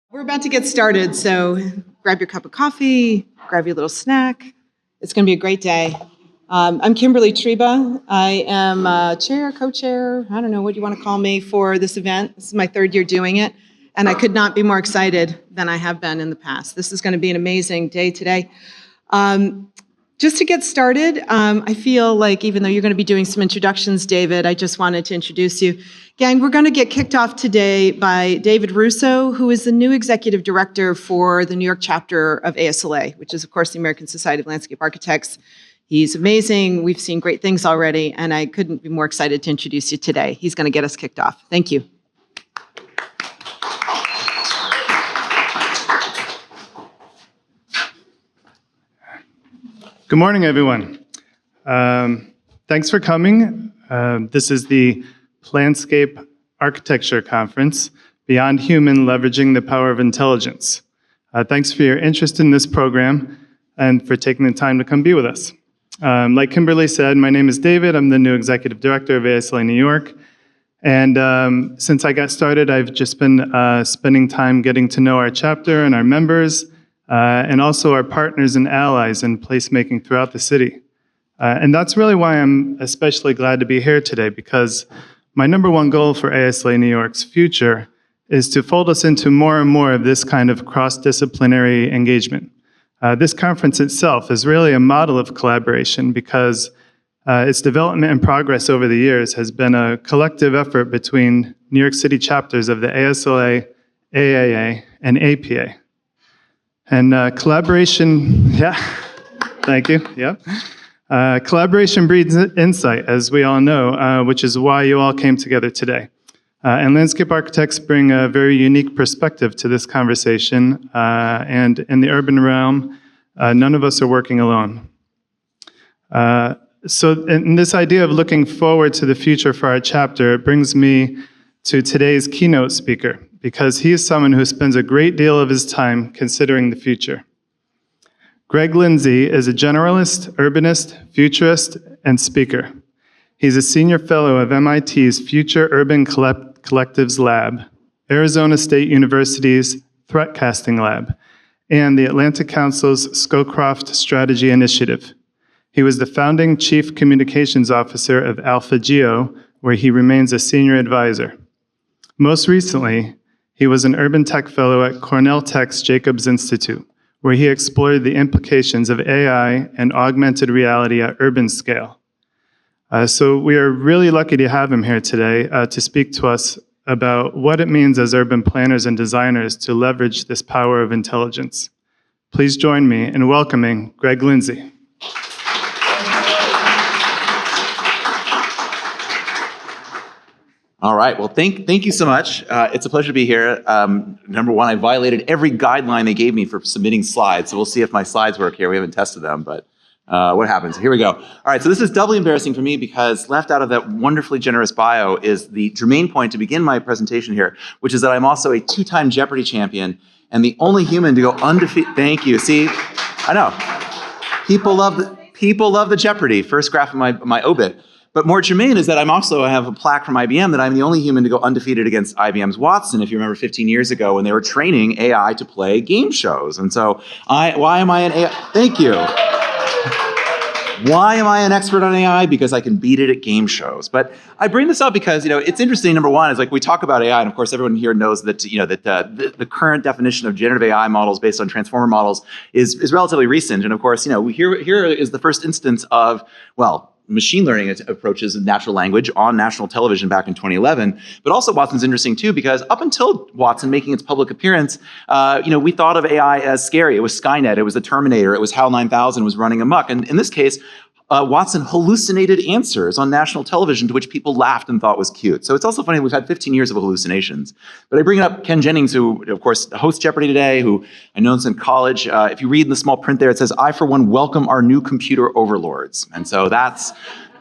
We're about to get started, so grab your cup of coffee, grab your little snack. It's going to be a great day. I'm Kimberly Treba. I am chair, co-chair, I don't know what you want to call me for this event. This is my third year doing it, and I could not be more excited than I have been in the past. This is going to be an amazing day today. Just to get started, I feel like even though you're going to be doing some introductions, David, I just wanted to introduce you. Gang, we're going to get kicked off today by David Russo, who is the new executive director for the New York chapter of ASLA, which is, of course, the American Society of Landscape Architects. He's amazing. We've seen great things already, and I couldn't be more excited to introduce you today. He's going to get us kicked off. Thank you. Good morning, everyone. Thanks for coming. This is the PlanScape Architecture Conference, Beyond Human, Leveraging the Power of Intelligence. Thanks for your interest in this program and for taking the time to come be with us. Like Kimberly said, my name is David. I'm the new executive director of ASLA New York. And since I got started, I've just been spending time getting to know our chapter and our members, and also our partners and allies in placemaking throughout the city. And that's really why I'm especially glad to be here today, because my number one goal for ASLA New York's future is to fold us into more and more of this kind of cross-disciplinary engagement. This conference itself is really a model of collaboration because its development and progress over the years has been a collective effort between New York City chapters of the ASLA, AIA, and APA. And collaboration, thank you, collaboration breeds insight, as we all know, which is why you all came together today. And landscape architects bring a very unique perspective to this conversation, and in the urban realm, none of us are working alone. So in this idea of looking forward to the future for our chapter, it brings me to today's keynote speaker, because he is someone who spends a great deal of his time considering the future. Greg Lindsay is a generalist, urbanist, futurist, and speaker. He's a senior fellow of MIT's Future Urban Collectives Lab, Arizona State University's Threatcasting Lab, and the Atlantic Council's Scowcroft Strategy Initiative. He was the founding chief communications officer of AlphaGeo, where he remains a senior advisor. Most recently, he was an urban tech fellow at Cornell Tech's Jacobs Institute, where he explored the implications of AI and augmented reality at urban scale. So we are really lucky to have him here today to speak to us about what it means as urban planners and designers to leverage this power of intelligence. Please join me in welcoming Greg Lindsay. All right, well, thank you so much. It's a pleasure to be here. Number one, I violated every guideline they gave me for submitting slides, so we'll see if my slides work here. We haven't tested them, but what happens? Here we go. All right, so this is doubly embarrassing for me because left out of that wonderfully generous bio is the germane point to begin my presentation here, which is that I'm also a two-time Jeopardy champion and the only human to go undefeated. Thank you. See, I know. People love the Jeopardy, first graph of my obit. But more germane is that I have a plaque from IBM that I'm the only human to go undefeated against IBM's Watson, if you remember 15 years ago when they were training AI to play game shows. And so why am I an AI? Thank you. Why am I an expert on AI? Because I can beat it at game shows. But I bring this up because, it's interesting. Number one is like we talk about AI, and of course everyone here knows that, the current definition of generative AI models based on transformer models is relatively recent. And of course, here is the first instance of, machine learning approaches in natural language on national television back in 2011. But also Watson's interesting too, because up until Watson making its public appearance, we thought of AI as scary. It was Skynet, it was the Terminator, it was HAL 9000 was running amok. And in this case, Watson hallucinated answers on national television to which people laughed and thought was cute. So it's also funny, we've had 15 years of hallucinations. But I bring up Ken Jennings, who, of course, hosts Jeopardy today, who I know since college. If you read in the small print there, it says, "I, for one, welcome our new computer overlords." And so that's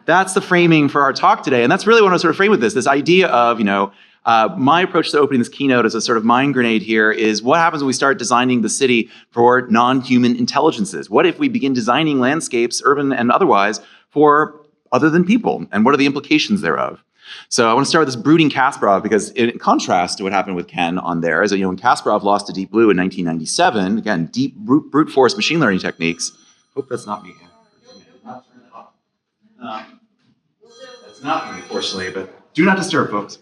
the framing for our talk today. And that's really what I sort of frame with this idea of, my approach to opening this keynote as a sort of mind grenade here is what happens when we start designing the city for non-human intelligences? What if we begin designing landscapes, urban and otherwise, for other than people? And what are the implications thereof? So I want to start with this brooding Kasparov because in contrast to what happened with Ken on there, is that, when Kasparov lost to Deep Blue in 1997, again, deep brute force machine learning techniques. Hope that's not me. That's not me, unfortunately, but do not disturb, folks.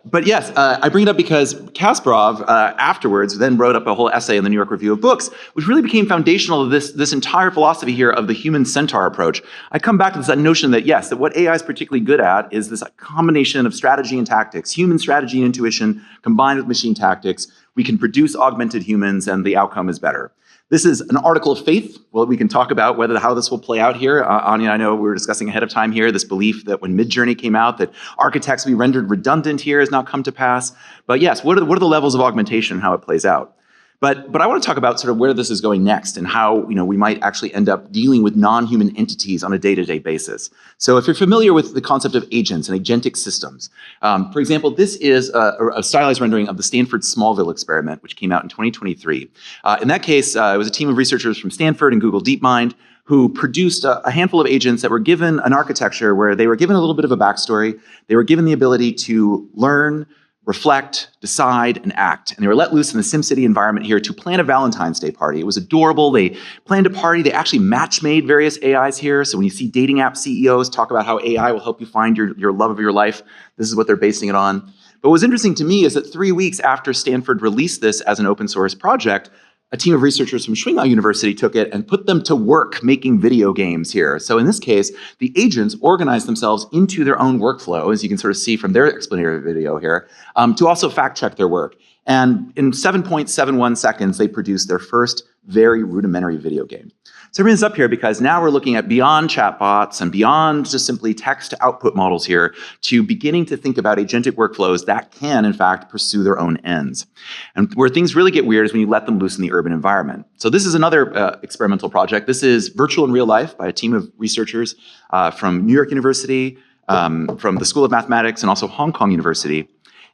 But yes, I bring it up because Kasparov afterwards then wrote up a whole essay in the New York Review of Books, which really became foundational to this entire philosophy here of the human centaur approach. I come back to this notion that yes, that what AI is particularly good at is this combination of strategy and tactics, human strategy and intuition combined with machine tactics. We can produce augmented humans and the outcome is better. This is an article of faith. Well, we can talk about how this will play out here. Anya, I know we were discussing ahead of time here, this belief that when Midjourney came out, that architects will be rendered redundant here has not come to pass. But yes, what are the levels of augmentation and how it plays out? But I want to talk about sort of where this is going next and how we might actually end up dealing with non-human entities on a day-to-day basis. So if you're familiar with the concept of agents and agentic systems, for example, this is a stylized rendering of the Stanford Smallville experiment, which came out in 2023. In that case, it was a team of researchers from Stanford and Google DeepMind who produced a handful of agents that were given an architecture where they were given a little bit of a backstory. They were given the ability to learn, reflect, decide, and act. And they were let loose in the SimCity environment here to plan a Valentine's Day party. It was adorable. They planned a party. They actually match-made various AIs here. So when you see dating app CEOs talk about how AI will help you find your love of your life, this is what they're basing it on. But what's interesting to me is that 3 weeks after Stanford released this as an open source project, a team of researchers from Tsinghua University took it and put them to work making video games here. So in this case, the agents organized themselves into their own workflow, as you can sort of see from their explanatory video here, to also fact check their work. And in 7.71 seconds, they produced their first very rudimentary video game. So I bring this up here because now we're looking at beyond chatbots and beyond just simply text to output models here to beginning to think about agentic workflows that can, in fact, pursue their own ends. And where things really get weird is when you let them loose in the urban environment. So this is another experimental project. This is Virtual in Real Life by a team of researchers from New York University, from the School of Mathematics, and also Hong Kong University.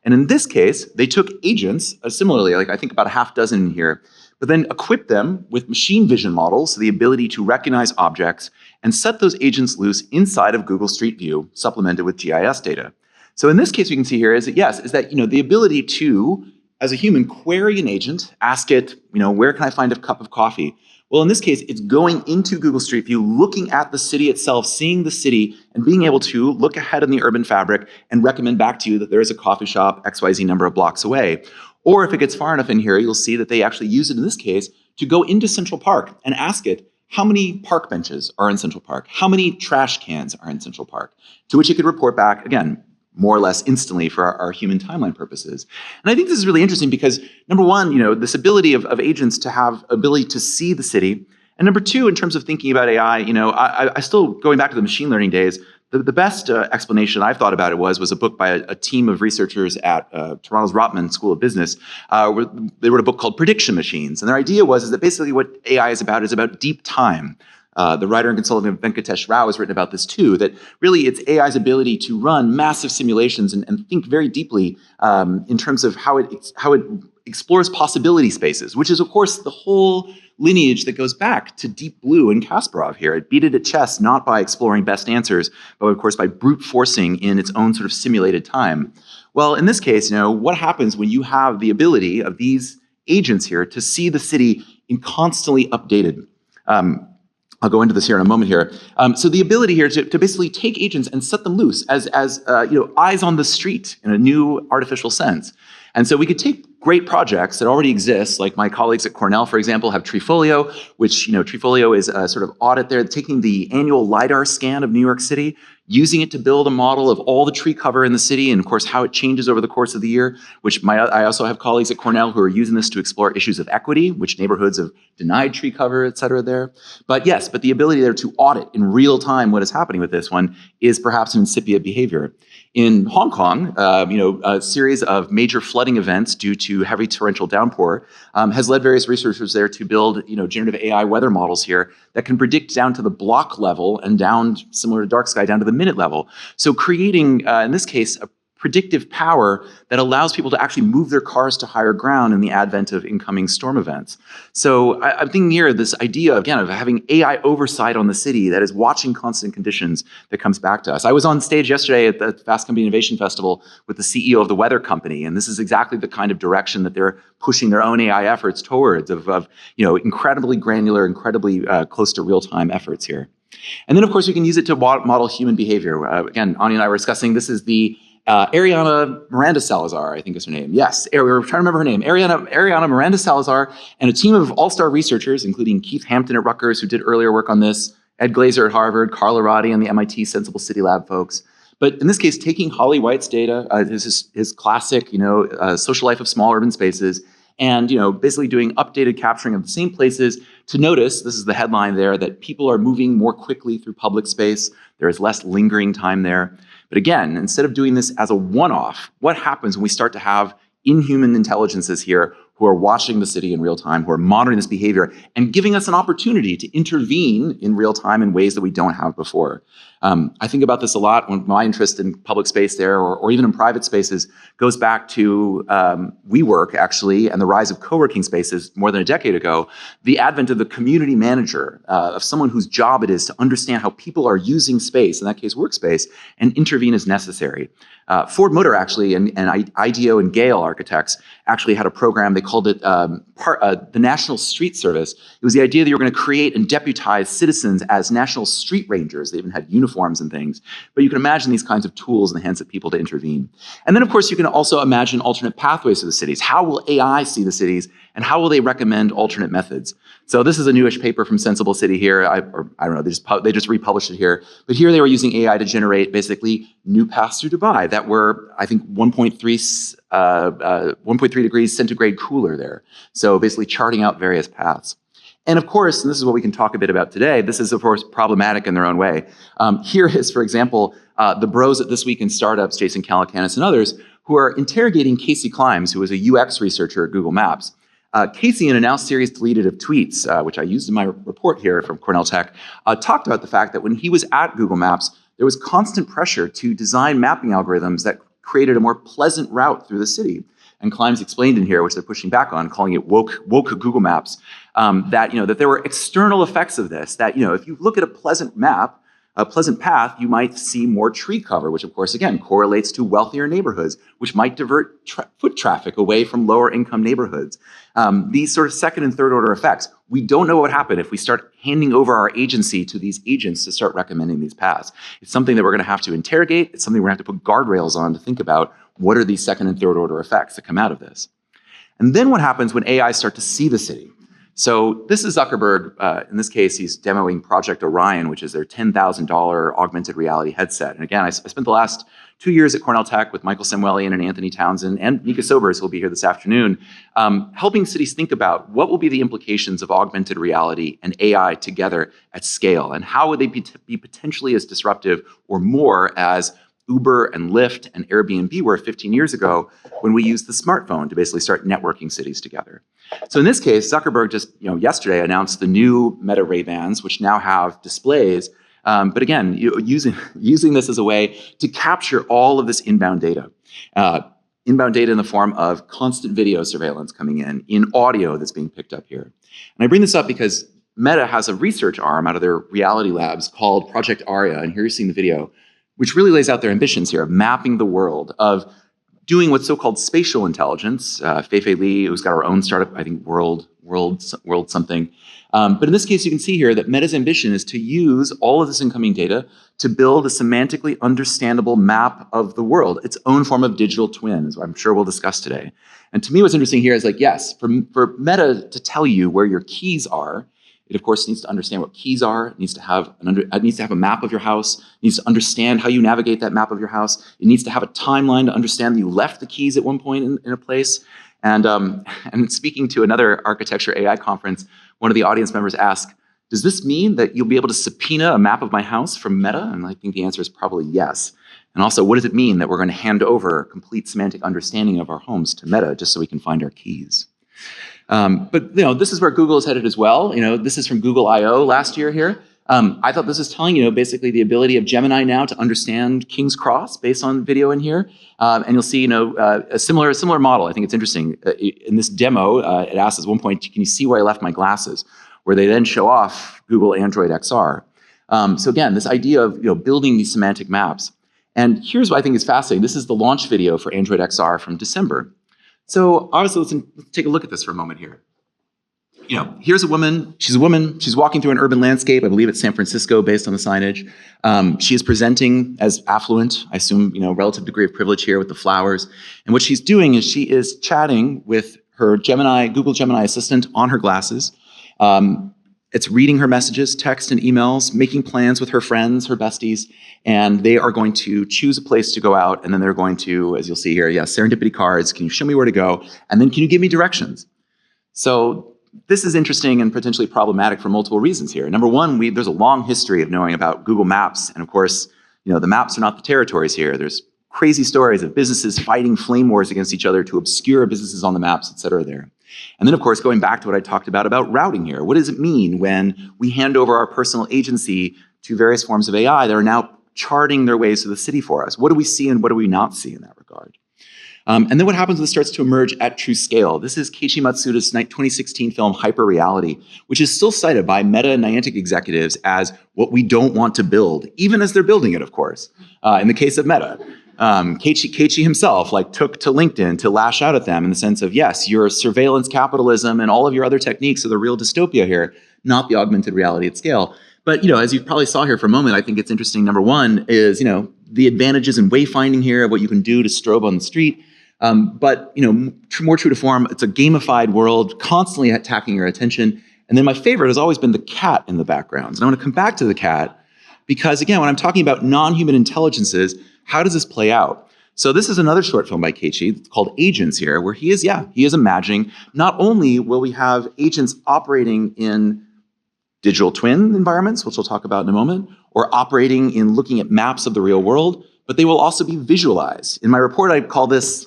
And in this case, they took agents, similarly, like I think about a half dozen in here, but then equip them with machine vision models, so the ability to recognize objects, and set those agents loose inside of Google Street View, supplemented with GIS data. So in this case, we can see here is that, yes, is that the ability to, as a human, query an agent, ask it, where can I find a cup of coffee? Well, in this case, it's going into Google Street View, looking at the city itself, seeing the city, and being able to look ahead in the urban fabric and recommend back to you that there is a coffee shop XYZ number of blocks away. Or if it gets far enough in here, you'll see that they actually use it in this case to go into Central Park and ask it, how many park benches are in Central Park? How many trash cans are in Central Park? To which it could report back, again, more or less instantly for our human timeline purposes. And I think this is really interesting because, number one, this ability of agents to have ability to see the city. And number two, in terms of thinking about AI, I still, going back to the machine learning days, the best explanation I've thought about it was a book by a team of researchers at Toronto's Rotman School of Business. They wrote a book called Prediction Machines. And their idea is that basically what AI is about deep time. The writer and consultant Venkatesh Rao has written about this too, that really it's AI's ability to run massive simulations and think very deeply in terms of how it explores possibility spaces, which is, of course, the whole lineage that goes back to Deep Blue and Kasparov here. It beat it at chess, not by exploring best answers, but of course by brute forcing in its own sort of simulated time. Well, in this case, what happens when you have the ability of these agents here to see the city in constantly updated? I'll go into this here in a moment here. So the ability here to basically take agents and set them loose as eyes on the street in a new artificial sense. And so we could take great projects that already exist, like my colleagues at Cornell, for example, have Treefolio, which, Treefolio is a sort of audit there, taking the annual LiDAR scan of New York City, using it to build a model of all the tree cover in the city, and of course, how it changes over the course of the year, which I also have colleagues at Cornell who are using this to explore issues of equity, which neighborhoods have denied tree cover, et cetera, there. But yes, the ability there to audit in real time what is happening with this one is perhaps an incipient behavior. In Hong Kong, a series of major flooding events due to heavy torrential downpour has led various researchers there to build, generative AI weather models here that can predict down to the block level and down, similar to dark sky, down to the minute level. So creating, in this case, a predictive power that allows people to actually move their cars to higher ground in the advent of incoming storm events. So I'm thinking here, this idea, again, of having AI oversight on the city that is watching constant conditions that comes back to us. I was on stage yesterday at the Fast Company Innovation Festival with the CEO of the weather company, and this is exactly the kind of direction that they're pushing their own AI efforts towards, of incredibly granular, incredibly close to real-time efforts here. And then, of course, we can use it to model human behavior. Again, Anya and I were discussing, this is the Ariana Miranda Salazar, I think is her name. Yes, we were trying to remember her name. Ariana Miranda Salazar and a team of all-star researchers, including Keith Hampton at Rutgers, who did earlier work on this, Ed Glazer at Harvard, Carl Arati and the MIT Sensible City Lab folks. But in this case, taking Holly White's data, his classic, social life of small urban spaces, and basically doing updated capturing of the same places to notice, this is the headline there, that people are moving more quickly through public space. There is less lingering time there. But again, instead of doing this as a one-off, what happens when we start to have inhuman intelligences here who are watching the city in real time, who are monitoring this behavior and giving us an opportunity to intervene in real time in ways that we don't have before? I think about this a lot when my interest in public space there, or even in private spaces, goes back to WeWork, actually, and the rise of co-working spaces more than a decade ago. The advent of the community manager, of someone whose job it is to understand how people are using space, in that case workspace, and intervene as necessary. Ford Motor, actually, and IDEO and Gale architects actually had a program. They called it the National Street Service. It was the idea that you were going to create and deputize citizens as national street rangers. They even had uniforms and things. But you can imagine these kinds of tools in the hands of people to intervene. And then, of course, you can also imagine alternate pathways to the cities. How will AI see the cities, and how will they recommend alternate methods? So this is a newish paper from Sensible City here. I don't know, they just republished it here. But here they were using AI to generate basically new paths through Dubai that were, I think, 1.3 degrees centigrade cooler there. So basically charting out various paths. And of course, and this is what we can talk a bit about today, this is of course problematic in their own way. Here is, for example, the bros at This Week in Startups, Jason Calacanis and others, who are interrogating Casey Climes, who is a UX researcher at Google Maps. Casey, in a now series deleted of tweets, which I used in my report here from Cornell Tech, talked about the fact that when he was at Google Maps, there was constant pressure to design mapping algorithms that created a more pleasant route through the city. And Climes explained in here, which they're pushing back on, calling it woke Google Maps, that there were external effects of this, that if you look at a pleasant map, a pleasant path, you might see more tree cover, which of course, again, correlates to wealthier neighborhoods, which might divert foot traffic away from lower income neighborhoods. These sort of second and third order effects, we don't know what would happen if we start handing over our agency to these agents to start recommending these paths. It's something that we're gonna have to interrogate. It's something we're gonna have to put guardrails on to think about what are these second and third order effects that come out of this. And then what happens when AI start to see the city? So this is Zuckerberg. In this case, he's demoing Project Orion, which is their $10,000 augmented reality headset. And again, I spent the last 2 years at Cornell Tech with Michael Samuelian and Anthony Townsend and Mika Sobers, who will be here this afternoon, helping cities think about what will be the implications of augmented reality and AI together at scale, and how would they be potentially as disruptive or more as Uber and Lyft and Airbnb were 15 years ago when we used the smartphone to basically start networking cities together. So in this case, Zuckerberg just yesterday announced the new Meta Ray-Bans, which now have displays. But again, using this as a way to capture all of this inbound data. Inbound data in the form of constant video surveillance coming in audio that's being picked up here. And I bring this up because Meta has a research arm out of their reality labs called Project ARIA, and here you're seeing the video, which really lays out their ambitions here of mapping the world, of doing what's so-called spatial intelligence. Fei-Fei Li, who's got our own startup, I think World something. But in this case, you can see here that Meta's ambition is to use all of this incoming data to build a semantically understandable map of the world, its own form of digital twin, as I'm sure we'll discuss today. And to me, what's interesting here is yes, for Meta to tell you where your keys are, it, of course, needs to understand what keys are. It needs to have a map of your house. It needs to understand how you navigate that map of your house. It needs to have a timeline to understand that you left the keys at one point in a place. And speaking to another architecture AI conference, one of the audience members asked, does this mean that you'll be able to subpoena a map of my house from Meta? And I think the answer is probably yes. And also, what does it mean that we're going to hand over complete semantic understanding of our homes to Meta just so we can find our keys? But this is where Google is headed as well. This is from Google I/O last year here. I thought this was telling, basically the ability of Gemini now to understand King's Cross based on video in here. And you'll see, a similar model. I think it's interesting. In this demo, it asks at one point, can you see where I left my glasses? Where they then show off Google Android XR. So again, this idea of building these semantic maps. And here's what I think is fascinating. This is the launch video for Android XR from December. So obviously, let's take a look at this for a moment here. Here's a woman. She's walking through an urban landscape. I believe it's San Francisco based on the signage. She is presenting as affluent, I assume, relative degree of privilege here with the flowers. And what she's doing is she is chatting with her Google Gemini assistant on her glasses. It's reading her messages, text and emails, making plans with her friends, her besties, and they are going to choose a place to go out, and then they're going to, as you'll see here, serendipity cards. Can you show me where to go? And then can you give me directions? So this is interesting and potentially problematic for multiple reasons here. Number one, there's a long history of knowing about Google Maps, and of course, the maps are not the territories here. There's crazy stories of businesses fighting flame wars against each other to obscure businesses on the maps, et cetera there. And then, of course, going back to what I talked about routing here. What does it mean when we hand over our personal agency to various forms of AI that are now charting their ways to the city for us? What do we see and what do we not see in that regard? And then what happens when it starts to emerge at true scale? This is Keiichi Matsuda's 2016 film Hyperreality, which is still cited by Meta and Niantic executives as what we don't want to build, even as they're building it, of course, in the case of Meta. Keiichi himself took to LinkedIn to lash out at them in the sense of, yes, your surveillance capitalism and all of your other techniques are the real dystopia here, not the augmented reality at scale. But, as you probably saw here for a moment, I think it's interesting. Number one is, the advantages in wayfinding here of what you can do to strobe on the street. But, more true to form, it's a gamified world, constantly attacking your attention. And then my favorite has always been the cat in the background. And I want to come back to the cat because, again, when I'm talking about non-human intelligences, how does this play out? So this is another short film by Keiichi called Agents here, where he is imagining not only will we have agents operating in digital twin environments, which we'll talk about in a moment, or operating in looking at maps of the real world, but they will also be visualized. In my report, I call this,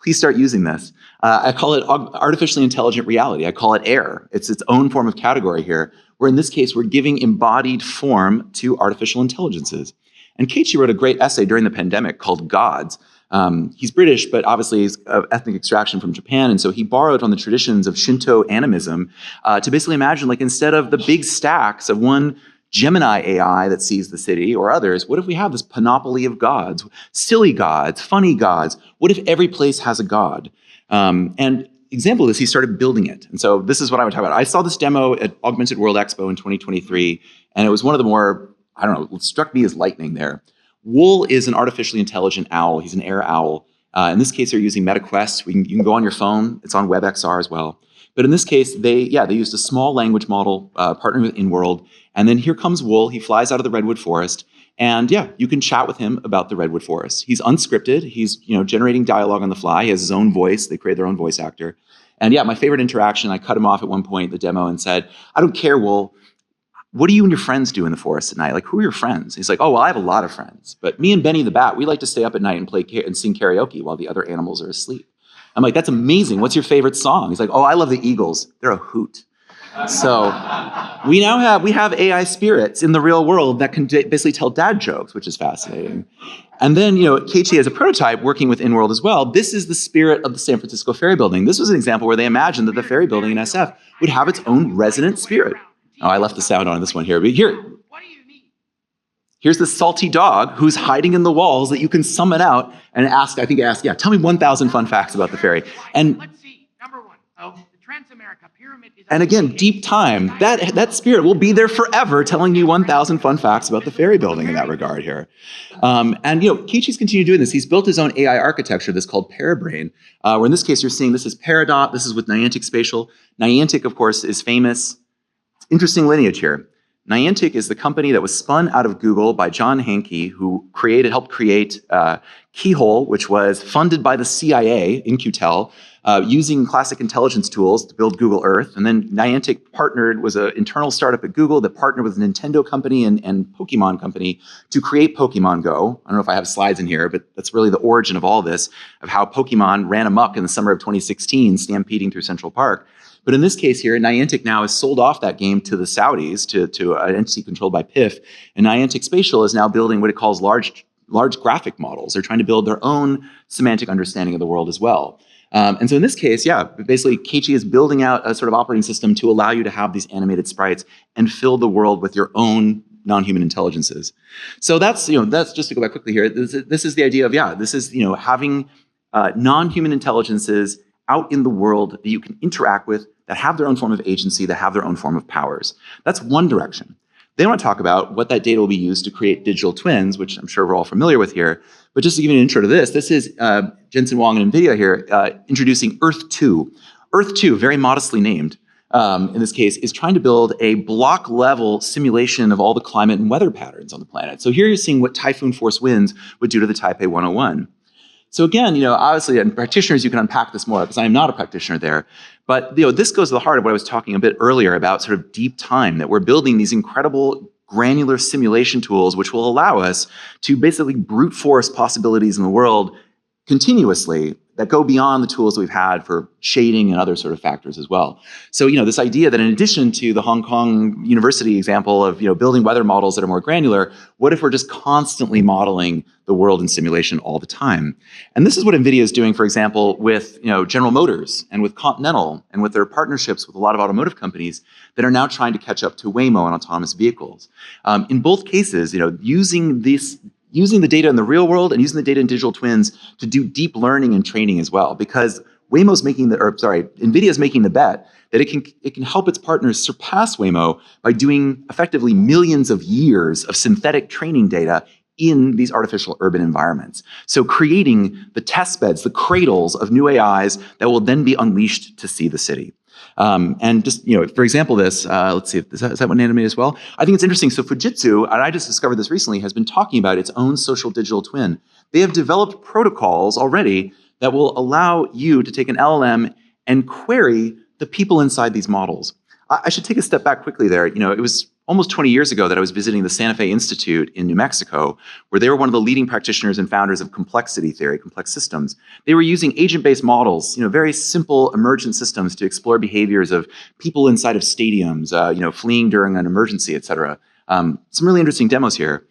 please start using this. I call it artificially intelligent reality. I call it AIR. It's its own form of category here, where in this case, we're giving embodied form to artificial intelligences. And Keiichi wrote a great essay during the pandemic called Gods. He's British, but obviously he's of ethnic extraction from Japan. And so he borrowed on the traditions of Shinto animism to basically imagine, instead of the big stacks of one Gemini AI that sees the city or others, what if we have this panoply of gods, silly gods, funny gods? What if every place has a god? And example of this, he started building it. And so this is what I would talk about. I saw this demo at Augmented World Expo in 2023, and it was one of the more, it struck me as lightning there. Wool is an artificially intelligent owl. He's an air owl. In this case, they're using MetaQuest. You can go on your phone. It's on WebXR as well. But in this case, they used a small language model partnering with InWorld. And then here comes Wool. He flies out of the redwood forest. And you can chat with him about the redwood forest. He's unscripted. He's generating dialogue on the fly. He has his own voice. They create their own voice actor. And my favorite interaction, I cut him off at one point in the demo and said, I don't care, Wool. What do you and your friends do in the forest at night? Who are your friends? He's like, oh, well, I have a lot of friends. But me and Benny the Bat, we like to stay up at night and play and sing karaoke while the other animals are asleep. I'm like, that's amazing. What's your favorite song? He's like, oh, I love the Eagles. They're a hoot. So we have AI spirits in the real world that can basically tell dad jokes, which is fascinating. And then, Keiichi has a prototype working with InWorld as well. This is the spirit of the San Francisco Ferry Building. This was an example where they imagined that the ferry building in SF would have its own resident spirit. Oh, I left the sound on this one here, but here's the salty dog who's hiding in the walls that you can summon out and ask, tell me 1,000 fun facts about the ferry. And let's see, number one, the Transamerica Pyramid is... And again, deep time, that spirit will be there forever telling you 1,000 fun facts about the ferry building in that regard here. And Keiichi's continued doing this. He's built his own AI architecture that's called Parabrain, where in this case you're seeing this is Peridot, this is with Niantic Spatial. Niantic, of course, is famous. Interesting lineage here. Niantic is the company that was spun out of Google by John Hanke, who helped create Keyhole, which was funded by the CIA in QTEL, using classic intelligence tools to build Google Earth. And then Niantic was an internal startup at Google that partnered with a Nintendo company and Pokemon company to create Pokemon Go. I don't know if I have slides in here, but that's really the origin of all this, of how Pokemon ran amok in the summer of 2016, stampeding through Central Park. But in this case here, Niantic now has sold off that game to the Saudis, to an entity controlled by PIF. And Niantic Spatial is now building what it calls large graphic models. They're trying to build their own semantic understanding of the world as well. And so in this case, yeah, basically Keiichi is building out a sort of operating system to allow you to have these animated sprites and fill the world with your own non-human intelligences. So that's just to go back quickly here. This is the idea of, having non-human intelligences out in the world that you can interact with, that have their own form of agency, that have their own form of powers. That's one direction. They want to talk about what that data will be used to create digital twins, which I'm sure we're all familiar with here. But just to give you an intro to this is Jensen Huang and NVIDIA here introducing Earth 2. Earth 2, very modestly named, in this case, is trying to build a block-level simulation of all the climate and weather patterns on the planet. So here you're seeing what typhoon force winds would do to the Taipei 101. So again, obviously, and practitioners, you can unpack this more because I am not a practitioner there. But this goes to the heart of what I was talking a bit earlier about sort of deep time, that we're building these incredible granular simulation tools which will allow us to basically brute force possibilities in the world continuously that go beyond the tools that we've had for shading and other sort of factors as well. So, this idea that in addition to the Hong Kong University example of, building weather models that are more granular, what if we're just constantly modeling the world in simulation all the time? And this is what NVIDIA is doing, for example, with, General Motors and with Continental and with their partnerships with a lot of automotive companies that are now trying to catch up to Waymo and autonomous vehicles. In both cases, using the data in the real world and using the data in digital twins to do deep learning and training as well, because NVIDIA is making the bet that it can help its partners surpass Waymo by doing effectively millions of years of synthetic training data in these artificial urban environments. So creating the test beds, the cradles of new AIs that will then be unleashed to see the city. And just, for example, let's see, is that one animated as well? I think it's interesting. So Fujitsu, and I just discovered this recently, has been talking about its own social digital twin. They have developed protocols already that will allow you to take an LLM and query the people inside these models. I should take a step back quickly there. It was almost 20 years ago that I was visiting the Santa Fe Institute in New Mexico, where they were one of the leading practitioners and founders of complexity theory, complex systems. They were using agent-based models, very simple emergent systems to explore behaviors of people inside of stadiums, fleeing during an emergency, et cetera. Some really interesting demos here.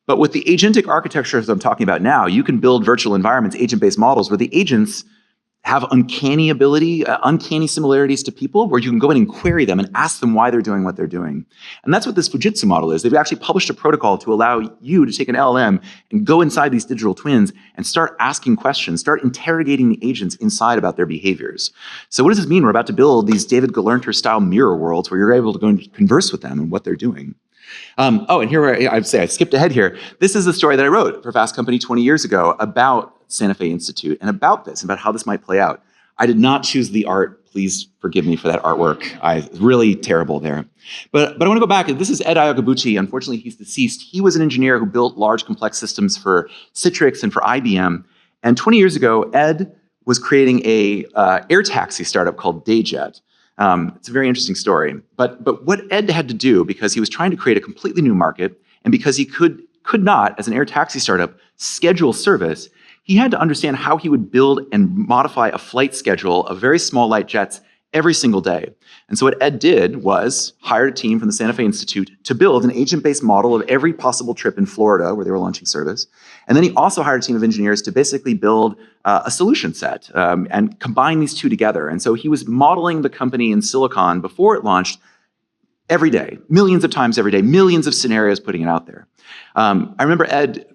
But with the agentic architectures I'm talking about now, you can build virtual environments, agent-based models, where the agents have uncanny similarities to people, where you can go in and query them and ask them why they're doing what they're doing. And that's what this Fujitsu model is. They've actually published a protocol to allow you to take an LLM and go inside these digital twins and start asking questions, start interrogating the agents inside about their behaviors. So what does this mean? We're about to build these David Galerter-style mirror worlds where you're able to go and converse with them and what they're doing. And here I skipped ahead here. This is the story that I wrote for Fast Company 20 years ago about Santa Fe Institute and about how this might play out. I did not choose the art. Please forgive me for that artwork. Really terrible there. But I want to go back. This is Ed Iacobucci. Unfortunately, he's deceased. He was an engineer who built large complex systems for Citrix and for IBM. And 20 years ago, Ed was creating a air taxi startup called Dayjet. It's a very interesting story. But what Ed had to do, because he was trying to create a completely new market, and because he could not, as an air taxi startup, schedule service, he had to understand how he would build and modify a flight schedule of very small light jets every single day. And so what Ed did was hired a team from the Santa Fe Institute to build an agent-based model of every possible trip in Florida where they were launching service. And then he also hired a team of engineers to basically build a solution set and combine these two together. And so he was modeling the company in Silicon before it launched every day, millions of times every day, millions of scenarios putting it out there. I remember Ed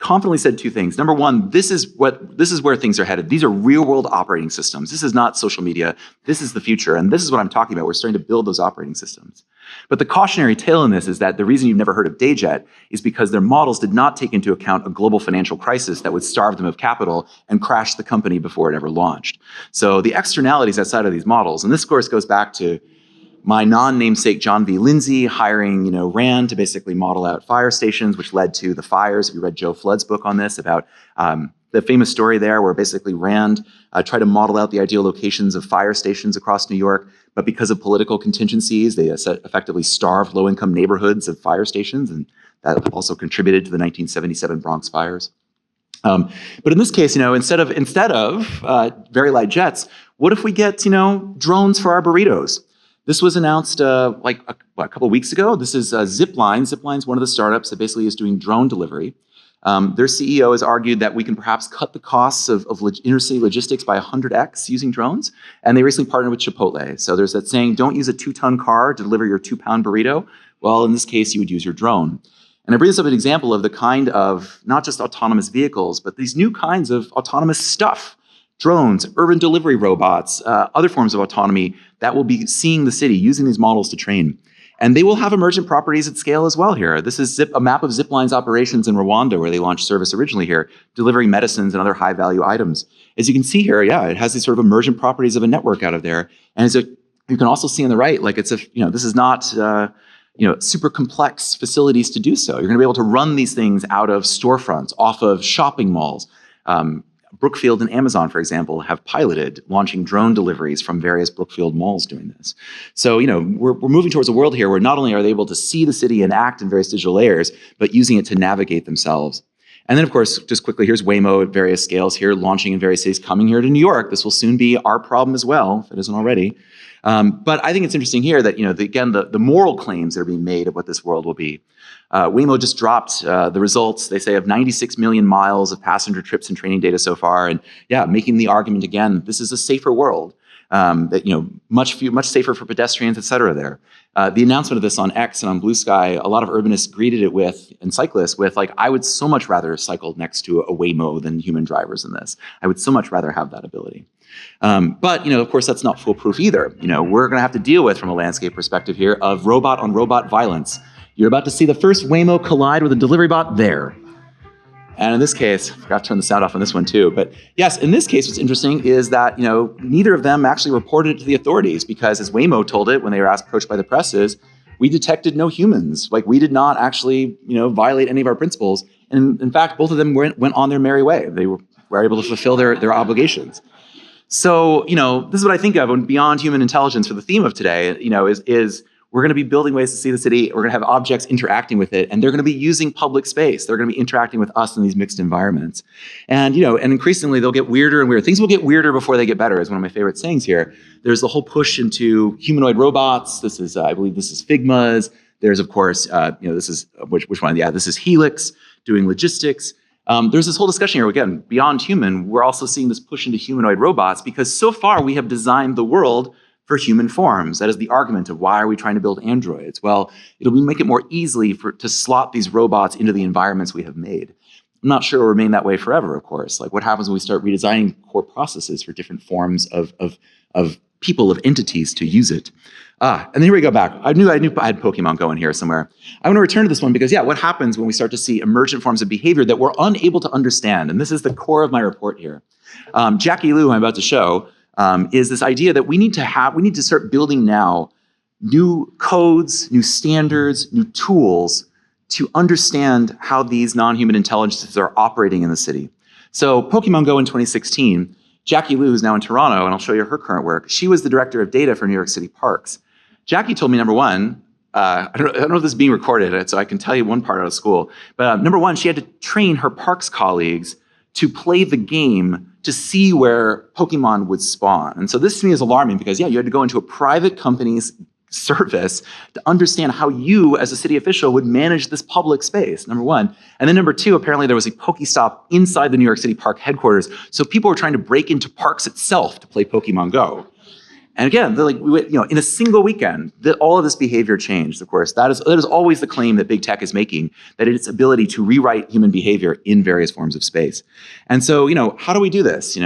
confidently said two things. Number one, this is where things are headed. These are real-world operating systems. This is not social media. This is the future, and this is what I'm talking about. We're starting to build those operating systems. But the cautionary tale in this is that the reason you've never heard of Dayjet is because their models did not take into account a global financial crisis that would starve them of capital and crash the company before it ever launched. So the externalities outside of these models, and this, of course, goes back to my non-namesake John V. Lindsay hiring, RAND to basically model out fire stations, which led to the fires. If you read Joe Flood's book on this about the famous story there where basically Rand tried to model out the ideal locations of fire stations across New York, but because of political contingencies, they effectively starved low-income neighborhoods of fire stations, and that also contributed to the 1977 Bronx fires. But in this case, instead of very light jets, what if we get, drones for our burritos? This was announced a couple of weeks ago. This is Zipline. Zipline's one of the startups that basically is doing drone delivery. Their CEO has argued that we can perhaps cut the costs of intercity logistics by 100x using drones. And they recently partnered with Chipotle. So there's that saying, don't use a 2-ton car to deliver your 2-pound burrito. Well, in this case, you would use your drone. And I bring this up as an example of the kind of, not just autonomous vehicles, but these new kinds of autonomous stuff. Drones, urban delivery robots, other forms of autonomy that will be seeing the city, using these models to train. And they will have emergent properties at scale as well here. This is a map of Zipline's operations in Rwanda, where they launched service originally here, delivering medicines and other high-value items. As you can see here, it has these sort of emergent properties of a network out of there. And you can also see on the right, this is not super complex facilities to do so. You're going to be able to run these things out of storefronts, off of shopping malls. Brookfield and Amazon, for example, have piloted launching drone deliveries from various Brookfield malls doing this. So, we're moving towards a world here where not only are they able to see the city and act in various digital layers, but using it to navigate themselves. And then, of course, just quickly, here's Waymo at various scales here, launching in various cities, coming here to New York. This will soon be our problem as well, if it isn't already. But I think it's interesting here that, the moral claims that are being made of what this world will be. Waymo just dropped the results, they say, of 96 million miles of passenger trips and training data so far. And making the argument again, this is a safer world, that, much safer for pedestrians, et cetera there. The announcement of this on X and on Blue Sky, a lot of urbanists greeted it with, and cyclists with, I would so much rather cycle next to a Waymo than human drivers in this. I would so much rather have that ability. But, of course, that's not foolproof either. We're going to have to deal with, from a landscape perspective here, of robot-on-robot violence. You're about to see the first Waymo collide with a delivery bot there. And in this case, I forgot to turn the sound off on this one too, but yes, in this case, what's interesting is that, neither of them actually reported it to the authorities because, as Waymo told it when they were approached by the press, we detected no humans. We did not actually, violate any of our principles. And in fact, both of them went on their merry way. They were able to fulfill their obligations. So, this is what I think of when beyond human intelligence for the theme of today, is we're going to be building ways to see the city. We're going to have objects interacting with it, and they're going to be using public space. They're going to be interacting with us in these mixed environments. And, and increasingly they'll get weirder and weirder. Things will get weirder before they get better is one of my favorite sayings here. There's the whole push into humanoid robots. This is, I believe this is Figma's. There's, of course, this is, which one? Yeah, this is Helix doing logistics. There's this whole discussion here, again, beyond human, we're also seeing this push into humanoid robots because so far we have designed the world for human forms. That is the argument of why are we trying to build androids? Well, it'll make it more easily to slot these robots into the environments we have made. I'm not sure it'll remain that way forever, of course. What happens when we start redesigning core processes for different forms of people, of entities to use it? And then here we go back. I knew I had Pokemon Go in here somewhere. I want to return to this one because, what happens when we start to see emergent forms of behavior that we're unable to understand? And this is the core of my report here. Jackie Liu, I'm about to show, is this idea that we need to start building now new codes, new standards, new tools to understand how these non-human intelligences are operating in the city. So Pokemon Go in 2016, Jackie Liu, who's now in Toronto, and I'll show you her current work, she was the director of data for New York City Parks. Jackie told me, number one, I don't know if this is being recorded, so I can tell you one part out of school, but number one, she had to train her parks colleagues to play the game to see where Pokemon would spawn. And so this to me is alarming because, you had to go into a private company's service to understand how you, as a city official, would manage this public space, number one. And then number two, apparently there was a Pokestop inside the New York City Park headquarters. So people were trying to break into parks itself to play Pokemon Go. And again, in a single weekend, all of this behavior changed, of course. That is always the claim that big tech is making, that it's ability to rewrite human behavior in various forms of space. And so, how do we do this?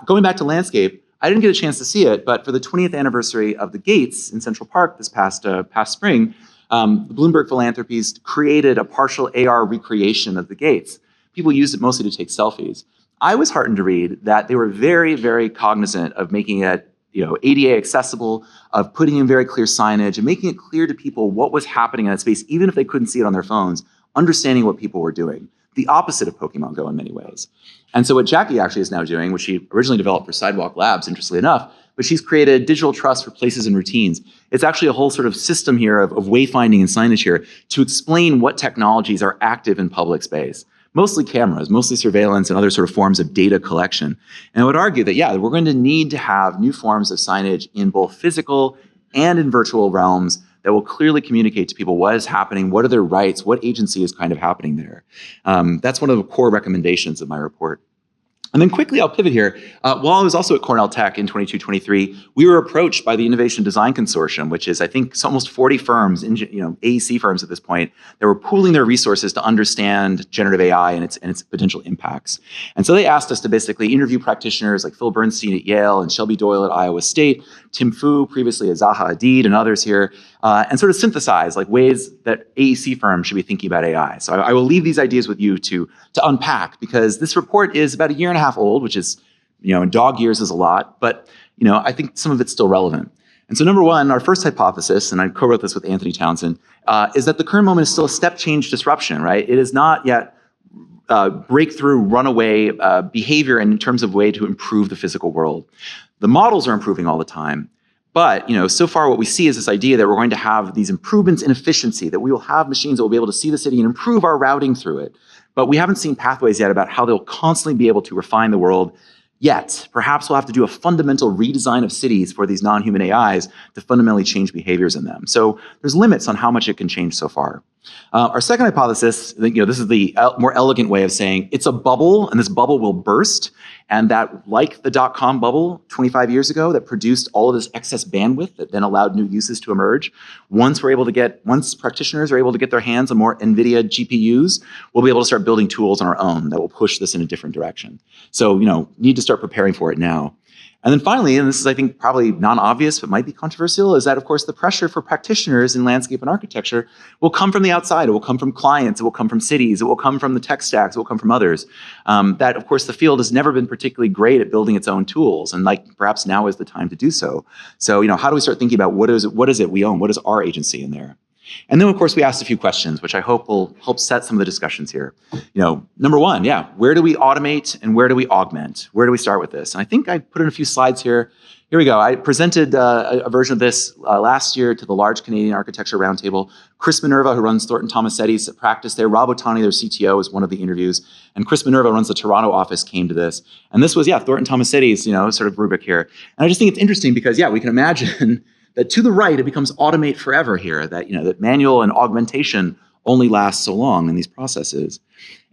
Going back to landscape, I didn't get a chance to see it, but for the 20th anniversary of the Gates in Central Park this past spring, the Bloomberg Philanthropies created a partial AR recreation of the Gates. People used it mostly to take selfies. I was heartened to read that they were very, very cognizant of making it ADA accessible, of putting in very clear signage and making it clear to people what was happening in that space, even if they couldn't see it on their phones, understanding what people were doing. The opposite of Pokemon Go in many ways. And so what Jackie actually is now doing, which she originally developed for Sidewalk Labs, interestingly enough, but she's created digital trust for places and routines. It's actually a whole sort of system here of wayfinding and signage here to explain what technologies are active in public space. Mostly cameras, mostly surveillance and other sort of forms of data collection. And I would argue that, yeah, we're going to need to have new forms of signage in both physical and in virtual realms that will clearly communicate to people what is happening, what are their rights, what agency is kind of happening there. That's one of the core recommendations of my report. And then quickly, I'll pivot here. While I was also at Cornell Tech in 22-23, we were approached by the Innovation Design Consortium, which is, I think, almost 40 firms, AEC firms at this point, that were pooling their resources to understand generative AI and its potential impacts. And so they asked us to basically interview practitioners like Phil Bernstein at Yale and Shelby Doyle at Iowa State, Tim Fu, previously at Zaha Hadid, and others here, and sort of synthesize like ways that AEC firms should be thinking about AI. So I will leave these ideas with you to unpack, because this report is about a year and a half old, which is, in dog years is a lot, but I think some of it's still relevant. And so number one, our first hypothesis, and I co-wrote this with Anthony Townsend, is that the current moment is still a step change disruption, right? It is not yet breakthrough, runaway behavior in terms of way to improve the physical world. The models are improving all the time. But so far what we see is this idea that we're going to have these improvements in efficiency, that we will have machines that will be able to see the city and improve our routing through it. But we haven't seen pathways yet about how they'll constantly be able to refine the world yet. Perhaps we'll have to do a fundamental redesign of cities for these non-human AIs to fundamentally change behaviors in them. So there's limits on how much it can change so far. Our second hypothesis, this is the more elegant way of saying it's a bubble, and this bubble will burst. And that, like the dot-com bubble 25 years ago that produced all of this excess bandwidth that then allowed new uses to emerge, once practitioners are able to get their hands on more NVIDIA GPUs, we'll be able to start building tools on our own that will push this in a different direction. So, need to start preparing for it now. And then finally, and this is, I think, probably non-obvious, but might be controversial, is that, of course, the pressure for practitioners in landscape and architecture will come from the outside. It will come from clients. It will come from cities. It will come from the tech stacks. It will come from others. That, of course, the field has never been particularly great at building its own tools, and perhaps now is the time to do so. So, how do we start thinking about what is it we own? What is our agency in there? And then, of course, we asked a few questions, which I hope will help set some of the discussions here. Number one, where do we automate and where do we augment? Where do we start with this? And I think I put in a few slides here. Here we go. I presented a version of this last year to the large Canadian Architecture Roundtable. Chris Minerva, who runs Thornton Tomasetti's practice there, Rob Otani, their CTO, was one of the interviews. And Chris Minerva runs the Toronto office, came to this. And this was, Thornton Tomasetti's, sort of rubric here. And I just think it's interesting because, we can imagine that to the right, it becomes automate forever here, that, that manual and augmentation only lasts so long in these processes.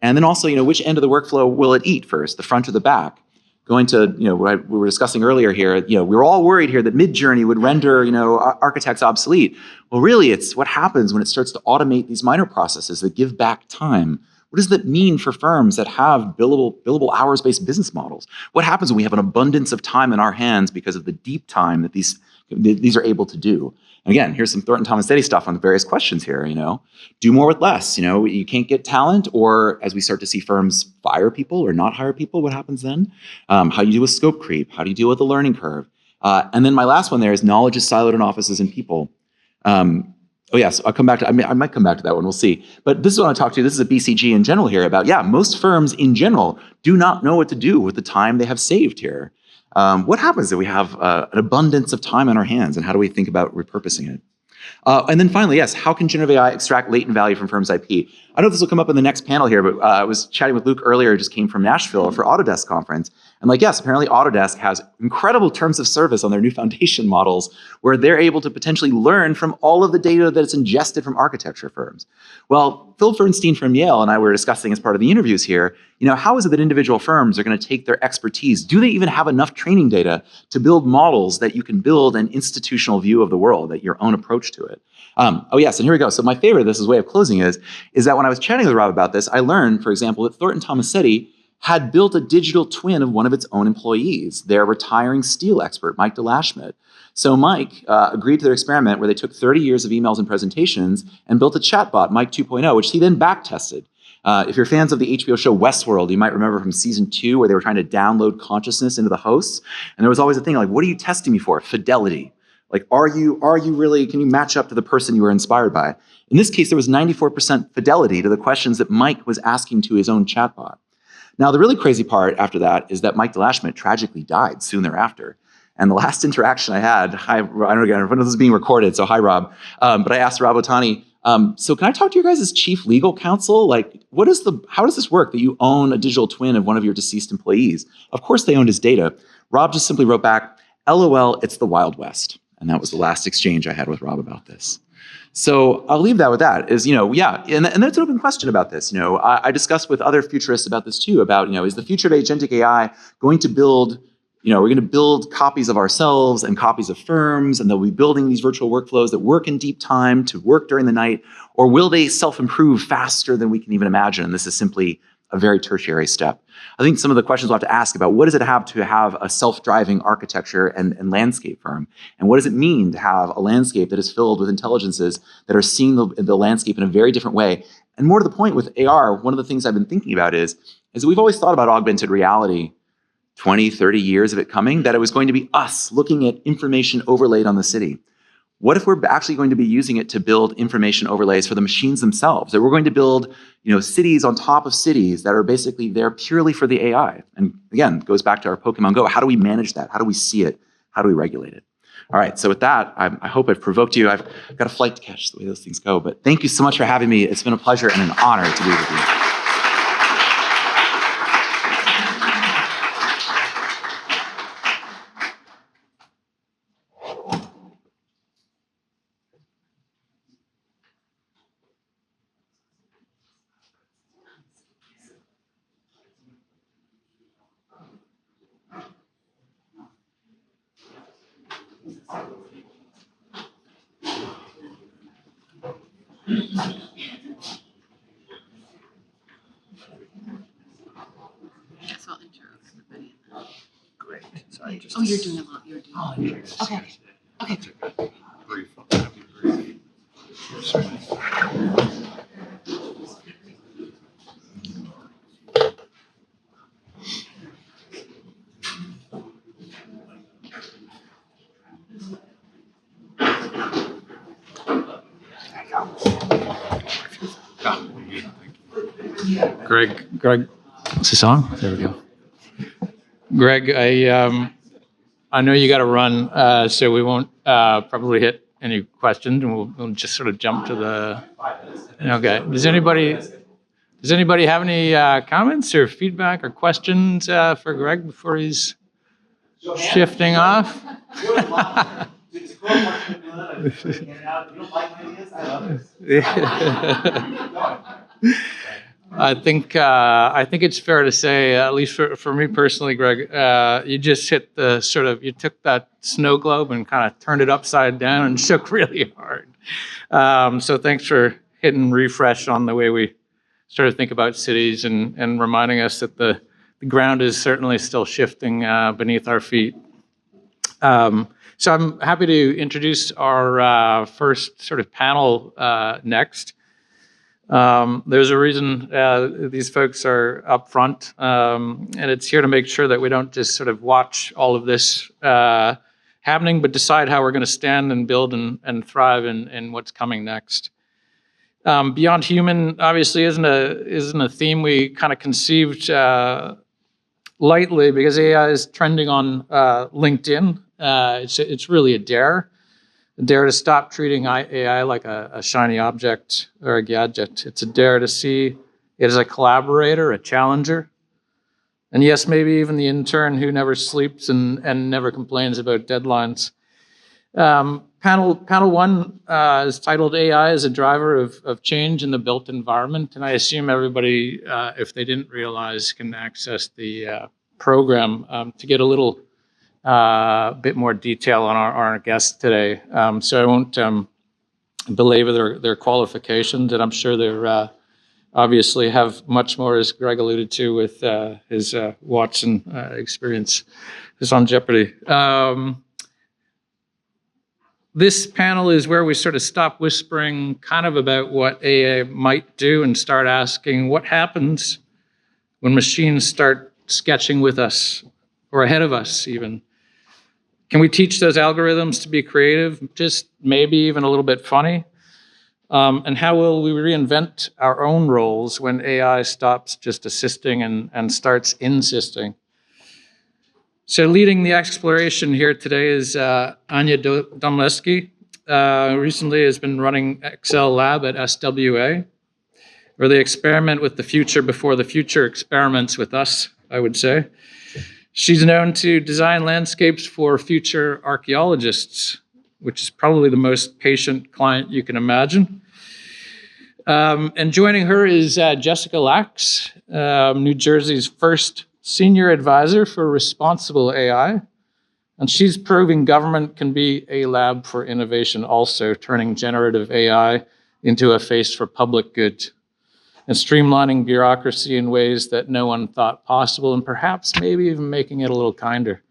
And then also, which end of the workflow will it eat first, the front or the back? Going to, what we were discussing earlier here, we were all worried here that Midjourney would render, architects obsolete. Well, really, it's what happens when it starts to automate these minor processes that give back time. What does that mean for firms that have billable hours-based business models? What happens when we have an abundance of time in our hands because of the deep time that these are able to do? And again, here's some Thornton Tomasetti stuff on the various questions here, Do more with less, you can't get talent, or as we start to see firms fire people or not hire people, what happens then? How do you deal with scope creep? How do you deal with the learning curve? And then my last one there is knowledge is siloed in offices and people. Oh yes, I'll come back to, I might come back to that one, we'll see. But this is what I want to talk to you, this is a BCG in general here about, most firms in general do not know what to do with the time they have saved here. What happens if we have an abundance of time on our hands, and how do we think about repurposing it? And then finally, how can generative AI extract latent value from firms' IP? I don't know if this will come up in the next panel here, but I was chatting with Luke earlier, who just came from Nashville for Autodesk conference. And apparently Autodesk has incredible terms of service on their new foundation models where they're able to potentially learn from all of the data that's ingested from architecture firms. Well, Phil Bernstein from Yale and I were discussing as part of the interviews here, how is it that individual firms are going to take their expertise? Do they even have enough training data to build models that you can build an institutional view of the world, that your own approach to it? Oh yes, and here we go. So my favorite, this is way of closing is that when I was chatting with Rob about this, I learned, for example, that Thornton Tomasetti had built a digital twin of one of its own employees, their retiring steel expert, Mike DeLashmutt. So Mike agreed to their experiment where they took 30 years of emails and presentations and built a chatbot, Mike 2.0, which he then back-tested. If you're fans of the HBO show Westworld, you might remember from season 2 where they were trying to download consciousness into the hosts. And there was always a thing like, what are you testing me for? Fidelity. Like, are you really, can you match up to the person you were inspired by? In this case, there was 94% fidelity to the questions that Mike was asking to his own chatbot. Now, the really crazy part after that is that Mike DeLashmutt tragically died soon thereafter. And the last interaction I had, I don't know if this is being recorded, so hi, Rob. But I asked Rob Otani, so can I talk to you guys as chief legal counsel? Like, how does this work that you own a digital twin of one of your deceased employees? Of course they owned his data. Rob just simply wrote back, LOL, it's the Wild West. And that was the last exchange I had with Rob about this. So I'll leave that with that, is, and that's an open question about this. I discussed with other futurists about this too, about, is the future of agentic AI going to build, we're going to build copies of ourselves and copies of firms, and they'll be building these virtual workflows that work in deep time to work during the night, or will they self-improve faster than we can even imagine? And this is simply a very tertiary step. I think some of the questions we'll have to ask about, what does it have to have a self-driving architecture and landscape firm? And what does it mean to have a landscape that is filled with intelligences that are seeing the landscape in a very different way? And more to the point with AR, one of the things I've been thinking about is that we've always thought about augmented reality, 20, 30 years of it coming, that it was going to be us looking at information overlaid on the city. What if we're actually going to be using it to build information overlays for the machines themselves? That we're going to build, cities on top of cities that are basically there purely for the AI. And again, it goes back to our Pokemon Go. How do we manage that? How do we see it? How do we regulate it? All right, so with that, I hope I've provoked you. I've got a flight to catch, the way those things go. But thank you so much for having me. It's been a pleasure and an honor to be with you. So I'll intro everybody. Great. Sorry, just Oh, you're doing a lot. You're doing. Oh, yes. Okay. Okay. Brief. I'll be brief. Certainly. Greg, is this on? There we go. Greg, I know you got to run, so we won't probably hit any questions, and we'll just sort of jump to the. Okay. Does anybody have any comments or feedback or questions for Greg before he's shifting off? I think it's fair to say, at least for me personally, Greg, you just hit you took that snow globe and kind of turned it upside down and shook really hard. So thanks for hitting refresh on the way we sort of think about cities and reminding us that the ground is certainly still shifting beneath our feet. So I'm happy to introduce our first sort of panel next. There's a reason these folks are up front, and it's here to make sure that we don't just sort of watch all of this happening, but decide how we're going to stand and build and thrive in what's coming next. Beyond human, obviously, isn't a theme we kind of conceived lightly, because AI is trending on LinkedIn. It's really a dare to stop treating AI like a shiny object or a gadget. It's a dare to see it as a collaborator, a challenger, and yes, maybe even the intern who never sleeps and never complains about deadlines. Panel one is titled AI as a Driver of Change in the Built Environment, and I assume everybody, if they didn't realize, can access the program to get a little bit more detail on our guests today. So I won't belabor their qualifications, and I'm sure they're obviously have much more, as Greg alluded to, with his Watson experience, who's on Jeopardy. This panel is where we sort of stop whispering kind of about what AI might do and start asking what happens when machines start sketching with us or ahead of us even. Can we teach those algorithms to be creative, just maybe even a little bit funny? And how will we reinvent our own roles when AI stops just assisting and starts insisting? So leading the exploration here today is Anya Domleski. Recently has been running Excel Lab at SWA, where they experiment with the future before the future experiments with us, I would say. She's known to design landscapes for future archaeologists, which is probably the most patient client you can imagine. And joining her is Jessica Lax, New Jersey's first senior advisor for responsible AI. And she's proving government can be a lab for innovation also, turning generative AI into a face for public good and streamlining bureaucracy in ways that no one thought possible, and perhaps maybe even making it a little kinder.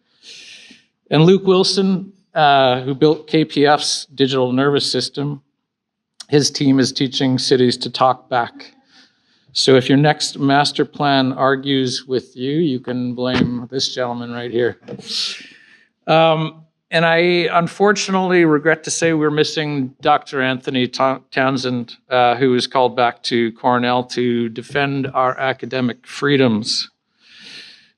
And Luke Wilson, who built KPF's digital nervous system, his team is teaching cities to talk back. So if your next master plan argues with you, you can blame this gentleman right here. And I unfortunately regret to say we're missing Dr. Anthony Townsend, who was called back to Cornell to defend our academic freedoms.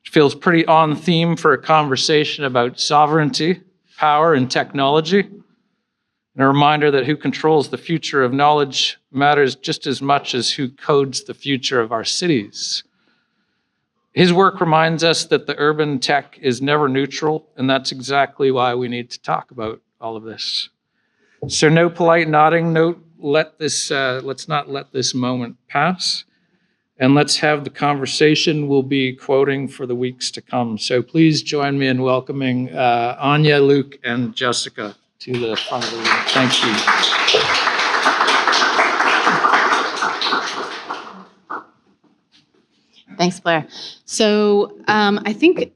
It feels pretty on theme for a conversation about sovereignty, power, and technology. And a reminder that who controls the future of knowledge matters just as much as who codes the future of our cities. His work reminds us that the urban tech is never neutral, and that's exactly why we need to talk about all of this. So no polite nodding, let's not let this moment pass, and let's have the conversation we'll be quoting for the weeks to come. So please join me in welcoming Anya, Luke, and Jessica to the front of the room. Thank you. Thanks, Blair. So I think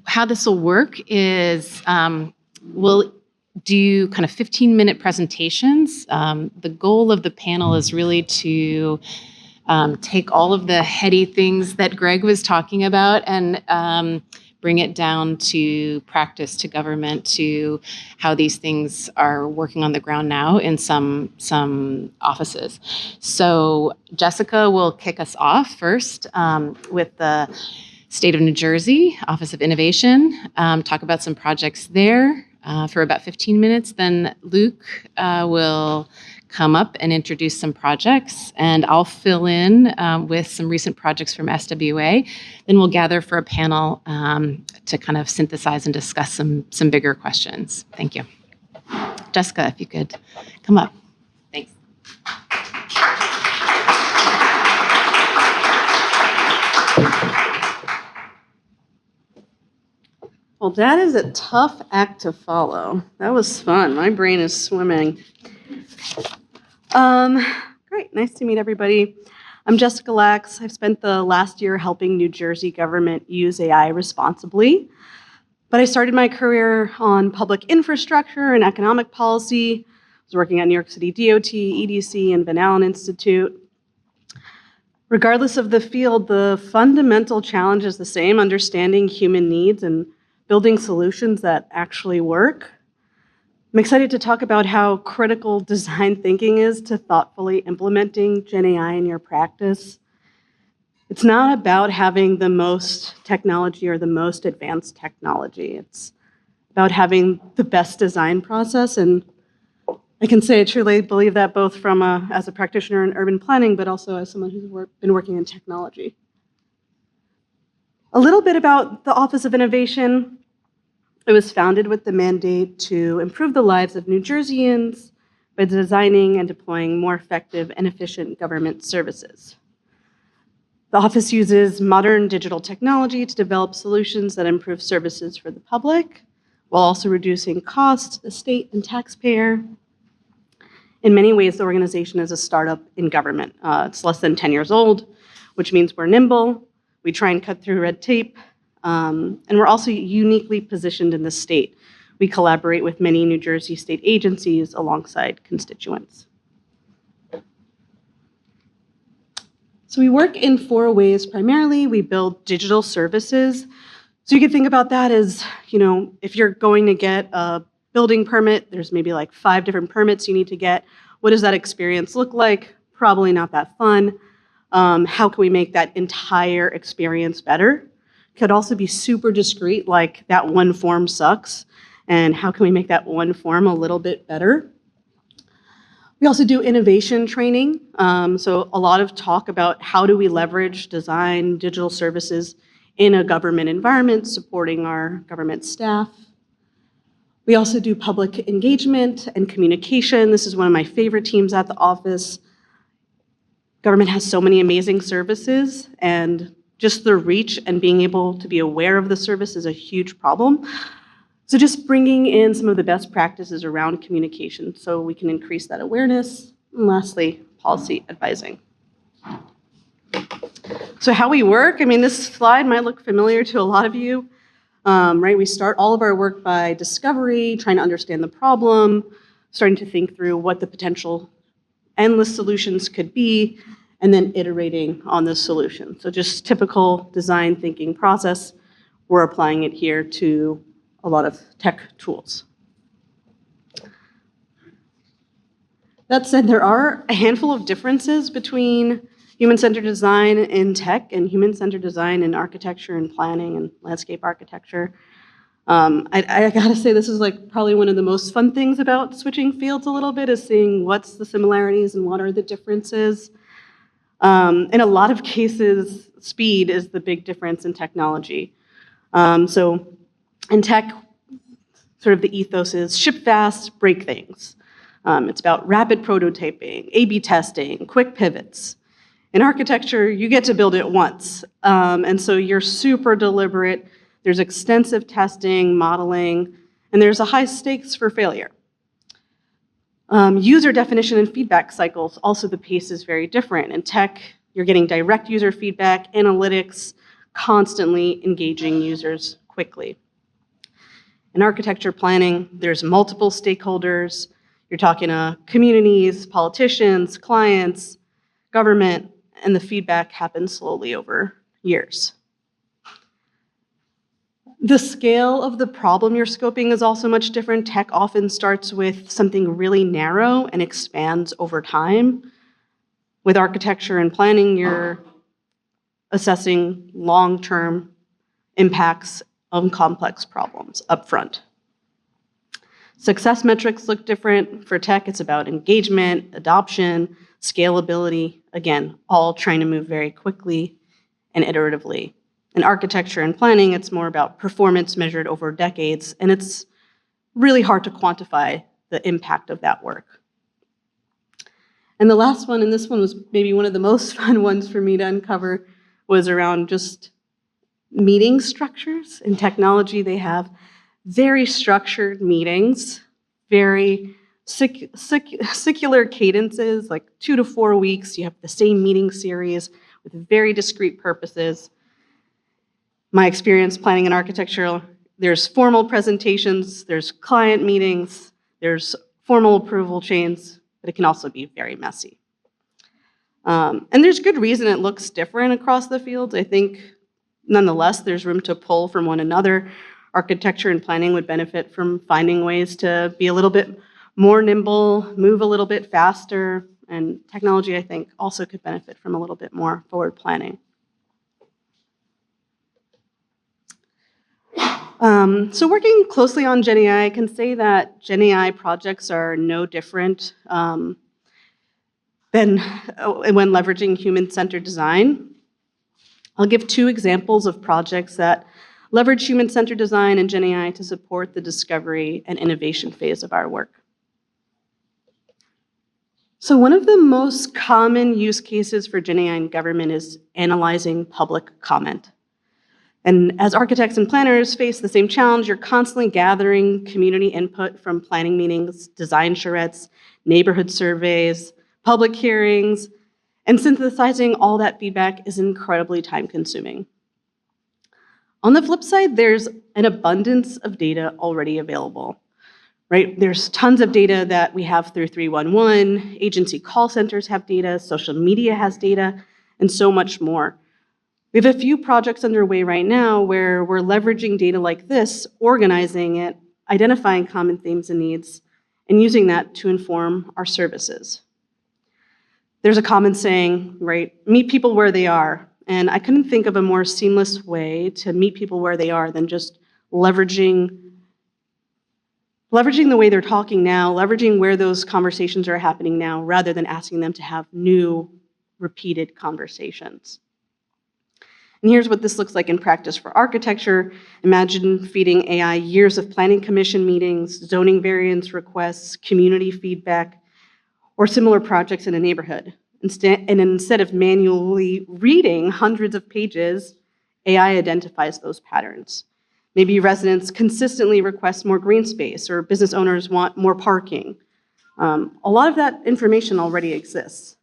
how this will work is we'll do kind of 15-minute presentations. The goal of the panel is really to take all of the heady things that Greg was talking about and bring it down to practice, to government, to how these things are working on the ground now in some offices. So Jessica will kick us off first with the State of New Jersey Office of Innovation, talk about some projects there for about 15 minutes. Then Luke will come up and introduce some projects, and I'll fill in with some recent projects from SWA. Then we'll gather for a panel to kind of synthesize and discuss some bigger questions. Thank you. Jessica, if you could come up. Thanks. Well, that is a tough act to follow. That was fun. My brain is swimming. Great. Nice to meet everybody. I'm Jessica Lax. I've spent the last year helping New Jersey government use AI responsibly. But I started my career on public infrastructure and economic policy. I was working at New York City DOT, EDC, and Van Allen Institute. Regardless of the field, the fundamental challenge is the same: understanding human needs and building solutions that actually work. I'm excited to talk about how critical design thinking is to thoughtfully implementing Gen AI in your practice. It's not about having the most technology or the most advanced technology. It's about having the best design process. And I can say I truly believe that both from as a practitioner in urban planning, but also as someone who's been working in technology. A little bit about the Office of Innovation. It was founded with the mandate to improve the lives of New Jerseyans by designing and deploying more effective and efficient government services. The office uses modern digital technology to develop solutions that improve services for the public, while also reducing costs to the state and taxpayer. In many ways, the organization is a startup in government. It's less than 10 years old, which means we're nimble. We try and cut through red tape. And we're also uniquely positioned in the state. We collaborate with many New Jersey state agencies alongside constituents. So we work in 4 ways primarily. We build digital services. So you can think about that as, if you're going to get a building permit, there's maybe like 5 different permits you need to get. What does that experience look like? Probably not that fun. How can we make that entire experience better? Could also be super discrete, like that one form sucks, and how can we make that one form a little bit better? We also do innovation training, so a lot of talk about how do we leverage design, digital services in a government environment, supporting our government staff. We also do public engagement and communication. This is one of my favorite teams at the office. Government has so many amazing services, and just the reach and being able to be aware of the service is a huge problem. So just bringing in some of the best practices around communication so we can increase that awareness. And lastly, policy advising. So how we work, I mean, this slide might look familiar to a lot of you, right? We start all of our work by discovery, trying to understand the problem, starting to think through what the potential endless solutions could be, and then iterating on the solution. So just typical design thinking process. We're applying it here to a lot of tech tools. That said, there are a handful of differences between human-centered design in tech and human-centered design in architecture and planning and landscape architecture. I gotta say, this is like probably one of the most fun things about switching fields a little bit, is seeing what's the similarities and what are the differences. In a lot of cases, speed is the big difference in technology. So in tech, sort of the ethos is ship fast, break things. It's about rapid prototyping, A/B testing, quick pivots. In architecture, you get to build it once. And so you're super deliberate. There's extensive testing, modeling, and there's a high stakes for failure. User definition and feedback cycles, also the pace is very different. In tech, you're getting direct user feedback, analytics, constantly engaging users quickly. In architecture planning, there's multiple stakeholders. You're talking to communities, politicians, clients, government, and the feedback happens slowly over years. The scale of the problem you're scoping is also much different. Tech often starts with something really narrow and expands over time. With architecture and planning, you're assessing long-term impacts of complex problems upfront. Success metrics look different. For tech, it's about engagement, adoption, scalability, again, all trying to move very quickly and iteratively. In architecture and planning, it's more about performance measured over decades, and it's really hard to quantify the impact of that work. And the last one, and this one was maybe one of the most fun ones for me to uncover, was around just meeting structures. In technology, they have very structured meetings, very secular cadences, like 2 to 4 weeks. You have the same meeting series with very discrete purposes. My experience planning in architecture, there's formal presentations, there's client meetings, there's formal approval chains, but it can also be very messy. And there's good reason it looks different across the fields. I think, nonetheless, there's room to pull from one another. Architecture and planning would benefit from finding ways to be a little bit more nimble, move a little bit faster, and technology, I think, also could benefit from a little bit more forward planning. So working closely on GenAI, I can say that GenAI projects are no different than when leveraging human-centered design. I'll give 2 examples of projects that leverage human-centered design and GenAI to support the discovery and innovation phase of our work. So one of the most common use cases for GenAI in government is analyzing public comment. And as architects and planners face the same challenge, you're constantly gathering community input from planning meetings, design charrettes, neighborhood surveys, public hearings, and synthesizing all that feedback is incredibly time-consuming. On the flip side, there's an abundance of data already available, right? There's tons of data that we have through 311, agency call centers have data, social media has data, and so much more. We have a few projects underway right now where we're leveraging data like this, organizing it, identifying common themes and needs, and using that to inform our services. There's a common saying, right? Meet people where they are. And I couldn't think of a more seamless way to meet people where they are than just leveraging the way they're talking now, leveraging where those conversations are happening now, rather than asking them to have new, repeated conversations. And here's what this looks like in practice for architecture. Imagine feeding AI years of planning commission meetings, zoning variance requests, community feedback, or similar projects in a neighborhood. Instead of manually reading hundreds of pages, AI identifies those patterns. Maybe residents consistently request more green space, or business owners want more parking. A lot of that information already exists.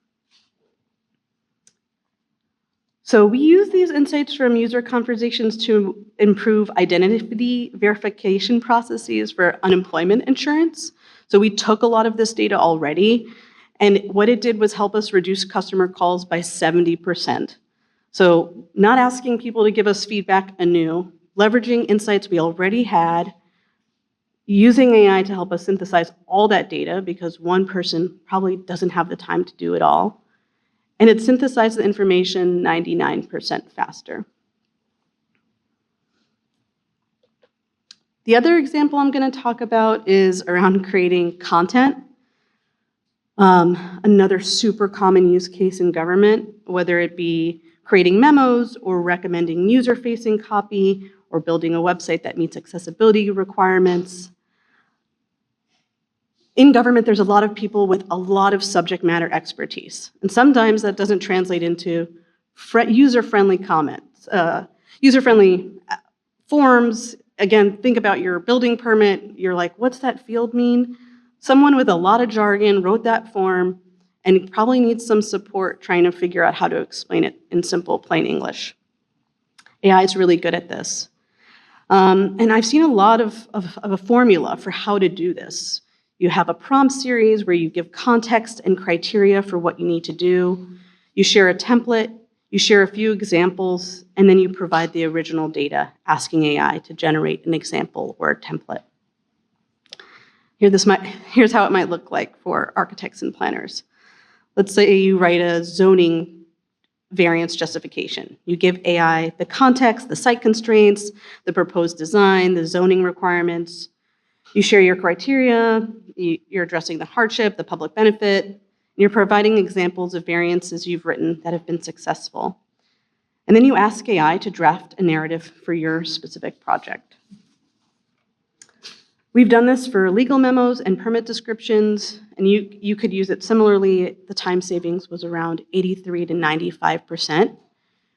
So we use these insights from user conversations to improve identity verification processes for unemployment insurance. So we took a lot of this data already, and what it did was help us reduce customer calls by 70%. So not asking people to give us feedback anew, leveraging insights we already had, using AI to help us synthesize all that data, because one person probably doesn't have the time to do it all. And it synthesized the information 99% faster. The other example I'm going to talk about is around creating content. Another super common use case in government, whether it be creating memos or recommending user-facing copy or building a website that meets accessibility requirements. In government, there's a lot of people with a lot of subject matter expertise. And sometimes that doesn't translate into user-friendly comments, user-friendly forms. Again, think about your building permit. You're like, what's that field mean? Someone with a lot of jargon wrote that form and probably needs some support trying to figure out how to explain it in simple, plain English. AI is really good at this. And I've seen a lot of a formula for how to do this. You have a prompt series where you give context and criteria for what you need to do. You share a template, you share a few examples, and then you provide the original data, asking AI to generate an example or a template. Here's how it might look like for architects and planners. Let's say you write a zoning variance justification. You give AI the context, the site constraints, the proposed design, the zoning requirements. You share your criteria, you're addressing the hardship, the public benefit, and you're providing examples of variances you've written that have been successful. And then you ask AI to draft a narrative for your specific project. We've done this for legal memos and permit descriptions, and you could use it similarly. The time savings was around 83 to 95%,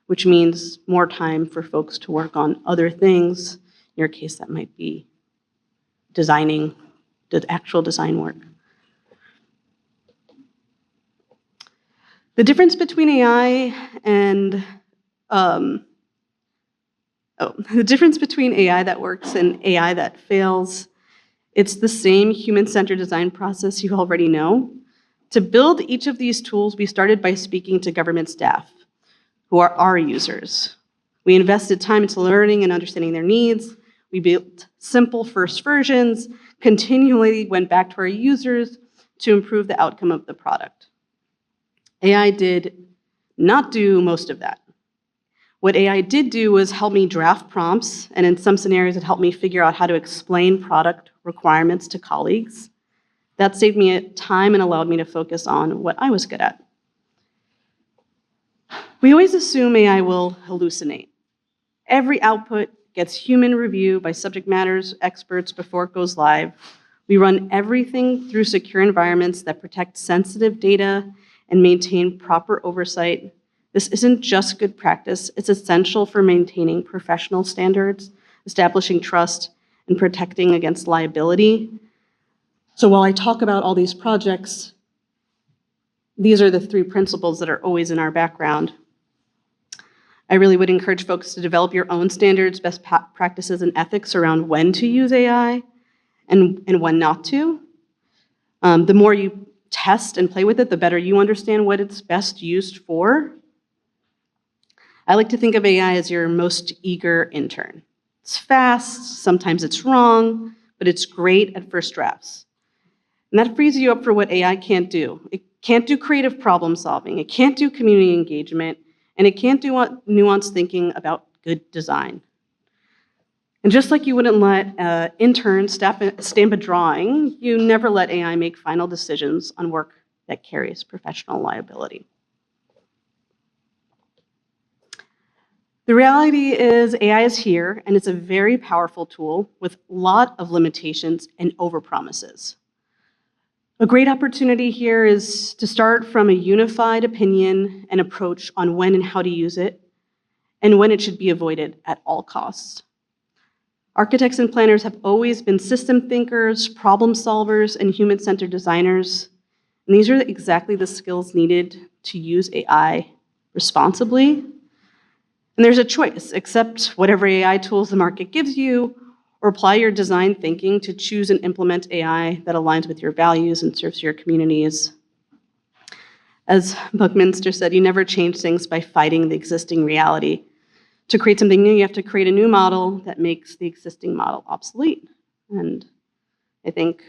which means more time for folks to work on other things. In your case, that might be designing the actual design work. The difference between AI and the difference between AI that works and AI that fails, it's the same human-centered design process you already know. To build each of these tools, we started by speaking to government staff, who are our users. We invested time into learning and understanding their needs. We built simple first versions, continually went back to our users to improve the outcome of the product. AI did not do most of that. What AI did do was help me draft prompts, and in some scenarios, it helped me figure out how to explain product requirements to colleagues. That saved me time and allowed me to focus on what I was good at. We always assume AI will hallucinate. Every output gets human review by subject matter experts before it goes live. We run everything through secure environments that protect sensitive data and maintain proper oversight. This isn't just good practice, it's essential for maintaining professional standards, establishing trust, and protecting against liability. So while I talk about all these projects, these are the three principles that are always in our background. I really would encourage folks to develop your own standards, best practices, and ethics around when to use AI and when not to. The more you test and play with it, the better you understand what it's best used for. I like to think of AI as your most eager intern. It's fast, sometimes it's wrong, but it's great at first drafts. And that frees you up for what AI can't do. It can't do creative problem solving, it can't do community engagement, and it can't do nuanced thinking about good design. And just like you wouldn't let an intern stamp a drawing, you never let AI make final decisions on work that carries professional liability. The reality is AI is here, and it's a very powerful tool with a lot of limitations and overpromises. A great opportunity here is to start from a unified opinion and approach on when and how to use it, and when it should be avoided at all costs. Architects and planners have always been system thinkers, problem solvers, and human-centered designers. And these are exactly the skills needed to use AI responsibly. And there's a choice: accept whatever AI tools the market gives you, or apply your design thinking to choose and implement AI that aligns with your values and serves your communities. As Buckminster said, you never change things by fighting the existing reality. To create something new, you have to create a new model that makes the existing model obsolete. And I think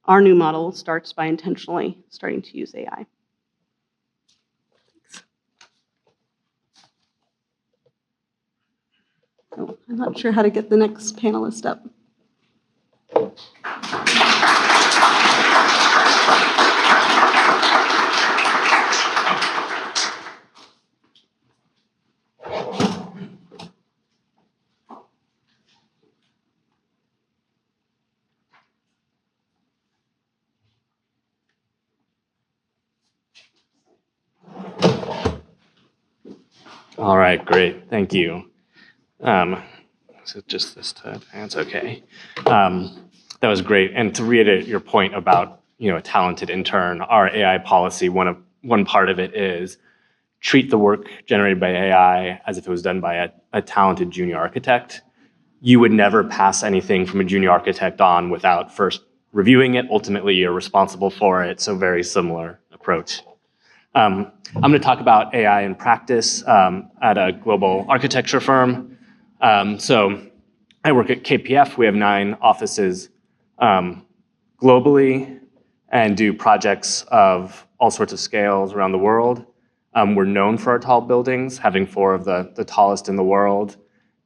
our new model starts by intentionally starting to use AI. Oh, I'm not sure how to get the next panelist up. All right, great, thank you. So just this to advance, okay. That was great, and to reiterate your point about a talented intern, our AI policy, one part of it is treat the work generated by AI as if it was done by a talented junior architect. You would never pass anything from a junior architect on without first reviewing it. Ultimately, you're responsible for it, so very similar approach. I'm going to talk about AI in practice at a global architecture firm. So I work at KPF. We have 9 offices globally and do projects of all sorts of scales around the world. We're known for our tall buildings, having 4 of the tallest in the world.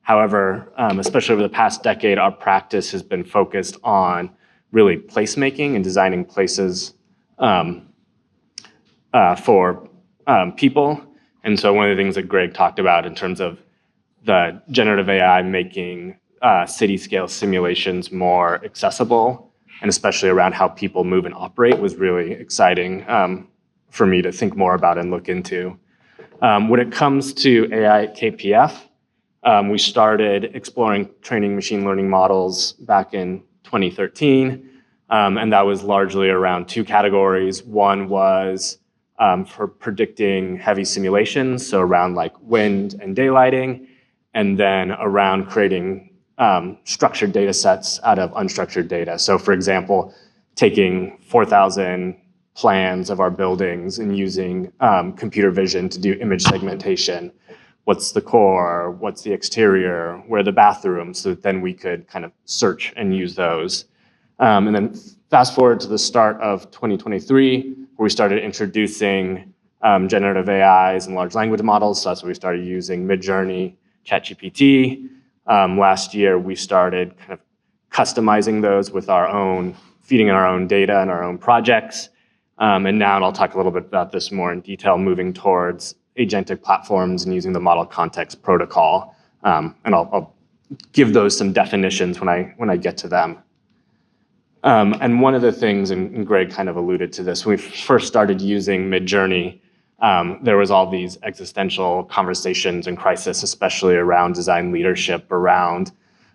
However, especially over the past decade, our practice has been focused on really placemaking and designing places for people. And so one of the things that Greg talked about in terms of the generative AI making city-scale simulations more accessible, and especially around how people move and operate, was really exciting for me to think more about and look into. When it comes to AI at KPF, we started exploring training machine learning models back in 2013, and that was largely around 2 categories. One was for predicting heavy simulations, so around like wind and daylighting, and then around creating structured data sets out of unstructured data. So for example, taking 4,000 plans of our buildings and using computer vision to do image segmentation. What's the core? What's the exterior? Where are the bathrooms? So that then we could kind of search and use those. And then fast forward to the start of 2023, where we started introducing generative AIs and large language models. So that's when we started using Midjourney, ChatGPT. Last year, we started kind of customizing those with our own, feeding in our own data and our own projects. And now, and I'll talk a little bit about this more in detail, moving towards agentic platforms and using the model context protocol. And I'll give those some definitions when I get to them. And one of the things, and Greg kind of alluded to this, when we first started using Midjourney, there was all these existential conversations and crisis, especially around design leadership, around,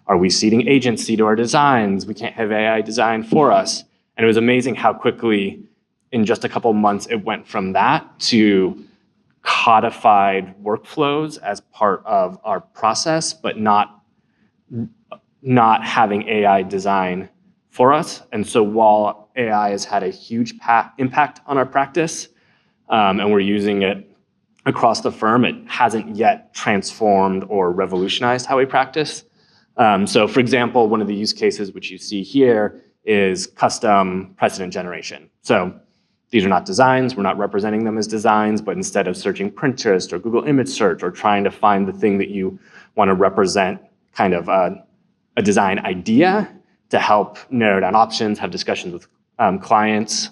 are we ceding agency to our designs? We can't have AI design for us. And it was amazing how quickly, in just a couple months, it went from that to codified workflows as part of our process, but not having AI design for us. And so while AI has had a huge impact on our practice, and we're using it across the firm, it hasn't yet transformed or revolutionized how we practice. So for example, one of the use cases which you see here is custom precedent generation. So these are not designs, we're not representing them as designs, but instead of searching Pinterest or Google image search or trying to find the thing that you want to represent kind of a design idea to help narrow down options, have discussions with clients.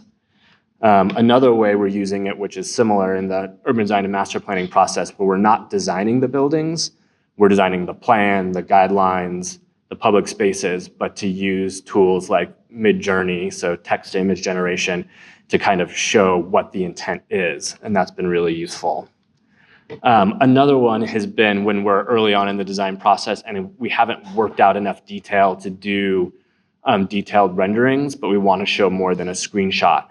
Another way we're using it, which is similar in the urban design and master planning process, but we're not designing the buildings, we're designing the plan, the guidelines, the public spaces, but to use tools like Midjourney, so text to image generation, to kind of show what the intent is, and that's been really useful. Another one has been when we're early on in the design process and we haven't worked out enough detail to do detailed renderings, but we want to show more than a screenshot.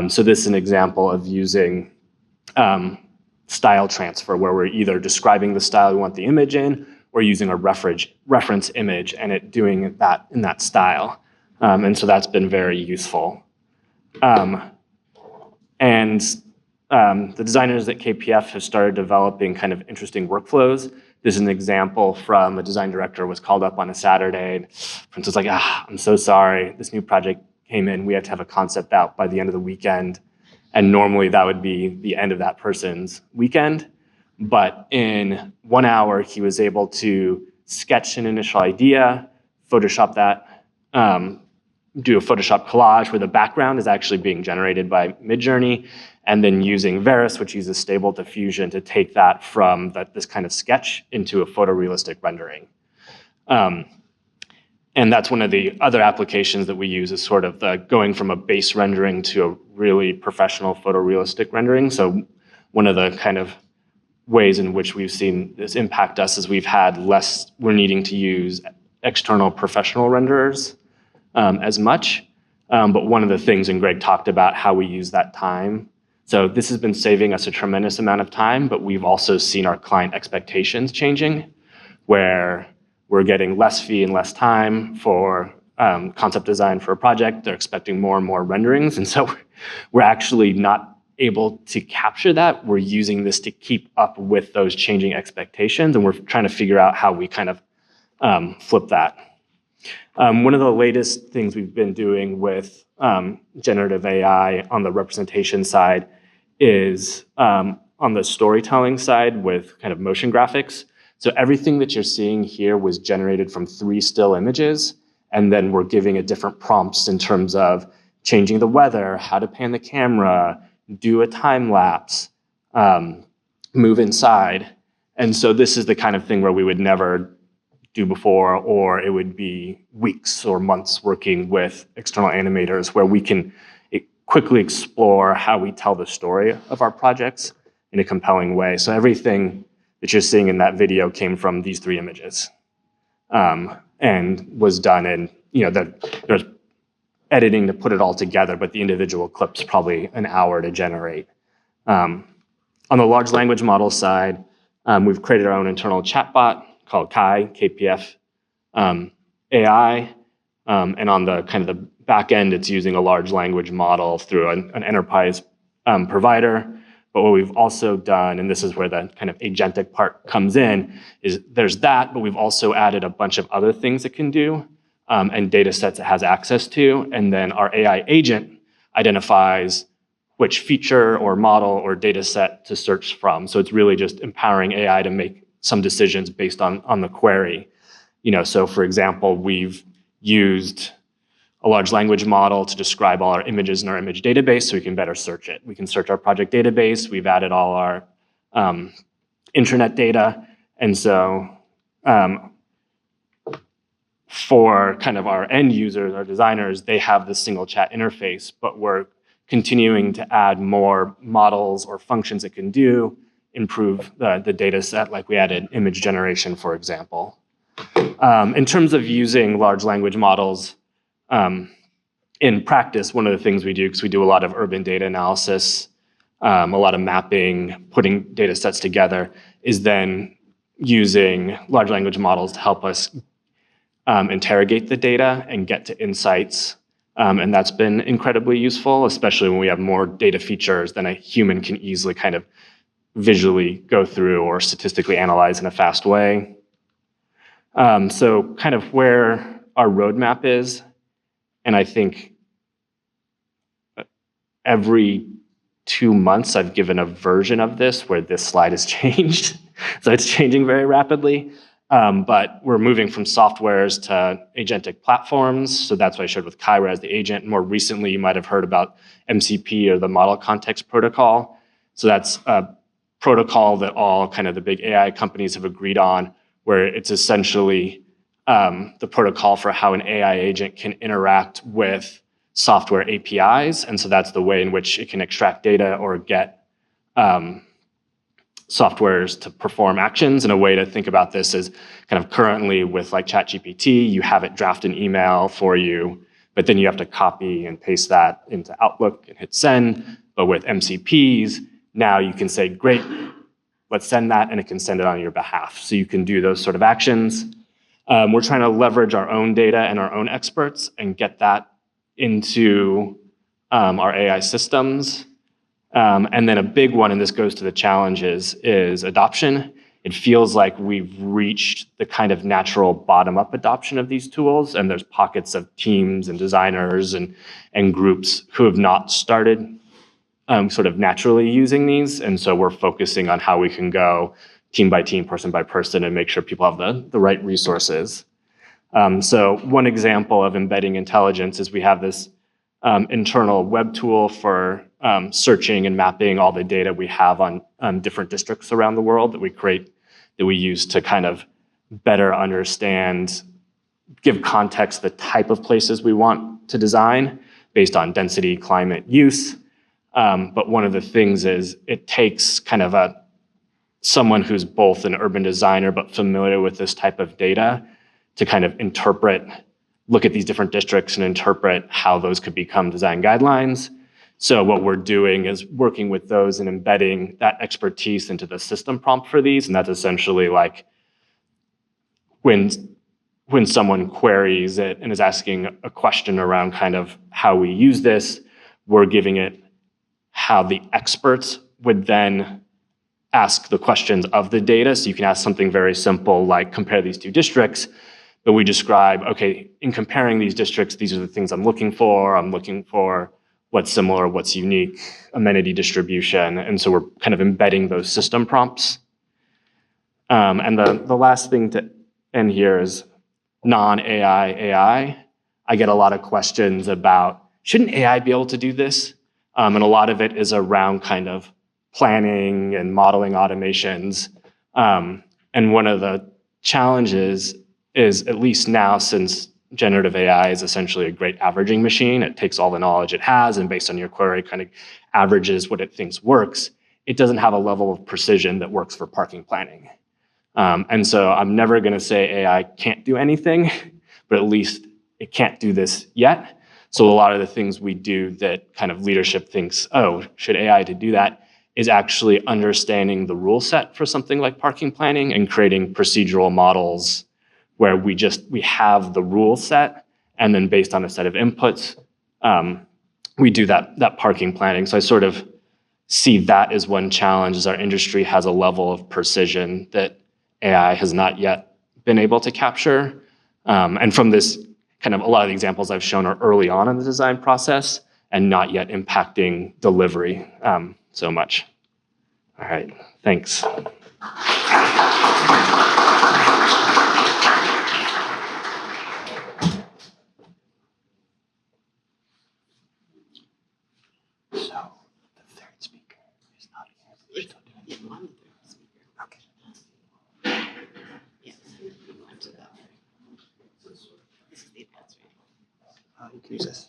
So this is an example of using style transfer, where we're either describing the style we want the image in or using a reference image and it doing that in that style. And so that's been very useful. The designers at KPF have started developing kind of interesting workflows. This is an example from a design director was called up on a Saturday. And Prince was like, I'm so sorry, this new project came in, we have to have a concept out by the end of the weekend. And normally that would be the end of that person's weekend. But in 1 hour, he was able to sketch an initial idea, Photoshop that, do a Photoshop collage where the background is actually being generated by Midjourney, and then using Veris, which uses stable diffusion, to take that from this kind of sketch into a photorealistic rendering. And that's one of the other applications that we use, is sort of the going from a base rendering to a really professional photorealistic rendering. So one of the kind of ways in which we've seen this impact us is we're needing to use external professional renderers as much. But one of the things, and Greg talked about how we use that time. So this has been saving us a tremendous amount of time, but we've also seen our client expectations changing, where we're getting less fee and less time for concept design for a project. They're expecting more and more renderings. And so we're actually not able to capture that. We're using this to keep up with those changing expectations. And we're trying to figure out how we kind of flip that. One of the latest things we've been doing with generative AI on the representation side is on the storytelling side with kind of motion graphics. So everything that you're seeing here was generated from 3 still images, and then we're giving it different prompts in terms of changing the weather, how to pan the camera, do a time lapse, move inside. And so this is the kind of thing where we would never do before, or it would be weeks or months working with external animators, where we can quickly explore how we tell the story of our projects in a compelling way. So everything that you're seeing in that video came from these 3 images, and was done in, there's editing to put it all together, but the individual clips probably an hour to generate. On the large language model side, we've created our own internal chatbot called Kai, KPF AI. And on the kind of the back end, it's using a large language model through an enterprise provider. But what we've also done, and this is where the kind of agentic part comes in, is there's that, but we've also added a bunch of other things it can do, and data sets it has access to. And then our AI agent identifies which feature or model or data set to search from. So it's really just empowering AI to make some decisions based on the query. So for example, we've used a large language model to describe all our images in our image database so we can better search it. We can search our project database. We've added all our intranet data. And so for kind of our end users, our designers, they have this single chat interface, but we're continuing to add more models or functions it can do, improve the data set, like we added image generation, for example. In terms of using large language models in practice, one of the things we do, because we do a lot of urban data analysis, a lot of mapping, putting data sets together, is then using large language models to help us interrogate the data and get to insights. And that's been incredibly useful, especially when we have more data features than a human can easily kind of visually go through or statistically analyze in a fast way. So kind of where our roadmap is And I think every 2 months, I've given a version of this where this slide has changed. So it's changing very rapidly. But we're moving from softwares to agentic platforms. So that's what I showed with Kyra as the agent. More recently, you might have heard about MCP, or the Model Context Protocol. So that's a protocol that all kind of the big AI companies have agreed on, where it's essentially the protocol for how an AI agent can interact with software APIs. And so that's the way in which it can extract data or get softwares to perform actions. And a way to think about this is kind of currently with like ChatGPT, you have it draft an email for you, but then you have to copy and paste that into Outlook and hit send. But with MCPs, now you can say, great, let's send that, and it can send it on your behalf. So you can do those sort of actions. We're trying to leverage our own data and our own experts and get that into our AI systems. And then a big one, and this goes to the challenges, is adoption. It feels like we've reached the kind of natural bottom-up adoption of these tools, and there's pockets of teams and designers and groups who have not started sort of naturally using these. And so we're focusing on how we can go team by team, person by person, and make sure people have the right resources. So one example of embedding intelligence is we have this internal web tool for searching and mapping all the data we have on different districts around the world that we create, that we use to kind of better understand, give context, the type of places we want to design based on density, climate, use. But one of the things is it takes kind of someone who's both an urban designer but familiar with this type of data to kind of look at these different districts and interpret how those could become design guidelines. So what we're doing is working with those and embedding that expertise into the system prompt for these. And that's essentially like when someone queries it and is asking a question around kind of how we use this, we're giving it how the experts would then ask the questions of the data. So you can ask something very simple like compare these two districts. But we describe, okay, in comparing these districts, these are the things I'm looking for. I'm looking for what's similar, what's unique, amenity distribution. And so we're kind of embedding those system prompts. And the last thing to end here is non-AI AI. I get a lot of questions about, shouldn't AI be able to do this? And a lot of it is around kind of planning and modeling automations. And one of the challenges is, at least now, since generative AI is essentially a great averaging machine, it takes all the knowledge it has and based on your query kind of averages what it thinks works. It doesn't have a level of precision that works for parking planning. And so I'm never going to say AI can't do anything, but at least it can't do this yet. So a lot of the things we do that kind of leadership thinks, oh, should AI to do that, is actually understanding the rule set for something like parking planning and creating procedural models where we have the rule set, and then based on a set of inputs, we do that parking planning. So I sort of see that as one challenge, is our industry has a level of precision that AI has not yet been able to capture. And from this kind of, a lot of the examples I've shown are early on in the design process and not yet impacting delivery so much. All right, thanks. You can use this.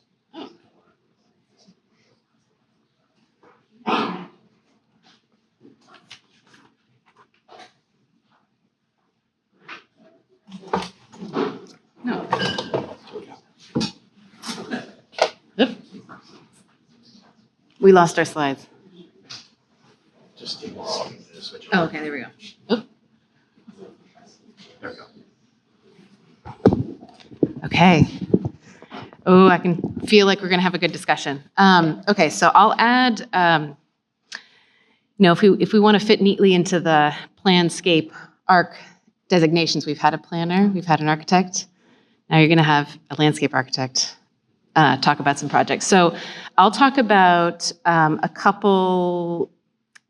No. Oop. We lost our slides. Just give us switch. Oh, okay, there we go. Oop. There we go. Okay. Oh, I can feel like we're going to have a good discussion. Okay, so I'll add, if we want to fit neatly into the PlanScapeArch designations, we've had a planner, we've had an architect. Now you're going to have a landscape architect talk about some projects. So I'll talk about a couple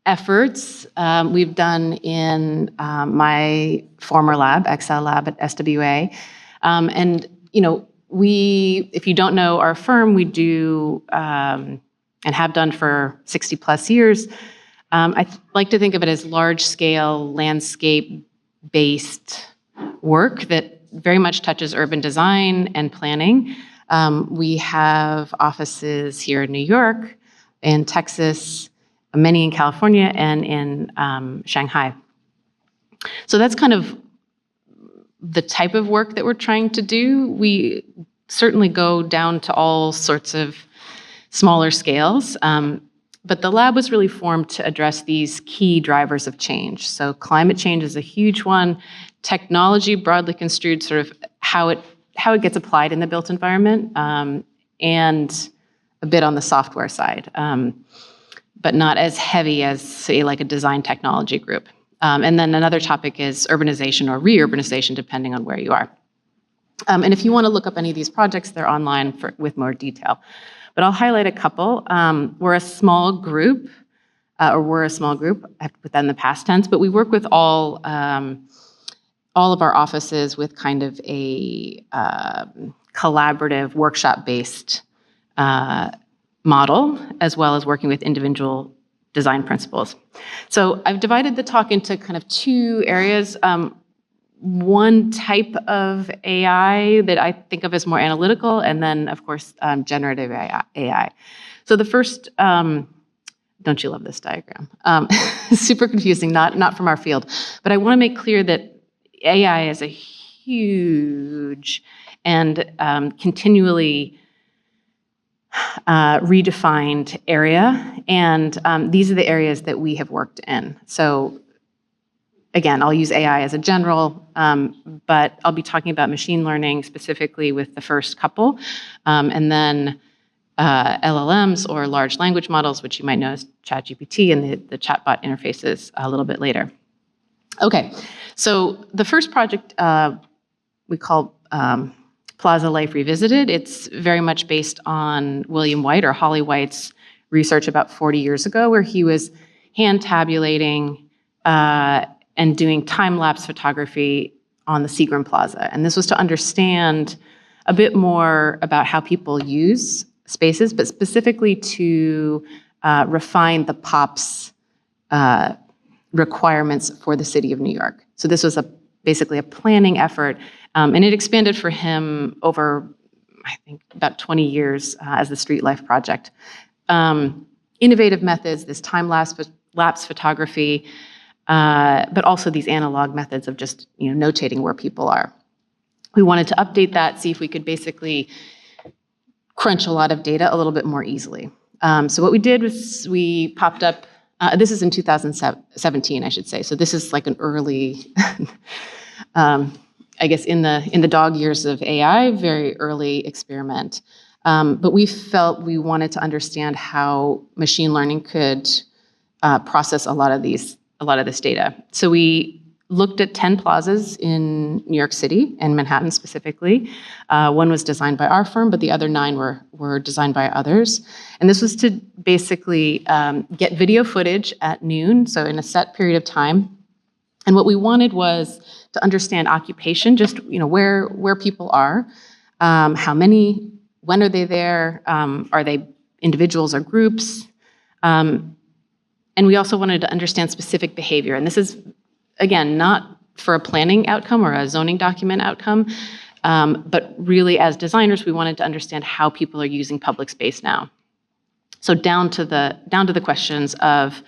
efforts we've done in my former lab, XL Lab at SWA. And, if you don't know our firm, we do and have done for 60 plus years. I like to think of it as large scale landscape-based work that very much touches urban design and planning. We have offices here in New York, in Texas, many in California, and in Shanghai. So that's kind of the type of work that we're trying to do. We certainly go down to all sorts of smaller scales, but the lab was really formed to address these key drivers of change. So climate change is a huge one. Technology, broadly construed, sort of how it gets applied in the built environment, and a bit on the software side, but not as heavy as, say, like a design technology group. And then another topic is urbanization or re-urbanization, depending on where you are. And if you want to look up any of these projects, they're online with more detail. But I'll highlight a couple. We're a small group, I have to put that in the past tense, but we work with all of our offices with kind of a collaborative workshop-based model, as well as working with individual design principles. So I've divided the talk into kind of two areas. One type of AI that I think of as more analytical, and then, of course, generative AI. So the first, don't you love this diagram? Super confusing, not from our field. But I want to make clear that AI is a huge and continually redefined area, and these are the areas that we have worked in. So again, I'll use AI as a general, but I'll be talking about machine learning specifically with the first couple, and then LLMs or large language models, which you might know as ChatGPT, and the chatbot interfaces a little bit later. Okay, so the first project we call Plaza Life Revisited. It's very much based on William White, or Holly White's research about 40 years ago, where he was hand tabulating and doing time-lapse photography on the Seagram Plaza. And this was to understand a bit more about how people use spaces, but specifically to refine the POPs requirements for the city of New York. So this was basically a planning effort, and it expanded for him over, I think, about 20 years as the Street Life Project. Innovative methods, this time-lapse photography, but also these analog methods of just notating where people are. We wanted to update that, see if we could basically crunch a lot of data a little bit more easily. So what we did was we popped up, this is in 2017, I should say. So this is like an early, I guess in the dog years of AI, very early experiment. But we felt we wanted to understand how machine learning could process a lot of this data. So we looked at 10 plazas in New York City and Manhattan specifically. One was designed by our firm, but the other 9 were designed by others. And this was to basically get video footage at noon, so in a set period of time. And what we wanted was to understand occupation, just where people are, how many, when are they there, are they individuals or groups? And we also wanted to understand specific behavior. And this is, again, not for a planning outcome or a zoning document outcome, but really as designers, we wanted to understand how people are using public space now. So down to the questions of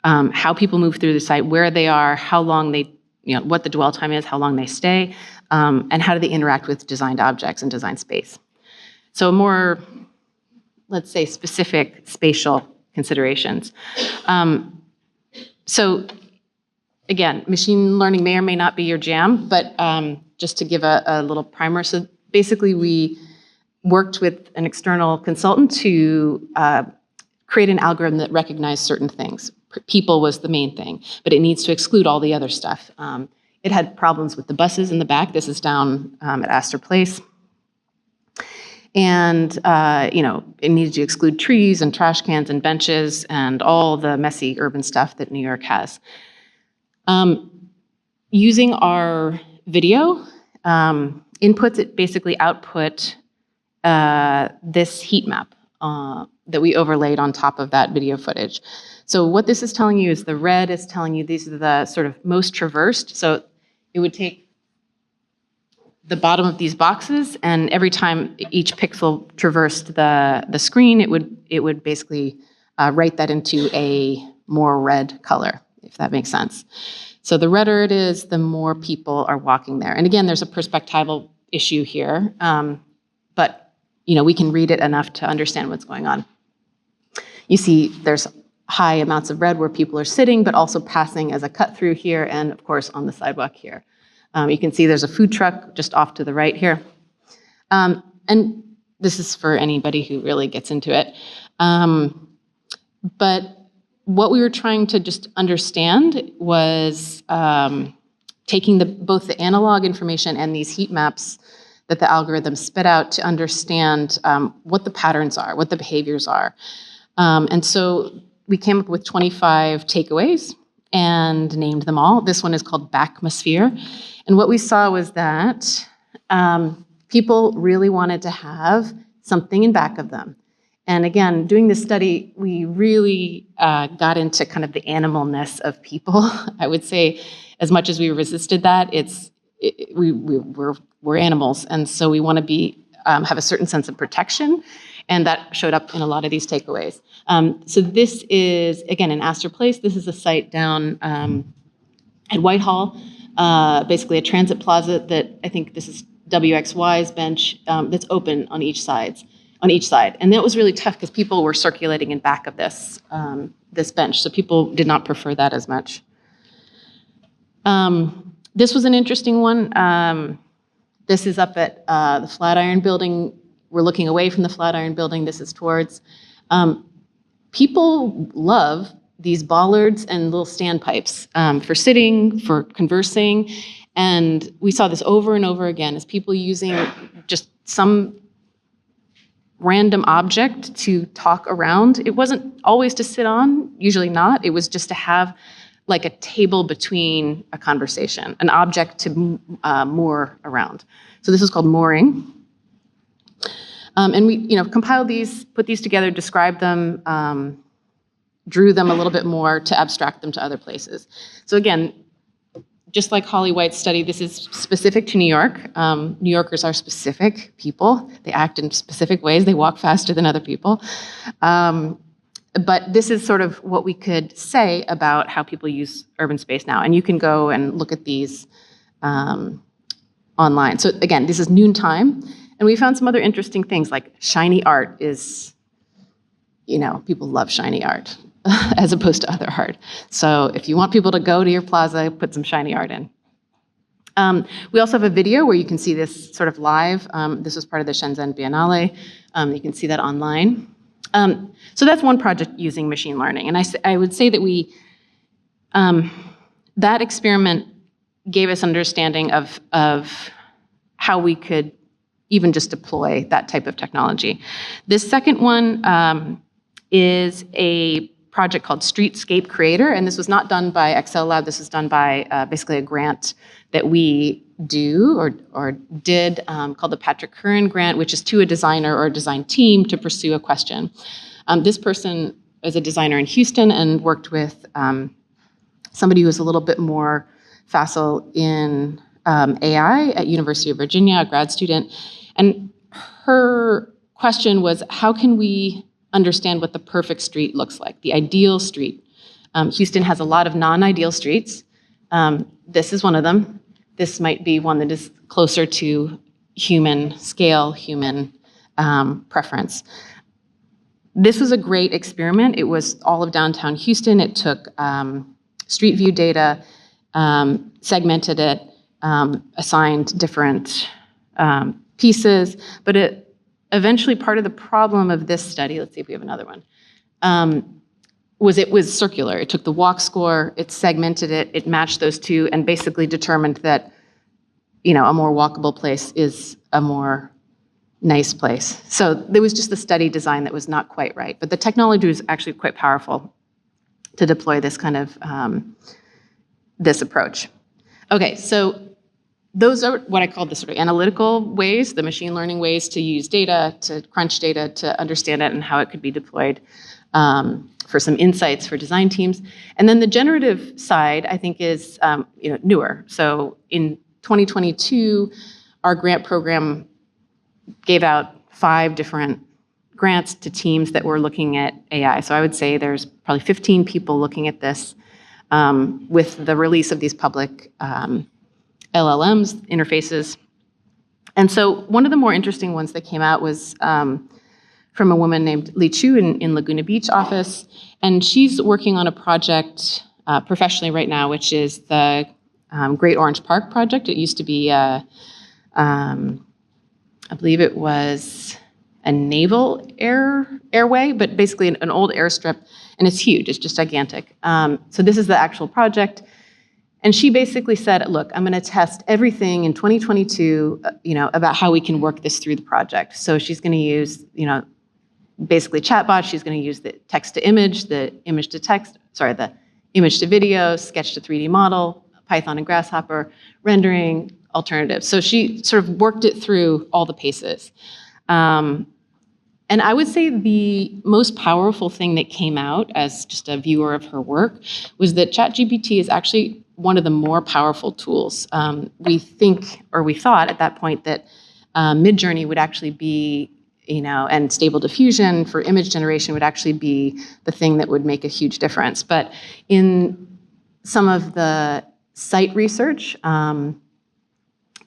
how people move through the site, where they are, how long they, what the dwell time is, how long they stay, and how do they interact with designed objects and design space. So more, let's say, specific spatial considerations. So again, machine learning may or may not be your jam, but just to give a little primer. So basically we worked with an external consultant to create an algorithm that recognized certain things. People was the main thing, but it needs to exclude all the other stuff. It had problems with the buses in the back. This is down at Astor Place. And, it needed to exclude trees and trash cans and benches and all the messy urban stuff that New York has. Using our video inputs, it basically output this heat map that we overlaid on top of that video footage. So what this is telling you is the red is telling you these are the sort of most traversed. So it would take the bottom of these boxes, and every time each pixel traversed the screen, it would basically write that into a more red color, if that makes sense. So the redder it is, the more people are walking there. And again, there's a perspectival issue here, but we can read it enough to understand what's going on. You see there's high amounts of red where people are sitting, but also passing as a cut through here, and of course on the sidewalk here. You can see there's a food truck just off to the right here. And this is for anybody who really gets into it. But what we were trying to just understand was taking both the analog information and these heat maps that the algorithm spit out to understand what the patterns are, what the behaviors are. And so we came up with 25 takeaways and named them all. This one is called Backmosphere. And what we saw was that people really wanted to have something in back of them. And again, doing this study, we really got into kind of the animalness of people. I would say, as much as we resisted that, we're animals, and so we want to have a certain sense of protection, and that showed up in a lot of these takeaways. So this is, again, in Astor Place. This is a site down at Whitehall, basically a transit plaza that I think this is WXY's bench that's open on each side. And that was really tough because people were circulating in back of this bench, so people did not prefer that as much. This was an interesting one. This is up at the Flatiron Building. We're looking away from the Flatiron Building. This is towards. People love these bollards and little standpipes for sitting, for conversing. And we saw this over and over again as people using just some random object to talk around. It wasn't always to sit on, usually not. It was just to have like a table between a conversation, an object to moor around. So this is called mooring. And we compiled these, put these together, described them, drew them a little bit more to abstract them to other places. So again, just like Holly White's study, this is specific to New York. New Yorkers are specific people. They act in specific ways. They walk faster than other people. But this is sort of what we could say about how people use urban space now. And you can go and look at these online. So again, this is noontime. And we found some other interesting things, like shiny art is, people love shiny art as opposed to other art. So if you want people to go to your plaza, put some shiny art in. We also have a video where you can see this sort of live. This was part of the Shenzhen Biennale. You can see that online. So that's one project using machine learning. And I would say that that experiment gave us understanding of how we could even just deploy that type of technology. This second one is a project called Streetscape Creator, and this was not done by Excel Lab. This was done by basically a grant that we do or did called the Patrick Curran Grant, which is to a designer or a design team to pursue a question. This person is a designer in Houston and worked with somebody who was a little bit more facile in AI at University of Virginia, a grad student. And her question was, how can we understand what the perfect street looks like, the ideal street? Houston has a lot of non-ideal streets. This is one of them. This might be one that is closer to human scale, human preference. This was a great experiment. It was all of downtown Houston. It took street view data, segmented it, assigned different pieces, but eventually part of the problem of this study, let's see if we have another one, was it was circular. It took the walk score, it segmented it, it matched those two, and basically determined that a more walkable place is a more nice place. So there was just the study design that was not quite right, but the technology was actually quite powerful to deploy this kind of this approach. Okay, so those are what I call the sort of analytical ways, the machine learning ways to use data, to crunch data, to understand it and how it could be deployed for some insights for design teams. And then the generative side, I think, is newer. So in 2022, our grant program gave out 5 different grants to teams that were looking at AI. So I would say there's probably 15 people looking at this with the release of these public LLMs, interfaces. And so one of the more interesting ones that came out was from a woman named Li Chu in Laguna Beach office. And she's working on a project professionally right now, which is the Great Orange Park project. It used to be, I believe it was a naval airway, but basically an old airstrip, and it's huge, it's just gigantic. So this is the actual project. And she basically said, look, I'm gonna test everything in 2022, about how we can work this through the project. So she's gonna use, basically chatbot, she's gonna use the text to image, the image to text, the image to video, sketch to 3D model, Python and Grasshopper, rendering, alternatives. So she sort of worked it through all the paces. And I would say the most powerful thing that came out as just a viewer of her work was that ChatGPT is actually one of the more powerful tools. We thought at that point that Midjourney would actually be, and Stable Diffusion for image generation would actually be the thing that would make a huge difference. But in some of the site research,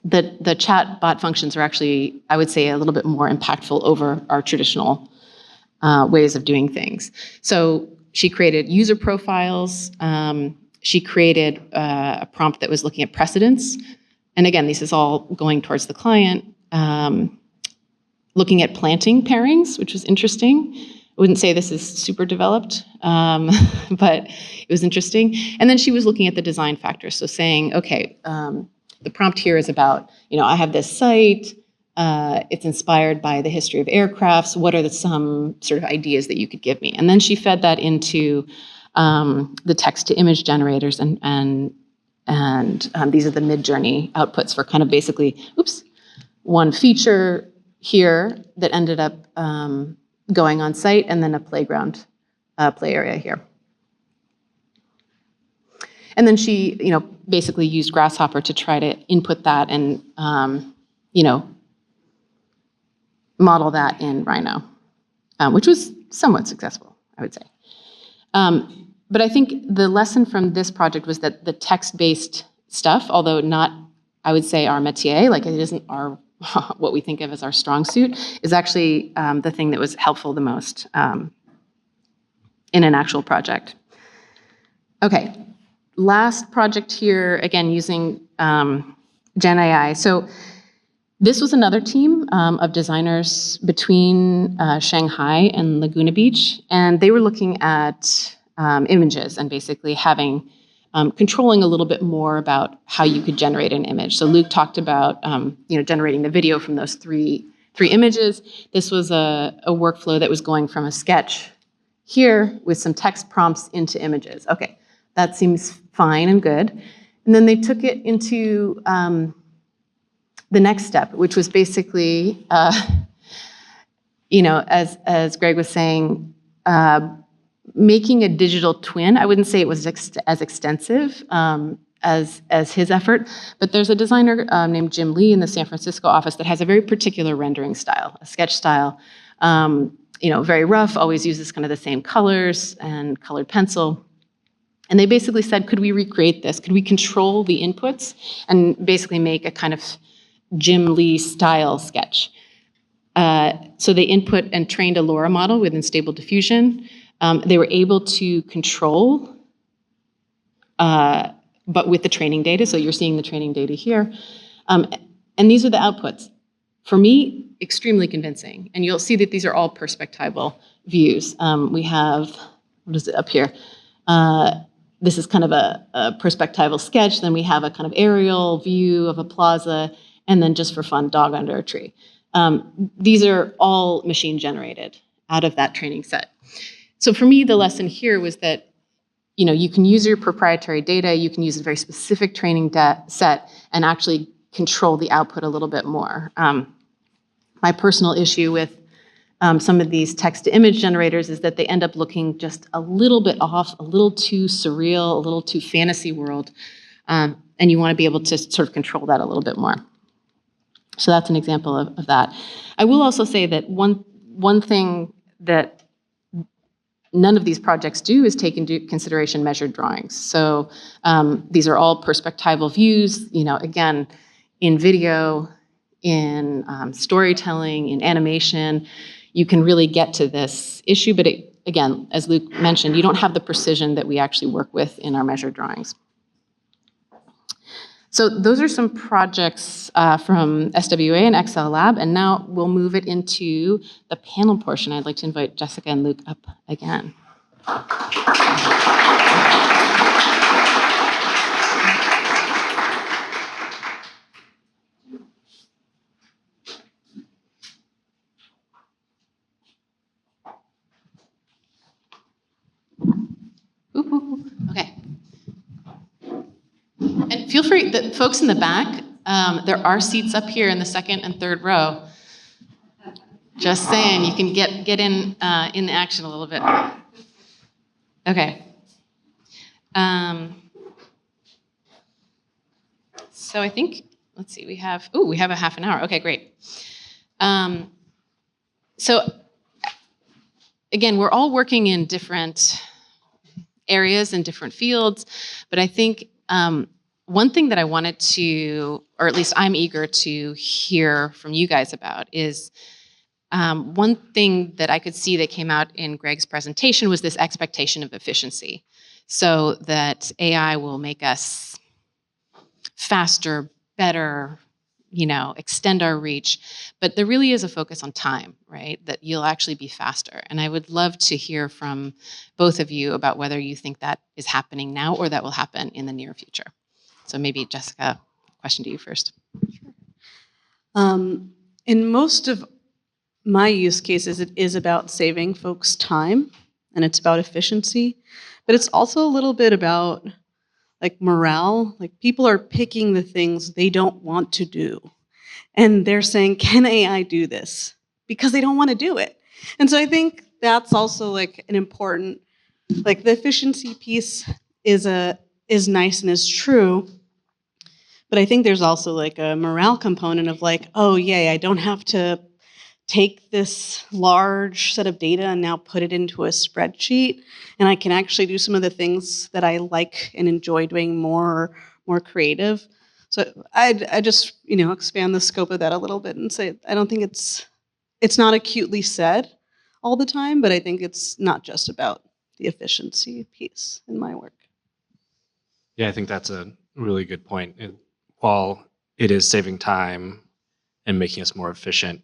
the chatbot functions are actually, I would say, a little bit more impactful over our traditional ways of doing things. So she created user profiles. She created a prompt that was looking at precedents. And again, this is all going towards the client. Looking at planting pairings, which was interesting. I wouldn't say this is super developed, but it was interesting. And then she was looking at the design factors. So saying, okay, the prompt here is about, I have this site, it's inspired by the history of aircrafts, what are some sort of ideas that you could give me? And then she fed that into the text to image generators and these are the Midjourney outputs for kind of basically, one feature here that ended up going on site and then a playground, play area here. And then she, basically used Grasshopper to try to input that and, model that in Rhino, which was somewhat successful, I would say. But I think the lesson from this project was that the text-based stuff, although not, I would say, our métier, like it isn't our what we think of as our strong suit, is actually the thing that was helpful the most in an actual project. Okay. Last project here, again, using Gen AI. So this was another team of designers between Shanghai and Laguna Beach, and they were looking at images and basically having, controlling a little bit more about how you could generate an image. So Luke talked about, generating the video from those three images. This was a workflow that was going from a sketch here with some text prompts into images. Okay. That seems fine and good. And then they took it into the next step, which was basically, as Greg was saying, making a digital twin. I wouldn't say it was as extensive as his effort, but there's a designer named Jim Lee in the San Francisco office that has a very particular rendering style, a sketch style, very rough, always uses kind of the same colors and colored pencil. And they basically said, could we recreate this? Could we control the inputs and basically make a kind of Jim Lee style sketch? So they input and trained a LoRa model within Stable Diffusion. They were able to control, but with the training data. So you're seeing the training data here. And these are the outputs. For me, extremely convincing. And you'll see that these are all perspectival views. We have, what is it up here? This is kind of a perspectival sketch. Then we have a kind of aerial view of a plaza, and then just for fun, dog under a tree. These are all machine generated out of that training set. So for me, the lesson here was that you can use your proprietary data, you can use a very specific training set and actually control the output a little bit more. My personal issue with some of these text-to-image generators is that they end up looking just a little bit off, a little too surreal, a little too fantasy world, and you want to be able to sort of control that a little bit more. So that's an example of that. I will also say that one thing that none of these projects do is take into consideration measured drawings. So these are all perspectival views, again, in video, in storytelling, in animation, you can really get to this issue, but again, as Luke mentioned, you don't have the precision that we actually work with in our measured drawings. So those are some projects from SWA and XL Lab, and now we'll move it into the panel portion. I'd like to invite Jessica and Luke up again. Okay. And feel free, the folks in the back, there are seats up here in the second and third row. Just saying, you can get in the action a little bit. Okay. So I think, let's see, we have a half an hour. Okay, great. So again, we're all working in different areas and different fields, but I think one thing that I wanted to, or at least I'm eager to hear from you guys about is one thing that I could see that came out in Greg's presentation was this expectation of efficiency. So that AI will make us faster, better, extend our reach. But there really is a focus on time, right? That you'll actually be faster. And I would love to hear from both of you about whether you think that is happening now or that will happen in the near future. So maybe Jessica, question to you first. Sure. In most of my use cases, it is about saving folks time and it's about efficiency, but it's also a little bit about like morale. Like people are picking the things they don't want to do. And they're saying, can AI do this? Because they don't want to do it. And so I think that's also like an important, like the efficiency piece is nice and is true. But I think there's also like a morale component of like, oh yay, I don't have to take this large set of data and now put it into a spreadsheet. And I can actually do some of the things that I like and enjoy doing more creative. So I just, expand the scope of that a little bit and say, I don't think it's not acutely said all the time, but I think it's not just about the efficiency piece in my work. Yeah, I think that's a really good point. While it is saving time and making us more efficient,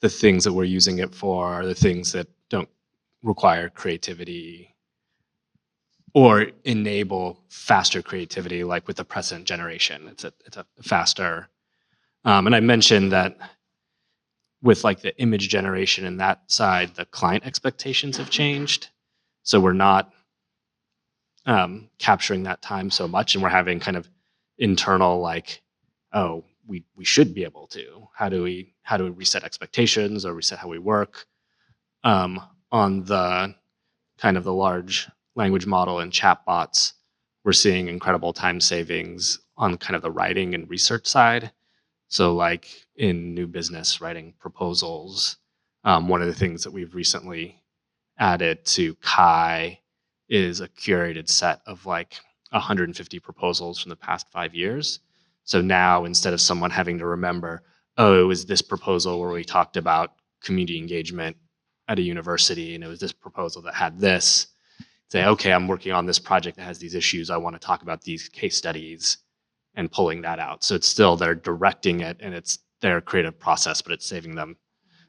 the things that we're using it for are the things that don't require creativity or enable faster creativity, like with the present generation. It's a faster, and I mentioned that with like the image generation and that side, the client expectations have changed. So we're not capturing that time so much, and we're having kind of internal like, oh, we should be able to. How do we reset expectations or reset how we work? On the kind of the large language model and chatbots, we're seeing incredible time savings on kind of the writing and research side. So like in new business writing proposals, one of the things that we've recently added to Kai is a curated set of like 150 proposals from the past 5 years. So now instead of someone having to remember, oh, it was this proposal where we talked about community engagement at a university and it was this proposal that had this, say, okay, I'm working on this project that has these issues. I want to talk about these case studies and pulling that out. So it's still, they're directing it and it's their creative process, but it's saving them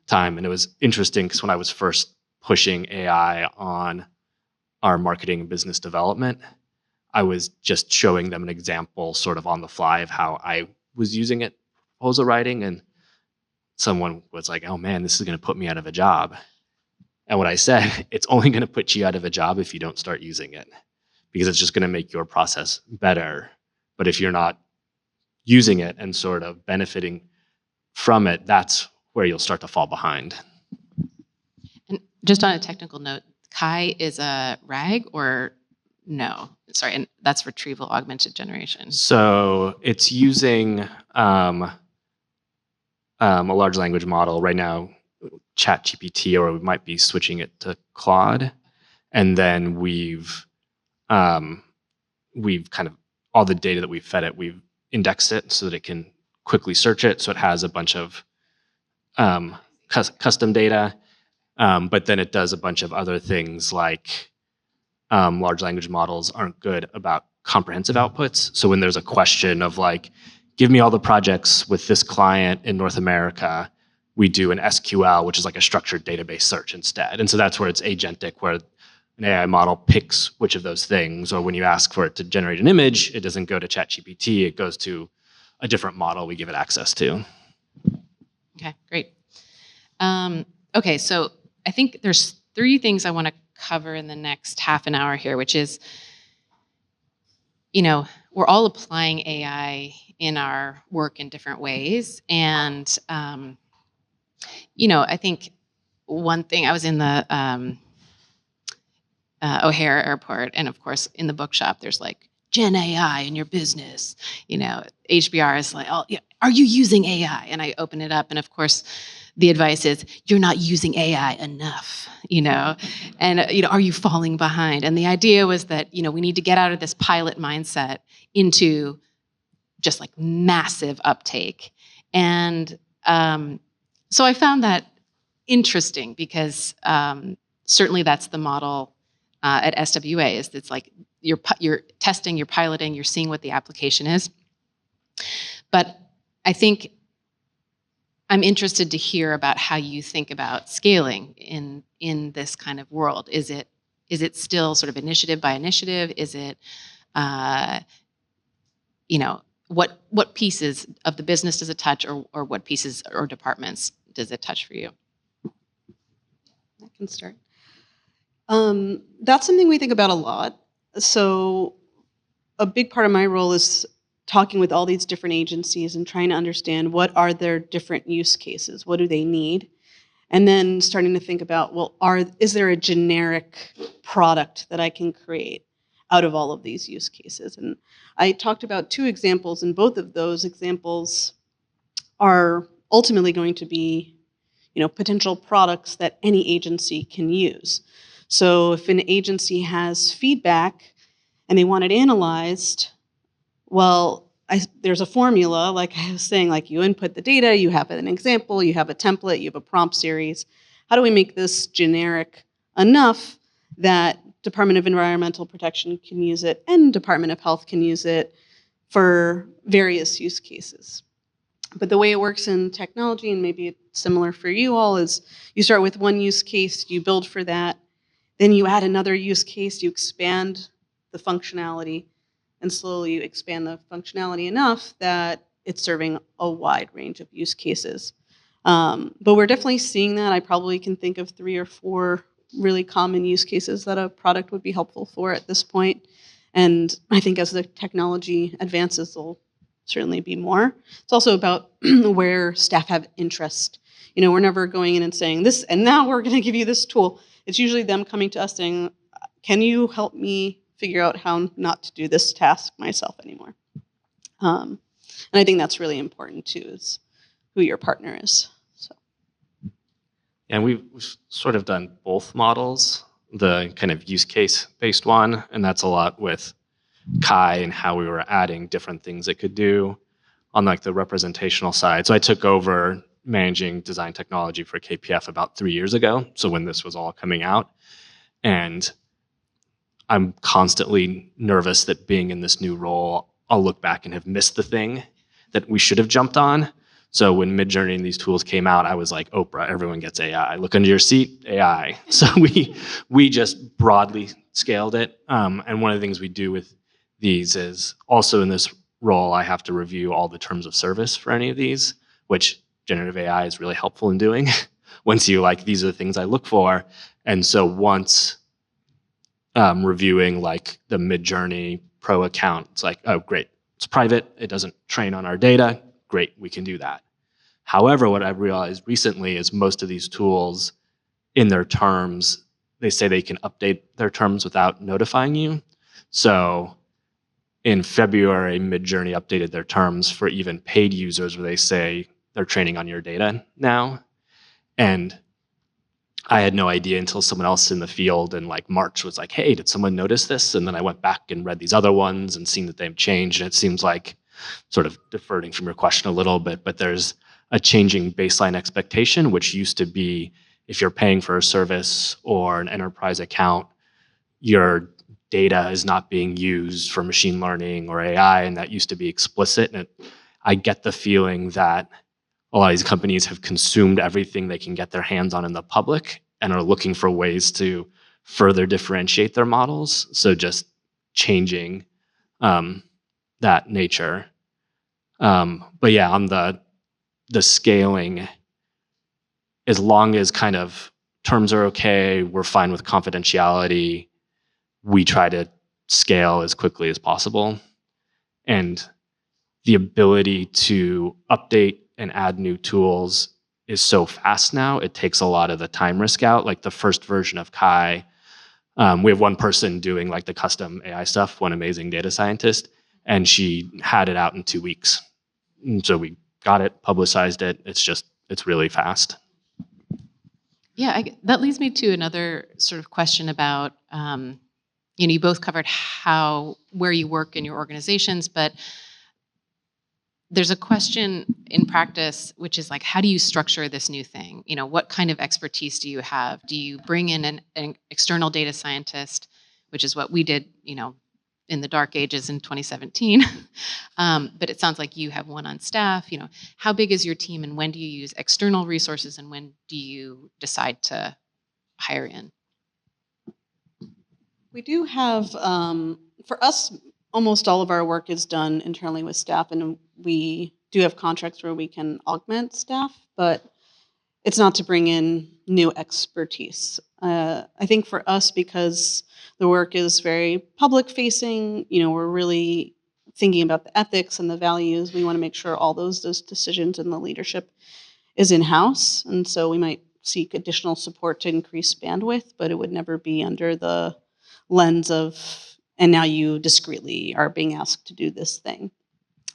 time. And it was interesting because when I was first pushing AI on our marketing and business development, I was just showing them an example sort of on the fly of how I was using it, proposal writing, and someone was like, oh man, this is going to put me out of a job. And what I said, it's only going to put you out of a job if you don't start using it, because it's just going to make your process better. But if you're not using it and sort of benefiting from it, that's where you'll start to fall behind. And just on a technical note, Kai is a RAG or no? Sorry, and that's retrieval augmented generation. So it's using a large language model right now, ChatGPT, or we might be switching it to Claude, and then we've kind of all the data that we've fed it, we've indexed it so that it can quickly search it. So it has a bunch of custom data, but then it does a bunch of other things like large language models aren't good about comprehensive outputs. So when there's a question of like, give me all the projects with this client in North America, we do an SQL, which is like a structured database search instead. And so that's where it's agentic, where an AI model picks which of those things, or when you ask for it to generate an image, it doesn't go to ChatGPT, it goes to a different model we give it access to. Okay, great. Okay, so I think there's 3 things I want to cover in the next half an hour here, which is, we're all applying AI in our work in different ways. And, I think one thing, I was in the O'Hare Airport, and of course, in the bookshop, there's like, Gen AI in your business. HBR is like, oh, yeah, are you using AI? And I open it up, and of course, the advice is, you're not using AI enough, and, are you falling behind? And the idea was that, we need to get out of this pilot mindset into just like massive uptake. And so I found that interesting because certainly that's the model at SWA, is it's like you're testing, you're piloting, you're seeing what the application is. But I think I'm interested to hear about how you think about scaling in this kind of world. Is it still sort of initiative by initiative? Is it, what pieces of the business does it touch, or what pieces or departments does it touch for you? I can start. That's something we think about a lot. So a big part of my role is talking with all these different agencies and trying to understand what are their different use cases, what do they need, and then starting to think about, well, is there a generic product that I can create out of all of these use cases? And I talked about 2 examples, and both of those examples are ultimately going to be, potential products that any agency can use. So if an agency has feedback and they want it analyzed, well, there's a formula, like I was saying, like you input the data, you have an example, you have a template, you have a prompt series. How do we make this generic enough that Department of Environmental Protection can use it and Department of Health can use it for various use cases? But the way it works in technology, and maybe it's similar for you all, is you start with one use case, you build for that, then you add another use case, you expand the functionality, and slowly you expand the functionality enough that it's serving a wide range of use cases. But we're definitely seeing that. I probably can think of 3 or 4 really common use cases that a product would be helpful for at this point. And I think as the technology advances, there'll certainly be more. It's also about where staff have interest. We're never going in and saying this, and now we're going to give you this tool. It's usually them coming to us saying, can you help me figure out how not to do this task myself anymore? And I think that's really important too, is who your partner is. So. And we've sort of done both models, the kind of use case based one, and that's a lot with Kai and how we were adding different things it could do on like the representational side. So I took over managing design technology for KPF about 3 years ago. So when this was all coming out, and I'm constantly nervous that being in this new role, I'll look back and have missed the thing that we should have jumped on. So when Midjourney and these tools came out, I was like, Oprah, everyone gets AI. Look under your seat, AI. So we just broadly scaled it. And one of the things we do with these is also in this role, I have to review all the terms of service for any of these, which generative AI is really helpful in doing. Once you like, these are the things I look for. And so once reviewing like the Midjourney Pro account, it's like, oh, great, it's private, it doesn't train on our data, great, we can do that. However, what I've realized recently is most of these tools in their terms, they say they can update their terms without notifying you. So in February, Midjourney updated their terms for even paid users where they say they're training on your data now. And I had no idea until someone else in the field in like March was like, hey, did someone notice this? And then I went back and read these other ones and seen that they've changed. And it seems like, sort of deferring from your question a little bit, but there's a changing baseline expectation, which used to be if you're paying for a service or an enterprise account, your data is not being used for machine learning or AI, and that used to be explicit. And I get the feeling that a lot of these companies have consumed everything they can get their hands on in the public and are looking for ways to further differentiate their models. So just changing that nature. But yeah, on the scaling, as long as kind of terms are okay, we're fine with confidentiality, we try to scale as quickly as possible. And the ability to update and add new tools is so fast now, it takes a lot of the time risk out. Like the first version of Kai, we have one person doing like the custom AI stuff, one amazing data scientist, and she had it out in 2 weeks. And so we got it, publicized it. It's really fast. Yeah, that leads me to another sort of question about, you both covered where you work in your organizations, but there's a question in practice, which is like, how do you structure this new thing? What kind of expertise do you have? Do you bring in an external data scientist, which is what we did, in the dark ages in 2017. But it sounds like you have one on staff. How big is your team, and when do you use external resources, and when do you decide to hire in? We do have, for us, almost all of our work is done internally with staff, and we do have contracts where we can augment staff, but it's not to bring in new expertise. I think for us, because the work is very public facing, we're really thinking about the ethics and the values. We want to make sure all those decisions and the leadership is in-house. And so we might seek additional support to increase bandwidth, but it would never be under the lens of, and now you discreetly are being asked to do this thing.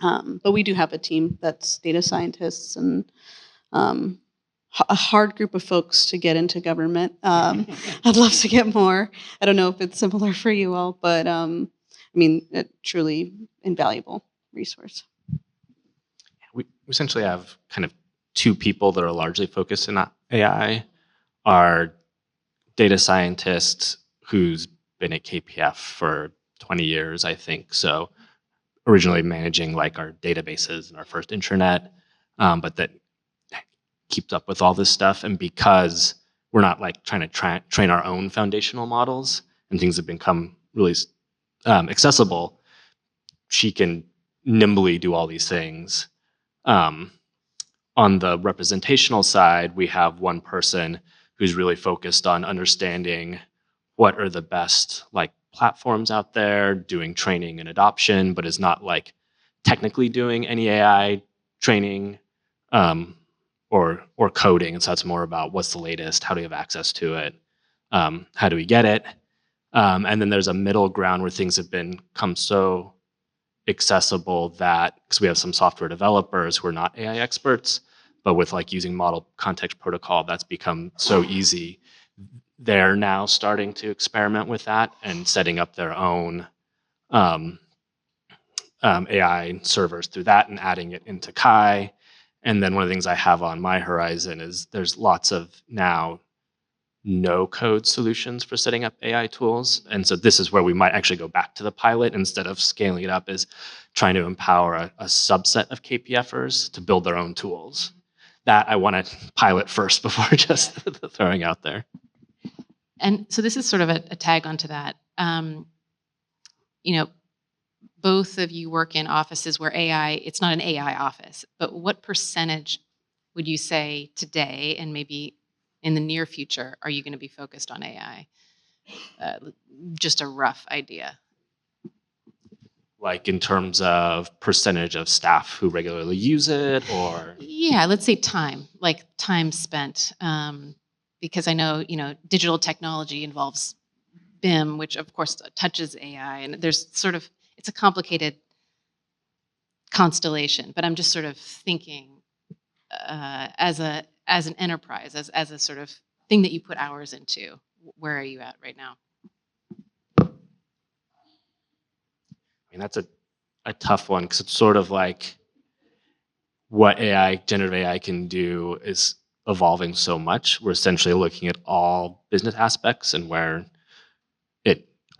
But we do have a team that's data scientists and a hard group of folks to get into government. I'd love to get more. I don't know if it's similar for you all, but a truly invaluable resource. We essentially have kind of two people that are largely focused in AI. Our data scientist who's been at KPF for 20 years, I think. So originally managing like our databases and our first intranet, but that keeps up with all this stuff. And because we're not like trying to train our own foundational models and things have become really accessible, she can nimbly do all these things. On the representational side, we have one person who's really focused on understanding what are the best like platforms out there, doing training and adoption, but is not like technically doing any AI training or coding. And so it's more about what's the latest, how do we have access to it, how do we get it? And then there's a middle ground where things have become so accessible that, because we have some software developers who are not AI experts, but with like using model context protocol, that's become so easy. They're now starting to experiment with that and setting up their own AI servers through that and adding it into Kai. And then one of the things I have on my horizon is there's lots of now no-code solutions for setting up AI tools. And so this is where we might actually go back to the pilot instead of scaling it up, is trying to empower a subset of KPFers to build their own tools. That I want to pilot first before just throwing out there. And so this is sort of a tag onto that. Both of you work in offices where AI, it's not an AI office, but what percentage would you say today, and maybe in the near future, are you going to be focused on AI? Just a rough idea. Like in terms of percentage of staff who regularly use it, or? Yeah, let's say time, like time spent. Because I know, digital technology involves BIM, which of course touches AI, and there's sort of, it's a complicated constellation, but I'm just sort of thinking as an enterprise, as a sort of thing that you put hours into. Where are you at right now? I mean, that's a tough one, because it's sort of like what generative AI can do is evolving so much. We're essentially looking at all business aspects, and where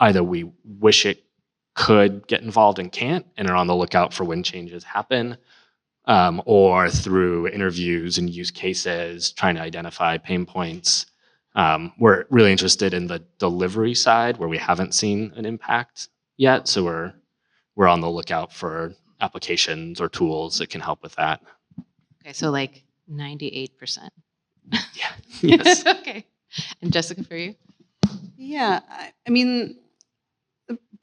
either we wish it could get involved and can't, and are on the lookout for when changes happen, or through interviews and use cases, trying to identify pain points. We're really interested in the delivery side, where we haven't seen an impact yet. So we're on the lookout for applications or tools that can help with that. Okay, so like 98%. Yeah. Yes. Okay. And Jessica, for you? Yeah, I mean,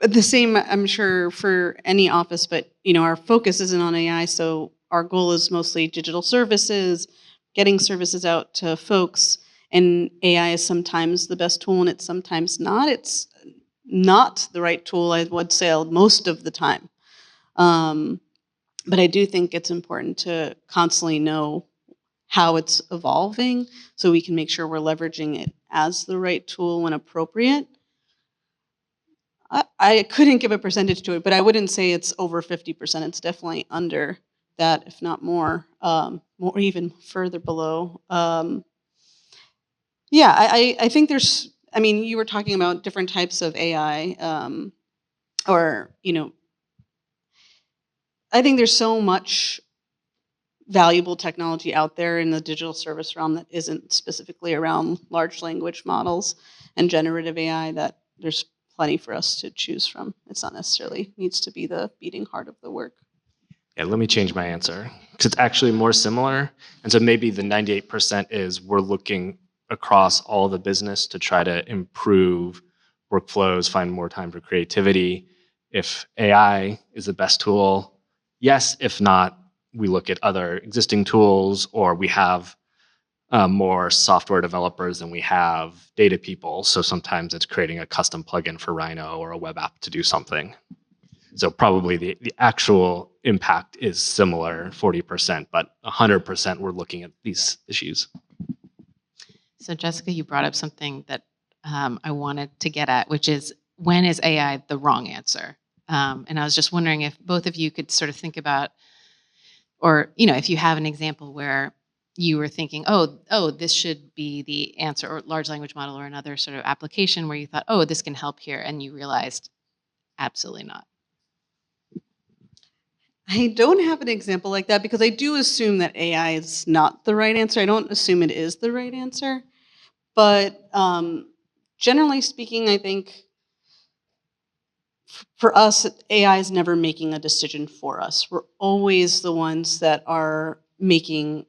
the same, I'm sure, for any office, but our focus isn't on AI, so our goal is mostly digital services, getting services out to folks, and AI is sometimes the best tool and it's sometimes not. It's not the right tool, I would say, most of the time. But I do think it's important to constantly know how it's evolving so we can make sure we're leveraging it as the right tool when appropriate. I couldn't give a percentage to it, but I wouldn't say it's over 50%. It's definitely under that, if not more, or even further below. Yeah, I think there's, you were talking about different types of AI, or, I think there's so much valuable technology out there in the digital service realm that isn't specifically around large language models and generative AI that there's plenty for us to choose from. It's not necessarily needs to be the beating heart of the work. Yeah, let me change my answer, because it's actually more similar. And so maybe the 98% is we're looking across all the business to try to improve workflows, find more time for creativity. If AI is the best tool, yes. If not, we look at other existing tools, or we have more software developers than we have data people. So sometimes it's creating a custom plugin for Rhino or a web app to do something. So probably the actual impact is similar, 40%, but 100% we're looking at these issues. So Jessica, you brought up something that I wanted to get at, which is, when is AI the wrong answer? And I was just wondering if both of you could sort of think about, or if you have an example where you were thinking, oh, this should be the answer, or large language model, or another sort of application where you thought, oh, this can help here, and you realized absolutely not. I don't have an example like that, because I do assume that AI is not the right answer. I don't assume it is the right answer. But generally speaking, I think for us, AI is never making a decision for us. We're always the ones that are making,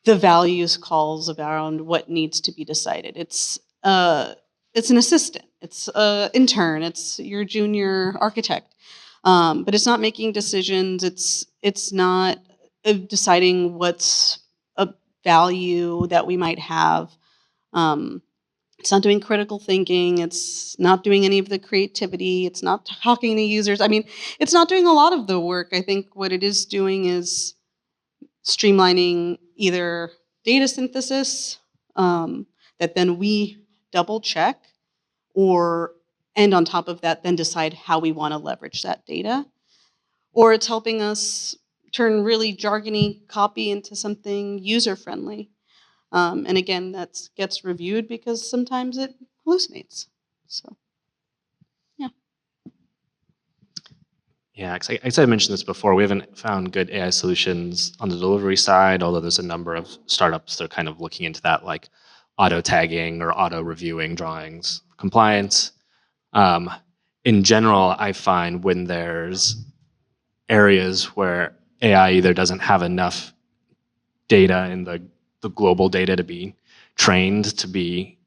the values calls around what needs to be decided. It's an assistant, it's an intern, it's your junior architect, but it's not making decisions. It's not deciding what's a value that we might have. It's not doing critical thinking. It's not doing any of the creativity. It's not talking to users. It's not doing a lot of the work. I think what it is doing is streamlining either data synthesis that then we double check, and on top of that, then decide how we want to leverage that data. Or it's helping us turn really jargony copy into something user-friendly. And again, that gets reviewed because sometimes it hallucinates. So, yeah. Yeah, I guess I mentioned this before. We haven't found good AI solutions on the delivery side, although there's a number of startups that are kind of looking into that, like auto tagging or auto reviewing drawings, compliance. In general, I find when there's areas where AI either doesn't have enough data and the global data to be trained to be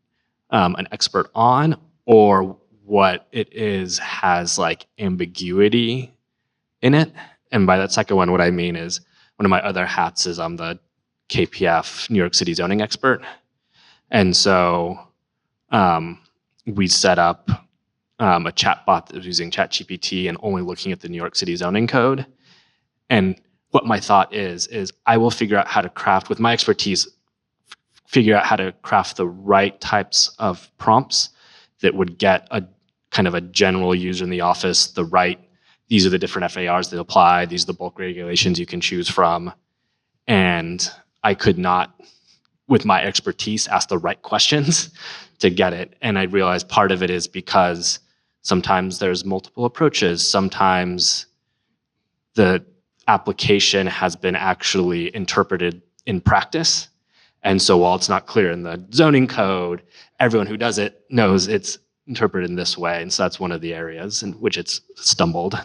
an expert on, or what it is has like ambiguity in it. And by that second one, what I mean is one of my other hats is I'm the KPF New York City zoning expert. And so we set up a chatbot that was using ChatGPT and only looking at the New York City zoning code. And what my thought is I will figure out how to craft, with my expertise, figure out how to craft the right types of prompts that would get a kind of a general user in the office the right, these are the different FARs that apply, these are the bulk regulations you can choose from. And I could not, with my expertise, ask the right questions to get it. And I realized part of it is because sometimes there's multiple approaches. Sometimes the application has been actually interpreted in practice. And so while it's not clear in the zoning code, everyone who does it knows it's interpreted in this way. And so that's one of the areas in which it's stumbled.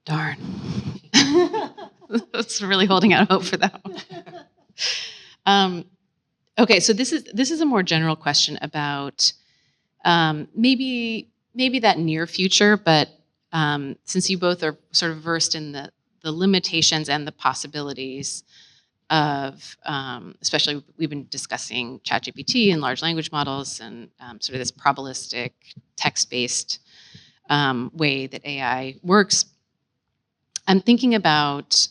Darn. That's really holding out hope for that one. Okay, so this is a more general question about maybe that near future, but since you both are sort of versed in the limitations and the possibilities of, especially we've been discussing ChatGPT and large language models and sort of this probabilistic text-based way that AI works. I'm thinking about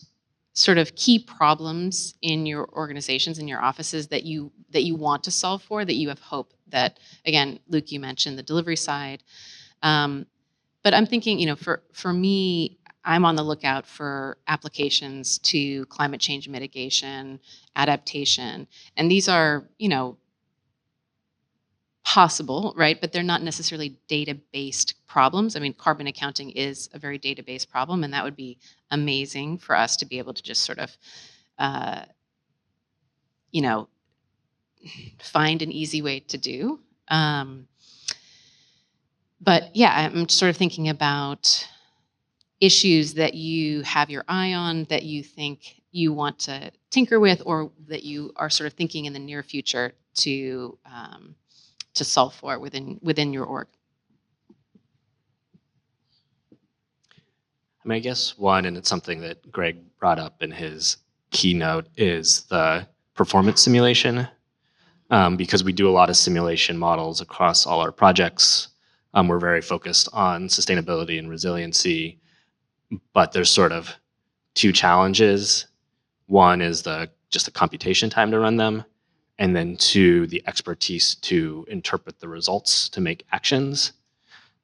sort of key problems in your organizations, in your offices that you want to solve for, that you have hope that, again, Luke, you mentioned the delivery side. But I'm thinking, for me, I'm on the lookout for applications to climate change mitigation, adaptation, and these are, possible, right? But they're not necessarily data-based problems. I mean, carbon accounting is a very data-based problem, and that would be amazing for us to be able to just sort of, find an easy way to do. But yeah, I'm sort of thinking about issues that you have your eye on, that you think you want to tinker with, or that you are sort of thinking in the near future to solve for within your org. I mean, I guess one, and it's something that Greg brought up in his keynote, is the performance simulation. Because we do a lot of simulation models across all our projects. We're very focused on sustainability and resiliency, but there's sort of two challenges. One is just the computation time to run them, and then two, the expertise to interpret the results to make actions.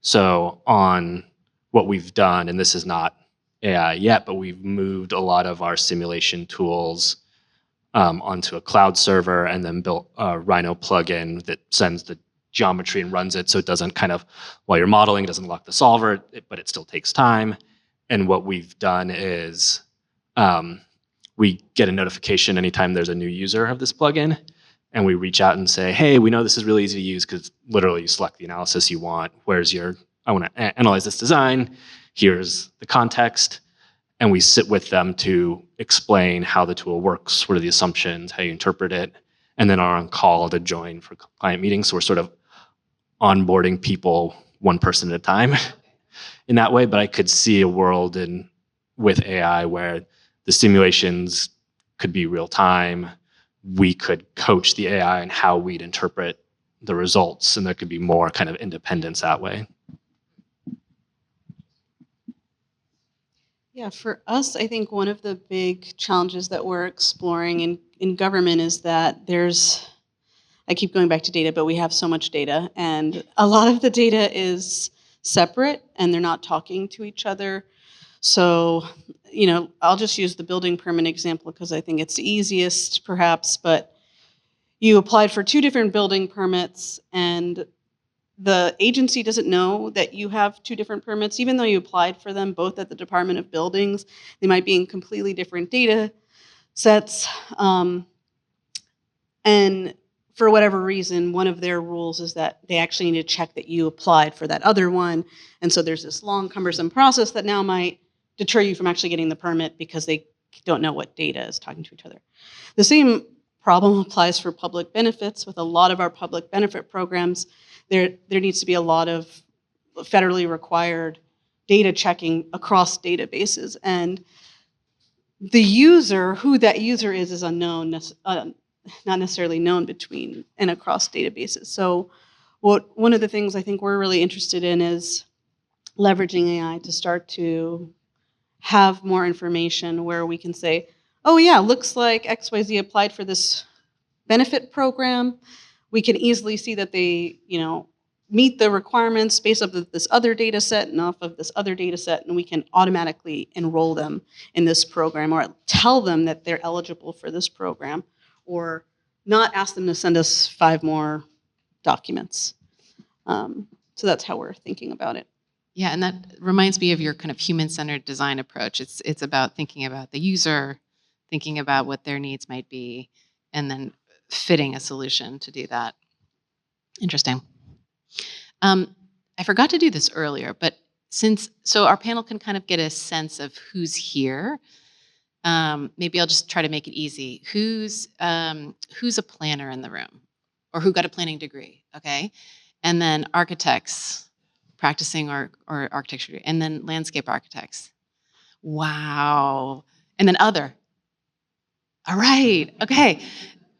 So on what we've done, and this is not AI yet, but we've moved a lot of our simulation tools onto a cloud server and then built a Rhino plugin that sends the geometry and runs it, so it doesn't kind of, while you're modeling, it doesn't lock the solver, but it still takes time. And what we've done is we get a notification anytime there's a new user of this plugin, and we reach out and say, hey, we know this is really easy to use, because literally you select the analysis you want. I want to analyze this design. Here's the context. And we sit with them to explain how the tool works, what are the assumptions, how you interpret it, and then are on call to join for client meetings. So we're sort of onboarding people one person at a time in that way. But I could see a world with AI where the simulations could be real time. We could coach the AI and how we'd interpret the results, and there could be more kind of independence that way. Yeah, for us, I think one of the big challenges that we're exploring in government is that I keep going back to data, but we have so much data, and a lot of the data is separate and they're not talking to each other. So, I'll just use the building permit example because I think it's the easiest perhaps, but you applied for 2 different building permits and the agency doesn't know that you have 2 different permits, even though you applied for them both at the Department of Buildings. They might be in completely different data sets. And for whatever reason, one of their rules is that they actually need to check that you applied for that other one. And so there's this long, cumbersome process that now might deter you from actually getting the permit because they don't know what data is talking to each other. The same problem applies for public benefits. With a lot of our public benefit programs, there needs to be a lot of federally required data checking across databases. And the user, who that user is unknown, not necessarily known between and across databases. So one of the things I think we're really interested in is leveraging AI to start to have more information where we can say, oh yeah, looks like XYZ applied for this benefit program. We can easily see that they, meet the requirements based off of this other data set and off of this other data set, and we can automatically enroll them in this program or tell them that they're eligible for this program, or not ask them to send us 5 more documents. So that's how we're thinking about it. Yeah, and that reminds me of your kind of human-centered design approach. It's about thinking about the user, thinking about what their needs might be, and then fitting a solution to do that. Interesting. I forgot to do this earlier, but so our panel can kind of get a sense of who's here. Maybe I'll just try to make it easy. Who's a planner in the room, or who got a planning degree? Okay, and then architects practicing or architecture, and then landscape architects. Wow, and then other. All right. Okay.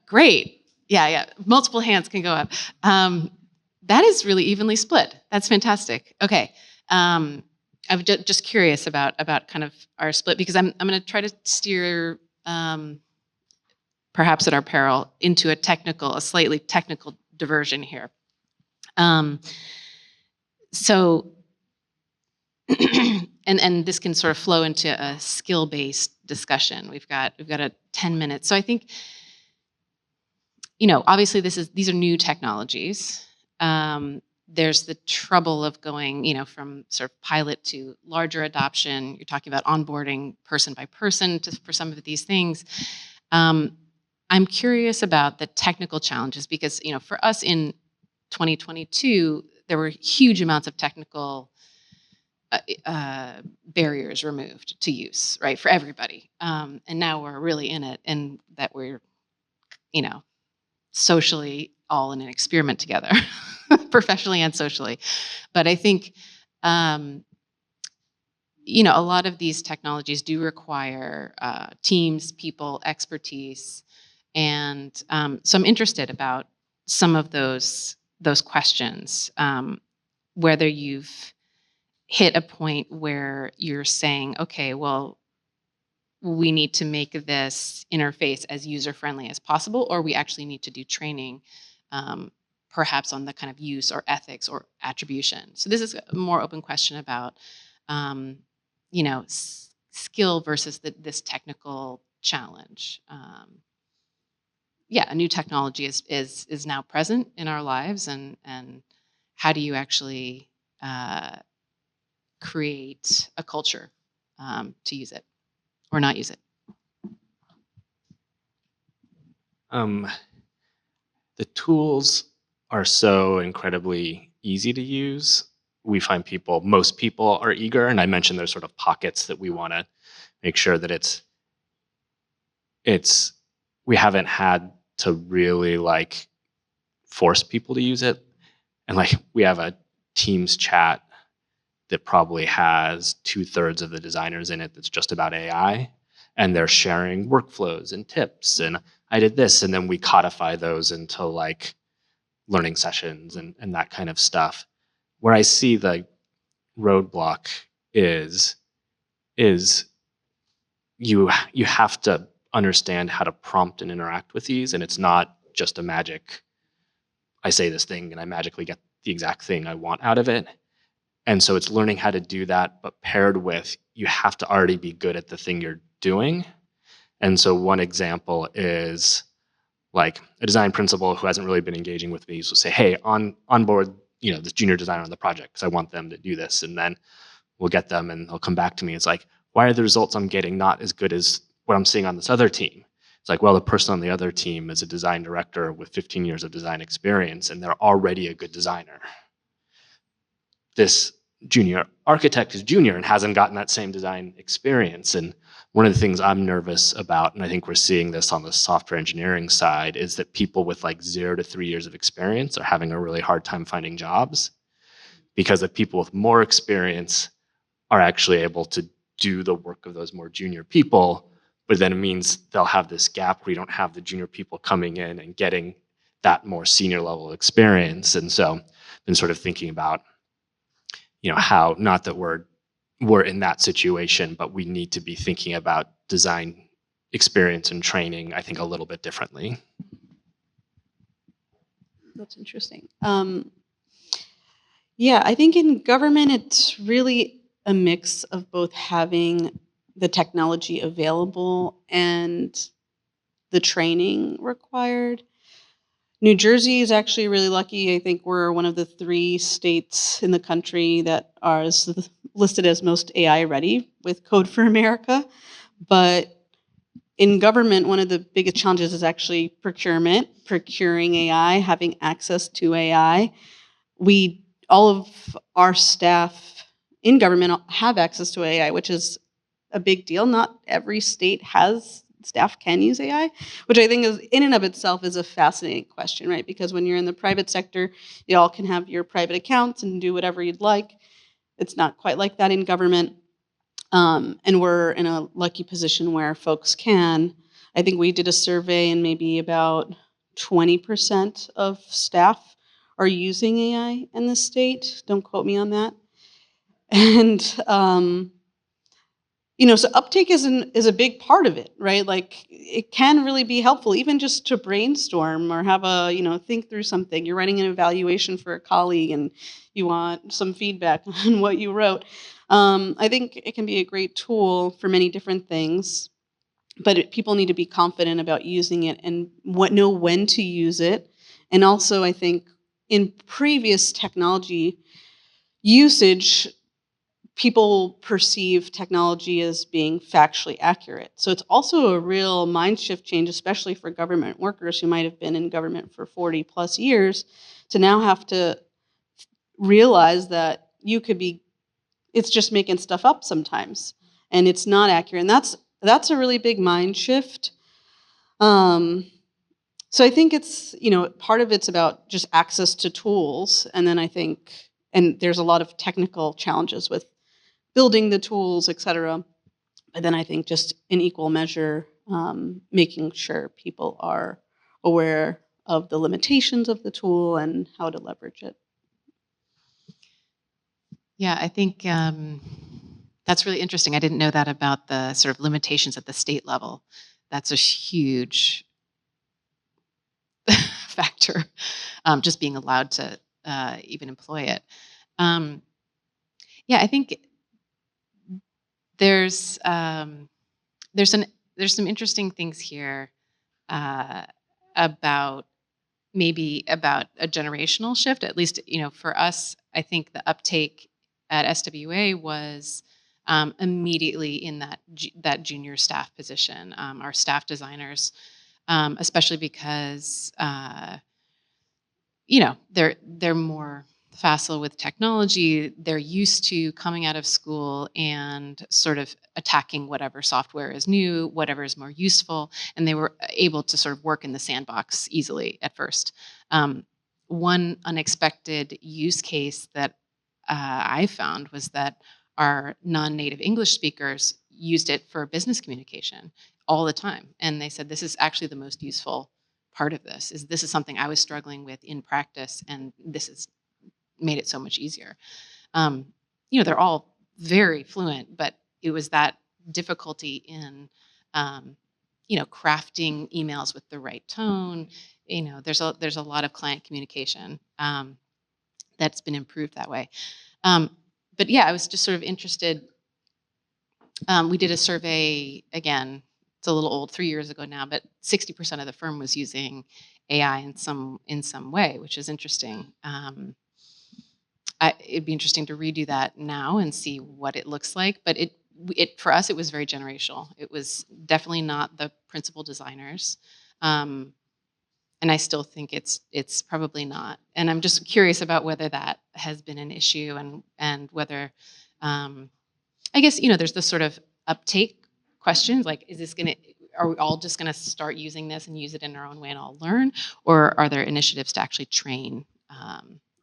Great. Yeah. Multiple hands can go up. That is really evenly split. That's fantastic. Okay. I'm just curious about kind of our split, because I'm going to try to steer, perhaps at our peril, into a slightly technical diversion here. So, and this can sort of flow into a skill-based discussion. We've got a 10 minutes. So I think, obviously these are new technologies. There's the trouble of going, from sort of pilot to larger adoption. You're talking about onboarding person by person for some of these things. I'm curious about the technical challenges because, for us in 2022, there were huge amounts of technical barriers removed to use, right, for everybody. And now we're really in it, and that we're, socially all in an experiment together, professionally and socially. But I think, a lot of these technologies do require teams, people, expertise. And so I'm interested about some of those questions, whether you've hit a point where you're saying, okay, well, we need to make this interface as user-friendly as possible, or we actually need to do training, perhaps on the kind of use or ethics or attribution. So this is a more open question about, skill versus this technical challenge. A new technology is now present in our lives, and how do you actually create a culture to use it or not use it? The tools are so incredibly easy to use. We find most people are eager, and I mentioned there's sort of pockets that we want to make sure that we haven't had to really force people to use it. And we have a Teams chat that probably has 2/3 of the designers in it that's just about AI, and they're sharing workflows and tips, and I did this, and then we codify those into learning sessions and that kind of stuff. Where I see the roadblock is you have to understand how to prompt and interact with these, and it's not just a magic, I say this thing and I magically get the exact thing I want out of it. And so it's learning how to do that, but paired with, you have to already be good at the thing you're doing. And so one example is a design principal who hasn't really been engaging with me will say, hey, on board, this junior designer on the project, because I want them to do this. And then we'll get them and they'll come back to me. It's why are the results I'm getting not as good as what I'm seeing on this other team? It's well, the person on the other team is a design director with 15 years of design experience, and they're already a good designer. This junior architect is junior and hasn't gotten that same design experience. And one of the things I'm nervous about, and I think we're seeing this on the software engineering side, is that people with like 0 to 3 years of experience are having a really hard time finding jobs, because if people with more experience are actually able to do the work of those more junior people, but then it means they'll have this gap where you don't have the junior people coming in and getting that more senior level experience. And so I've been sort of thinking about, how, not that we're in that situation, but we need to be thinking about design experience and training, I think, a little bit differently. That's interesting. Yeah, I think in government, it's really a mix of both having the technology available and the training required. New Jersey is actually really lucky. I think we're one of the 3 states in the country that are listed as most AI ready with Code for America. But in government, one of the biggest challenges is actually procurement, procuring AI, having access to AI. All of our staff in government have access to AI, which is a big deal. Not every state staff can use AI, which I think is in and of itself is a fascinating question, right? Because when you're in the private sector, you all can have your private accounts and do whatever you'd like. It's not quite like that in government. And we're in a lucky position where folks can. I think we did a survey and maybe about 20% of staff are using AI in the state. Don't quote me on that. And so uptake is a big part of it, right? Like it can really be helpful, even just to brainstorm or have think through something. You're writing an evaluation for a colleague and you want some feedback on what you wrote. I think it can be a great tool for many different things, but people need to be confident about using it and know when to use it. And also, I think in previous technology usage, people perceive technology as being factually accurate. So it's also a real mind shift change, especially for government workers who might have been in government for 40 plus years, to now have to realize that it's just making stuff up sometimes and it's not accurate. And that's a really big mind shift. So I think it's, part of it's about just access to tools. And then and there's a lot of technical challenges with building the tools, et cetera. But then I think just in equal measure, making sure people are aware of the limitations of the tool and how to leverage it. Yeah, I think that's really interesting. I didn't know that about the sort of limitations at the state level. That's a huge factor, just being allowed to even employ it. Yeah, I think there's some interesting things here about a generational shift. At least, for us, I think the uptake at SWA was immediately in that junior staff position. Our staff designers, especially because they're more facile with technology. They're used to coming out of school and sort of attacking whatever software is new, whatever is more useful, and they were able to sort of work in the sandbox easily at first. One unexpected use case that I found was that our non-native English speakers used it for business communication all the time, and they said this is actually the most useful part of this. This is something I was struggling with in practice, and this has made it so much easier. They're all very fluent, but it was that difficulty in, crafting emails with the right tone. There's a lot of client communication that's been improved that way. But yeah, I was just sort of interested. We did a survey again. It's a little old, 3 years ago now, but 60% of the firm was using AI in some way, which is interesting. It'd be interesting to redo that now and see what it looks like. But for us, it was very generational. It was definitely not the principal designers, and I still think it's probably not. And I'm just curious about whether that has been an issue and whether, I guess, there's this sort of uptake questions like, are we all just going to start using this and use it in our own way and all learn? Or are there initiatives to actually train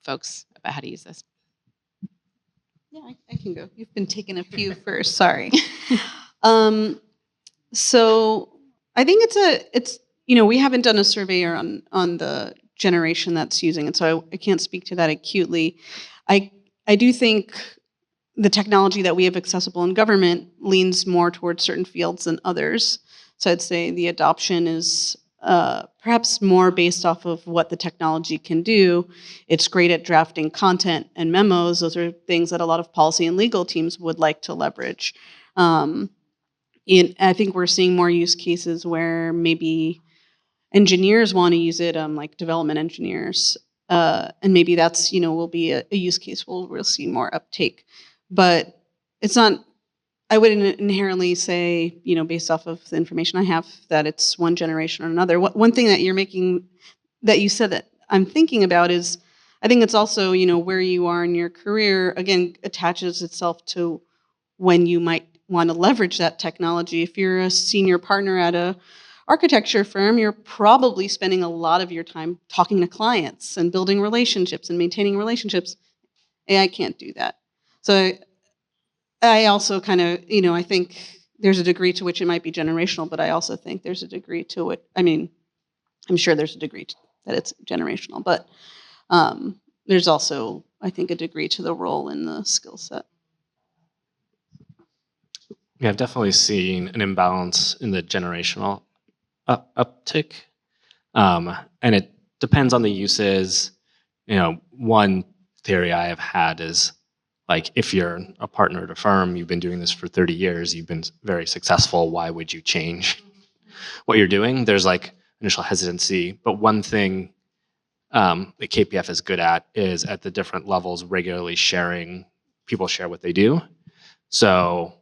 folks about how to use this? Yeah, I can go. You've been taking a few first. Sorry. So I think it's we haven't done a survey on the generation that's using it, so I can't speak to that acutely. I do think the technology that we have accessible in government leans more towards certain fields than others. So I'd say the adoption is perhaps more based off of what the technology can do. It's great at drafting content and memos. Those are things that a lot of policy and legal teams would like to leverage. I think we're seeing more use cases where maybe engineers want to use it, like development engineers. And maybe that's, will be a use case we'll see more uptake. But it's not, I wouldn't inherently say, based off of the information I have, that it's one generation or another. One thing that that you said that I'm thinking about is, I think it's also, where you are in your career, again, attaches itself to when you might want to leverage that technology. If you're a senior partner at a architecture firm, you're probably spending a lot of your time talking to clients and building relationships and maintaining relationships. AI can't do that. So I also kind of, I think there's a degree to which it might be generational, but I also think there's a degree to it. I mean, I'm sure there's a degree that it's generational, but there's also, I think, a degree to the role in the skill set. Yeah, I've definitely seen an imbalance in the generational uptick. And it depends on the uses. One theory I have had is, like, if you're a partner at a firm, you've been doing this for 30 years, you've been very successful, why would you change what you're doing? There's like initial hesitancy. But one thing that KPF is good at is at the different levels regularly people share what they do. So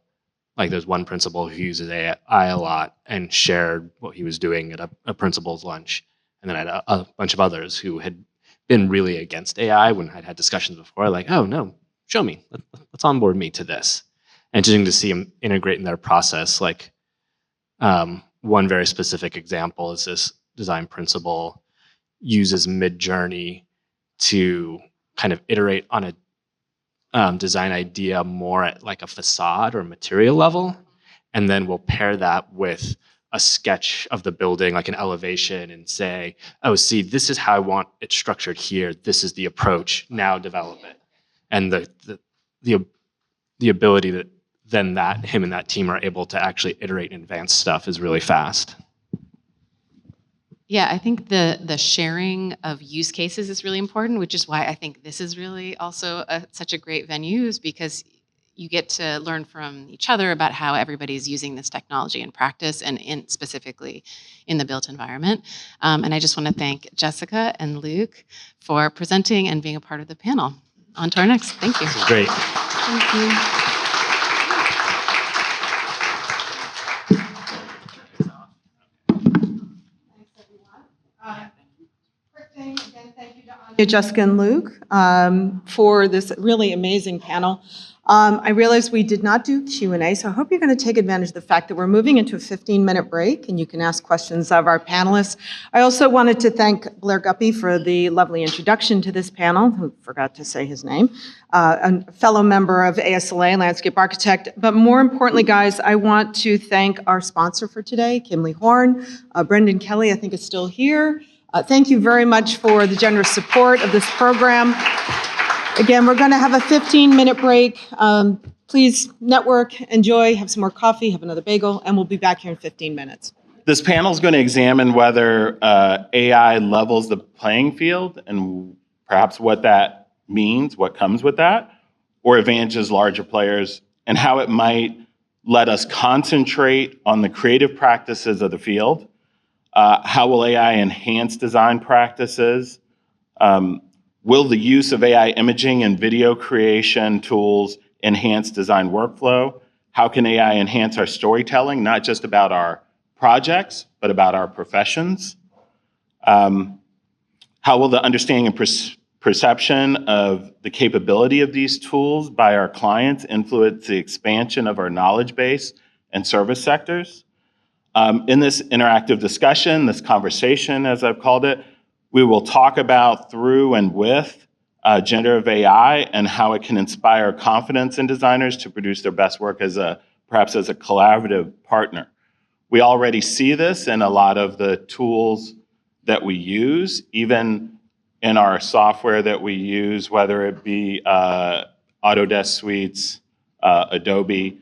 like there's one principal who uses AI a lot and shared what he was doing at a principal's lunch. And then I had a bunch of others who had been really against AI when I'd had discussions before, like, oh no, show me, let's onboard me to this. And interesting to see them integrate in their process. Like one very specific example is this design principal uses Mid-Journey to kind of iterate on a design idea more at like a facade or material level, and then we'll pair that with a sketch of the building, like an elevation, and say, oh, see, this is how I want it structured here. This is the approach. Now develop it. And the ability that then him and that team are able to actually iterate and advance stuff is really fast. Yeah, I think the sharing of use cases is really important, which is why I think this is really also such a great venue, is because you get to learn from each other about how everybody's using this technology in practice and specifically in the built environment. And I just want to thank Jessica and Luke for presenting and being a part of the panel. On to our next. Thank you. This is great. Thank you. Jessica and Luke, for this really amazing panel. I realize we did not do Q&A, so I hope you're going to take advantage of the fact that we're moving into a 15-minute break and you can ask questions of our panelists. I also wanted to thank Blair Guppy for the lovely introduction to this panel, who forgot to say his name, a fellow member of ASLA, landscape architect. But more importantly, guys, I want to thank our sponsor for today, Kimley Horn. Brendan Kelly, I think, is still here. Thank you very much for the generous support of this program. Again, we're going to have a 15-minute break. Please network, enjoy, have some more coffee, have another bagel, and we'll be back here in 15 minutes. This panel is going to examine whether AI levels the playing field and perhaps what that means, what comes with that, or advantages larger players, and how it might let us concentrate on the creative practices of the field. How will AI enhance design practices? Will the use of AI imaging and video creation tools enhance design workflow? How can AI enhance our storytelling, not just about our projects, but about our professions? How will the understanding and perception of the capability of these tools by our clients influence the expansion of our knowledge base and service sectors. In this interactive discussion, this conversation, as I've called it, we will talk about through and with generative AI and how it can inspire confidence in designers to produce their best work perhaps as a collaborative partner. We already see this in a lot of the tools that we use, even in our software that we use, whether it be Autodesk Suites, Adobe.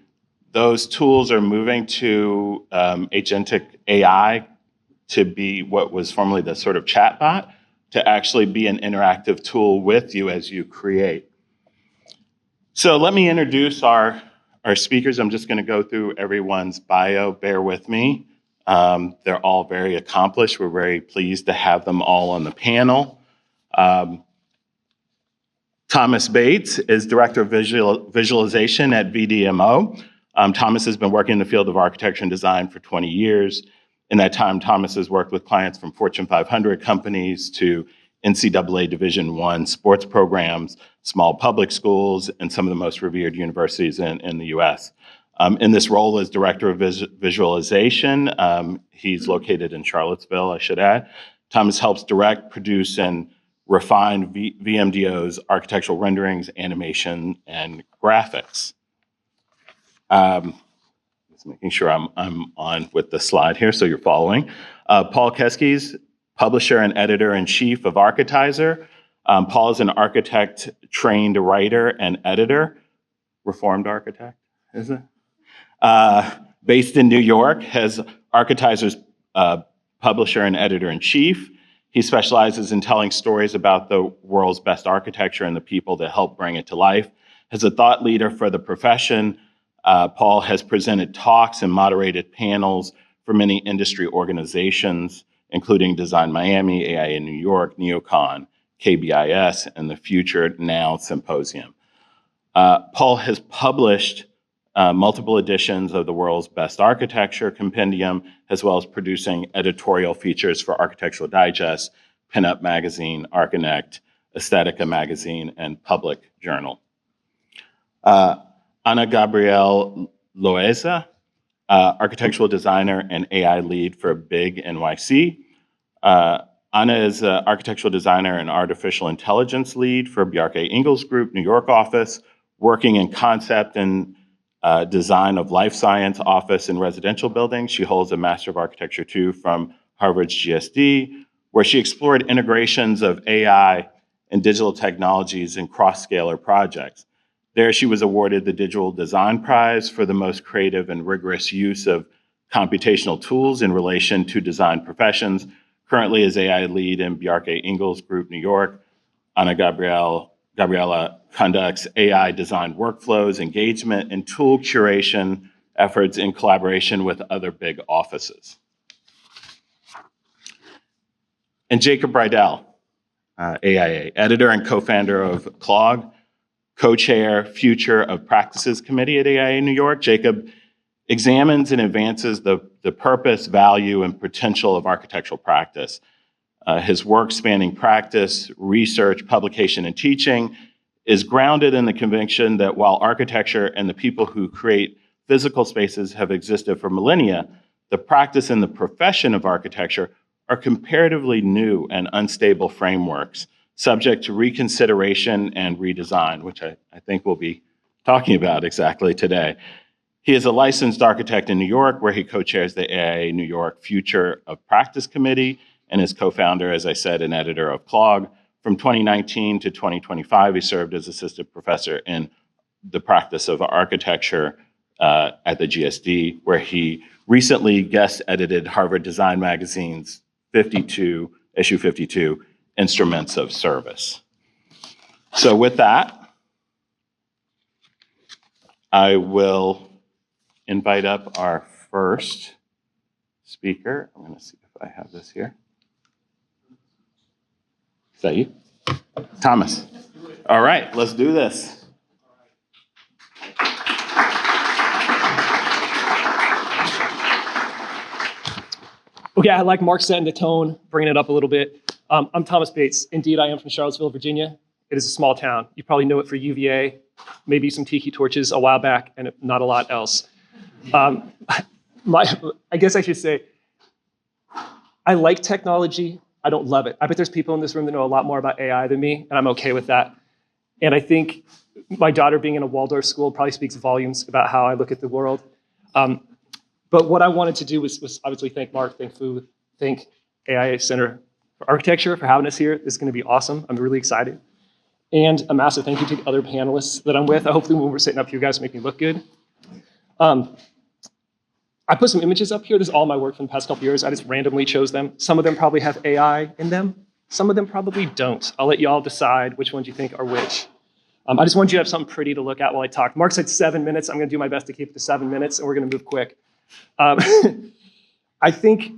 Those tools are moving to agentic AI to be what was formerly the sort of chatbot, to actually be an interactive tool with you as you create. So let me introduce our speakers. I'm just going to go through everyone's bio. Bear with me. They're all very accomplished. We're very pleased to have them all on the panel. Thomas Bates is Director of Visualization at VDMO. Thomas has been working in the field of architecture and design for 20 years. In that time, Thomas has worked with clients from Fortune 500 companies to NCAA Division I sports programs, small public schools, and some of the most revered universities in the US. In this role as Director of Visualization, he's located in Charlottesville, I should add. Thomas helps direct, produce, and refine VMDO's architectural renderings, animation, and graphics. Just making sure I'm on with the slide here so you're following. Paul Keskes, publisher and editor-in-chief of Architizer. Paul is an architect, trained writer and editor. Reformed architect, is it? Based in New York, has Architizer's publisher and editor-in-chief. He specializes in telling stories about the world's best architecture and the people that help bring it to life. As a thought leader for the profession, Paul has presented talks and moderated panels for many industry organizations, including Design Miami, AIA New York, NeoCon, KBIS, and the Future Now Symposium. Paul has published multiple editions of the world's best architecture compendium, as well as producing editorial features for Architectural Digest, Pinup Magazine, Archinect, Aesthetica Magazine, and Public Journal. Ana Gabrielle Loaiza, architectural designer and AI lead for Big NYC. Ana is an architectural designer and artificial intelligence lead for Bjarke Ingels Group, New York office, working in concept and design of life science office and residential buildings. She holds a Master of Architecture too from Harvard's GSD, where she explored integrations of AI and digital technologies in cross-scalar projects. There, she was awarded the Digital Design Prize for the most creative and rigorous use of computational tools in relation to design professions. Currently is AI lead in Bjarke Ingels Group, New York. Ana Gabriela conducts AI design workflows, engagement, and tool curation efforts in collaboration with other big offices. And Jacob Bridell, AIA, editor and co-founder of CLOG, co-chair Future of Practices Committee at AIA New York. Jacob examines and advances the purpose, value, and potential of architectural practice. His work spanning practice, research, publication, and teaching is grounded in the conviction that while architecture and the people who create physical spaces have existed for millennia, the practice and the profession of architecture are comparatively new and unstable frameworks, subject to reconsideration and redesign, which I think we'll be talking about exactly today. He is a licensed architect in New York, where he co-chairs the AIA New York Future of Practice Committee and is co-founder, as I said, and editor of CLOG. From 2019 to 2025, he served as assistant professor in the practice of architecture at the GSD, where he recently guest edited Harvard Design Magazine's issue 52, Instruments of Service. So with that, I will invite up our first speaker. I'm going to see if I have this here. Is that you? Thomas. All right, let's do this. Okay, I like Mark setting the tone, bringing it up a little bit. I'm Thomas Bates. Indeed, I am from Charlottesville, Virginia. It is a small town. You probably know it for UVA, maybe some tiki torches a while back, and not a lot else. Um, I guess I should say, I like technology. I don't love it. I bet there's people in this room that know a lot more about AI than me, and I'm okay with that. And I think my daughter being in a Waldorf school probably speaks volumes about how I look at the world. But what I wanted to do was obviously thank Mark, thank Fu, thank AIA Center for Architecture for having us here. This is going to be awesome. I'm really excited. And a massive thank you to the other panelists that I'm with. Hopefully when we're sitting up, you guys make me look good. I put some images up here. This is all my work from the past couple years. I just randomly chose them. Some of them probably have AI in them. Some of them probably don't. I'll let you all decide which ones you think are which. I just want you to have something pretty to look at while I talk. Mark said 7 minutes. I'm going to do my best to keep it to 7 minutes, and we're going to move quick. I think,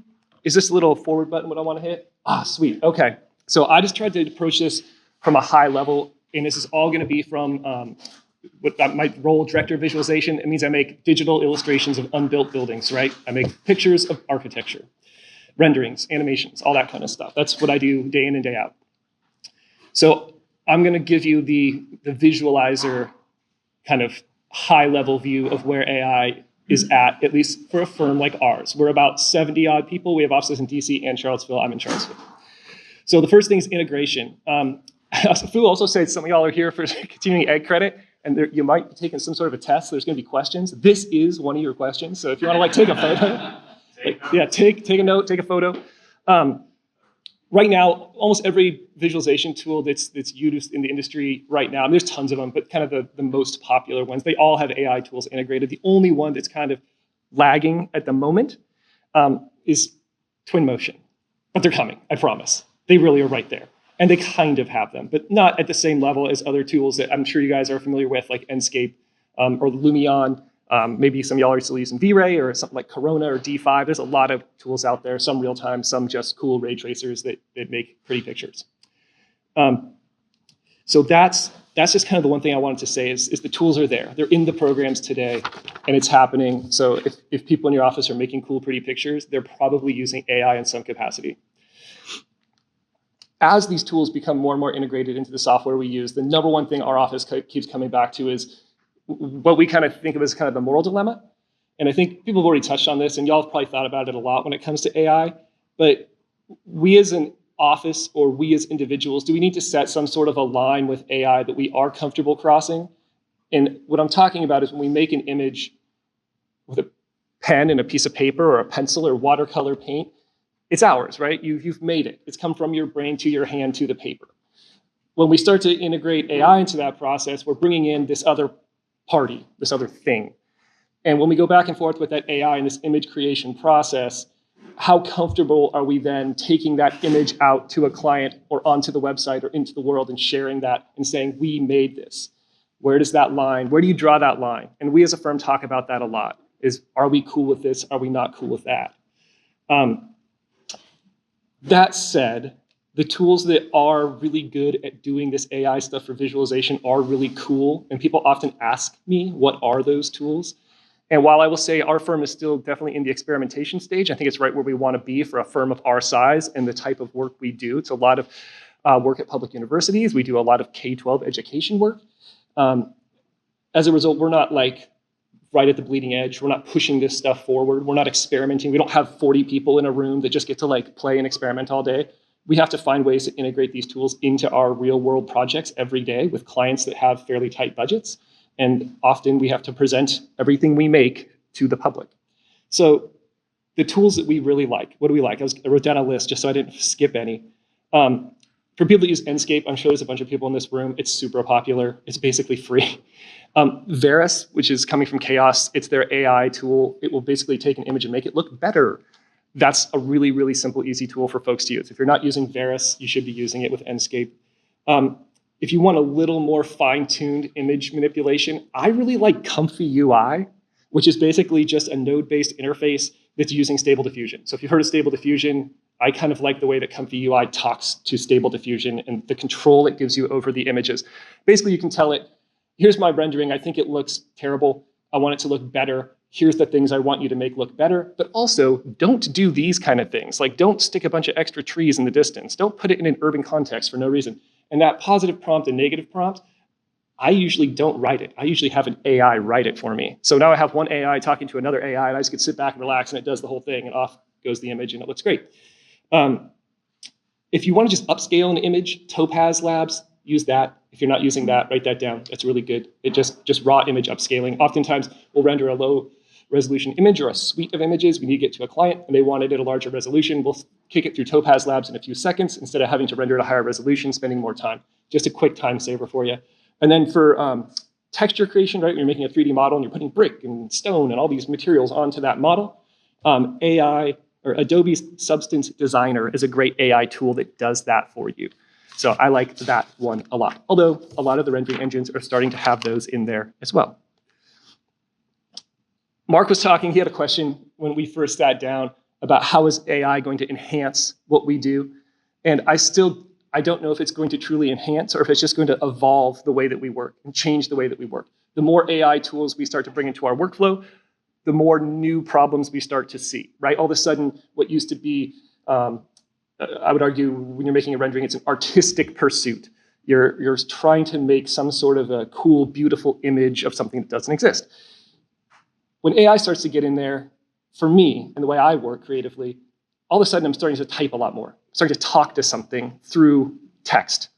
is this little forward button what I want to hit? Ah, sweet. Okay. So I just tried to approach this from a high level, and this is all going to be from my role, director of visualization. It means I make digital illustrations of unbuilt buildings, right? I make pictures of architecture, renderings, animations, all that kind of stuff. That's what I do day in and day out. So I'm going to give you the visualizer kind of high-level view of where AI is at least for a firm like ours. We're about 70-odd people. We have offices in DC and Charlottesville. I'm in Charlottesville. So the first thing is integration. Fu also said some of y'all are here for continuing ed credit, and you might be taking some sort of a test. There's going to be questions. This is one of your questions. So if you want to take a photo, take a note, take a photo. Right now, almost every visualization tool that's used in the industry right now, and there's tons of them, but kind of the most popular ones, they all have AI tools integrated. The only one that's kind of lagging at the moment is Twinmotion. But they're coming, I promise. They really are right there. And they kind of have them, but not at the same level as other tools that I'm sure you guys are familiar with, like Enscape or Lumion. Maybe some of y'all are still using V-Ray or something like Corona or D5. There's a lot of tools out there, some real-time, some just cool ray tracers that make pretty pictures. So that's just kind of the one thing I wanted to say is the tools are there. They're in the programs today, and it's happening. So if people in your office are making cool, pretty pictures, they're probably using AI in some capacity. As these tools become more and more integrated into the software we use, the number one thing our office keeps coming back to is what we kind of think of as kind of the moral dilemma. And I think people have already touched on this, and y'all have probably thought about it a lot when it comes to AI. But we as an office or we as individuals, do we need to set some sort of a line with AI that we are comfortable crossing? And what I'm talking about is when we make an image with a pen and a piece of paper or a pencil or watercolor paint, it's ours, right? You've made it. It's come from your brain to your hand to the paper. When we start to integrate AI into that process, we're bringing in this other party, this other thing. And when we go back and forth with that AI and this image creation process, how comfortable are we then taking that image out to a client or onto the website or into the world and sharing that and saying, we made this? Where does that line, where do you draw that line? And we as a firm talk about that a lot, is are we cool with this? Are we not cool with that? That said, the tools that are really good at doing this AI stuff for visualization are really cool. And people often ask me, what are those tools? And while I will say our firm is still definitely in the experimentation stage, I think it's right where we want to be for a firm of our size and the type of work we do. It's a lot of work at public universities. We do a lot of K-12 education work. As a result, we're not like right at the bleeding edge. We're not pushing this stuff forward. We're not experimenting. We don't have 40 people in a room that just get to like play and experiment all day. We have to find ways to integrate these tools into our real world projects every day with clients that have fairly tight budgets. And often we have to present everything we make to the public. So the tools that we really like, what do we like? I wrote down a list just so I didn't skip any. For people that use Enscape, I'm sure there's a bunch of people in this room. It's super popular. It's basically free. Veris, which is coming from Chaos, it's their AI tool. It will basically take an image and make it look better. That's a really, really simple, easy tool for folks to use. If you're not using Veris, you should be using it with Enscape. If you want a little more fine-tuned image manipulation, I really like Comfy UI, which is basically just a node-based interface that's using Stable Diffusion. So if you've heard of Stable Diffusion, I kind of like the way that Comfy UI talks to Stable Diffusion and the control it gives you over the images. Basically, you can tell it, here's my rendering. I think it looks terrible. I want it to look better. Here's the things I want you to make look better. But also, don't do these kind of things. Like, don't stick a bunch of extra trees in the distance. Don't put it in an urban context for no reason. And that positive prompt and negative prompt, I usually don't write it. I usually have an AI write it for me. So now I have one AI talking to another AI, and I just can sit back and relax, and it does the whole thing, and off goes the image, and it looks great. If you want to just upscale an image, Topaz Labs, use that. If you're not using that, write that down. That's really good. It just raw image upscaling. Oftentimes, we'll render a low resolution image or a suite of images. We need to get to a client, and they want it at a larger resolution. We'll kick it through Topaz Labs in a few seconds instead of having to render at a higher resolution, spending more time. Just a quick time saver for you. And then for texture creation, right, when you're making a 3D model and you're putting brick and stone and all these materials onto that model, AI or Adobe's Substance Designer is a great AI tool that does that for you. So I like that one a lot. Although a lot of the rendering engines are starting to have those in there as well. Mark was talking, he had a question when we first sat down about how is AI going to enhance what we do. And I don't know if it's going to truly enhance or if it's just going to evolve the way that we work and change the way that we work. The more AI tools we start to bring into our workflow, the more new problems we start to see, right? All of a sudden, what used to be, I would argue, when you're making a rendering, it's an artistic pursuit. You're trying to make some sort of a cool, beautiful image of something that doesn't exist. When AI starts to get in there, for me, and the way I work creatively, all of a sudden I'm starting to type a lot more. I'm starting to talk to something through text.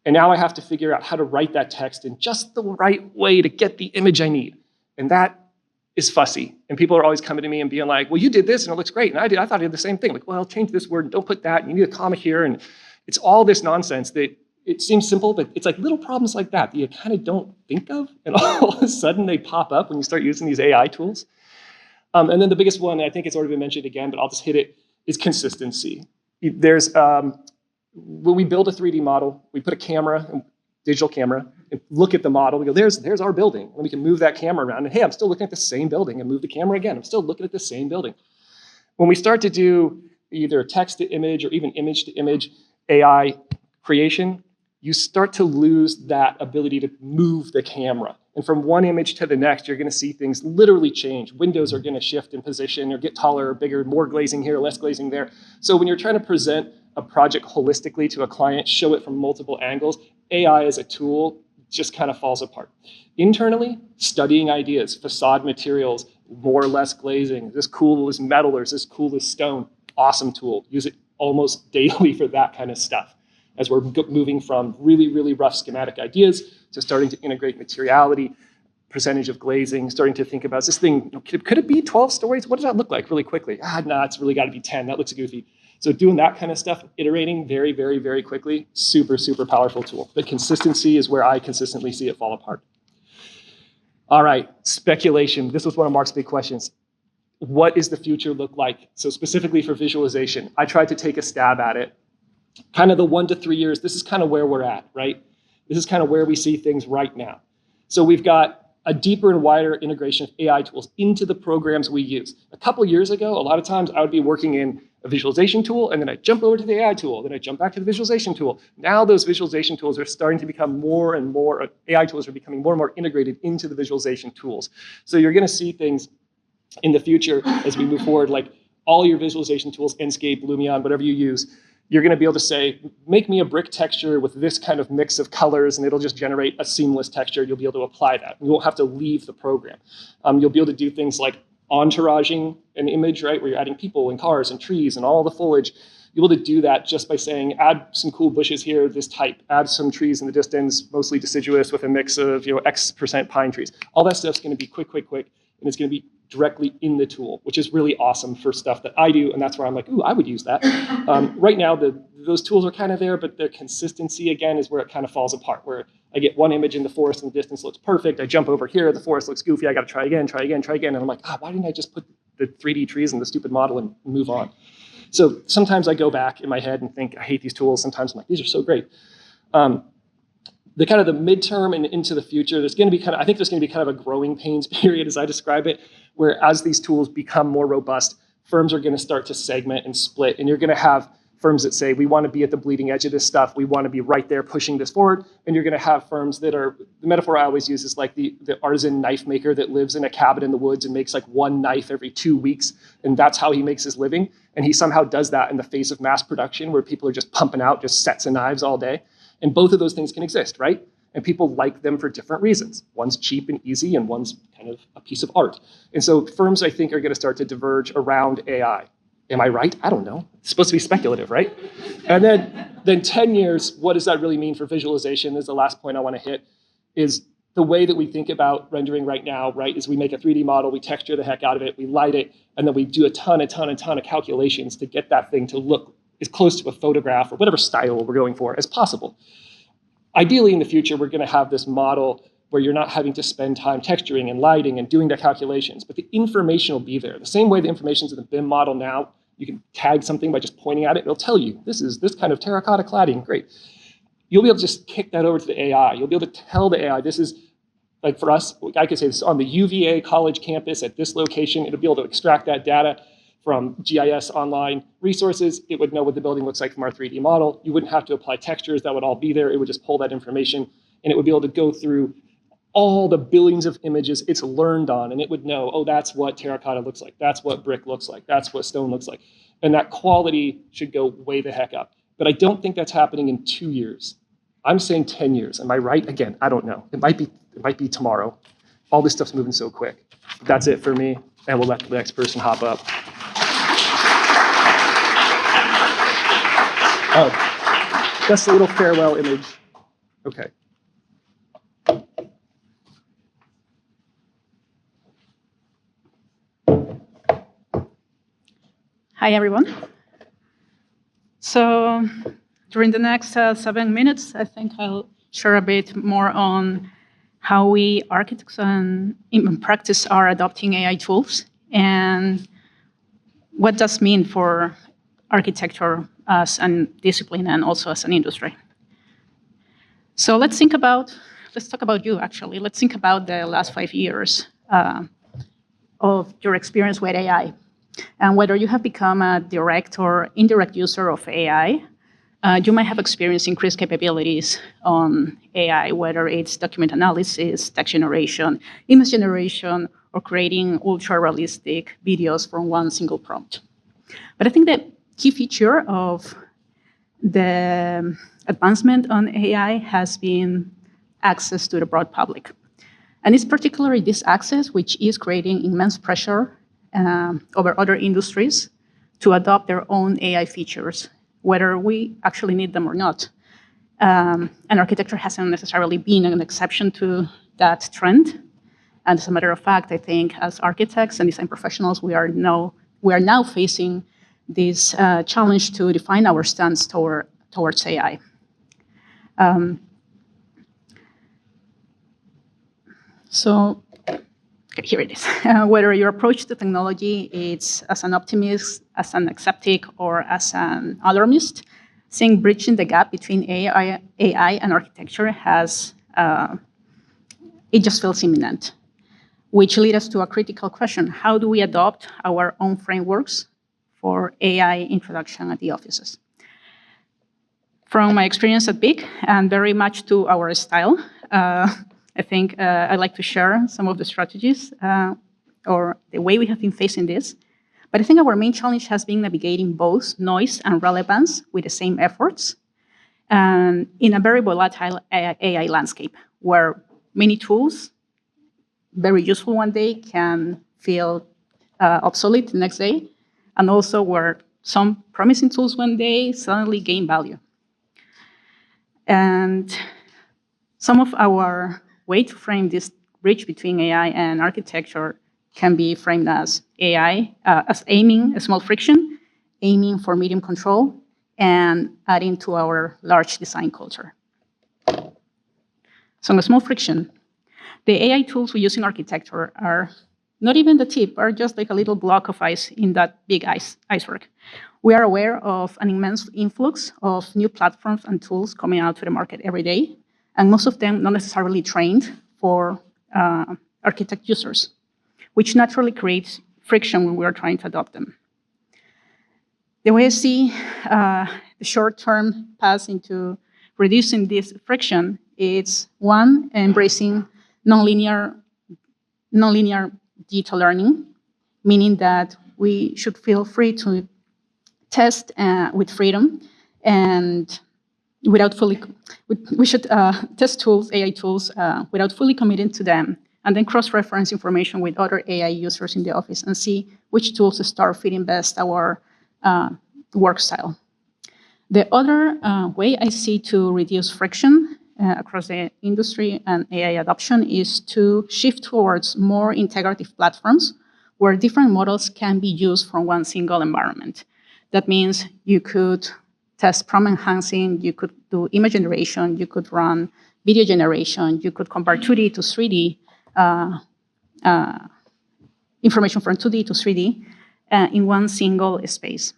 And now I have to figure out how to write that text in just the right way to get the image I need. And that is fussy. And people are always coming to me and being like, well, you did this and it looks great. And I thought I did the same thing. Like, well, change this word and don't put that. And you need a comma here. And it's all this nonsense that it seems simple, but it's like little problems like that you kind of don't think of. And all of a sudden they pop up when you start using these AI tools. And then the biggest one, I think it's already been mentioned again, but I'll just hit it, is consistency. There's, when we build a 3D model, we put a camera, a digital camera, and look at the model. We go, there's our building. And we can move that camera around. And hey, I'm still looking at the same building, and move the camera again. I'm still looking at the same building. When we start to do either text to image or even image to image AI creation, you start to lose that ability to move the camera. And from one image to the next, you're going to see things literally change. Windows are going to shift in position or get taller or bigger, more glazing here, less glazing there. So when you're trying to present a project holistically to a client, show it from multiple angles, AI as a tool just kind of falls apart. Internally, studying ideas, facade materials, more or less glazing, is this cool as metal or is this cool as stone? Awesome tool. Use it almost daily for that kind of stuff, as we're moving from really, really rough schematic ideas to starting to integrate materiality, percentage of glazing, starting to think about, is this thing, could it be 12 stories? What does that look like really quickly? No, it's really got to be 10. That looks goofy. So doing that kind of stuff, iterating very, very, very quickly, super, super powerful tool. But consistency is where I consistently see it fall apart. All right, speculation. This was one of Mark's big questions. What does the future look like? So specifically for visualization, I tried to take a stab at it. Kind of the 1 to 3 years, this is kind of where we're at, right? This is kind of where we see things right now. So we've got a deeper and wider integration of AI tools into the programs we use. A couple years ago, a lot of times I would be working in a visualization tool, and then I'd jump over to the AI tool, then I'd jump back to the visualization tool. Now those visualization tools are starting to become more and more, AI tools are becoming more and more integrated into the visualization tools. So you're gonna see things in the future as we move forward, like all your visualization tools, Enscape, Lumion, whatever you use, you're going to be able to say, make me a brick texture with this kind of mix of colors, and it'll just generate a seamless texture. You'll be able to apply that. You won't have to leave the program. You'll be able to do things like entouraging an image, right, where you're adding people and cars and trees and all the foliage. You'll be able to do that just by saying, add some cool bushes here, this type, add some trees in the distance, mostly deciduous with a mix of X% pine trees. All that stuff's going to be quick, and it's going to be directly in the tool, which is really awesome for stuff that I do, and that's where I'm like, ooh, I would use that. Right now, those tools are kind of there, but their consistency, again, is where it kind of falls apart, where I get one image in the forest in the distance, looks perfect, I jump over here, the forest looks goofy, I got to try again, and I'm like, why didn't I just put the 3D trees in the stupid model and move on? So sometimes I go back in my head and think, I hate these tools. Sometimes I'm like, these are so great. The kind of the midterm and into the future, I think there's going to be kind of a growing pains period, as I describe it, where as these tools become more robust, firms are going to start to segment and split, and you're going to have firms that say, we want to be at the bleeding edge of this stuff, we want to be right there pushing this forward, and you're going to have firms that are, the metaphor I always use is like the artisan knife maker that lives in a cabin in the woods and makes like one knife every 2 weeks, and that's how he makes his living, and he somehow does that in the face of mass production where people are just pumping out just sets of knives all day. And both of those things can exist, right? And people like them for different reasons. One's cheap and easy, and one's kind of a piece of art. And so firms, I think, are going to start to diverge around AI. Am I right? I don't know. It's supposed to be speculative, right? And then 10 years, what does that really mean for visualization? This is the last point I want to hit, is the way that we think about rendering right now, right, is we make a 3D model, we texture the heck out of it, we light it, and then we do a ton of calculations to get that thing to look as close to a photograph or whatever style we're going for as possible. Ideally, in the future, we're going to have this model where you're not having to spend time texturing and lighting and doing the calculations, but the information will be there. The same way the information's in the BIM model now, you can tag something by just pointing at it, it'll tell you, this is this kind of terracotta cladding, great. You'll be able to just kick that over to the AI. You'll be able to tell the AI, this is, like for us, I could say this on the UVA college campus at this location, it'll be able to extract that data from GIS online resources. It would know what the building looks like from our 3D model. You wouldn't have to apply textures, that would all be there. It would just pull that information, and it would be able to go through all the billions of images it's learned on, and it would know, oh, that's what terracotta looks like, that's what brick looks like, that's what stone looks like. And that quality should go way the heck up. But I don't think that's happening in 2 years. I'm saying 10 years. Am I right? Again, I don't know. It might be tomorrow. All this stuff's moving so quick. That's it for me, and we'll let the next person hop up. Oh, that's a little farewell image. Okay. Hi, everyone. So during the next 7 minutes, I think I'll share a bit more on how we architects and in practice are adopting AI tools and what does mean for architecture as a discipline and also as an industry. So let's talk about you, actually. Let's think about the last 5 years of your experience with AI. And whether you have become a direct or indirect user of AI, you might have experienced increased capabilities on AI, whether it's document analysis, text generation, image generation, or creating ultra-realistic videos from one single prompt. But I think the key feature of the advancement on AI has been access to the broad public. And it's particularly this access which is creating immense pressure over other industries to adopt their own AI features, whether we actually need them or not. And architecture hasn't necessarily been an exception to that trend. And as a matter of fact, I think as architects and design professionals, we are now facing this challenge to define our stance towards AI. Okay, here it is. Whether your approach to technology is as an optimist, as an skeptic, or as an alarmist, seeing bridging the gap between AI and architecture it just feels imminent, which leads us to a critical question. How do we adopt our own frameworks for AI introduction at the offices? From my experience at BIC, and very much to our style, I think I'd like to share some of the strategies or the way we have been facing this. But I think our main challenge has been navigating both noise and relevance with the same efforts and in a very volatile AI landscape where many tools, very useful one day, can feel obsolete the next day, and also where some promising tools one day suddenly gain value. And some of our way to frame this bridge between AI and architecture can be framed as AI, as aiming a small friction, aiming for medium control, and adding to our large design culture. So a small friction. The AI tools we use in architecture are not even the tip, are just like a little block of ice in that big iceberg. We are aware of an immense influx of new platforms and tools coming out to the market every day, and most of them not necessarily trained for architect users, which naturally creates friction when we are trying to adopt them. The way I see the short-term path into reducing this friction is, one, embracing nonlinear digital learning, meaning that we should feel free to test with freedom and without fully, we should test tools, AI tools, without fully committing to them, and then cross-reference information with other AI users in the office and see which tools start fitting best our work style. The other way I see to reduce friction across the industry and AI adoption is to shift towards more integrative platforms where different models can be used from one single environment. That means you could test prompt enhancing, you could do image generation, you could run video generation, you could compare 2D to 3D, information from 2D to 3D in one single space.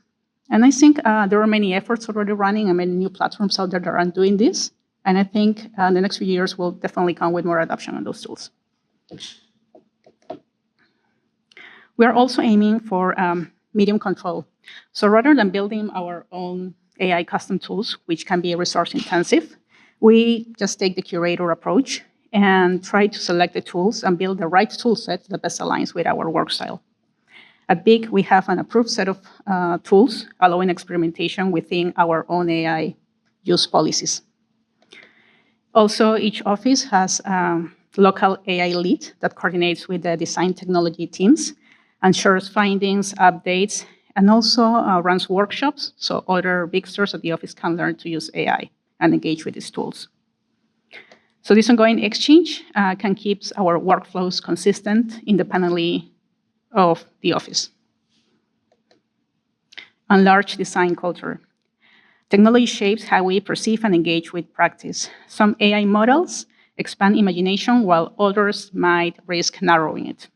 And I think there are many efforts already running and many new platforms out there that are doing this. And I think the next few years will definitely come with more adoption on those tools. We are also aiming for medium control. So rather than building our own AI custom tools, which can be resource intensive, we just take the curator approach and try to select the tools and build the right tool set that best aligns with our work style. At BIG, we have an approved set of tools allowing experimentation within our own AI use policies. Also, each office has a local AI lead that coordinates with the design technology teams and shares findings, updates, and also runs workshops so other big stores at the office can learn to use AI and engage with these tools. So this ongoing exchange can keep our workflows consistent independently of the office. And large design culture. Technology shapes how we perceive and engage with practice. Some AI models expand imagination while others might risk narrowing it.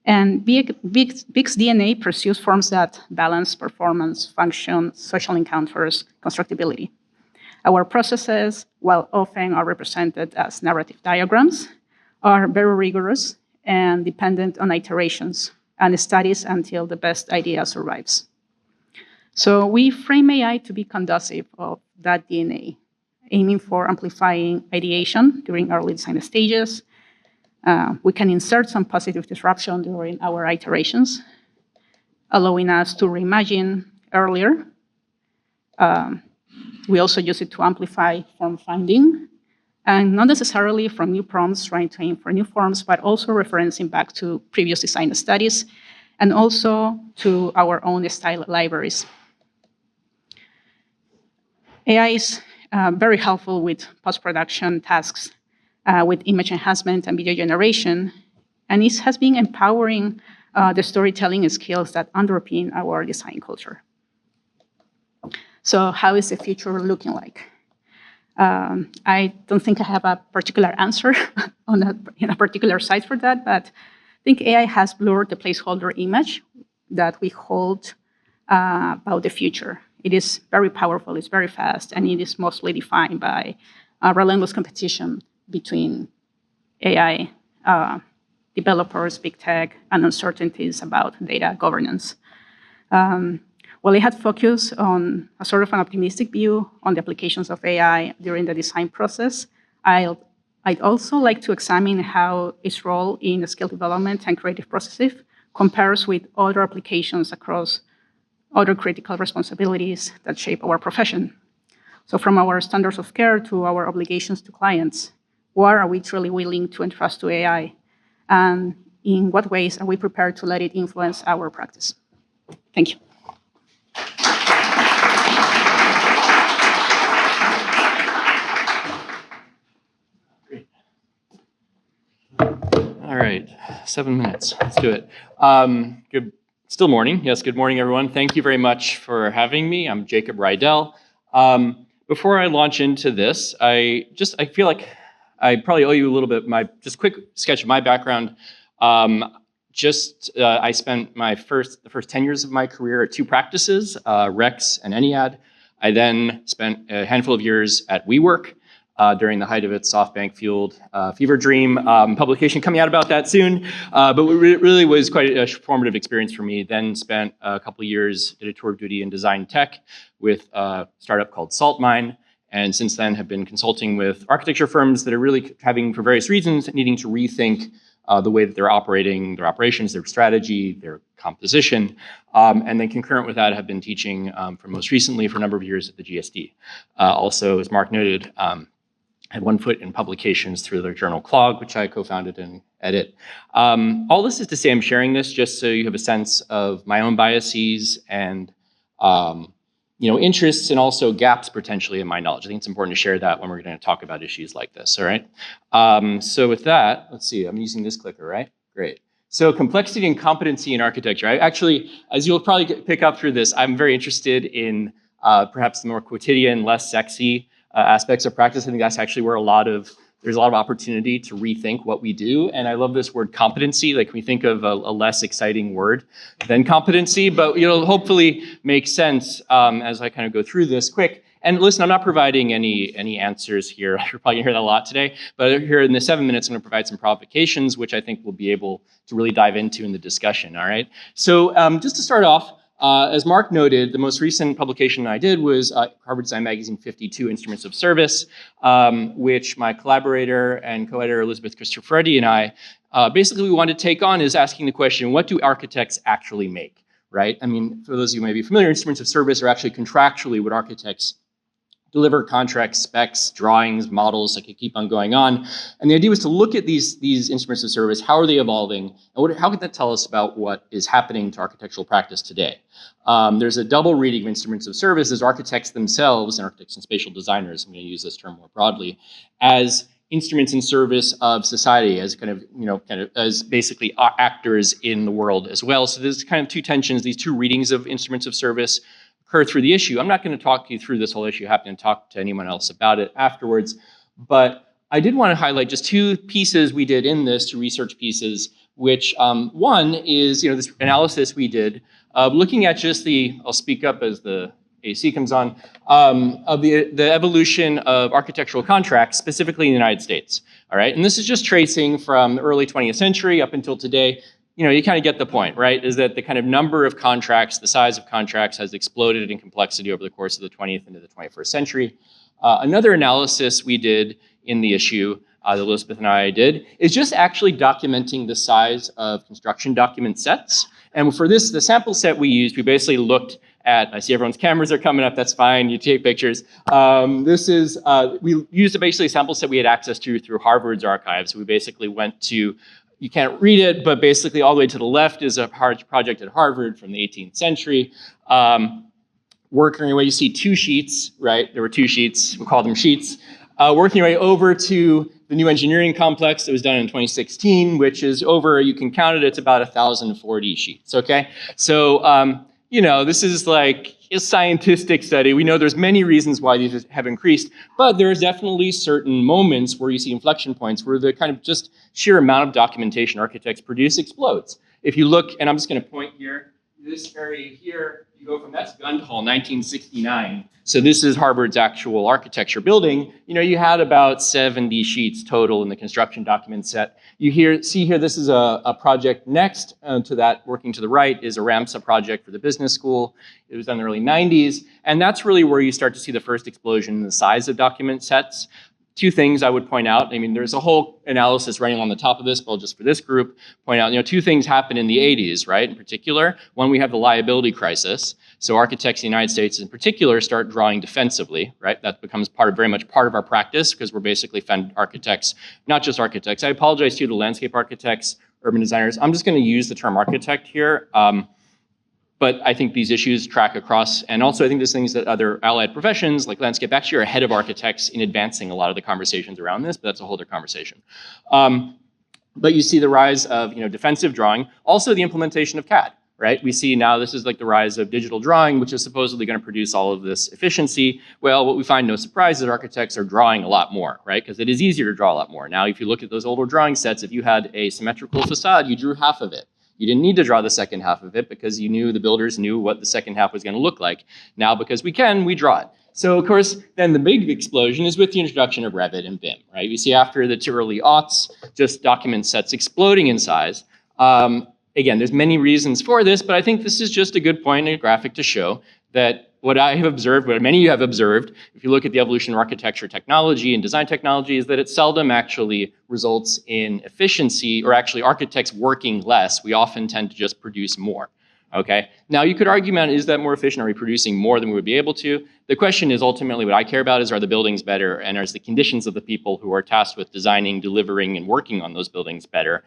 And BIG's DNA pursues forms that balance performance, function, social encounters, constructibility. Our processes, while often are represented as narrative diagrams, are very rigorous and dependent on iterations and studies until the best idea survives. So we frame AI to be conducive of that DNA, aiming for amplifying ideation during early design stages. We can insert some positive disruption during our iterations, allowing us to reimagine earlier. We also use it to amplify form finding, and not necessarily from new prompts, trying to aim for new forms, but also referencing back to previous design studies, and also to our own style libraries. AI is very helpful with post-production tasks, with image enhancement and video generation, and it has been empowering the storytelling skills that underpin our design culture. So how is the future looking like? I don't think I have a particular answer on a particular site for that, but I think AI has blurred the placeholder image that we hold about the future. It is very powerful, it's very fast, and it is mostly defined by relentless competition between AI developers, big tech, and uncertainties about data governance. While it had focused on a sort of an optimistic view on the applications of AI during the design process, I'd also like to examine how its role in skill development and creative processes compares with other applications across other critical responsibilities that shape our profession. So from our standards of care to our obligations to clients, what are we truly willing to entrust to AI? And in what ways are we prepared to let it influence our practice? Thank you. Great. All right, 7 minutes. Let's do it. Good. Still morning. Yes, good morning, everyone. Thank you very much for having me. I'm Jacob Rydell. Before I launch into this, I feel like I probably owe you a little bit just quick sketch of my background. I spent the first 10 years of my career at two practices, Rex and Ennead. I then spent a handful of years at WeWork during the height of its SoftBank-fueled fever dream. Publication coming out about that soon. But it really was quite a formative experience for me. Then spent a couple of years, did a tour of duty in design tech with a startup called SaltMine. And since then have been consulting with architecture firms that are really having, for various reasons, needing to rethink the way that they're operating, their operations, their strategy, their composition. And then concurrent with that, have been teaching for most recently for a number of years at the GSD. Also, as Mark noted, had one foot in publications through their journal Clog, which I co-founded and edit. All this is to say I'm sharing this just so you have a sense of my own biases and interests and also gaps potentially in my knowledge. I think it's important to share that when we're going to talk about issues like this, all right? So with that, let's see, I'm using this clicker, right? Great. So complexity and competency in architecture. I actually, as you'll probably pick up through this, I'm very interested in perhaps the more quotidian, less sexy aspects of practice. I think that's actually where there's a lot of opportunity to rethink what we do. And I love this word competency. Like we think of a less exciting word than competency, but it'll hopefully make sense as I kind of go through this quick. And listen, I'm not providing any answers here. You're probably gonna hear that a lot today, but here in the 7 minutes, I'm gonna provide some provocations, which I think we'll be able to really dive into in the discussion, all right? So just to start off, as Mark noted, the most recent publication I did was Harvard Design Magazine 52 Instruments of Service, which my collaborator and co-editor Elizabeth Cristoforetti and I basically we wanted to take on is asking the question, what do architects actually make, right? I mean, for those of you who may be familiar, instruments of service are actually contractually what architects deliver: contracts, specs, drawings, models. I could keep on going on. And the idea was to look at these instruments of service. How are they evolving? And how can that tell us about what is happening to architectural practice today? There's a double reading of instruments of service as architects themselves, and architects and spatial designers, I'm going to use this term more broadly, as instruments in service of society, as kind of as basically actors in the world as well. So there's kind of two tensions, these two readings of instruments of service occur through the issue. I'm not going to talk you through this whole issue. Happy to talk to anyone else about it afterwards. But I did want to highlight just two pieces we did in this, two research pieces, which one is this analysis we did looking at just I'll speak up as the AC comes on, of the evolution of architectural contracts, specifically in the United States. All right, and this is just tracing from the early 20th century up until today. You kind of get the point, right? Is that the kind of number of contracts, the size of contracts has exploded in complexity over the course of the 20th into the 21st century. Another analysis we did in the issue that Elizabeth and I did is just actually documenting the size of construction document sets. And for this, the sample set we used, we basically looked at, I see everyone's cameras are coming up, that's fine, you take pictures. We used basically a sample set we had access to through Harvard's archives. So we basically went to, you can't read it, but basically all the way to the left is a project at Harvard from the 18th century. Working your way, you see two sheets, right? There were two sheets, we call them sheets. Working your way over to the new engineering complex that was done in 2016, which is over, you can count it, it's about 1,040 sheets, okay? So, this is like a scientific study. We know there's many reasons why these have increased, but there's definitely certain moments where you see inflection points where the kind of just sheer amount of documentation architects produce explodes. If you look, and I'm just going to point here, this area here, you go from, that's Gund Hall, 1969. So this is Harvard's actual architecture building. You had about 70 sheets total in the construction document set. See here, this is a project next to that, working to the right, is a RAMSA project for the business school. It was done in the early 90s. And that's really where you start to see the first explosion in the size of document sets. Two things I would point out. I mean, there's a whole analysis running on the top of this, but just for this group, point out, two things happened in the 80s, right? In particular, one, we have the liability crisis. So architects in the United States in particular start drawing defensively, right? That becomes very much part of our practice because we're basically architects, not just architects. I apologize to the landscape architects, urban designers. I'm just going to use the term architect here. But I think these issues track across, and also I think there's things that other allied professions like landscape actually are ahead of architects in advancing a lot of the conversations around this, but that's a whole other conversation. But you see the rise of defensive drawing, also the implementation of CAD, right? We see now this is like the rise of digital drawing, which is supposedly going to produce all of this efficiency. Well, what we find, no surprise, is architects are drawing a lot more, right? Because it is easier to draw a lot more. Now, if you look at those older drawing sets, if you had a symmetrical facade, you drew half of it. You didn't need to draw the second half of it because you knew the builders knew what the second half was going to look like. Now, because we draw it. So, of course, then the big explosion is with the introduction of Revit and BIM, right? You see after the two early aughts, just document sets exploding in size. Again, there's many reasons for this, but I think this is just a good point in a graphic to show that what I have observed, what many of you have observed, if you look at the evolution of architecture technology and design technology, is that it seldom actually results in efficiency or actually architects working less. We often tend to just produce more. Okay. Now you could argue, man, is that more efficient? Are we producing more than we would be able to? The question is ultimately what I care about is, are the buildings better, and are the conditions of the people who are tasked with designing, delivering, and working on those buildings better?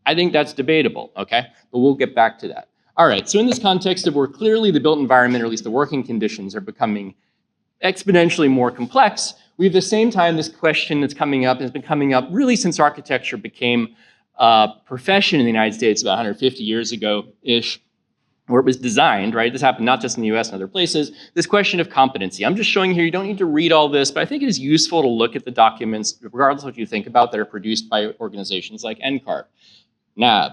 I think that's debatable. Okay, but we'll get back to that. All right. So in this context of where clearly the built environment, or at least the working conditions, are becoming exponentially more complex, we have at the same time this question that's coming up, has been coming up really since architecture became a profession in the United States about 150 years ago-ish, where it was designed, right? This happened not just in the US and other places. This question of competency. I'm just showing here, you don't need to read all this, but I think it is useful to look at the documents, regardless of what you think about, that are produced by organizations like NCARB, NAB.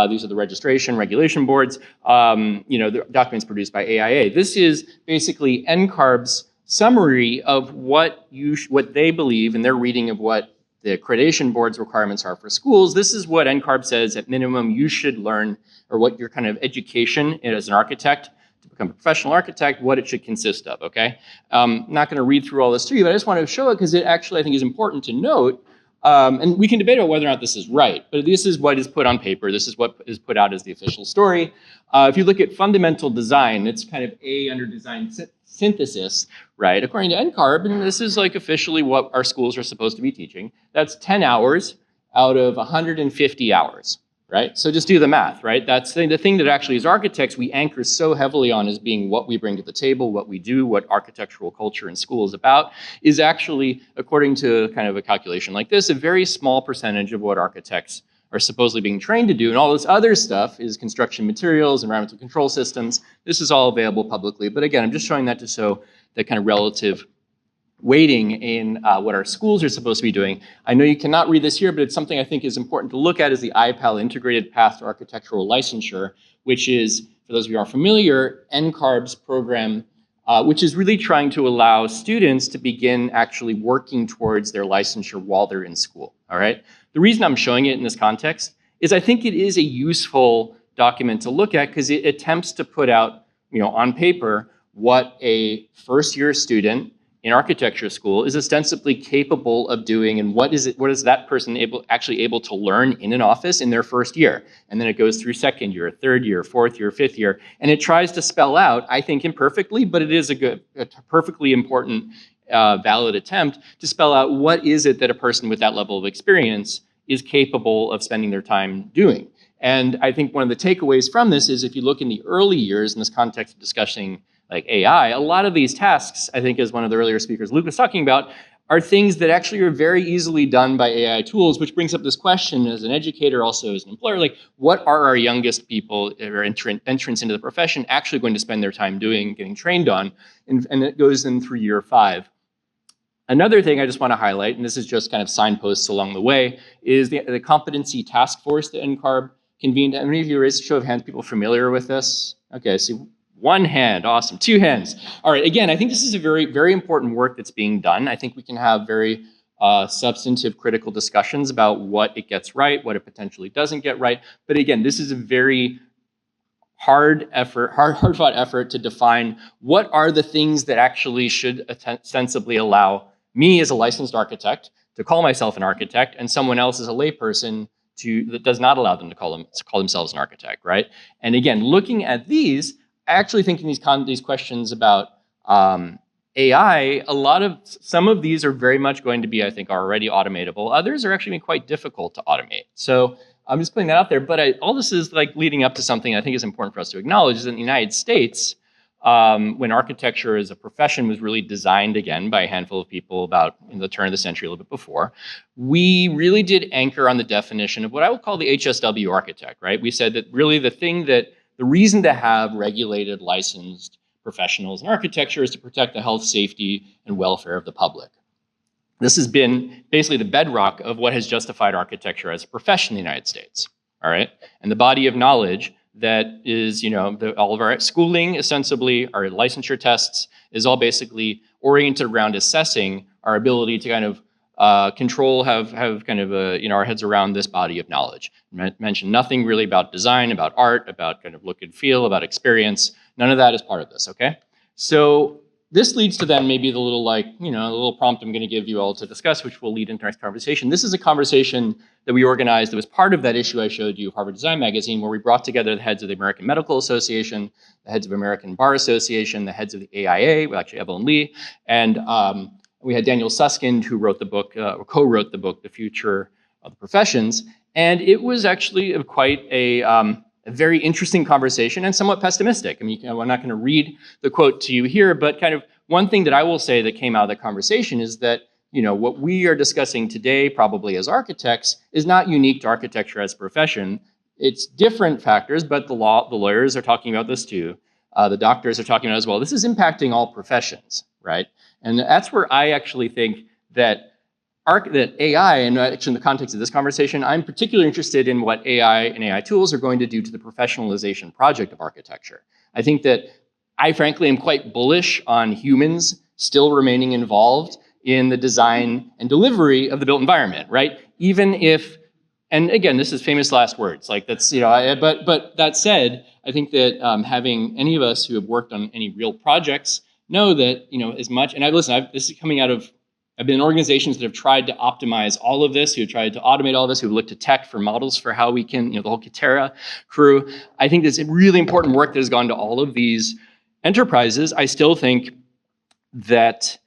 These are the registration regulation boards, the documents produced by AIA. This is basically NCARB's summary of what they believe in their reading of what the accreditation board's requirements are for schools. This is what NCARB says at minimum you should learn, or what your kind of education as an architect to become a professional architect, what it should consist of, okay? I'm not gonna read through all this to you, but I just want to show it because it actually I think is important to note. And we can debate about whether or not this is right, but this is what is put on paper. This is what is put out as the official story. If you look at fundamental design, it's kind of A under design synthesis, right? According to NCARB, and this is like officially what our schools are supposed to be teaching, that's 10 hours out of 150 hours, right? So just do the math, right? That's the thing that actually as architects we anchor so heavily on as being what we bring to the table, what we do, what architectural culture in school is about, is actually, according to kind of a calculation like this, a very small percentage of what architects are supposedly being trained to do. And all this other stuff is construction materials, environmental control systems. This is all available publicly. But again, I'm just showing that to show the kind of relative weighting in what our schools are supposed to be doing. I know you cannot read this here, but it's something I think is important to look at, is the IPAL Integrated Path to Architectural Licensure, which is, for those of you who are familiar, NCARB's program, which is really trying to allow students to begin actually working towards their licensure while they're in school, all right? The reason I'm showing it in this context is I think it is a useful document to look at because it attempts to put out, on paper, what a first-year student in architecture school is ostensibly capable of doing, and what is that person actually able to learn in an office in their first year. And then it goes through second year, third year, fourth year, fifth year, and it tries to spell out, I think imperfectly, but it is a perfectly important, valid attempt to spell out what is it that a person with that level of experience is capable of spending their time doing. And I think one of the takeaways from this is if you look in the early years in this context of discussing like AI, a lot of these tasks, I think as one of the earlier speakers, Luke, was talking about, are things that actually are very easily done by AI tools, which brings up this question as an educator, also as an employer, like what are our youngest people or entrants into the profession actually going to spend their time doing, getting trained on? And it goes in through year 5. Another thing I just want to highlight, and this is just kind of signposts along the way, is the competency task force that NCARB convened. How many of you raised a show of hands, people familiar with this? Okay, so one hand, awesome, 2 hands. All right, again, I think this is a very, very important work that's being done. I think we can have very substantive critical discussions about what it gets right, what it potentially doesn't get right. But again, this is a very hard fought effort to define what are the things that actually should ostensibly allow me as a licensed architect to call myself an architect and someone else as a layperson that does not allow them to call themselves an architect, right? And again, looking at these, I actually think in these questions about AI, some of these are very much going to be, I think, already automatable. Others are actually quite difficult to automate. So I'm just putting that out there. But all this is like leading up to something I think is important for us to acknowledge is in the United States, when architecture as a profession was really designed again by a handful of people about in the turn of the century, a little bit before, we really did anchor on the definition of what I would call the HSW architect, right? We said that really the reason to have regulated, licensed professionals in architecture is to protect the health, safety, and welfare of the public. This has been basically the bedrock of what has justified architecture as a profession in the United States, all right? And the body of knowledge that is, all of our schooling, ostensibly, our licensure tests, is all basically oriented around assessing our ability to kind of control, have kind of our heads around this body of knowledge. Mention nothing really about design, about art, about kind of look and feel, about experience. None of that is part of this, okay? So this leads to then maybe the little the little prompt I'm going to give you all to discuss, which will lead into our next conversation. This is a conversation that we organized that was part of that issue I showed you of Harvard Design Magazine, where we brought together the heads of the American Medical Association, the heads of American Bar Association, the heads of the AIA, well, actually Evelyn Lee, and we had Daniel Susskind, who wrote the book, or co-wrote the book, The Future of the Professions. And it was actually quite a very interesting conversation and somewhat pessimistic. I mean, I'm not going to read the quote to you here, but kind of one thing that I will say that came out of the conversation is that, what we are discussing today, probably as architects, is not unique to architecture as a profession. It's different factors, but the lawyers are talking about this too. The doctors are talking about it as well. This is impacting all professions, right? And that's where I actually think that AI, and actually in the context of this conversation, I'm particularly interested in what AI and AI tools are going to do to the professionalization project of architecture. I think that I frankly am quite bullish on humans still remaining involved in the design and delivery of the built environment, right? Even if, and again, this is famous last words, like that's, but that said, I think that having any of us who have worked on any real projects know that, as much, and this is coming out of, I've been in organizations that have tried to optimize all of this, who have tried to automate all of this, who have looked to tech for models for how we can, the whole Katera crew. I think there's really important work that has gone to all of these enterprises. I still think that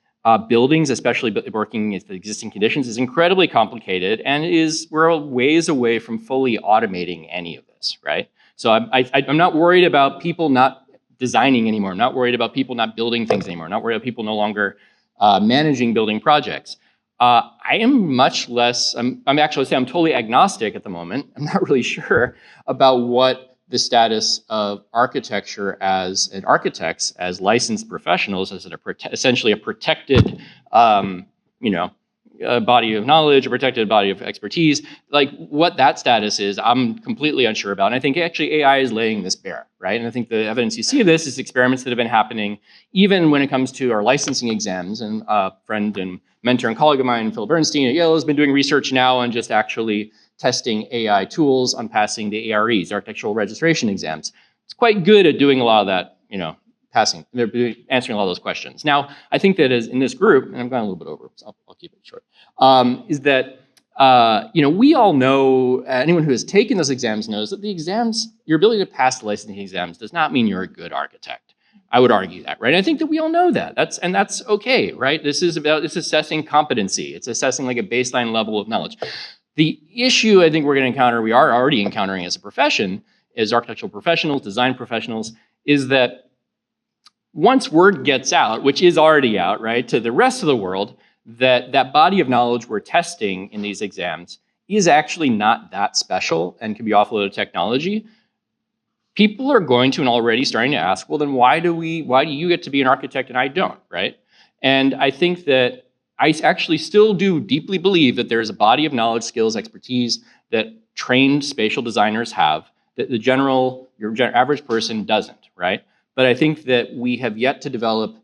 buildings, especially working with the existing conditions, is incredibly complicated and we're a ways away from fully automating any of this, right? So I'm not worried about people not designing anymore. I'm not worried about people not building things anymore. I'm not worried about people no longer managing building projects. I am much less, I'm actually saying I'm totally agnostic at the moment. I'm not really sure about what the status of architecture as architects, as licensed professionals, as essentially a protected, body of knowledge, a protected body of expertise, like what that status is, I'm completely unsure about. And I think actually AI is laying this bare, right? And I think the evidence you see of this is experiments that have been happening even when it comes to our licensing exams. And a friend and mentor and colleague of mine, Phil Bernstein at Yale, has been doing research now on just actually testing AI tools on passing the AREs, architectural registration exams. It's quite good at doing a lot of that, passing, answering a lot of those questions. Now, I think that as in this group, and I'm going a little bit over, so I'll keep it short, is that, we all know, anyone who has taken those exams knows that the exams, your ability to pass the licensing exams does not mean you're a good architect. I would argue that, right? I think that we all know that. That's okay, right? It's assessing competency. It's assessing like a baseline level of knowledge. The issue I think we're going to encounter, we are already encountering as a profession, as architectural professionals, design professionals, is that once word gets out, which is already out, right, to the rest of the world, that body of knowledge we're testing in these exams is actually not that special and can be offloaded to technology, people are going to and already starting to ask, well, then why do you get to be an architect and I don't, right? And I think that I actually still do deeply believe that there's a body of knowledge, skills, expertise that trained spatial designers have that your average person doesn't, right? But I think that we have yet to develop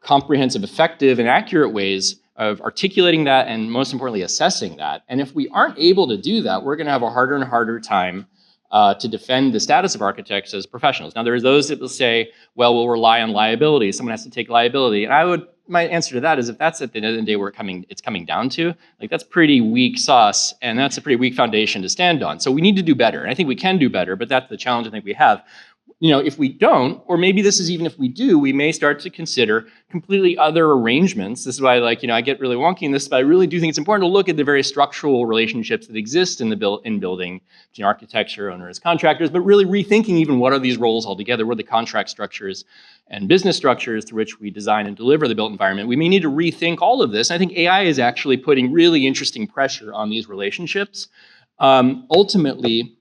comprehensive, effective, and accurate ways of articulating that and most importantly, assessing that. And if we aren't able to do that, we're going to have a harder and harder time to defend the status of architects as professionals. Now, there are those that will say, well, we'll rely on liability. Someone has to take liability. And my answer to that is if that's at the end of the day where it's coming down to, like that's pretty weak sauce and that's a pretty weak foundation to stand on. So we need to do better. And I think we can do better, but that's the challenge I think we have. If we don't, or maybe this is even if we do, we may start to consider completely other arrangements. This is why, I get really wonky in this, but I really do think it's important to look at the various structural relationships that exist in building between architecture, owners, contractors, but really rethinking even what are these roles altogether, what are the contract structures and business structures through which we design and deliver the built environment. We may need to rethink all of this. I think AI is actually putting really interesting pressure on these relationships. Ultimately,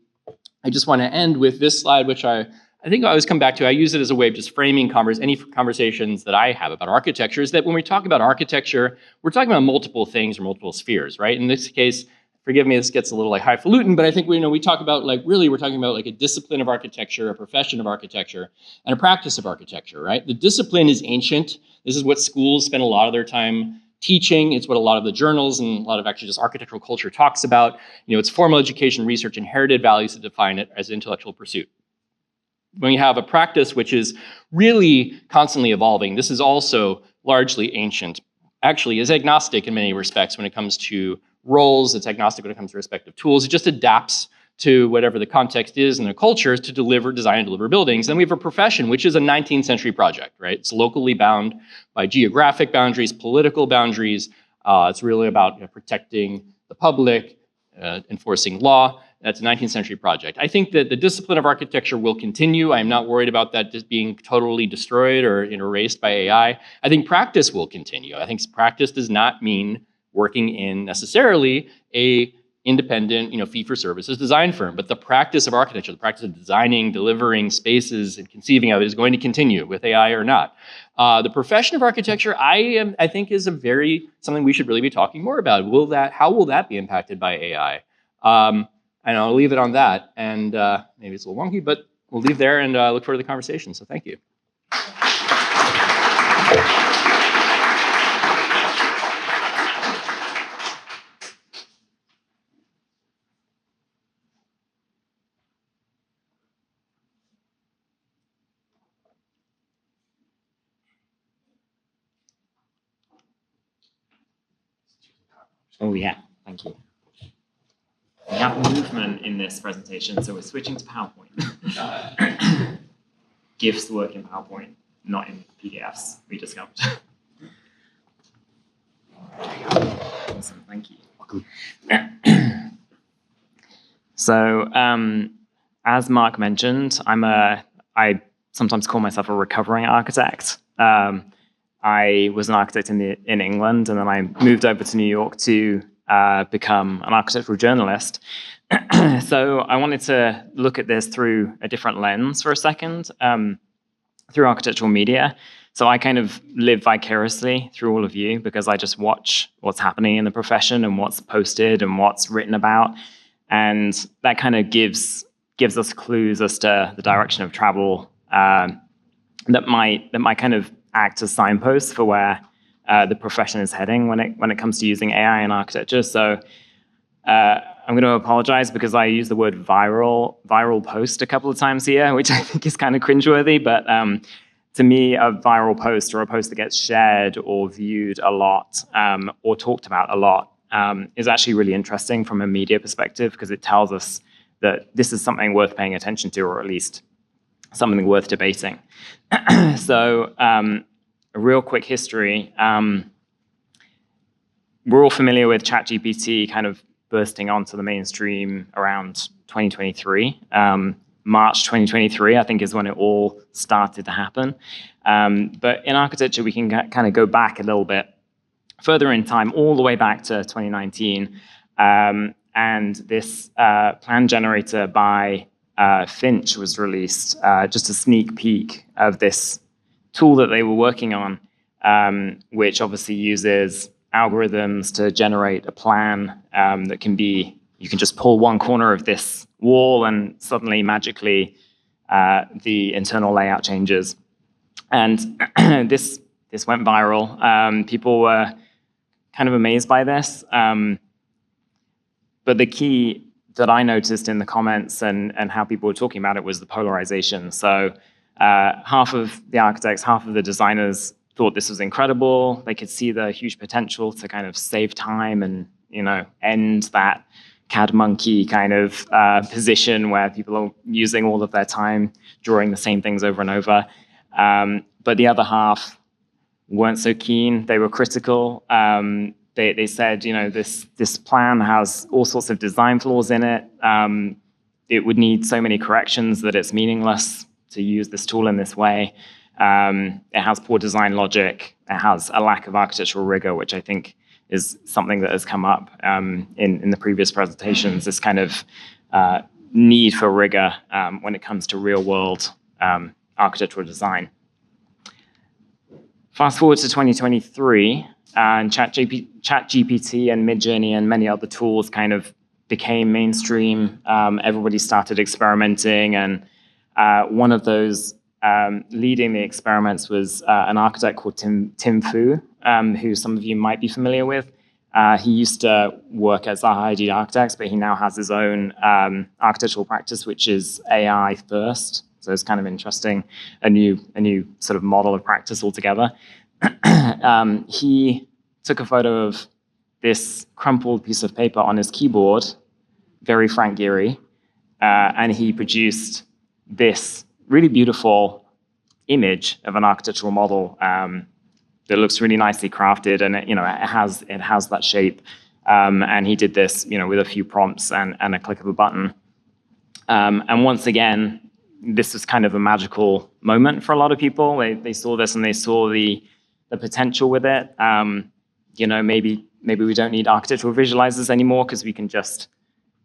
I just want to end with this slide, which I think I always come back to. I use it as a way of just framing any conversations that I have about architecture, is that when we talk about architecture, we're talking about multiple things or multiple spheres, right? In this case, forgive me, this gets a little highfalutin, but I think we talk about we're talking about a discipline of architecture, a profession of architecture, and a practice of architecture, right? The discipline is ancient. This is what schools spend a lot of their time teaching. It's what a lot of the journals and a lot of actually just architectural culture talks about. It's formal education, research, inherited values that define it as intellectual pursuit. when you have a practice which is really constantly evolving, this is also largely ancient. Actually, is agnostic in many respects when it comes to roles. It's agnostic when it comes to respective tools. It just adapts to whatever the context is and the cultures to design and deliver buildings. Then we have a profession, which is a 19th century project, right? It's locally bound by geographic boundaries, political boundaries. It's really about protecting the public, enforcing law. That's a 19th century project. I think that the discipline of architecture will continue. I'm not worried about that just being totally destroyed or erased by AI. I think practice will continue. I think practice does not mean working in necessarily a independent, fee-for-services design firm. But the practice of architecture, the practice of designing, delivering spaces, and conceiving of it is going to continue with AI or not. The profession of architecture, I think, is something we should really be talking more about. How will that be impacted by AI? And I'll leave it on that. And maybe it's a little wonky, but we'll leave there and look forward to the conversation. So thank you. Oh yeah, thank you. We have movement in this presentation, so we're switching to PowerPoint. GIFs work in PowerPoint, not in PDFs, we discovered. Awesome, thank you. Welcome. So, as Mark mentioned, I sometimes call myself a recovering architect. I was an architect in England, and then I moved over to New York to become an architectural journalist. So I wanted to look at this through a different lens for a second, through architectural media. So I kind of live vicariously through all of you because I just watch what's happening in the profession and what's posted and what's written about. And that kind of gives us clues as to the direction of travel that might kind of act as signposts for where the profession is heading when it comes to using AI in architecture. So I'm going to apologize because I use the word viral post a couple of times here, which I think is kind of cringeworthy. But to me, a viral post or a post that gets shared or viewed a lot or talked about a lot is actually really interesting from a media perspective because it tells us that this is something worth paying attention to, or at least something worth debating. So a real quick history. We're all familiar with ChatGPT kind of bursting onto the mainstream around 2023. March 2023, I think, is when it all started to happen. But in architecture, we can kind of go back a little bit further in time, all the way back to 2019. And this plan generator by Finch was released, just a sneak peek of this tool that they were working on, which obviously uses algorithms to generate a plan that can be, you can just pull one corner of this wall and suddenly magically the internal layout changes. And this went viral. People were kind of amazed by this. But the key that I noticed in the comments and how people were talking about it was the polarization. So half of the architects, half of the designers thought this was incredible. They could see the huge potential to kind of save time and, end that CAD monkey kind of position where people are using all of their time drawing the same things over and over. But the other half weren't so keen. They were critical. They said, this plan has all sorts of design flaws in it. It would need so many corrections that it's meaningless to use this tool in this way. It has poor design logic. It has a lack of architectural rigor, which I think is something that has come up in the previous presentations, this kind of need for rigor when it comes to real-world architectural design. Fast forward to 2023, and ChatGPT and Midjourney and many other tools kind of became mainstream. Everybody started experimenting, and one of those leading the experiments was an architect called Tim Fu, who some of you might be familiar with. He used to work at Zaha Hadid Architects, but he now has his own architectural practice, which is AI first. So it's kind of interesting, a new sort of model of practice altogether. He took a photo of this crumpled piece of paper on his keyboard, very Frank Gehry, and he produced this really beautiful image of an architectural model that looks really nicely crafted, and it has that shape. And he did this, with a few prompts and a click of a button. And once again, this was kind of a magical moment for a lot of people. They saw this and they saw the potential with it. Maybe we don't need architectural visualizers anymore because we can just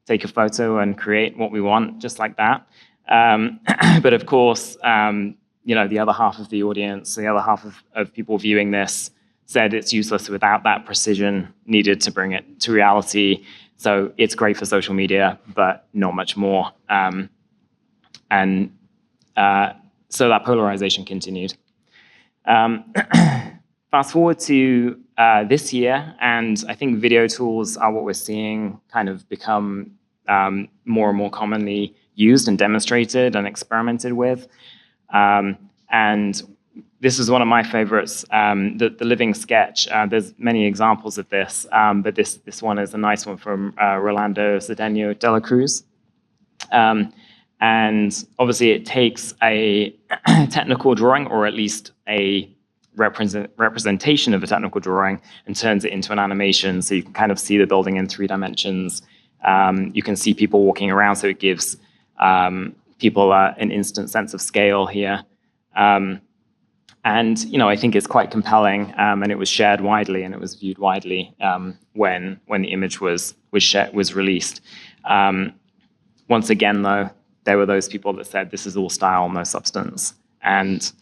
take a photo and create what we want just like that. But of course, the other half of the audience, the other half of people viewing this said it's useless without that precision needed to bring it to reality. So it's great for social media, but not much more. So that polarization continued. Fast forward to this year, and I think video tools are what we're seeing kind of become more and more commonly used and demonstrated and experimented with. And this is one of my favorites, the living sketch. There's many examples of this, but this one is a nice one from Rolando Cedeno de la Cruz. And obviously it takes a technical drawing, or at least a representation of a technical drawing, and turns it into an animation. So you can kind of see the building in 3 dimensions. You can see people walking around, so it gives people an instant sense of scale here. And I think it's quite compelling, and it was shared widely and it was viewed widely when the image was released. Once again, though, there were those people that said this is all style, no substance, and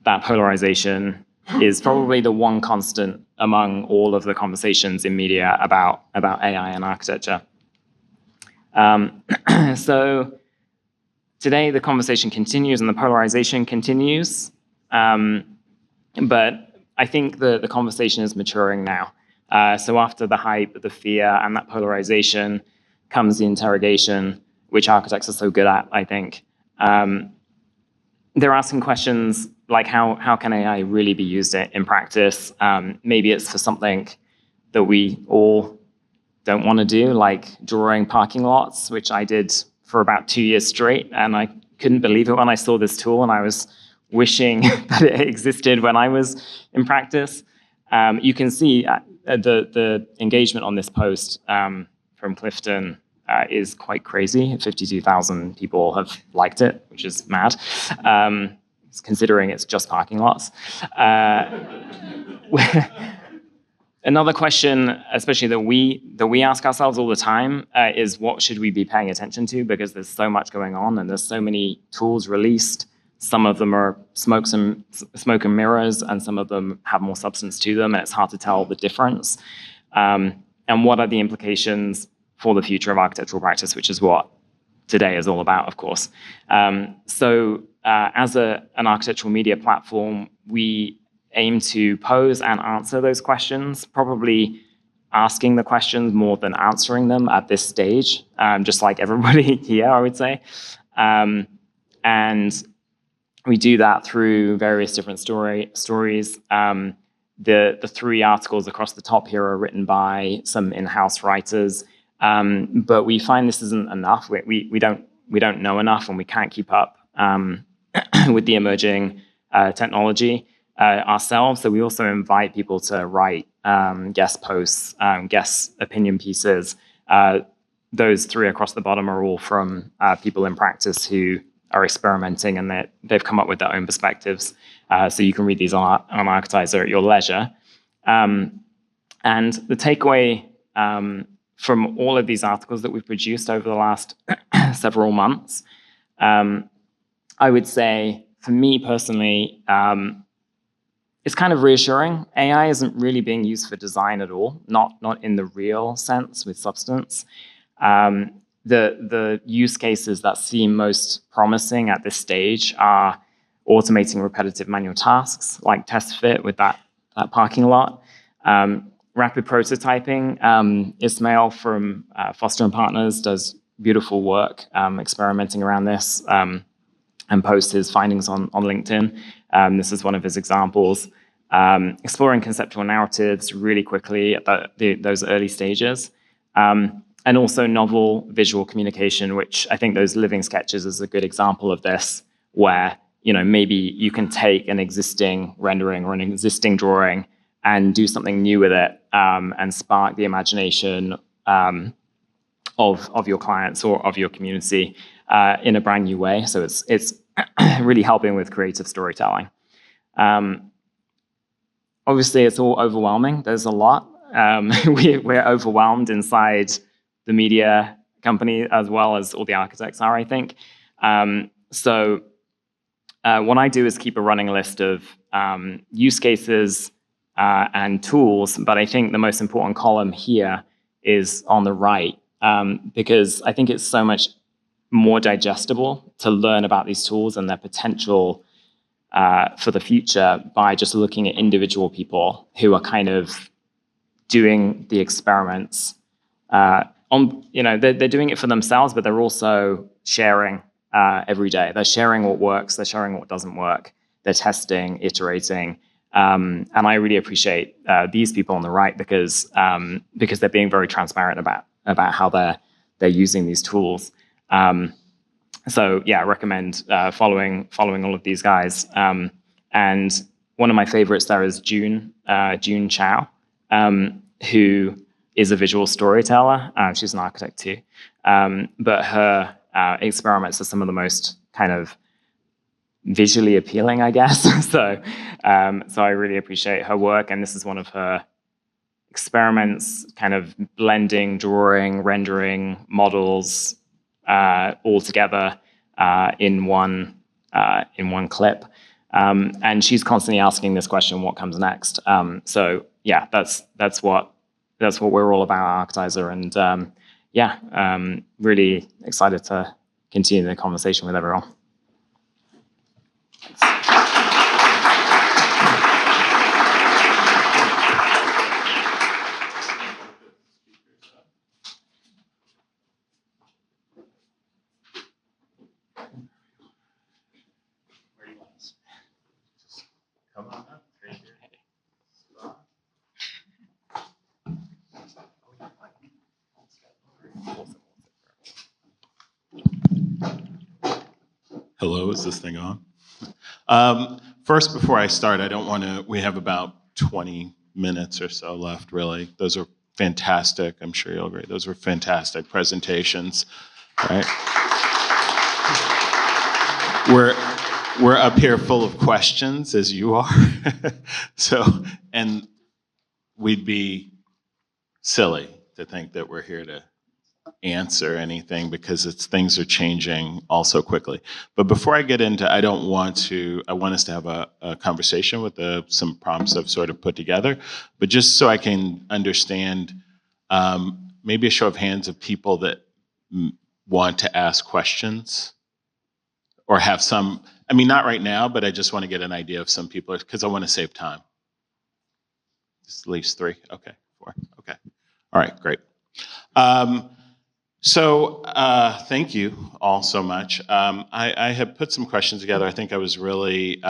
that polarization is probably the one constant among all of the conversations in media about AI and architecture. So today the conversation continues and the polarization continues. But I think the conversation is maturing now. So after the hype, the fear, and that polarization comes the interrogation, which architects are so good at, I think. They're asking questions like, how can AI really be used in practice? Maybe it's for something that we all don't want to do, like drawing parking lots, which I did for about 2 years straight, and I couldn't believe it when I saw this tool, and I was wishing that it existed when I was in practice. You can see the engagement on this post from Clifton is quite crazy. 52,000 people have liked it, which is mad, considering it's just parking lots. Another question, especially that we ask ourselves all the time, is what should we be paying attention to? Because there's so much going on, and there's so many tools released. Some of them are smoke and mirrors, and some of them have more substance to them, and it's hard to tell the difference. And what are the implications for the future of architectural practice, which is what today is all about, of course. So as an architectural media platform, we aim to pose and answer those questions, probably asking the questions more than answering them at this stage, just like everybody here, I would say. And we do that through various different stories. The 3 articles across the top here are written by some in-house writers, but we find this isn't enough. We don't know enough, and we can't keep up with the emerging technology ourselves. So we also invite people to write guest posts, guest opinion pieces. Those 3 across the bottom are all from people in practice who are experimenting, and they've come up with their own perspectives. So you can read these on Architizer at your leisure. And the takeaway from all of these articles that we've produced over the last several months, I would say, for me personally, it's kind of reassuring. AI isn't really being used for design at all, not in the real sense with substance. The use cases that seem most promising at this stage are automating repetitive manual tasks, like test fit with that parking lot, rapid prototyping. Ismail from Foster & Partners does beautiful work experimenting around this. and post his findings on LinkedIn. This is one of his examples. Exploring conceptual narratives really quickly at those early stages. And also novel visual communication, which I think those living sketches is a good example of this, where maybe you can take an existing rendering or an existing drawing and do something new with it, and spark the imagination of your clients or of your community in a brand new way. So it's really helping with creative storytelling. Obviously, it's all overwhelming. There's a lot. We're overwhelmed inside the media company as well as all the architects are, I think. So what I do is keep a running list of use cases and tools, but I think the most important column here is on the right, because I think it's so much more digestible to learn about these tools and their potential for the future by just looking at individual people who are kind of doing the experiments. They're doing it for themselves, but they're also sharing every day. They're sharing what works, they're sharing what doesn't work, they're testing, iterating. And I really appreciate these people on the right because they're being very transparent about how they're using these tools. So yeah, I recommend following all of these guys. And one of my favorites there is June Chao, who is a visual storyteller. She's an architect too. But her experiments are some of the most kind of visually appealing, I guess. So I really appreciate her work. And this is one of her experiments, kind of blending, drawing, rendering, models, all together in one clip, and she's constantly asking this question: what comes next? So yeah, that's what we're all about at Architizer, and really excited to continue the conversation with everyone. Hello, is this thing on? First, before I start, I don't want to, we have about 20 minutes or so left, really. Those are fantastic. I'm sure you'll agree. Those were fantastic presentations, right? We're up here full of questions, as you are. So, and we'd be silly to think that we're here to answer anything because things are changing all so quickly. But before I get into, I want us to have a conversation with some prompts I've sort of put together, but just so I can understand, maybe a show of hands of people that want to ask questions or have some, I mean, not right now, but I just want to get an idea of some people because I want to save time. Just at least 3, okay, 4, okay. All right, great. So thank you all so much. I have put some questions together. I think I was really,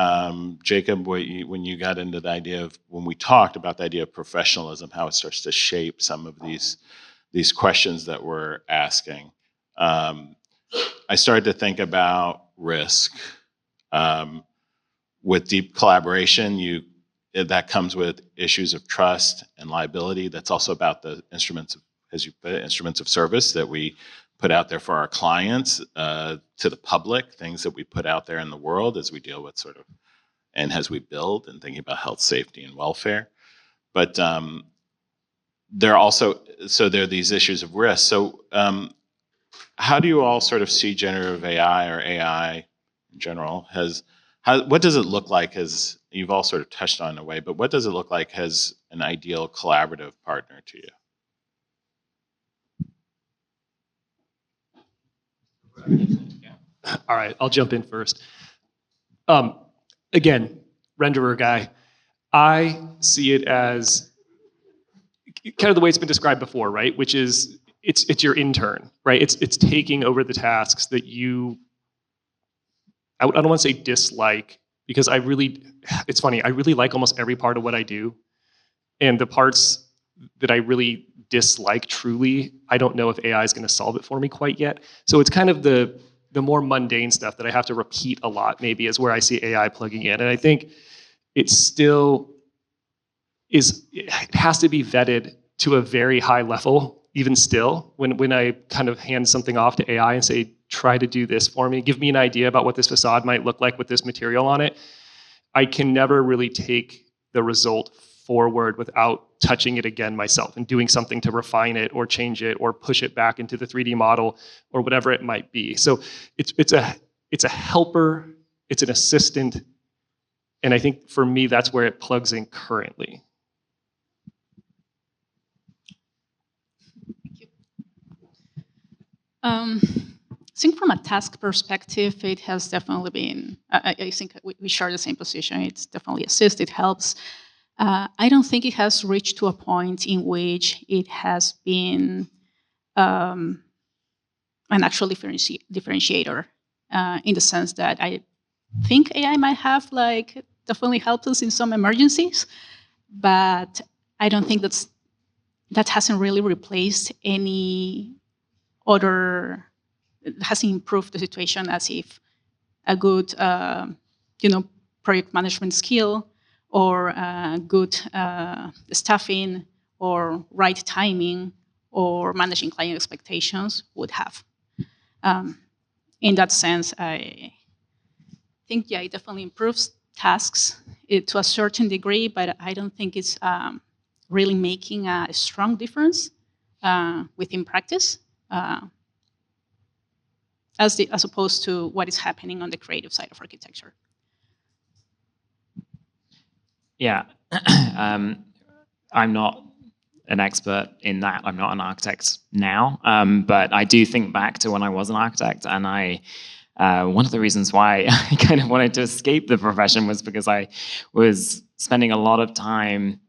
Jacob, when you got into the idea of, when we talked about the idea of professionalism, how it starts to shape some of these questions that we're asking. I started to think about risk. With deep collaboration, that comes with issues of trust and liability. That's also about the instruments of, as you put it, instruments of service that we put out there for our clients, to the public, things that we put out there in the world as we deal with sort of, and as we build and thinking about health, safety, and welfare. But there are these issues of risk. So how do you all sort of see generative AI or AI in general? What does it look like as, you've all sort of touched on in a way, but what does it look like as an ideal collaborative partner to you? All right, I'll jump in first. Again, renderer guy, I see it as kind of the way it's been described before, right? Which is it's your intern, right? It's taking over the tasks that you I don't want to say dislike, because it's funny, I really like almost every part of what I do. And the parts that I really dislike truly, I don't know if AI is going to solve it for me quite yet. So it's kind of the more mundane stuff that I have to repeat a lot, maybe, is where I see AI plugging in. And I think it has to be vetted to a very high level, even still, when I kind of hand something off to AI and say, try to do this for me, give me an idea about what this facade might look like with this material on it. I can never really take the result forward without touching it again myself and doing something to refine it or change it or push it back into the 3D model or whatever it might be. So it's a helper, it's an assistant, and I think for me that's where it plugs in currently. I think from a task perspective, it has definitely been, I think we share the same position. It's definitely assists, it helps. I don't think it has reached to a point in which it has been an actual differentiator in the sense that I think AI might have definitely helped us in some emergencies, but I don't think that hasn't really replaced any other, it hasn't improved the situation as if a good project management skill or good staffing or right timing or managing client expectations would have. In that sense, I think, yeah, it definitely improves tasks to a certain degree, but I don't think it's really making a strong difference within practice, as opposed to what is happening on the creative side of architecture. Yeah, I'm not an expert in that. I'm not an architect now, but I do think back to when I was an architect, and one of the reasons why I kind of wanted to escape the profession was because I was spending a lot of time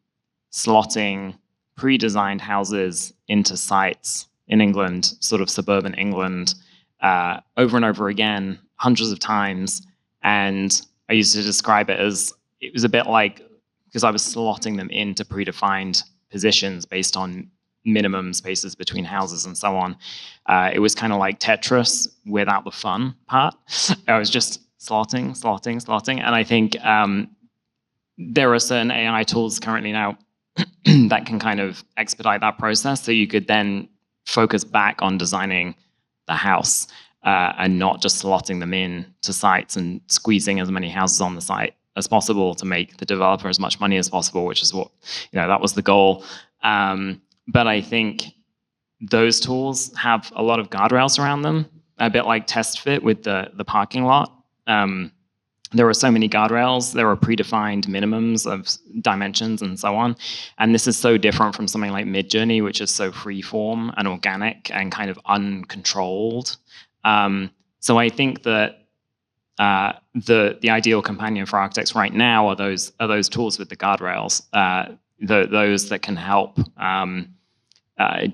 slotting pre-designed houses into sites in England, sort of suburban England, over and over again, hundreds of times. And I used to describe it as, it was a bit like, because I was slotting them into predefined positions based on minimum spaces between houses and so on. It was kind of like Tetris without the fun part. I was just slotting. And I think there are certain AI tools currently now that can kind of expedite that process, so you could then focus back on designing the house and not just slotting them in to sites and squeezing as many houses on the site as possible to make the developer as much money as possible, which is what, that was the goal. But I think those tools have a lot of guardrails around them, a bit like test fit with the parking lot. There are so many guardrails, there are predefined minimums of dimensions and so on. And this is so different from something like Midjourney, which is so freeform and organic and kind of uncontrolled. So I think that the ideal companion for architects right now are those tools with the guardrails, those that can help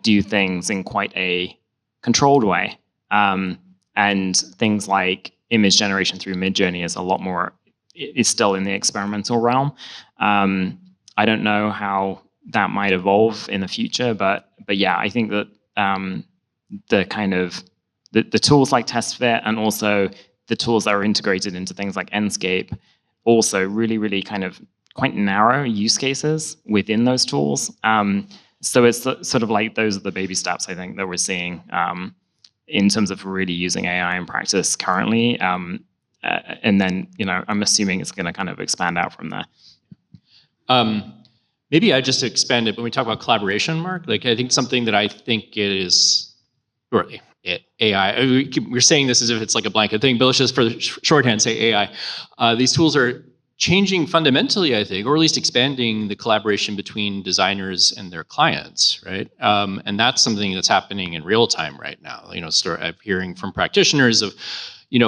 do things in quite a controlled way. And things like image generation through Midjourney is still in the experimental realm. I don't know how that might evolve in the future, but yeah, I think that the tools like TestFit and also the tools that are integrated into things like Enscape also really kind of quite narrow use cases within those tools. So it's sort of like those are the baby steps I think that we're seeing in terms of really using AI in practice currently. And then, I'm assuming it's going to kind of expand out from there. Maybe I just expand it when we talk about collaboration, Mark. I think something that I think it is, or AI, we're saying this as if it's like a blanket thing, but let's just for shorthand say AI. These tools are changing fundamentally, I think, or at least expanding the collaboration between designers and their clients, right? And that's something that's happening in real time right now. I'm hearing from practitioners of,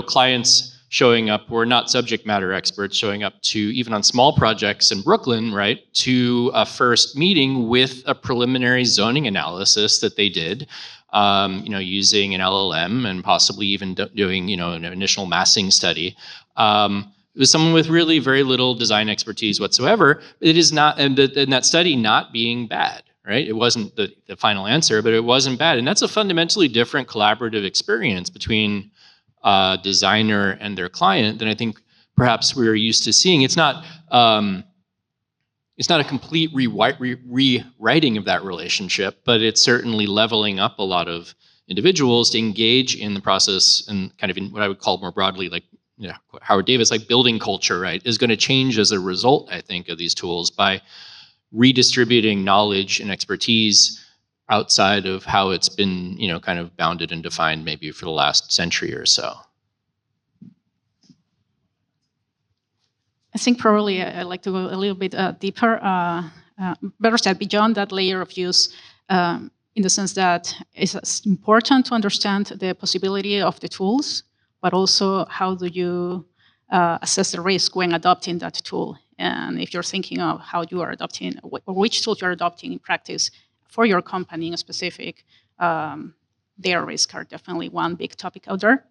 clients showing up who are not subject matter experts, showing up to, even on small projects in Brooklyn, right, to a first meeting with a preliminary zoning analysis that they did using an LLM and possibly even doing, an initial massing study. It was someone with really very little design expertise whatsoever. It is not, and that study not being bad, right? It wasn't the final answer, but it wasn't bad. And that's a fundamentally different collaborative experience between a designer and their client than I think perhaps we're used to seeing. It's not a complete rewriting of that relationship, but it's certainly leveling up a lot of individuals to engage in the process and kind of in what I would call more broadly, like Howard Davis, like building culture, right, is going to change as a result, I think, of these tools by redistributing knowledge and expertise outside of how it's been, kind of bounded and defined maybe for the last century or so. I think probably I'd like to go a little bit deeper, better said, beyond that layer of use, in the sense that it's important to understand the possibility of the tools, but also how do you assess the risk when adopting that tool? And if you're thinking of how you are adopting, or which tools you're adopting in practice for your company in specific, their risks are definitely one big topic out there.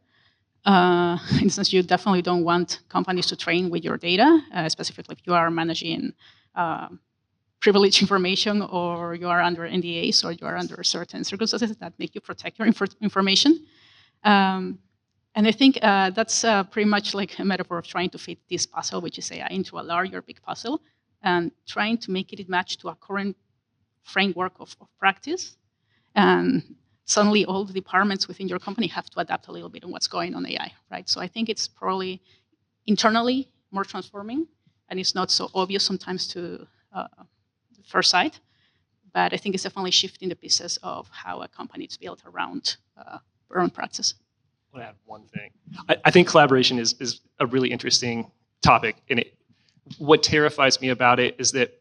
In the sense, you definitely don't want companies to train with your data, specifically if you are managing privileged information, or you are under NDAs, or you are under certain circumstances that make you protect your information. And I think that's pretty much like a metaphor of trying to fit this puzzle, which is AI, into a larger big puzzle, and trying to make it match to a current framework of practice. And suddenly all the departments within your company have to adapt a little bit on what's going on AI, right? So I think it's probably internally more transforming, and it's not so obvious sometimes to first sight, but I think it's definitely shifting the pieces of how a company is built around their own practice. I want to add one thing. I think collaboration is a really interesting topic, and what terrifies me about it is that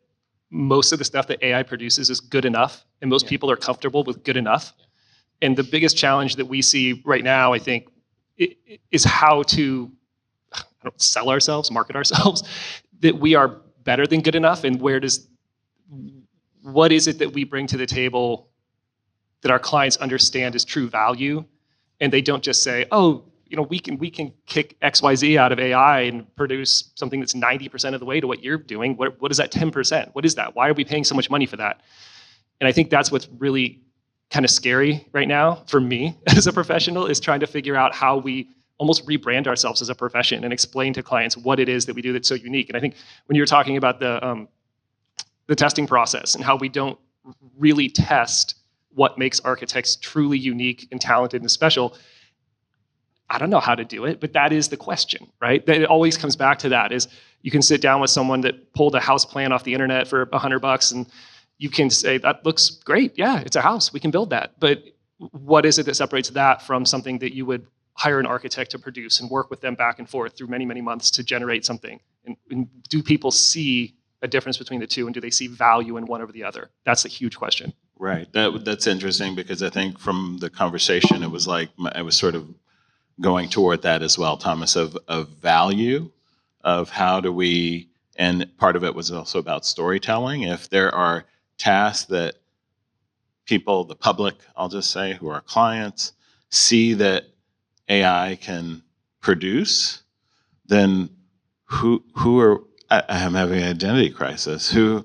most of the stuff that AI produces is good enough, and most people are comfortable with good enough. And the biggest challenge that we see right now, I think, is how to sell ourselves, market ourselves, that we are better than good enough, and what is it that we bring to the table that our clients understand is true value, and they don't just say, oh, we can kick XYZ out of AI and produce something that's 90% of the way to what you're doing. What is that 10%? What is that? Why are we paying so much money for that? And I think that's what's really kind of scary right now for me as a professional, is trying to figure out how we almost rebrand ourselves as a profession and explain to clients what it is that we do that's so unique. And I think when you were talking about the testing process and how we don't really test what makes architects truly unique and talented and special, I don't know how to do it, but that is the question, right? That it always comes back to that, is you can sit down with someone that pulled a house plan off the internet for $100 and you can say, that looks great. Yeah, it's a house. We can build that. But what is it that separates that from something that you would hire an architect to produce and work with them back and forth through many, many months to generate something? And do people see a difference between the two, and do they see value in one over the other? That's a huge question. Right. That's interesting, because I think from the conversation, it was like I was sort of going toward that as well, Thomas, of value, of how do we, and part of it was also about storytelling. If there are tasks that people, the public, I'll just say, who are clients, see that AI can produce, then who are, I'm having an identity crisis. Who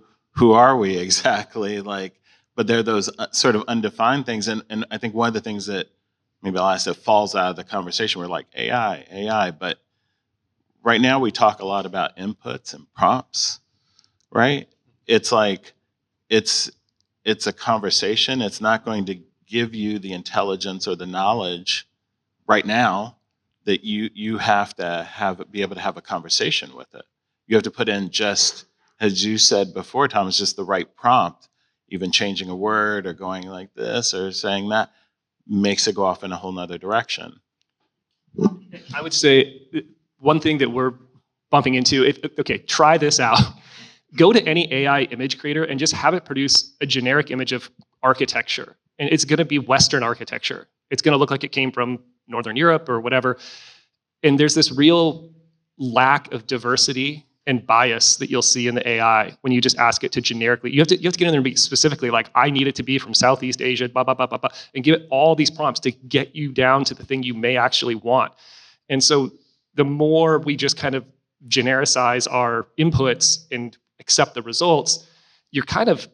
are we exactly? But they're those sort of undefined things. And I think one of the things that maybe I'll ask that falls out of the conversation, we're like AI, but right now we talk a lot about inputs and prompts, right? It's like, it's a conversation. It's not going to give you the intelligence or the knowledge right now that you have to be able to have a conversation with it. You have to put in, just as you said before, Thomas, just the right prompt. Even changing a word or going like this or saying that makes it go off in a whole nother direction. I would say one thing that we're bumping into, try this out. Go to any AI image creator and just have it produce a generic image of architecture. And it's going to be Western architecture. It's going to look like it came from Northern Europe or whatever. And there's this real lack of diversity and bias that you'll see in the AI when you just ask it to generically. You have to get in there and be specifically like, I need it to be from Southeast Asia, blah, blah, blah, blah, blah, and give it all these prompts to get you down to the thing you may actually want. And so the more we just kind of genericize our inputs and accept the results, you're kind of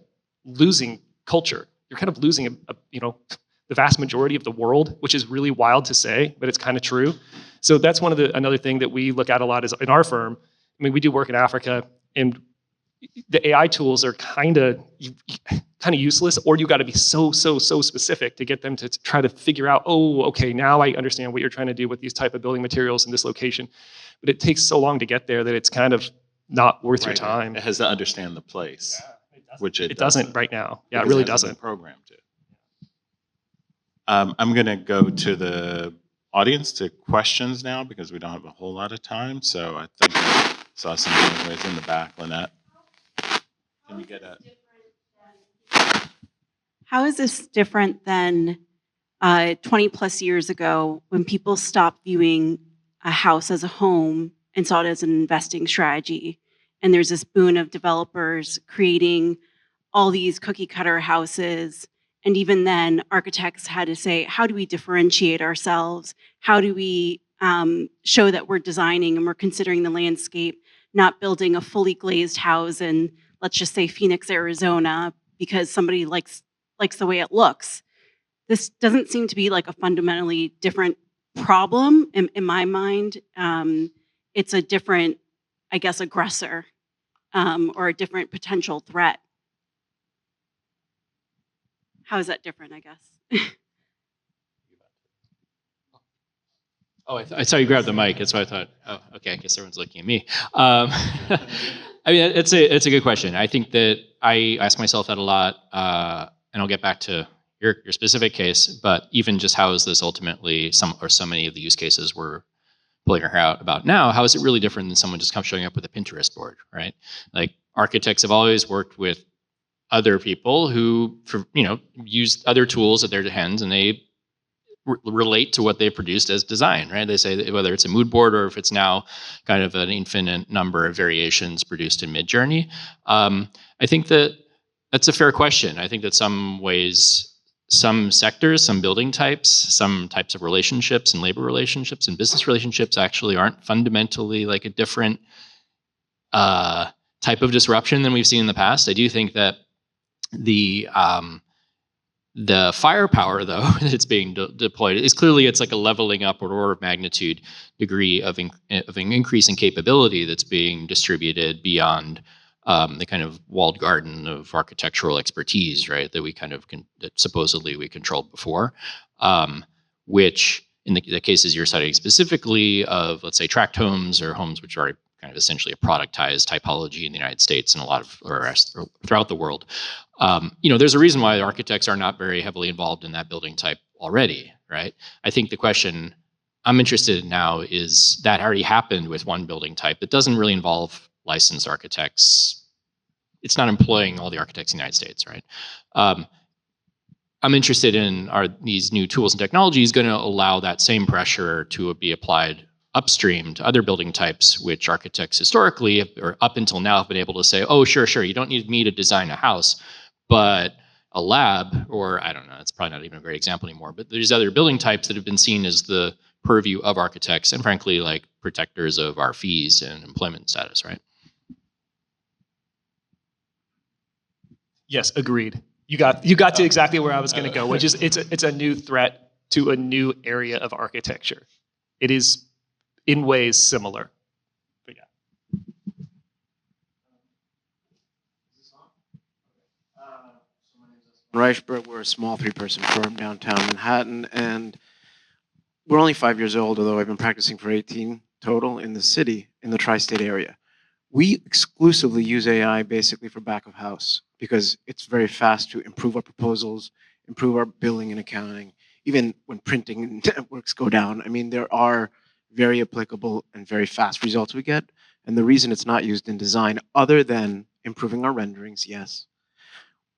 losing culture. You're kind of losing the vast majority of the world, which is really wild to say, but it's kind of true. So that's another thing that we look at a lot is in our firm. I mean, we do work in Africa, and the AI tools are kind of useless, or you got to be so specific to get them to try to figure out, oh, okay, now I understand what you're trying to do with these type of building materials in this location. But it takes so long to get there that it's kind of not worth your time. It has to understand the place, which it doesn't right now. Yeah, it really doesn't. Programmed to. I'm going to go to the audience to questions now because we don't have a whole lot of time. So I think I saw some ways in the back, Lynette. Can you get a... How is this different than 20 plus years ago when people stopped viewing a house as a home and saw it as an investing strategy? And there's this boon of developers creating all these cookie cutter houses. And even then, architects had to say, how do we differentiate ourselves? How do we show that we're designing and we're considering the landscape, not building a fully glazed house in, let's just say, Phoenix, Arizona, because somebody likes the way it looks. This doesn't seem to be like a fundamentally different problem in my mind. It's a different, I guess, aggressor or a different potential threat. How is that different, I guess? Oh, I saw you grab the mic. That's why I thought, oh, okay, I guess everyone's looking at me. I mean, it's a good question. I think that I ask myself that a lot, and I'll get back to your specific case, but even just how is this ultimately, so many of the use cases we're pulling our hair out about now, how is it really different than someone just showing up with a Pinterest board, right? Like architects have always worked with other people who, use other tools at their hands, and they relate to what they produced as design, right? They say that whether it's a mood board or if it's now kind of an infinite number of variations produced in Midjourney. I think that's a fair question. I think that some ways, some sectors, some building types, some types of relationships and labor relationships and business relationships actually aren't fundamentally like a different type of disruption than we've seen in the past. I do think that the firepower, though, that's being deployed is clearly it's like a leveling up or order of magnitude degree of an increase in capability that's being distributed beyond the kind of walled garden of architectural expertise, right? That we kind of that supposedly we controlled before, which in the cases you're citing specifically of, let's say, tract homes or homes which are kind of essentially a productized typology in the United States and a lot of or throughout the world. There's a reason why architects are not very heavily involved in that building type already, right? I think the question I'm interested in now is that already happened with one building type that doesn't really involve licensed architects. It's not employing all the architects in the United States, right? I'm interested in, are these new tools and technologies going to allow that same pressure to be applied upstream to other building types, which architects historically, or up until now, have been able to say, oh, sure, you don't need me to design a house, but a lab, or I don't know, it's probably not even a great example anymore, but there's other building types that have been seen as the purview of architects and frankly, like protectors of our fees and employment status, right? Yes, agreed. You got to exactly where I was going to go, which is it's a new threat to a new area of architecture. It is in ways similar. But yeah. Reichberg, we're a small 3-person firm downtown Manhattan, and we're only 5 years old, although I've been practicing for 18 total in the city, in the tri-state area. We exclusively use AI basically for back of house because it's very fast to improve our proposals, improve our billing and accounting, even when printing networks go down. I mean, there are very applicable and very fast results we get. And the reason it's not used in design, other than improving our renderings, yes,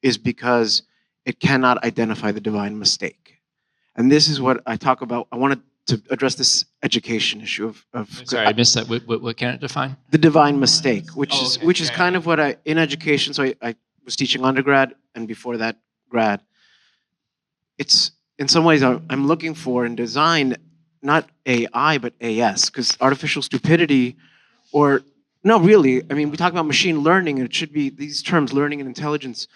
is because it cannot identify the divine mistake. And this is what I talk about. I want to to address this education issue of Sorry, I missed that. What can it define? the divine mistake, which Oh, is okay. which is Yeah, kind yeah. of what in education. So I was teaching undergrad, and before that, grad. It's in some ways I'm looking for in design not AI but AS, because artificial stupidity, or no, really, I mean, we talk about machine learning, and it should be these terms, learning and intelligence.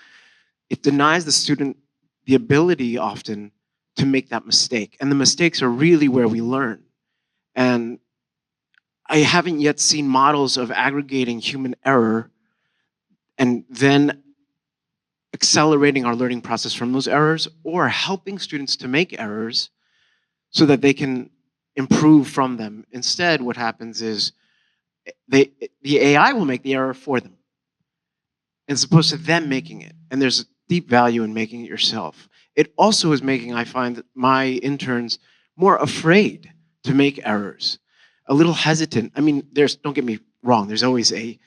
It denies the student the ability often to make that mistake, and the mistakes are really where we learn. And I haven't yet seen models of aggregating human error and then accelerating our learning process from those errors, or helping students to make errors so that they can improve from them. Instead, what happens is the AI will make the error for them, as opposed to them making it. And there's deep value in making it yourself. It also is making, I find, that my interns more afraid to make errors, a little hesitant. I mean, don't get me wrong, there's always a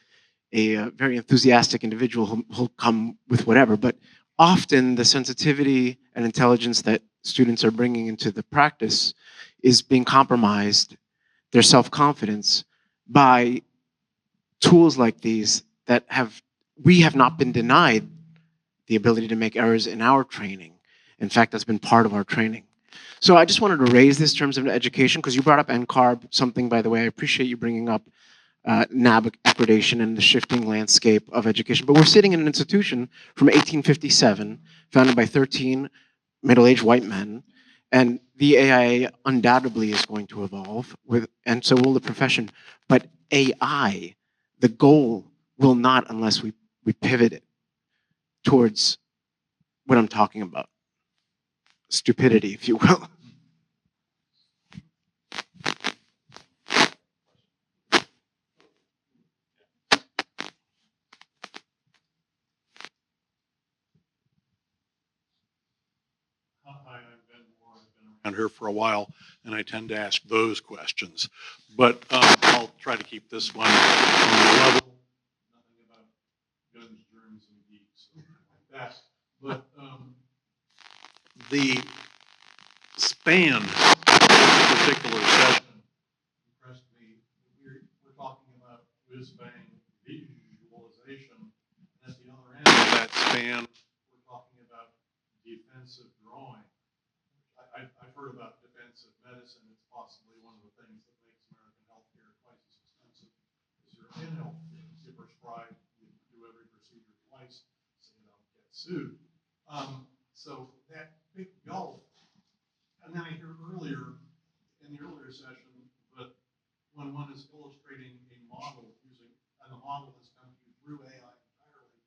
very enthusiastic individual who'll come with whatever, but often the sensitivity and intelligence that students are bringing into the practice is being compromised, their self-confidence, by tools like these that we have not been denied the ability to make errors in our training. In fact, that's been part of our training. So I just wanted to raise this in terms of education, because you brought up NCARB, something, by the way, I appreciate you bringing up NAB accreditation and the shifting landscape of education. But we're sitting in an institution from 1857, founded by 13 middle-aged white men, and the AIA undoubtedly is going to evolve, and so will the profession. But AI, the goal will not, unless we pivot it towards what I'm talking about, stupidity, if you will. Hi, I've been around here for a while, and I tend to ask those questions. But I'll try to keep this one on the level. Nothing about guns, germs, and geeks, something like that. But the span of this particular session impressed me. We're talking about whiz-bang visualization. And at the other end of that span, we're talking about defensive drawing. I've heard about defensive medicine. It's possibly one of the things that makes American healthcare twice as expensive as European healthcare. You prescribe, you do every procedure twice, so you don't get sued. So that big gulf. And then I hear in the earlier session, that when one is illustrating a model and the model has come to you through AI entirely,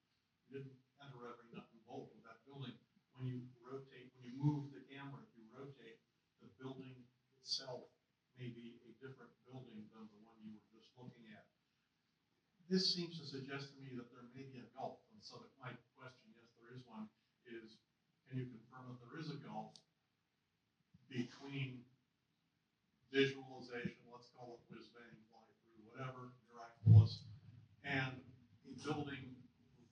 you didn't enter every nut and bolt of that building. When you move the camera, if you rotate, the building itself may be a different building than the one you were just looking at. This seems to suggest to me that there may be a gulf. And so my question, yes, there is one, is can you confirm that there is a gulf between visualization, let's call it whiz-bang, fly through, whatever, miraculous, and a building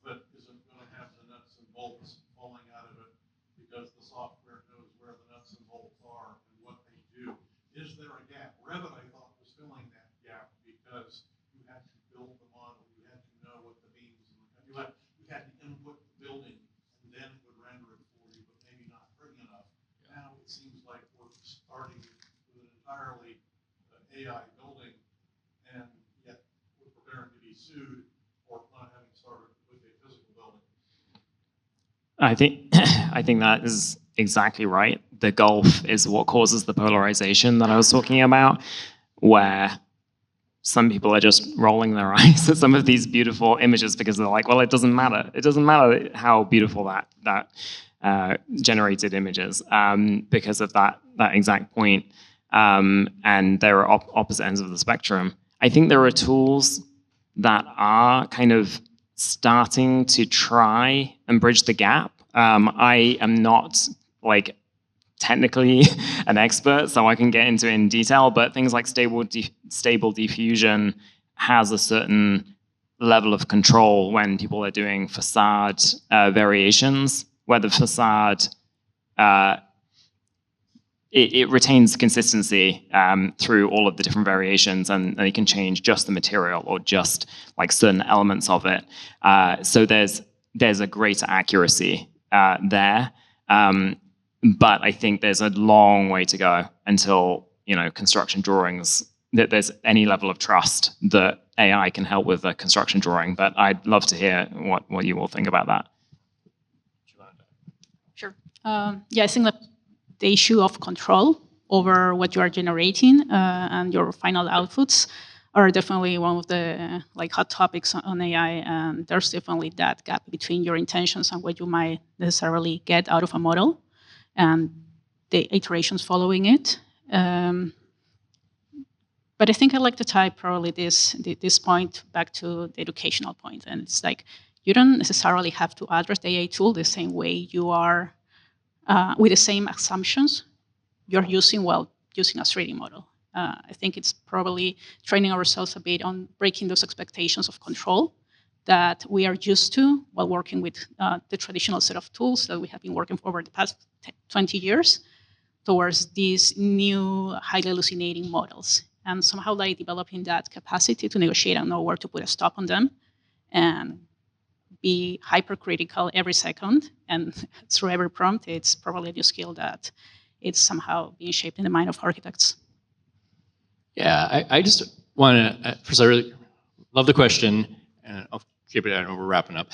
that isn't going to have the nuts and bolts falling out of it because the software knows where the nuts and bolts are and what they do. Is there a gap? Revit, I thought, was filling that gap because you had to build the model, you had to know what the beams, you had to input the building, and then it would render it for you, but maybe not pretty enough. Now it seems like we're starting with an entirely AI building, and yet we're preparing to be sued for not having started with a physical building. I think that is exactly right. The gulf is what causes the polarization that I was talking about, where some people are just rolling their eyes at some of these beautiful images because they're like, well, it doesn't matter. It doesn't matter how beautiful that generated image is because of that exact point. And there are opposite ends of the spectrum. I think there are tools that are kind of starting to try and bridge the gap. I am not like technically an expert, so I can get into it in detail, but things like stable diffusion has a certain level of control when people are doing facade variations, where the facade it retains consistency through all of the different variations, and you can change just the material or just like certain elements of it. So there's a greater accuracy there. But I think there's a long way to go until, construction drawings, that there's any level of trust that AI can help with a construction drawing. But I'd love to hear what you all think about that. Sure. Yeah, I think that the issue of control over what you are generating and your final outputs are definitely one of the hot topics on AI. And there's definitely that gap between your intentions and what you might necessarily get out of a model and the iterations following it. But I think I'd like to tie probably this point back to the educational point. And it's like, you don't necessarily have to address the AI tool the same way you are with the same assumptions you're using while using a 3D model. I think it's probably training ourselves a bit on breaking those expectations of control that we are used to while working with the traditional set of tools that we have been working for over the past 20 years towards these new highly hallucinating models. And somehow developing that capacity to negotiate and know where to put a stop on them and be hypercritical every second and through every prompt, it's probably a new skill that it's somehow being shaped in the mind of architects. Yeah, I just want to, first I really love the question, and I'll keep it, I know we're wrapping up.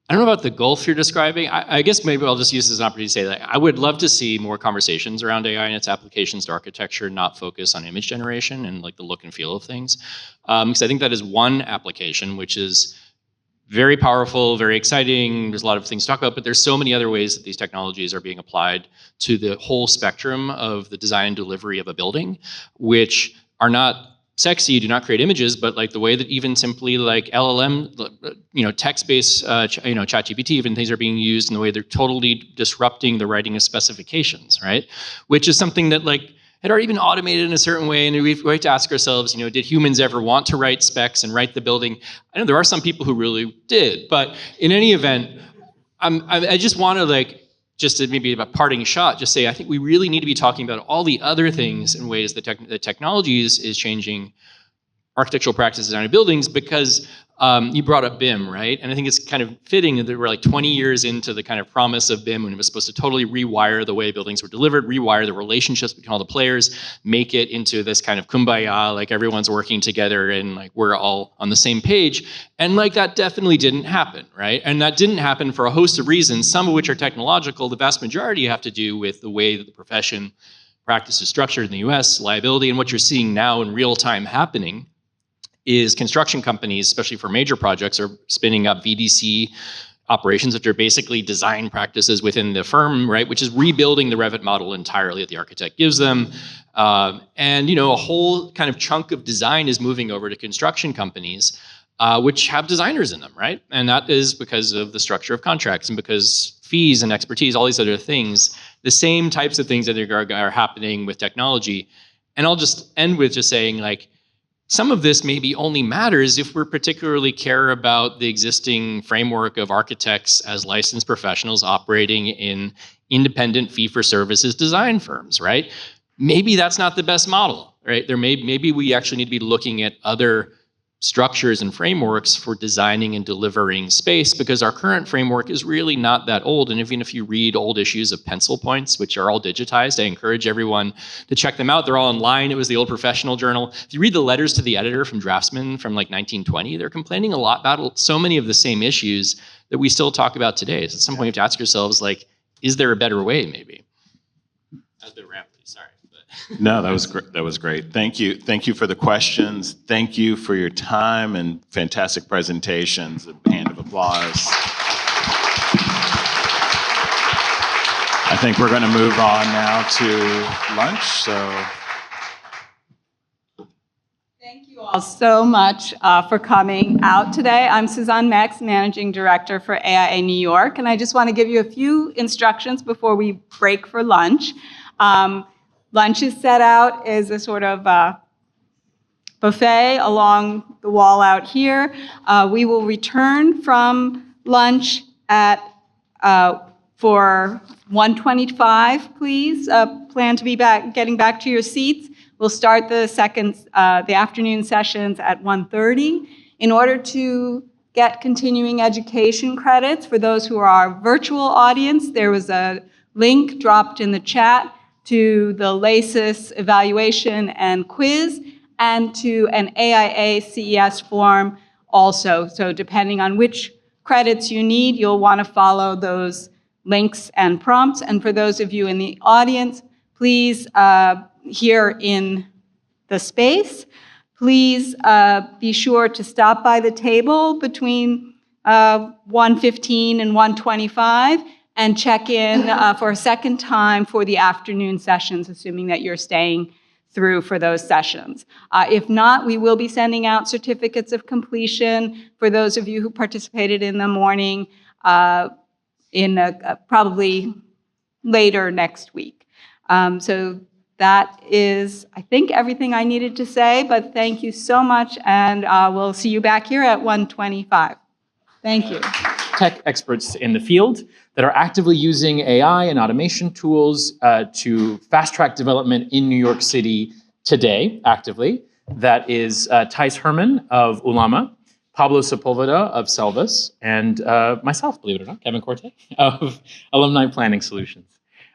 I don't know about the gulf you're describing. I guess maybe I'll just use this as an opportunity to say that I would love to see more conversations around AI and its applications to architecture, not focus on image generation and the look and feel of things. Because I think that is one application which is very powerful, very exciting. There's a lot of things to talk about, but there's so many other ways that these technologies are being applied to the whole spectrum of the design and delivery of a building, which are not sexy, do not create images, but the way that even simply LLM, text-based, ChatGPT, even things are being used in the way they're totally disrupting the writing of specifications, right? Which is something that had already been automated in a certain way, and we have to ask ourselves, did humans ever want to write specs and write the building? I know there are some people who really did, but in any event, I just want to just to maybe a parting shot, just say I think we really need to be talking about all the other things and ways that the technology is changing architectural practices on buildings, because you brought up BIM, right? And I think it's kind of fitting that we're 20 years into the kind of promise of BIM when it was supposed to totally rewire the way buildings were delivered, rewire the relationships between all the players, make it into this kind of kumbaya, everyone's working together and we're all on the same page. And that definitely didn't happen, right? And that didn't happen for a host of reasons, some of which are technological. The vast majority have to do with the way that the profession practice is structured in the US, liability, and what you're seeing now in real time happening is construction companies, especially for major projects, are spinning up VDC operations, which are basically design practices within the firm, right? Which is rebuilding the Revit model entirely that the architect gives them. And a whole kind of chunk of design is moving over to construction companies, which have designers in them, right? And that is because of the structure of contracts and because fees and expertise, all these other things, the same types of things that are happening with technology. And I'll just end with just saying some of this maybe only matters if we're particularly care about the existing framework of architects as licensed professionals operating in independent fee-for-services design firms, right? Maybe that's not the best model, right? Maybe we actually need to be looking at other structures and frameworks for designing and delivering space, because our current framework is really not that old. And even if you read old issues of Pencil Points, which are all digitized, I encourage everyone to check them out. They're all online. It was the old professional journal. If you read the letters to the editor from draftsmen from 1920, they're complaining a lot about so many of the same issues that we still talk about today. So at some point you have to ask yourselves, is there a better way maybe? That's a bit rambly, sorry. No, that was great. That was great. Thank you. Thank you for the questions. Thank you for your time and fantastic presentations. A hand of applause. I think we're going to move on now to lunch. So thank you all so much for coming out today. I'm Suzanne Max, Managing Director for AIA New York, and I just want to give you a few instructions before we break for lunch. Lunch is set out as a sort of buffet along the wall out here. We will return from lunch at for 1:25, please. Plan to be getting back to your seats. We'll start the afternoon sessions at 1:30. In order to get continuing education credits for those who are our virtual audience, there was a link dropped in the chat to the LACIS evaluation and quiz and to an AIA CES form also. So depending on which credits you need, you'll want to follow those links and prompts. And for those of you in the audience, please, here in the space, please be sure to stop by the table between 1:15 and 1:25 and check in for a second time for the afternoon sessions, assuming that you're staying through for those sessions. If not, we will be sending out certificates of completion for those of you who participated in the morning probably later next week. So that is, I think, everything I needed to say, but thank you so much, and we'll see you back here at 1:25. Thank you. Tech experts in the field that are actively using AI and automation tools to fast-track development in New York City today, actively. That is Thijs Herman of Ulama, Pablo Sepulveda of Selvas, and myself, believe it or not, Kevin Corte of Alumni Planning Solutions.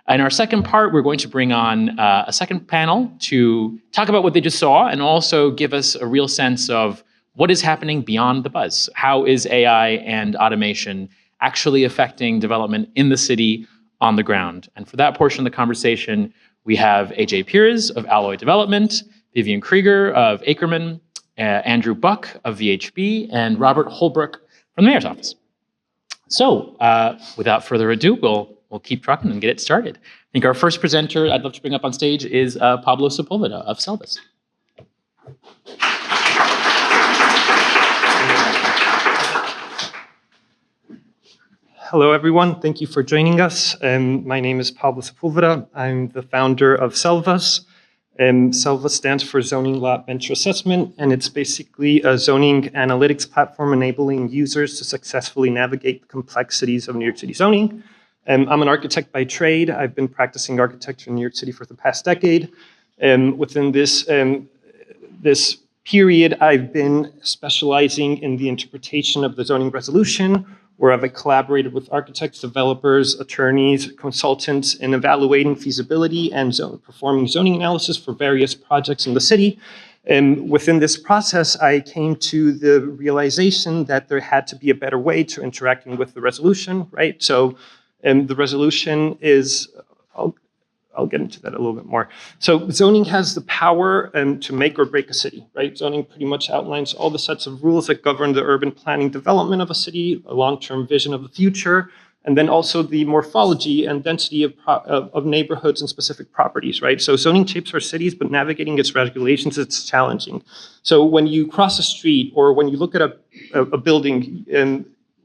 In our second part, we're going to bring on a second panel to talk about what they just saw and also give us a real sense of what is happening beyond the buzz. How is AI and automation actually affecting development in the city on the ground? And for that portion of the conversation, we have AJ Pires of Alloy Development, Vivian Krieger of Ackerman, Andrew Buck of VHB, and Robert Holbrook from the Mayor's Office. So without further ado, we'll keep trucking and get it started. I think our first presenter I'd love to bring up on stage is Pablo Sepulveda of Selvas. Hello, everyone. Thank you for joining us. My name is Pablo Sepulveda. I'm the founder of Selvas. Selvas stands for Zoning Lot Bench Assessment, and it's basically a zoning analytics platform enabling users to successfully navigate the complexities of New York City zoning. I'm an architect by trade. I've been practicing architecture in New York City for the past decade. Within this period, I've been specializing in the interpretation of the zoning resolution, where I've collaborated with architects, developers, attorneys, consultants in evaluating feasibility and performing zoning analysis for various projects in the city. And within this process, I came to the realization that there had to be a better way to interacting with the resolution, right? So the resolution is, I'll get into that a little bit more. So zoning has the power to make or break a city, right? Zoning pretty much outlines all the sets of rules that govern the urban planning development of a city, a long-term vision of the future, and then also the morphology and density of neighborhoods and specific properties, right? So zoning shapes our cities, but navigating its regulations, it's challenging. So when you cross a street or when you look at a building,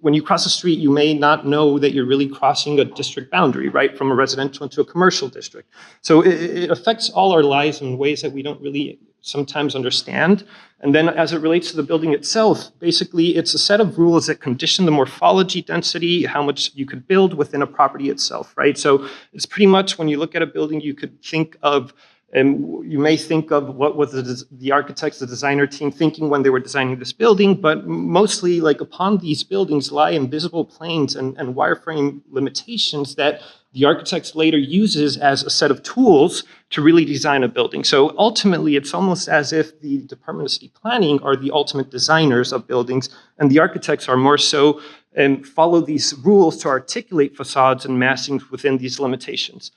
when you cross a street, you may not know that you're really crossing a district boundary, right, from a residential into a commercial district. So it affects all our lives in ways that we don't really sometimes understand. And then as it relates to the building itself, basically it's a set of rules that condition the morphology, density, how much you could build within a property itself, right? So it's pretty much when you look at a building, you could think of you may think of what was the architects, the designer team thinking when they were designing this building, but mostly like upon these buildings lie invisible planes and wireframe limitations that the architects later uses as a set of tools to really design a building. So ultimately, it's almost as if the Department of City Planning are the ultimate designers of buildings, and the architects are more so and follow these rules to articulate facades and massings within these limitations.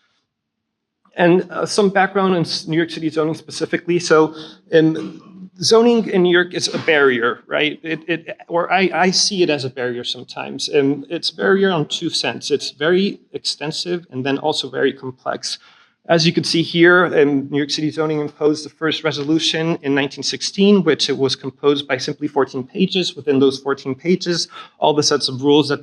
And some background in New York City zoning specifically. So zoning in New York is a barrier, right? I see it as a barrier sometimes. And it's a barrier on two cents. It's very extensive and then also very complex. As you can see here, New York City zoning imposed the first resolution in 1916, which it was composed by simply 14 pages. Within those 14 pages, all the sets of rules that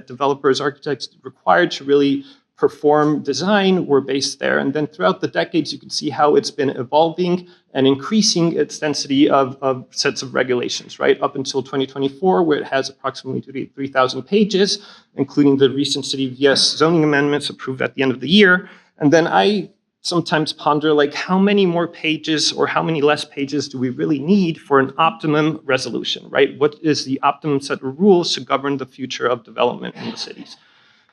developers, architects required to really perform design were based there. And then throughout the decades, you can see how it's been evolving and increasing its density of sets of regulations, right? Up until 2024, where it has approximately 3,000 pages, including the recent City of Yes zoning amendments approved at the end of the year. And then I sometimes ponder, like, how many more pages or how many less pages do we really need for an optimum resolution, right? What is the optimum set of rules to govern the future of development in the cities?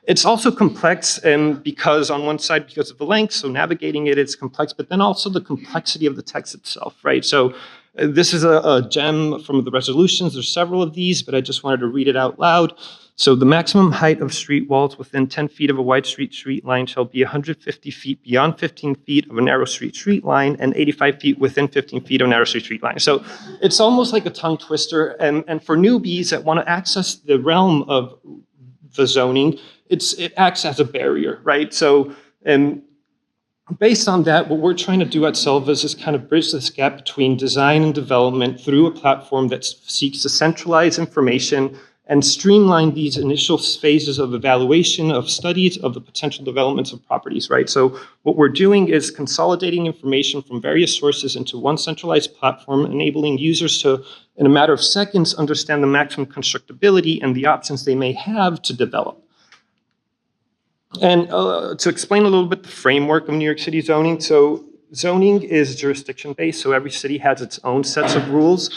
It's also complex because on one side, because of the length, so navigating it is complex, but then also the complexity of the text itself, right? So this is a gem from the resolutions. There's several of these, but I just wanted to read it out loud. So the maximum height of street walls within 10 feet of a wide street line shall be 150 feet beyond 15 feet of a narrow street line and 85 feet within 15 feet of a narrow street line. So it's almost like a tongue twister. And for newbies that want to access the realm of the zoning, it acts as a barrier, right? So based on that, what we're trying to do at Selvas is kind of bridge this gap between design and development through a platform that seeks to centralize information and streamline these initial phases of evaluation of studies of the potential developments of properties, right? So what we're doing is consolidating information from various sources into one centralized platform, enabling users to, in a matter of seconds, understand the maximum constructability and the options they may have to develop. And to explain a little bit the framework of New York City zoning, so zoning is jurisdiction-based, so every city has its own sets of rules.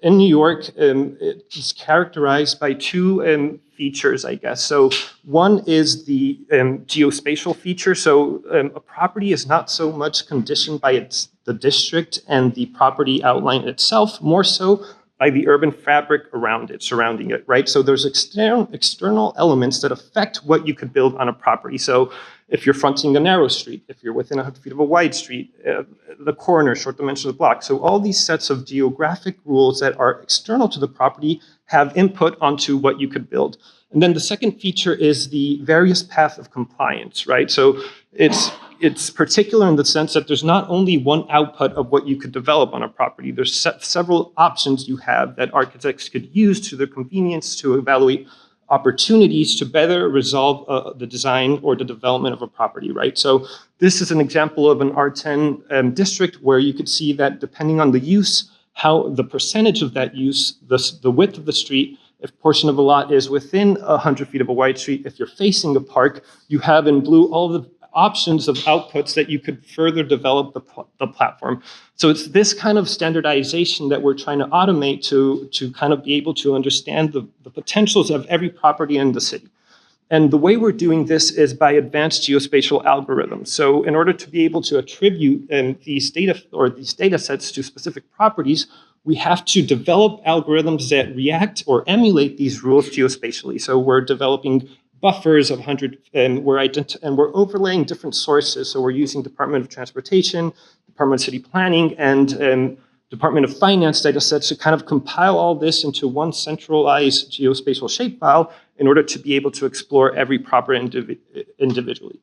In New York, it's characterized by two features, I guess. So one is the geospatial feature. So a property is not so much conditioned by the district and the property outline itself, more so by the urban fabric around it, surrounding it, right? So there's external elements that affect what you could build on a property. So if you're fronting a narrow street, if you're within 100 feet of a wide street, the corner, short dimensions of the block. So all these sets of geographic rules that are external to the property have input onto what you could build. And then the second feature is the various path of compliance, right? So it's particular in the sense that there's not only one output of what you could develop on a property. There's several options you have that architects could use to their convenience to evaluate opportunities to better resolve the design or the development of a property, right? So this is an example of an R10 district where you could see that depending on the use, how the percentage of that use, the width of the street, if a portion of a lot is within 100 feet of a wide street, if you're facing a park, you have in blue all the options of outputs that you could further develop the platform. So it's this kind of standardization that we're trying to automate to kind of be able to understand the potentials of every property in the city. And the way we're doing this is by advanced geospatial algorithms. So in order to be able to attribute these data sets to specific properties, we have to develop algorithms that react or emulate these rules geospatially. So we're developing buffers of 100, and we're overlaying different sources. So we're using Department of Transportation, Department of City Planning, and Department of Finance data sets to kind of compile all this into one centralized geospatial shapefile in order to be able to explore every property individually.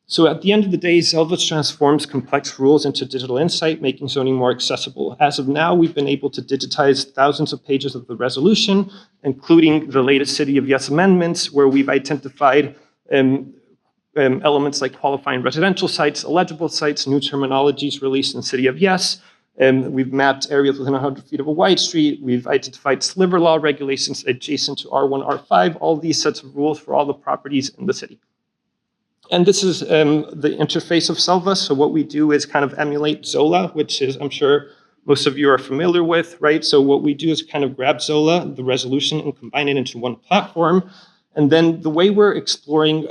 So at the end of the day, Selvas transforms complex rules into digital insight, making zoning more accessible. As of now, we've been able to digitize thousands of pages of the resolution, including the latest City of Yes amendments, where we've identified elements like qualifying residential sites, eligible sites, new terminologies released in City of Yes. We've mapped areas within 100 feet of a wide street. We've identified sliver law regulations adjacent to R1, R5, all these sets of rules for all the properties in the city. And this is the interface of Selvas. So what we do is kind of emulate Zola, which is, I'm sure most of you are familiar with, right? So what we do is kind of grab Zola, the resolution, and combine it into one platform. And then the way we're exploring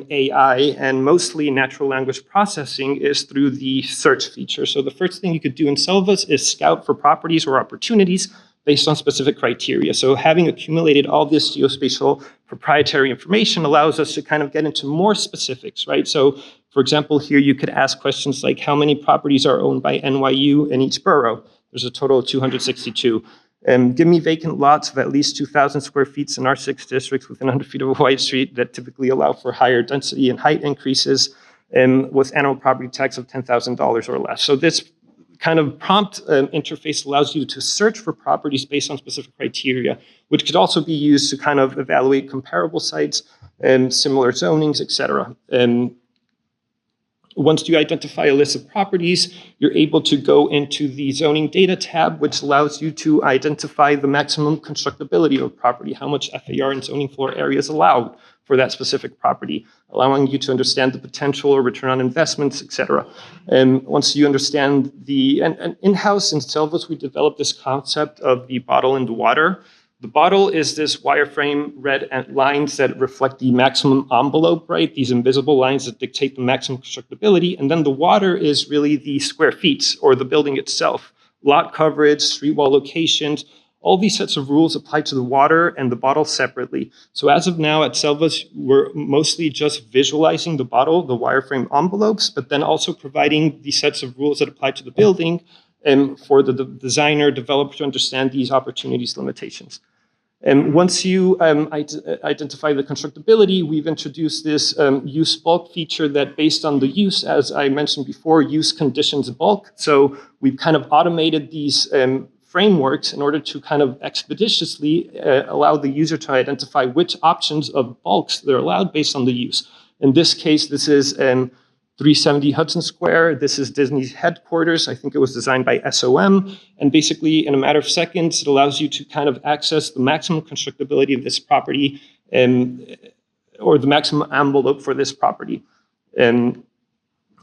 AI and mostly natural language processing is through the search feature. So the first thing you could do in Selvas is scout for properties or opportunities based on specific criteria. So having accumulated all this geospatial proprietary information allows us to kind of get into more specifics, right? So for example, here you could ask questions like how many properties are owned by NYU in each borough? There's a total of 262. Give me vacant lots of at least 2,000 square feet in our 6 districts within 100 feet of a wide street that typically allow for higher density and height increases with annual property tax of $10,000 or less. So this kind of prompt interface allows you to search for properties based on specific criteria, which could also be used to kind of evaluate comparable sites similar zonings, etc. Once you identify a list of properties, you're able to go into the zoning data tab, which allows you to identify the maximum constructability of a property, how much FAR and zoning floor area is allowed for that specific property, allowing you to understand the potential or return on investments, et cetera. And once you understand and in-house in Selvos, we developed this concept of the bottle and the water. The bottle is this wireframe red lines that reflect the maximum envelope, right? These invisible lines that dictate the maximum constructability. And then the water is really the square feet or the building itself, lot coverage, street wall locations. All these sets of rules apply to the water and the bottle separately. So as of now at Selvos, we're mostly just visualizing the bottle, the wireframe envelopes, but then also providing the sets of rules that apply to the building and for the designer, developer to understand these opportunities, limitations. And once you identify the constructability, we've introduced this use bulk feature that based on the use, as I mentioned before, use conditions bulk. So we've kind of automated these frameworks in order to kind of expeditiously allow the user to identify which options of bulks they're allowed based on the use. In this case, this is 370 Hudson Square. This is Disney's headquarters. I think it was designed by SOM. And basically, in a matter of seconds, it allows you to kind of access the maximum constructability of this property or the maximum envelope for this property. And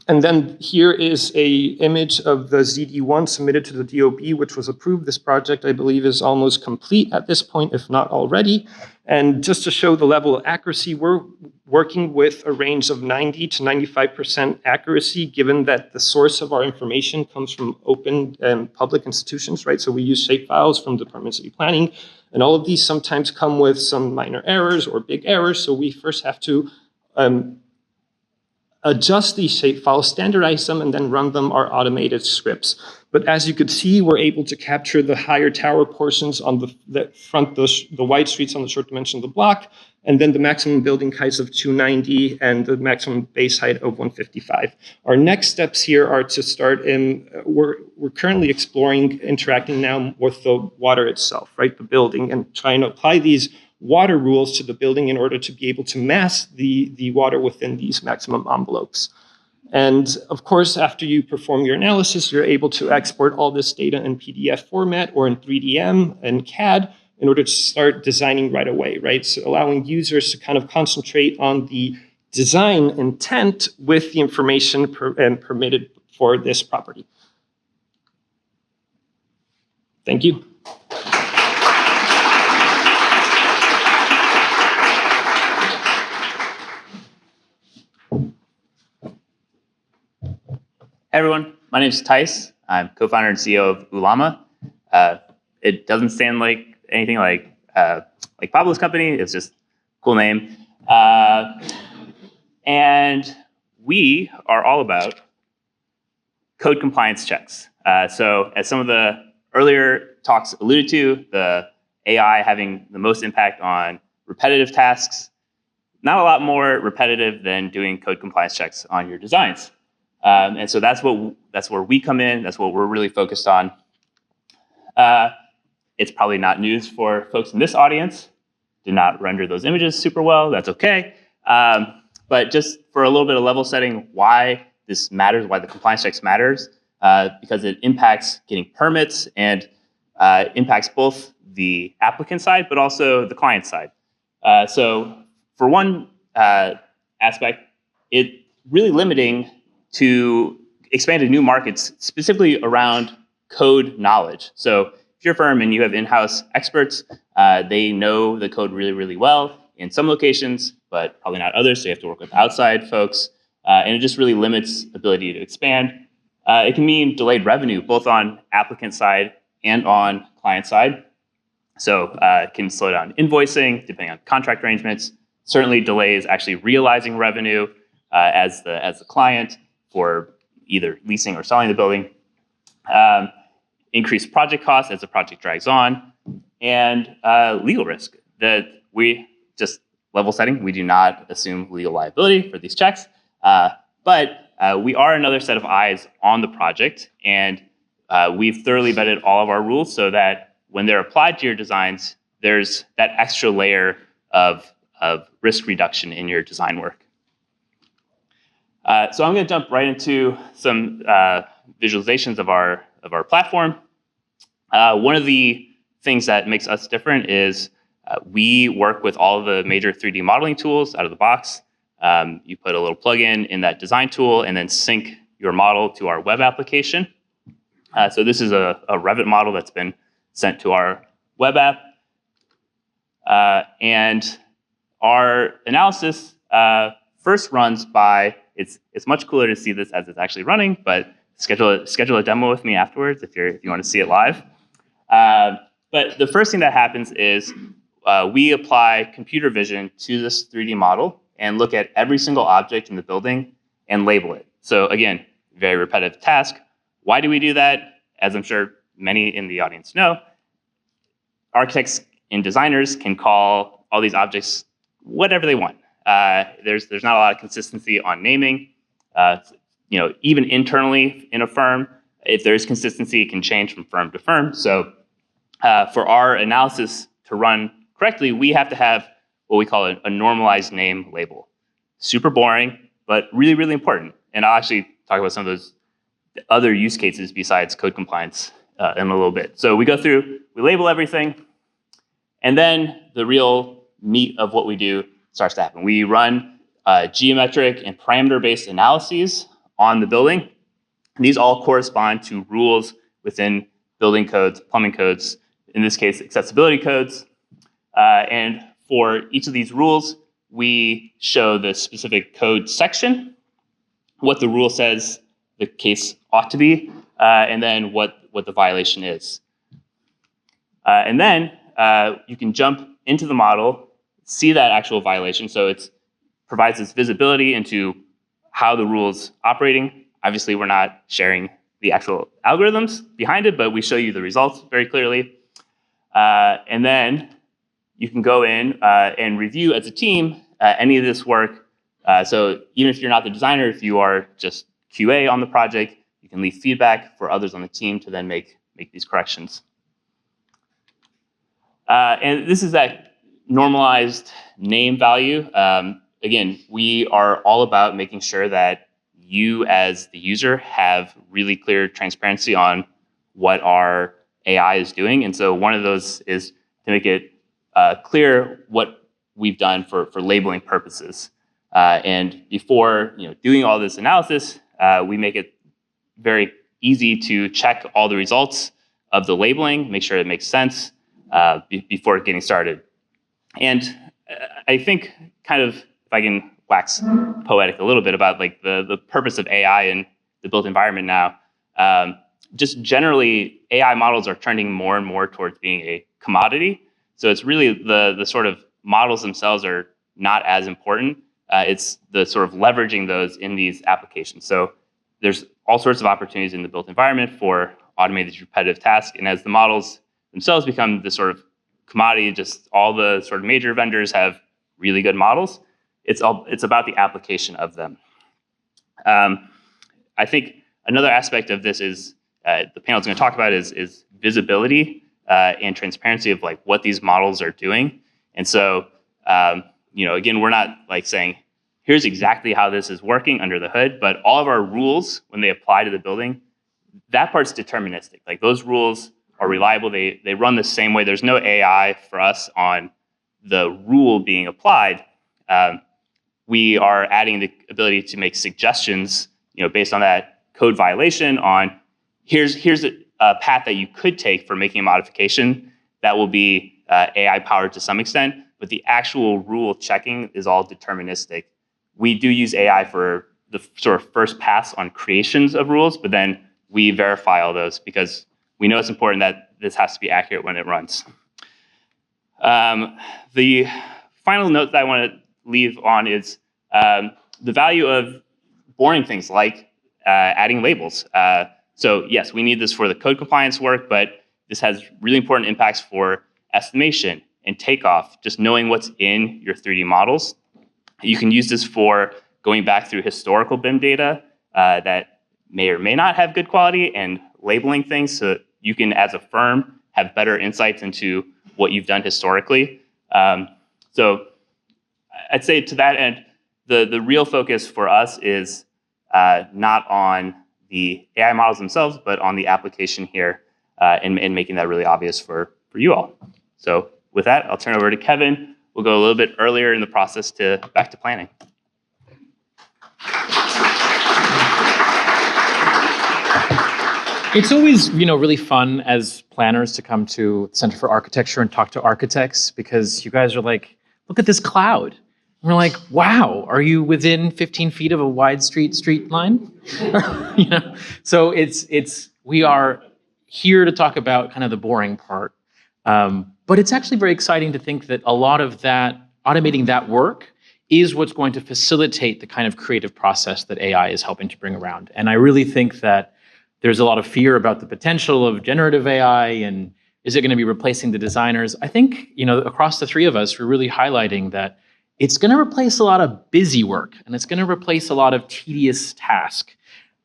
then here is a image of the ZD1 submitted to the DOB, which was approved. This project, I believe, is almost complete at this point, if not already. And just to show the level of accuracy, we're working with a range of 90 to 95% accuracy, given that the source of our information comes from open and public institutions, right? So we use shapefiles from Department of City Planning, and all of these sometimes come with some minor errors or big errors. So we first have to adjust these shapefiles, standardize them, and then run them our automated scripts. But as you could see, we're able to capture the higher tower portions on the front, the wide streets on the short dimension of the block, and then the maximum building heights of 290 and the maximum base height of 155. Our next steps here are to start we're currently exploring interacting now with the water itself, right, the building, and trying to apply these water rules to the building in order to be able to mask the water within these maximum envelopes. And of course, after you perform your analysis, you're able to export all this data in PDF format or in 3DM and CAD in order to start designing right away, right? So allowing users to kind of concentrate on the design intent with the information permitted for this property. Thank you. Hey everyone, my name is Tice. I'm co-founder and CEO of Ulama. It doesn't sound like anything like Pablo's company. It's just a cool name. And we are all about code compliance checks. So as some of the earlier talks alluded to, the AI having the most impact on repetitive tasks, not a lot more repetitive than doing code compliance checks on your designs. And so that's where we come in. That's what we're really focused on. It's probably not news for folks in this audience. Did not render those images super well. That's okay. But just for a little bit of level setting, why this matters, why the compliance checks matters, because it impacts getting permits and impacts both the applicant side, but also the client side. So for one aspect, it really limiting to expand to new markets, specifically around code knowledge. So if you're a firm and you have in-house experts, they know the code really, really well in some locations, but probably not others, so you have to work with outside folks. And it just really limits ability to expand. It can mean delayed revenue, both on applicant side and on client side. So it can slow down invoicing, depending on contract arrangements. Certainly delays actually realizing revenue as the client for either leasing or selling the building. Increased project costs as the project drags on, and legal risk. That we just level setting, we do not assume legal liability for these checks, but we are another set of eyes on the project, and we've thoroughly vetted all of our rules so that when they're applied to your designs, there's that extra layer of of risk reduction in your design work. So I'm going to jump right into some visualizations of our platform. One of the things that makes us different is we work with all of the major 3D modeling tools out of the box. You put a little plugin in that design tool and then sync your model to our web application. So this is a Revit model that's been sent to our web app. And our analysis first runs by, it's much cooler to see this as it's actually running, but schedule a demo with me afterwards if you want to see it live. But the first thing that happens is we apply computer vision to this 3D model and look at every single object in the building and label it. So again, very repetitive task. Why do we do that? As I'm sure many in the audience know, architects and designers can call all these objects whatever they want. There's not a lot of consistency on naming. Even internally in a firm, if there's consistency, it can change from firm to firm. So for our analysis to run correctly, we have to have what we call a normalized name label. Super boring, but really, really important. And I'll actually talk about some of those other use cases besides code compliance in a little bit. So we go through, we label everything, and then the real meat of what we do starts to happen. We run geometric and parameter-based analyses on the building. And these all correspond to rules within building codes, plumbing codes, in this case, accessibility codes. And for each of these rules, we show the specific code section, what the rule says the case ought to be, and then what the violation is. And then you can jump into the model, see that actual violation. So it provides this visibility into how the rule's operating. Obviously, we're not sharing the actual algorithms behind it, but we show you the results very clearly. And then you can go in and review as a team any of this work. So even if you're not the designer, if you are just QA on the project, you can leave feedback for others on the team to then make these corrections. And this is that normalized name value. Again, we are all about making sure that you as the user have really clear transparency on what our AI is doing. And so one of those is to make it clear what we've done for labeling purposes. And before doing all this analysis, we make it very easy to check all the results of the labeling, make sure it makes sense before getting started. And I think kind of, if I can wax poetic a little bit about like the purpose of AI in the built environment now, just generally AI models are trending more and more towards being a commodity. So it's really the sort of models themselves are not as important. It's the sort of leveraging those in these applications. So there's all sorts of opportunities in the built environment for automated repetitive tasks. And as the models themselves become the sort of commodity, just all the sort of major vendors have really good models. It's about the application of them. I think another aspect of this is the panel is going to talk about is visibility and transparency of like what these models are doing. And so, again, we're not like saying, here's exactly how this is working under the hood, but all of our rules, when they apply to the building, that part's deterministic. Like those rules are reliable. They run the same way. There's no AI for us on the rule being applied. We are adding the ability to make suggestions, based on that code violation on here's a path that you could take for making a modification that will be AI powered to some extent, but the actual rule checking is all deterministic. We do use AI for the sort of first pass on creations of rules, but then we verify all those because we know it's important that this has to be accurate when it runs. The final note that I want to leave on is the value of boring things like adding labels. So yes, we need this for the code compliance work, but this has really important impacts for estimation and takeoff, just knowing what's in your 3D models. You can use this for going back through historical BIM data that may or may not have good quality and labeling things so that you can, as a firm, have better insights into what you've done historically. So I'd say to that end, the real focus for us is not on the AI models themselves, but on the application here and making that really obvious for you all. So with that, I'll turn over to Kevin. We'll go a little bit earlier in the process back to planning. It's always, really fun as planners to come to Center for Architecture and talk to architects because you guys are like, look at this cloud. And we're like, wow, are you within 15 feet of a wide street line? So we are here to talk about kind of the boring part. But it's actually very exciting to think that a lot of that, automating that work is what's going to facilitate the kind of creative process that AI is helping to bring around. And I really think that there's a lot of fear about the potential of generative AI and is it going to be replacing the designers? I think, across the three of us, we're really highlighting that it's going to replace a lot of busy work and it's going to replace a lot of tedious tasks.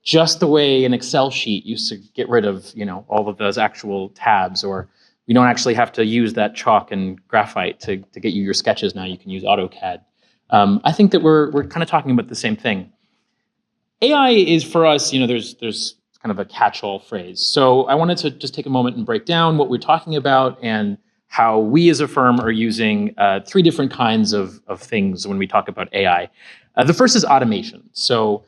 Just the way an Excel sheet used to get rid of, all of those actual tabs, or you don't actually have to use that chalk and graphite to get you your sketches now. You can use AutoCAD. I think that we're kind of talking about the same thing. AI is for us, there's kind of a catch-all phrase. So I wanted to just take a moment and break down what we're talking about and how we as a firm are using three different kinds of things when we talk about AI. The first is automation. So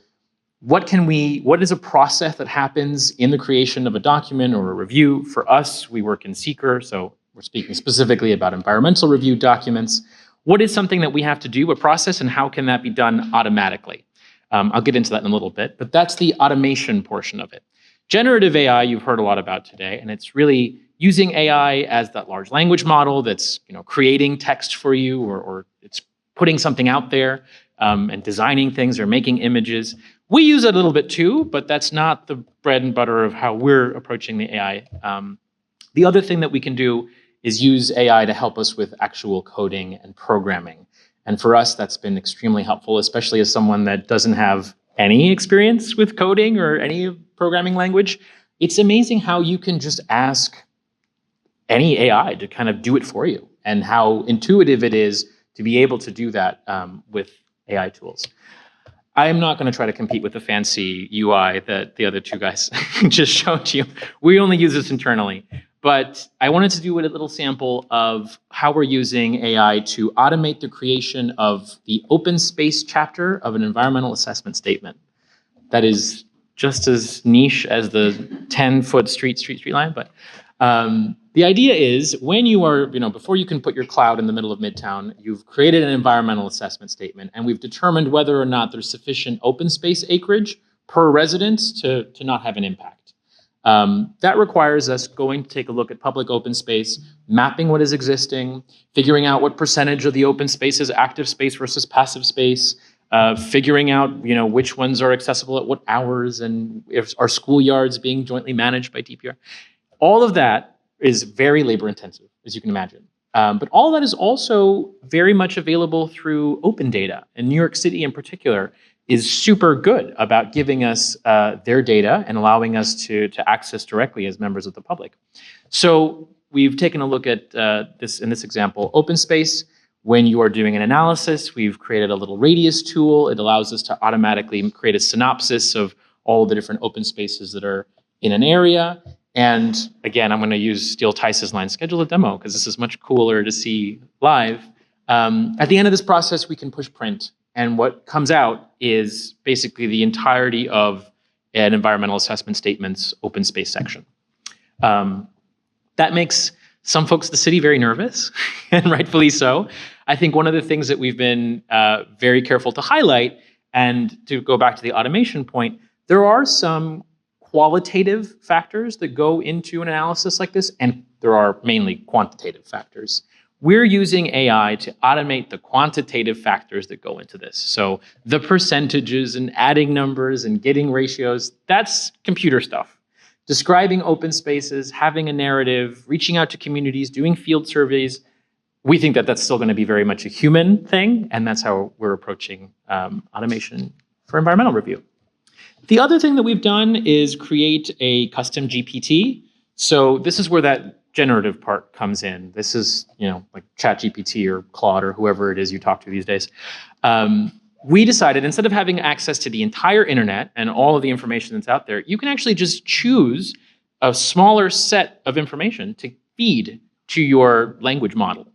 what is a process that happens in the creation of a document or a review? For us, we work in Seeker, so we're speaking specifically about environmental review documents. What is something that we have to do, a process, and how can that be done automatically? I'll get into that in a little bit, but that's the automation portion of it. Generative AI, you've heard a lot about today, and it's really using AI as that large language model that's creating text for you, or it's putting something out there and designing things or making images. We use it a little bit too, but that's not the bread and butter of how we're approaching the AI. The other thing that we can do is use AI to help us with actual coding and programming. And for us, that's been extremely helpful, especially as someone that doesn't have any experience with coding or any programming language. It's amazing how you can just ask any AI to kind of do it for you and how intuitive it is to be able to do that with AI tools. I am not going to try to compete with the fancy UI that the other two guys just showed you. We only use this internally. But I wanted to do a little sample of how we're using AI to automate the creation of the open space chapter of an environmental assessment statement. That is just as niche as the 10-foot street line. But the idea is when you are, before you can put your cloud in the middle of Midtown, you've created an environmental assessment statement, and we've determined whether or not there's sufficient open space acreage per resident to not have an impact. That requires us going to take a look at public open space, mapping what is existing, figuring out what percentage of the open space is active space versus passive space, figuring out which ones are accessible at what hours, and if are schoolyards being jointly managed by DPR. All of that is very labor intensive, as you can imagine. But all of that is also very much available through open data. And New York City in particular is super good about giving us their data and allowing us to access directly as members of the public. So we've taken a look at this in this example, open space. When you are doing an analysis, we've created a little radius tool. It allows us to automatically create a synopsis of all the different open spaces that are in an area. And again, I'm going to use Steele Tice's line, schedule a demo, because this is much cooler to see live. At the end of this process, we can push print. And what comes out is basically the entirety of an environmental assessment statement's open space section. That makes some folks in the city very nervous, and rightfully so. I think one of the things that we've been very careful to highlight, and to go back to the automation point, there are some qualitative factors that go into an analysis like this, and there are mainly quantitative factors. We're using AI to automate the quantitative factors that go into this. So the percentages and adding numbers and getting ratios, that's computer stuff. Describing open spaces, having a narrative, reaching out to communities, doing field surveys, we think that that's still going to be very much a human thing, and that's how we're approaching automation for environmental review. The other thing that we've done is create a custom GPT. So this is where that generative part comes in. This is, like ChatGPT or Claude or whoever it is you talk to these days. We decided instead of having access to the entire internet and all of the information that's out there, you can actually just choose a smaller set of information to feed to your language model.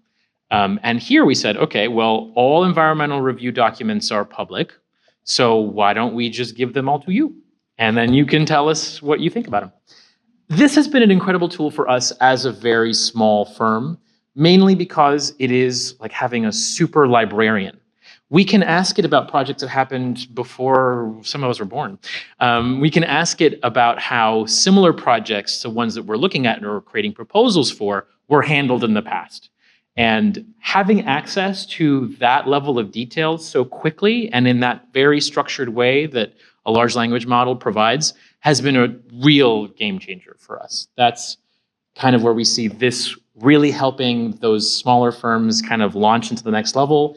And here we said, okay, well, all environmental review documents are public, so why don't we just give them all to you? And then you can tell us what you think about them. This has been an incredible tool for us as a very small firm, mainly because it is like having a super librarian. We can ask it about projects that happened before some of us were born. We can ask it about how similar projects to ones that we're looking at or creating proposals for were handled in the past. And having access to that level of detail so quickly and in that very structured way that a large language model provides has been a real game changer for us. That's kind of where we see this really helping those smaller firms kind of launch into the next level.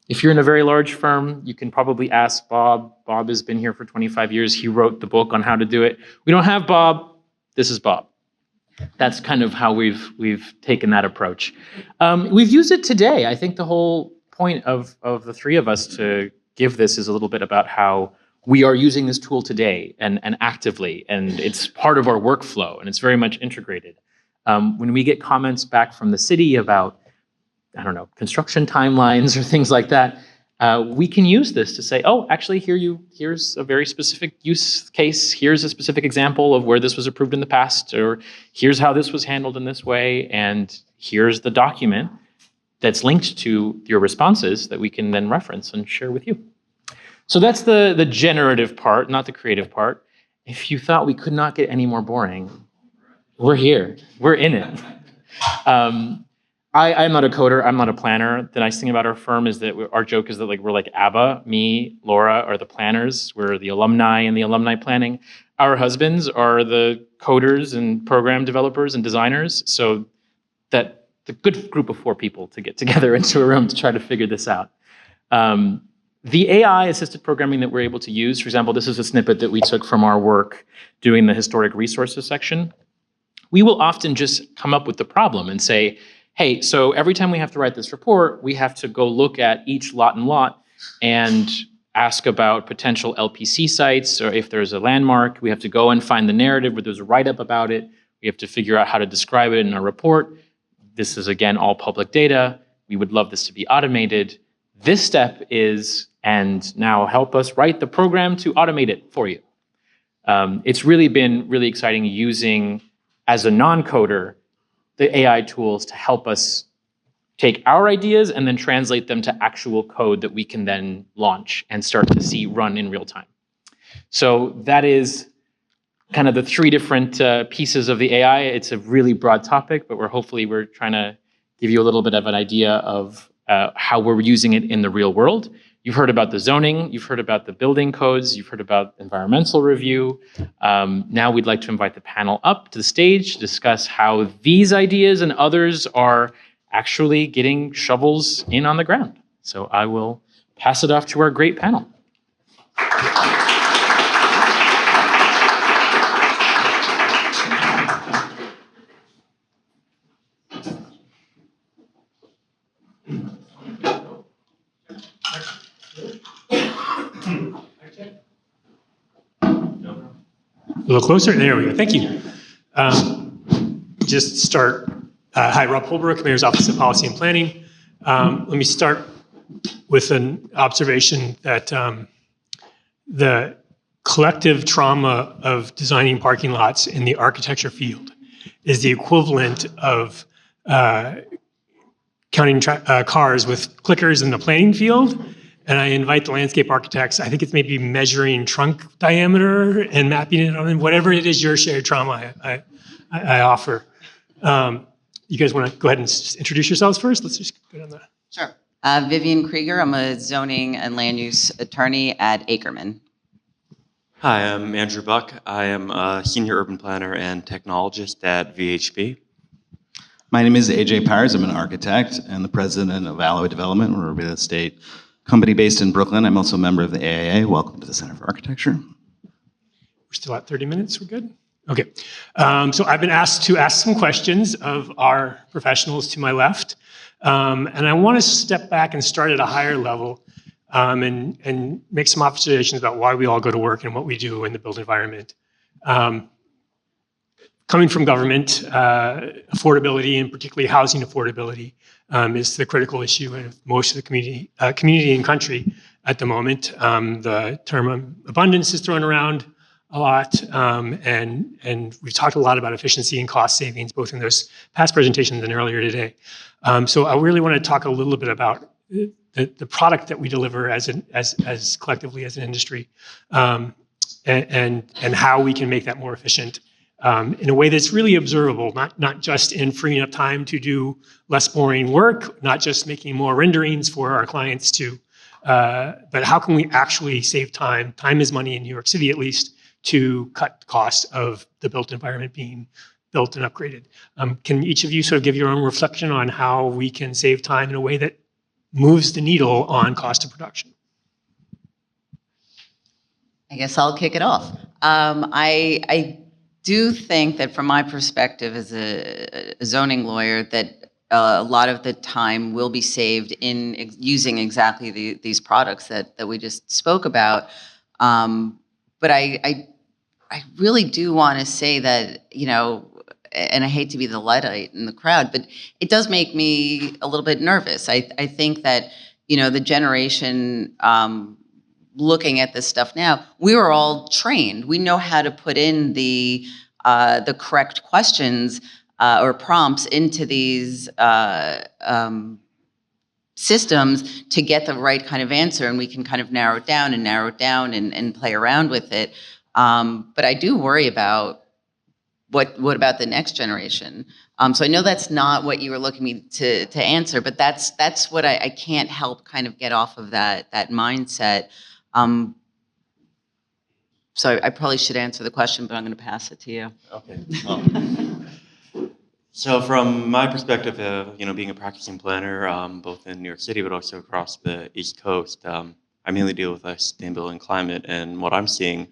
If you're in a very large firm, you can probably ask Bob. Bob has been here for 25 years. He wrote the book on how to do it. We don't have Bob. This is Bob. That's kind of how we've taken that approach. We've used it today. I think the whole point of the three of us to give this is a little bit about how we are using this tool today and actively, and it's part of our workflow, and it's very much integrated. When we get comments back from the city about, I don't know, construction timelines or things like that, we can use this to say, oh, actually, here's a very specific use case. Here's a specific example of where this was approved in the past, or here's how this was handled in this way, and here's the document that's linked to your responses that we can then reference and share with you. So that's the generative part, not the creative part. If you thought we could not get any more boring, we're here. We're in it. I'm not a coder. I'm not a planner. The nice thing about our firm is that our joke is that we're like ABBA. Me, Laura are the planners. We're the alumni and the alumni planning. Our husbands are the coders and program developers and designers. So that the good group of 4 people to get together into a room to try to figure this out. The AI-assisted programming that we're able to use, for example, this is a snippet that we took from our work doing the historic resources section. We will often just come up with the problem and say, hey, so every time we have to write this report, we have to go look at each lot and lot and ask about potential LPC sites, or if there's a landmark, we have to go and find the narrative where there's a write-up about it. We have to figure out how to describe it in a report. This is, again, all public data. We would love this to be automated. This step is, and now help us write the program to automate it for you. It's really been really exciting using, as a non-coder, the AI tools to help us take our ideas and then translate them to actual code that we can then launch and start to see run in real time. So that is kind of the 3 different pieces of the AI. It's a really broad topic, but we're trying to give you a little bit of an idea of how we're using it in the real world. You've heard about the zoning, you've heard about the building codes, you've heard about environmental review. Now we'd like to invite the panel up to the stage to discuss how these ideas and others are actually getting shovels in on the ground. So I will pass it off to our great panel. A little closer? There we go. Thank you. Just start. Hi, Rob Holbrook, Mayor's Office of Policy and Planning. Let me start with an observation that the collective trauma of designing parking lots in the architecture field is the equivalent of counting cars with clickers in the planning field. And I invite the landscape architects, I think it's maybe measuring trunk diameter and mapping it on whatever it is your shared trauma I offer. You guys want to go ahead and just introduce yourselves first? Let's just go down that. Sure. Vivian Krieger, I'm a zoning and land use attorney at Ackerman. Hi, I'm Andrew Buck. I am a senior urban planner and technologist at VHB. My name is AJ Powers. I'm an architect and the president of ALOE Development. We're a real estate company based in Brooklyn. I'm also a member of the AIA. Welcome to the Center for Architecture. We're still at 30 minutes. We're good? Okay. So I've been asked to ask some questions of our professionals to my left. And I want to step back and start at a higher level and make some observations about why we all go to work and what we do in the built environment. Coming from government, affordability, and particularly housing affordability, is the critical issue of most of the community and country at the moment. The term abundance is thrown around a lot, and we've talked a lot about efficiency and cost savings, both in those past presentations and earlier today. So I really want to talk a little bit about the product that we deliver as collectively as an industry, and how we can make that more efficient. In a way that's really observable, not just in freeing up time to do less boring work, not just making more renderings for our clients to, but how can we actually save time? Time is money in New York City, at least, to cut the cost of the built environment being built and upgraded. Can each of you sort of give your own reflection on how we can save time in a way that moves the needle on cost of production? I guess I'll kick it off. I do think that from my perspective as a zoning lawyer that a lot of the time will be saved in using exactly these products that we just spoke about. But I really do want to say that, you know, and I hate to be the Luddite in the crowd, but it does make me a little bit nervous. I think that, you know, the generation looking at this stuff now, we were all trained. We know how to put in the correct questions or prompts into these systems to get the right kind of answer, and we can kind of narrow it down and play around with it. But I do worry about what about the next generation. So I know that's not what you were looking me to answer, but that's what I can't help kind of get off of that mindset. So I probably should answer the question, but I'm going to pass it to you. Okay. So from my perspective, you know, being a practicing planner, both in New York City but also across the East Coast, I mainly deal with sustainability and climate. And what I'm seeing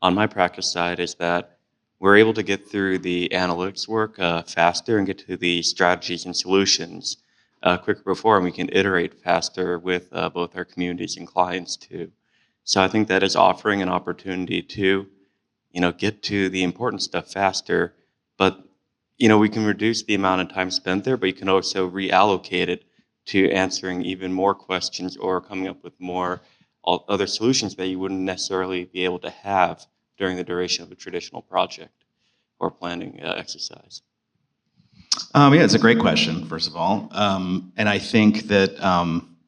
on my practice side is that we're able to get through the analytics work faster and get to the strategies and solutions quicker before, and we can iterate faster with both our communities and clients too. So I think that is offering an opportunity to, you know, get to the important stuff faster, but, you know, we can reduce the amount of time spent there, but you can also reallocate it to answering even more questions or coming up with more other solutions that you wouldn't necessarily be able to have during the duration of a traditional project or planning exercise. Yeah, it's a great question, first of all. And I think that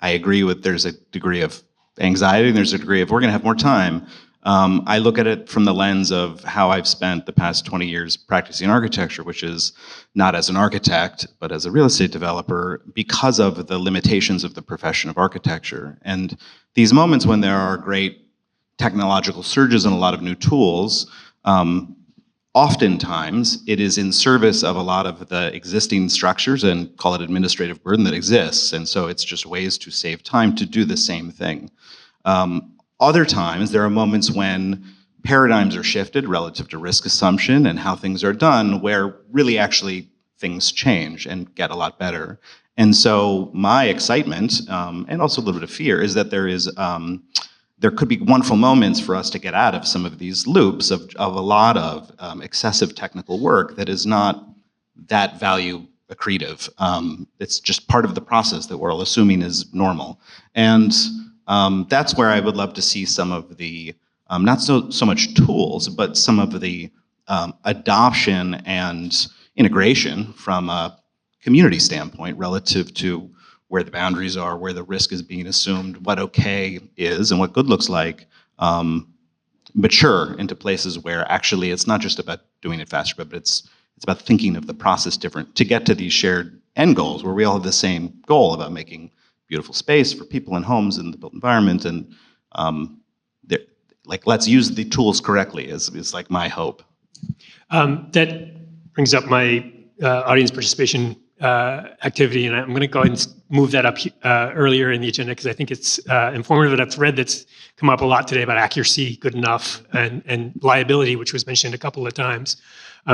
I agree with there's a degree of anxiety and there's a degree of we're going to have more time. I look at it from the lens of how I've spent the past 20 years practicing architecture, which is not as an architect, but as a real estate developer because of the limitations of the profession of architecture. And these moments when there are great technological surges and a lot of new tools, oftentimes it is in service of a lot of the existing structures and call it administrative burden that exists. And so it's just ways to save time to do the same thing. Other times there are moments when paradigms are shifted relative to risk assumption and how things are done where really actually things change and get a lot better. And so my excitement and also a little bit of fear is that there could be wonderful moments for us to get out of some of these loops of a lot of excessive technical work that is not that value accretive. It's just part of the process that we're all assuming is normal. And that's where I would love to see some of the, not so much tools, but some of the adoption and integration from a community standpoint relative to where the boundaries are, where the risk is being assumed, what okay is and what good looks like, mature into places where actually it's not just about doing it faster, but it's about thinking of the process different to get to these shared end goals where we all have the same goal about making beautiful space for people and homes in the built environment. And like, let's use the tools correctly is like my hope. That brings up my audience participation activity, and I'm going to go ahead and move that up earlier in the agenda because I think it's informative. That thread that's come up a lot today about accuracy, good enough, and liability, which was mentioned a couple of times.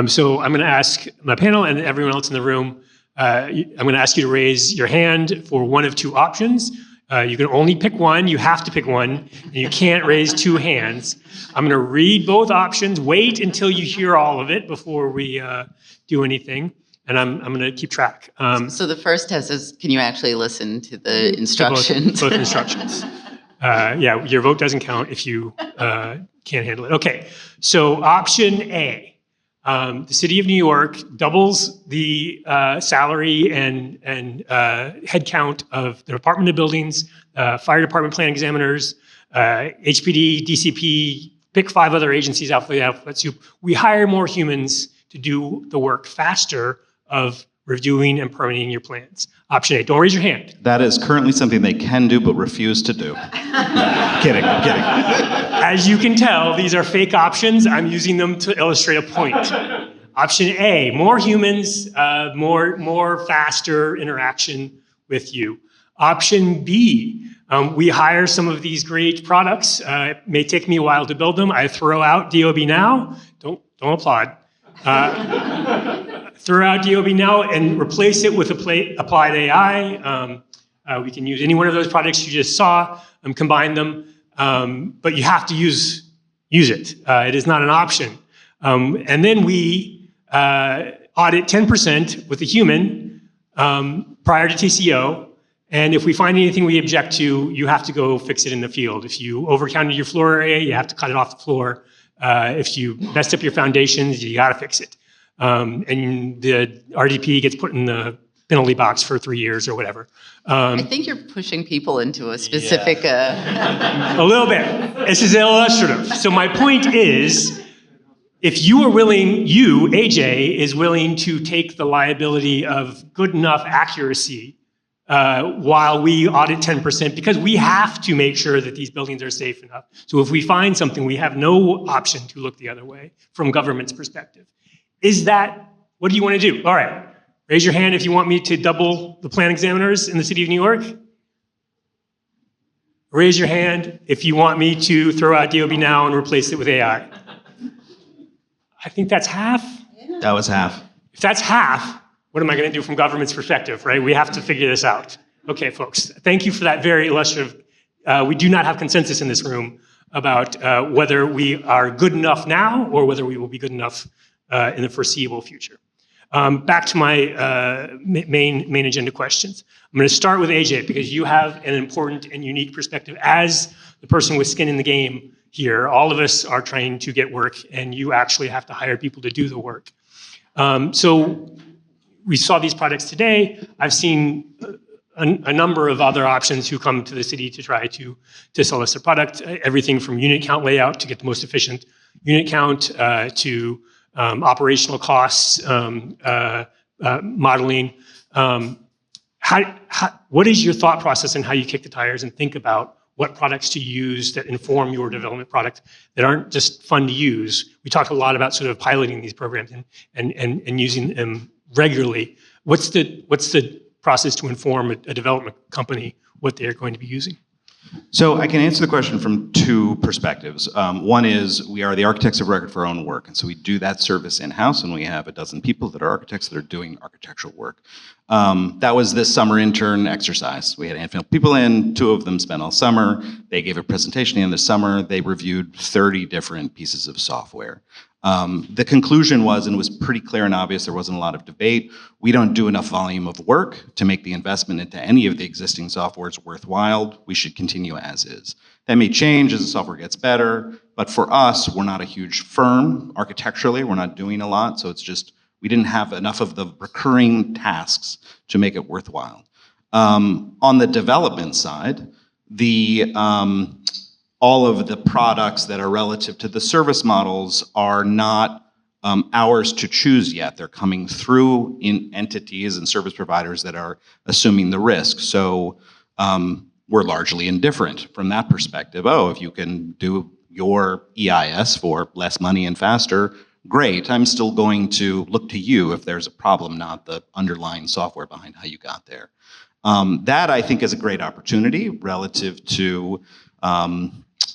So I'm going to ask my panel and everyone else in the room, I'm going to ask you to raise your hand for one of two options. You can only pick one. You have to pick one. And you can't raise two hands. I'm going to read both options. Wait until you hear all of it before we do anything. And I'm going to keep track. So the first test is, can you actually listen to the instructions? Both instructions. Yeah, your vote doesn't count if you can't handle it. Okay, so option A. The city of New York doubles the salary and head count of the Department of Buildings, Fire Department plan examiners, HPD, DCP, pick 5 other agencies out for the alphabet soup. We hire more humans to do the work faster of reviewing and permitting your plans. Option A, don't raise your hand. That is currently something they can do but refuse to do. Kidding, I'm kidding. As you can tell, these are fake options. I'm using them to illustrate a point. Option A, more humans, more faster interaction with you. Option B, we hire some of these great products. It may take me a while to build them. I throw out DOB Now. Don't applaud. Throw out DOB Now and replace it with applied AI. We can use any one of those products you just saw and combine them, but you have to use it. It is not an option. And then we audit 10% with a human prior to TCO. And if we find anything we object to, you have to go fix it in the field. If you overcounted your floor area, you have to cut it off the floor. If you messed up your foundations, you got to fix it. And the RDP gets put in the penalty box for 3 years or whatever. I think you're pushing people into a specific... A little bit. This is illustrative. So my point is, if you are willing, you, AJ, is willing to take the liability of good enough accuracy while we audit 10%, because we have to make sure that these buildings are safe enough. So if we find something, we have no option to look the other way from government's perspective. Is that, what do you want to do? All right, raise your hand if you want me to double the plan examiners in the city of New York. Raise your hand if you want me to throw out DOB Now and replace it with AI. I think that's half. That was half. If that's half, what am I going to do from government's perspective, right? We have to figure this out. Okay, folks, thank you for that very illustrative. We do not have consensus in this room about whether we are good enough now or whether we will be good enough in the foreseeable future. Back to my main agenda questions. I'm going to start with AJ because you have an important and unique perspective as the person with skin in the game here. All of us are trying to get work, and you actually have to hire people to do the work. So we saw these products today. I've seen a number of other options who come to the city to try to sell us a product. Everything from unit count layout to get the most efficient unit count to operational costs, modeling. What is your thought process in how you kick the tires and think about what products to use that inform your development product that aren't just fun to use? We talked a lot about sort of piloting these programs and using them regularly. What's the process to inform a development company what they're going to be using? So I can answer the question from two perspectives. One is we are the architects of record for our own work, and so we do that service in-house, and we have a dozen people that are architects that are doing architectural work. That was this summer intern exercise. We had a handful of people in, 2 of them spent all summer. They gave a presentation in the summer. They reviewed 30 different pieces of software. The conclusion was, and it was pretty clear and obvious, there wasn't a lot of debate, we don't do enough volume of work to make the investment into any of the existing softwares worthwhile. We should continue as is. That may change as the software gets better, but for us, we're not a huge firm. Architecturally, we're not doing a lot, so it's just, we didn't have enough of the recurring tasks to make it worthwhile. On the development side, all of the products that are relative to the service models are not ours to choose yet. They're coming through in entities and service providers that are assuming the risk. So we're largely indifferent from that perspective. Oh, if you can do your EIS for less money and faster, great. I'm still going to look to you if there's a problem, not the underlying software behind how you got there. That I think is a great opportunity relative to,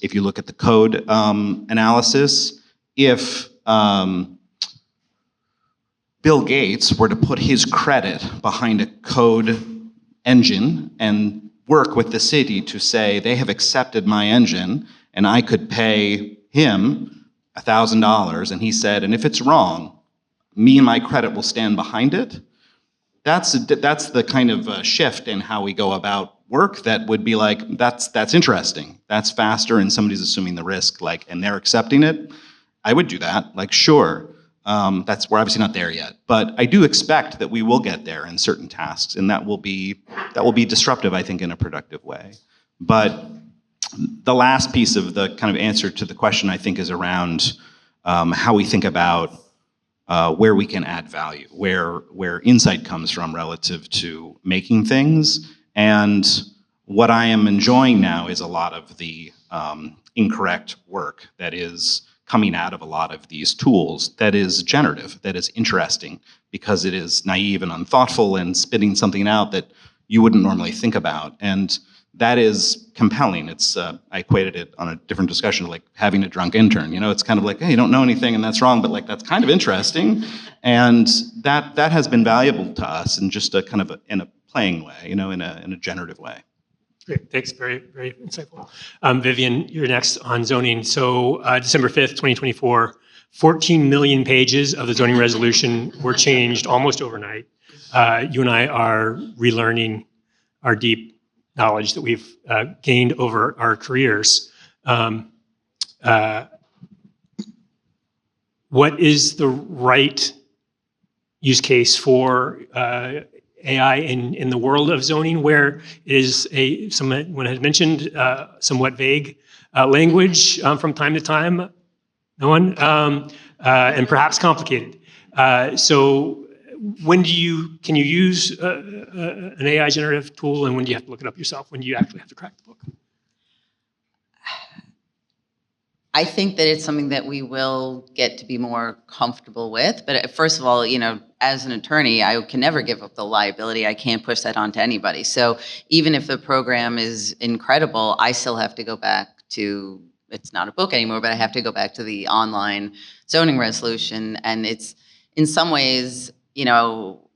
if you look at the code analysis, if Bill Gates were to put his credit behind a code engine and work with the city to say they have accepted my engine and I could pay him $1,000, and he said, and if it's wrong, me and my credit will stand behind it. That's the kind of shift in how we go about work that would be like, that's interesting. That's faster, and somebody's assuming the risk, like, and they're accepting it. I would do that, like, sure. We're obviously not there yet, but I do expect that we will get there in certain tasks, and that will be disruptive, I think, in a productive way. But the last piece of the kind of answer to the question, I think, is around how we think about where we can add value, where insight comes from relative to making things. And what I am enjoying now is a lot of the incorrect work that is coming out of a lot of these tools that is generative, that is interesting, because it is naive and unthoughtful and spitting something out that you wouldn't normally think about. And that is compelling. It's I equated it on a different discussion, like having a drunk intern. You know, it's kind of like, hey, you don't know anything and that's wrong, but like that's kind of interesting. And that has been valuable to us in just a kind of in a playing way, you know, in a generative way. Great, thanks, very, very insightful. Vivian, you're next on zoning. So December 5th, 2024, 14 million pages of the zoning resolution were changed almost overnight. You and I are relearning our deep knowledge that we've gained over our careers. What is the right use case for AI in the world of zoning, where is someone had mentioned somewhat vague language from time to time? No one? And perhaps complicated. So when can you use an AI generative tool, and when do you have to look it up yourself? When do you actually have to crack the book? I think that it's something that we will get to be more comfortable with. But first of all, you know, as an attorney, I can never give up the liability. I can't push that onto anybody. So even if the program is incredible, I still have to go back to, it's not a book anymore, but I have to go back to the online zoning resolution. And it's, in some ways, you know,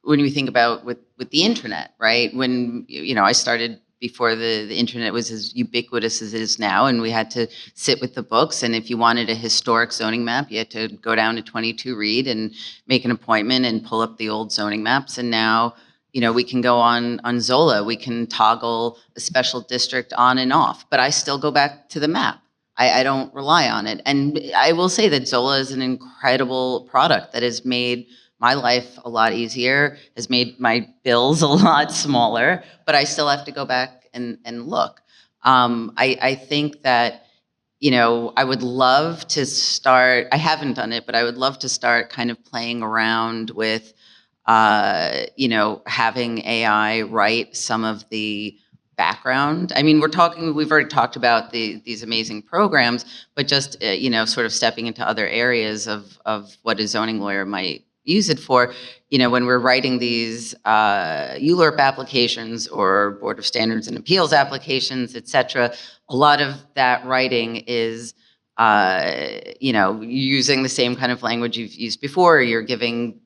when we think about with the internet, right? When, you know, I started before the internet was as ubiquitous as it is now, and we had to sit with the books. And if you wanted a historic zoning map, you had to go down to 22 Reed and make an appointment and pull up the old zoning maps. And now, you know, we can go on Zola, we can toggle a special district on and off, but I still go back to the map. I don't rely on it. And I will say that Zola is an incredible product that has made my life a lot easier, has made my bills a lot smaller, but I still have to go back and look. I think that, you know, I would love to start, I haven't done it, but I would love to start kind of playing around with, you know, having AI write some of the background. I mean, we've already talked about these amazing programs, but just, you know, sort of stepping into other areas of what a zoning lawyer might use it for. You know, when we're writing these ULURP applications or Board of Standards and Appeals applications, et cetera, a lot of that writing is, you know, using the same kind of language you've used before. You're giving,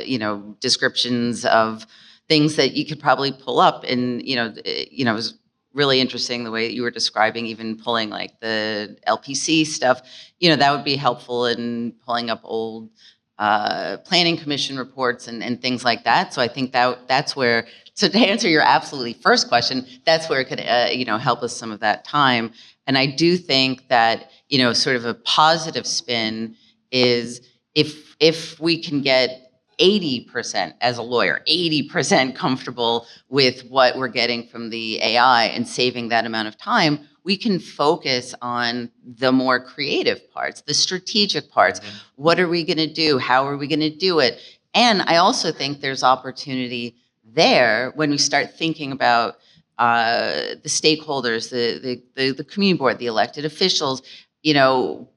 you know, descriptions of things that you could probably pull up. And, you know, it was really interesting the way that you were describing, even pulling like the LPC stuff. You know, that would be helpful in pulling up old planning commission reports and things like that. So I think that's where, so to answer your absolutely first question, that's where it could, you know, help us some of that time. And I do think that, you know, sort of a positive spin is if we can get 80% as a lawyer, 80% comfortable with what we're getting from the AI and saving that amount of time, we can focus on the more creative parts, the strategic parts. Mm-hmm. What are we gonna do? How are we gonna do it? And I also think there's opportunity there when we start thinking about the stakeholders, the community board, the elected officials. You know,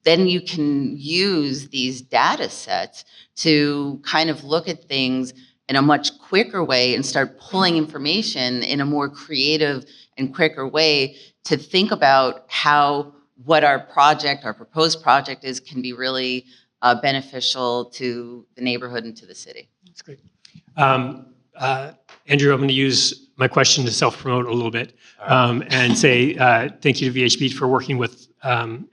then you can use these data sets to kind of look at things in a much quicker way and start pulling information in a more creative and quicker way to think about how what our proposed project is can be really beneficial to the neighborhood and to the city. That's great. Andrew, I'm going to use my question to self-promote a little bit and say thank you to VHB for working with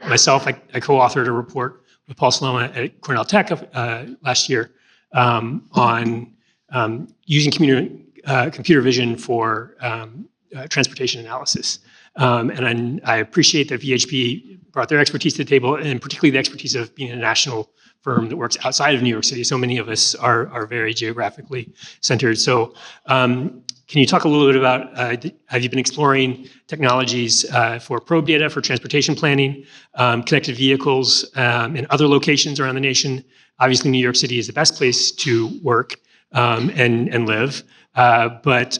myself. I co-authored a report with Paul Saloma at Cornell Tech last year on using computer vision for transportation analysis. And I appreciate that VHB brought their expertise to the table, and particularly the expertise of being a national firm that works outside of New York City. So many of us are very geographically centered. So can you talk a little bit about, have you been exploring technologies for probe data for transportation planning, connected vehicles in other locations around the nation? Obviously, New York City is the best place to work and live, but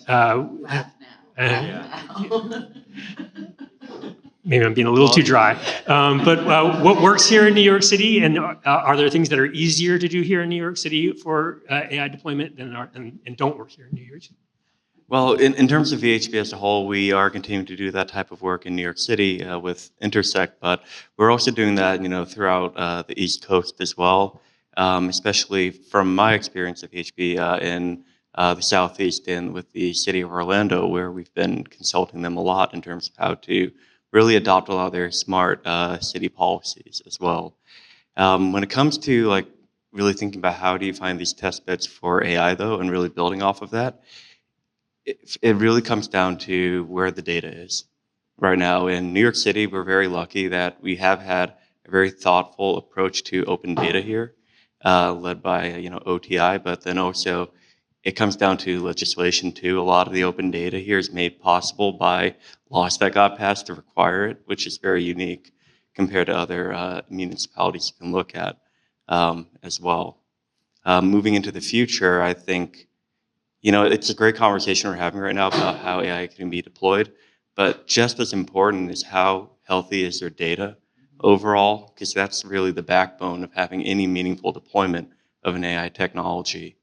maybe I'm being a little too dry. But what works here in New York City, and are there things that are easier to do here in New York City for AI deployment and don't work here in New York City? Well, in terms of VHB as a whole, we are continuing to do that type of work in New York City with Intersect, but we're also doing that, throughout the East Coast as well, especially from my experience at VHB in the Southeast and with the city of Orlando, where we've been consulting them a lot in terms of how to really adopt a lot of their smart city policies as well. When it comes to really thinking about how do you find these test beds for AI though, and really building off of that, it really comes down to where the data is. Right now in New York City, we're very lucky that we have had a very thoughtful approach to open data here, led by OTI, but then also it comes down to legislation too. A lot of the open data here is made possible by laws that got passed to require it, which is very unique compared to other municipalities you can look at as well. Moving into the future, I think, it's a great conversation we're having right now about how AI can be deployed, but just as important is how healthy is their data overall, because that's really the backbone of having any meaningful deployment of an AI technology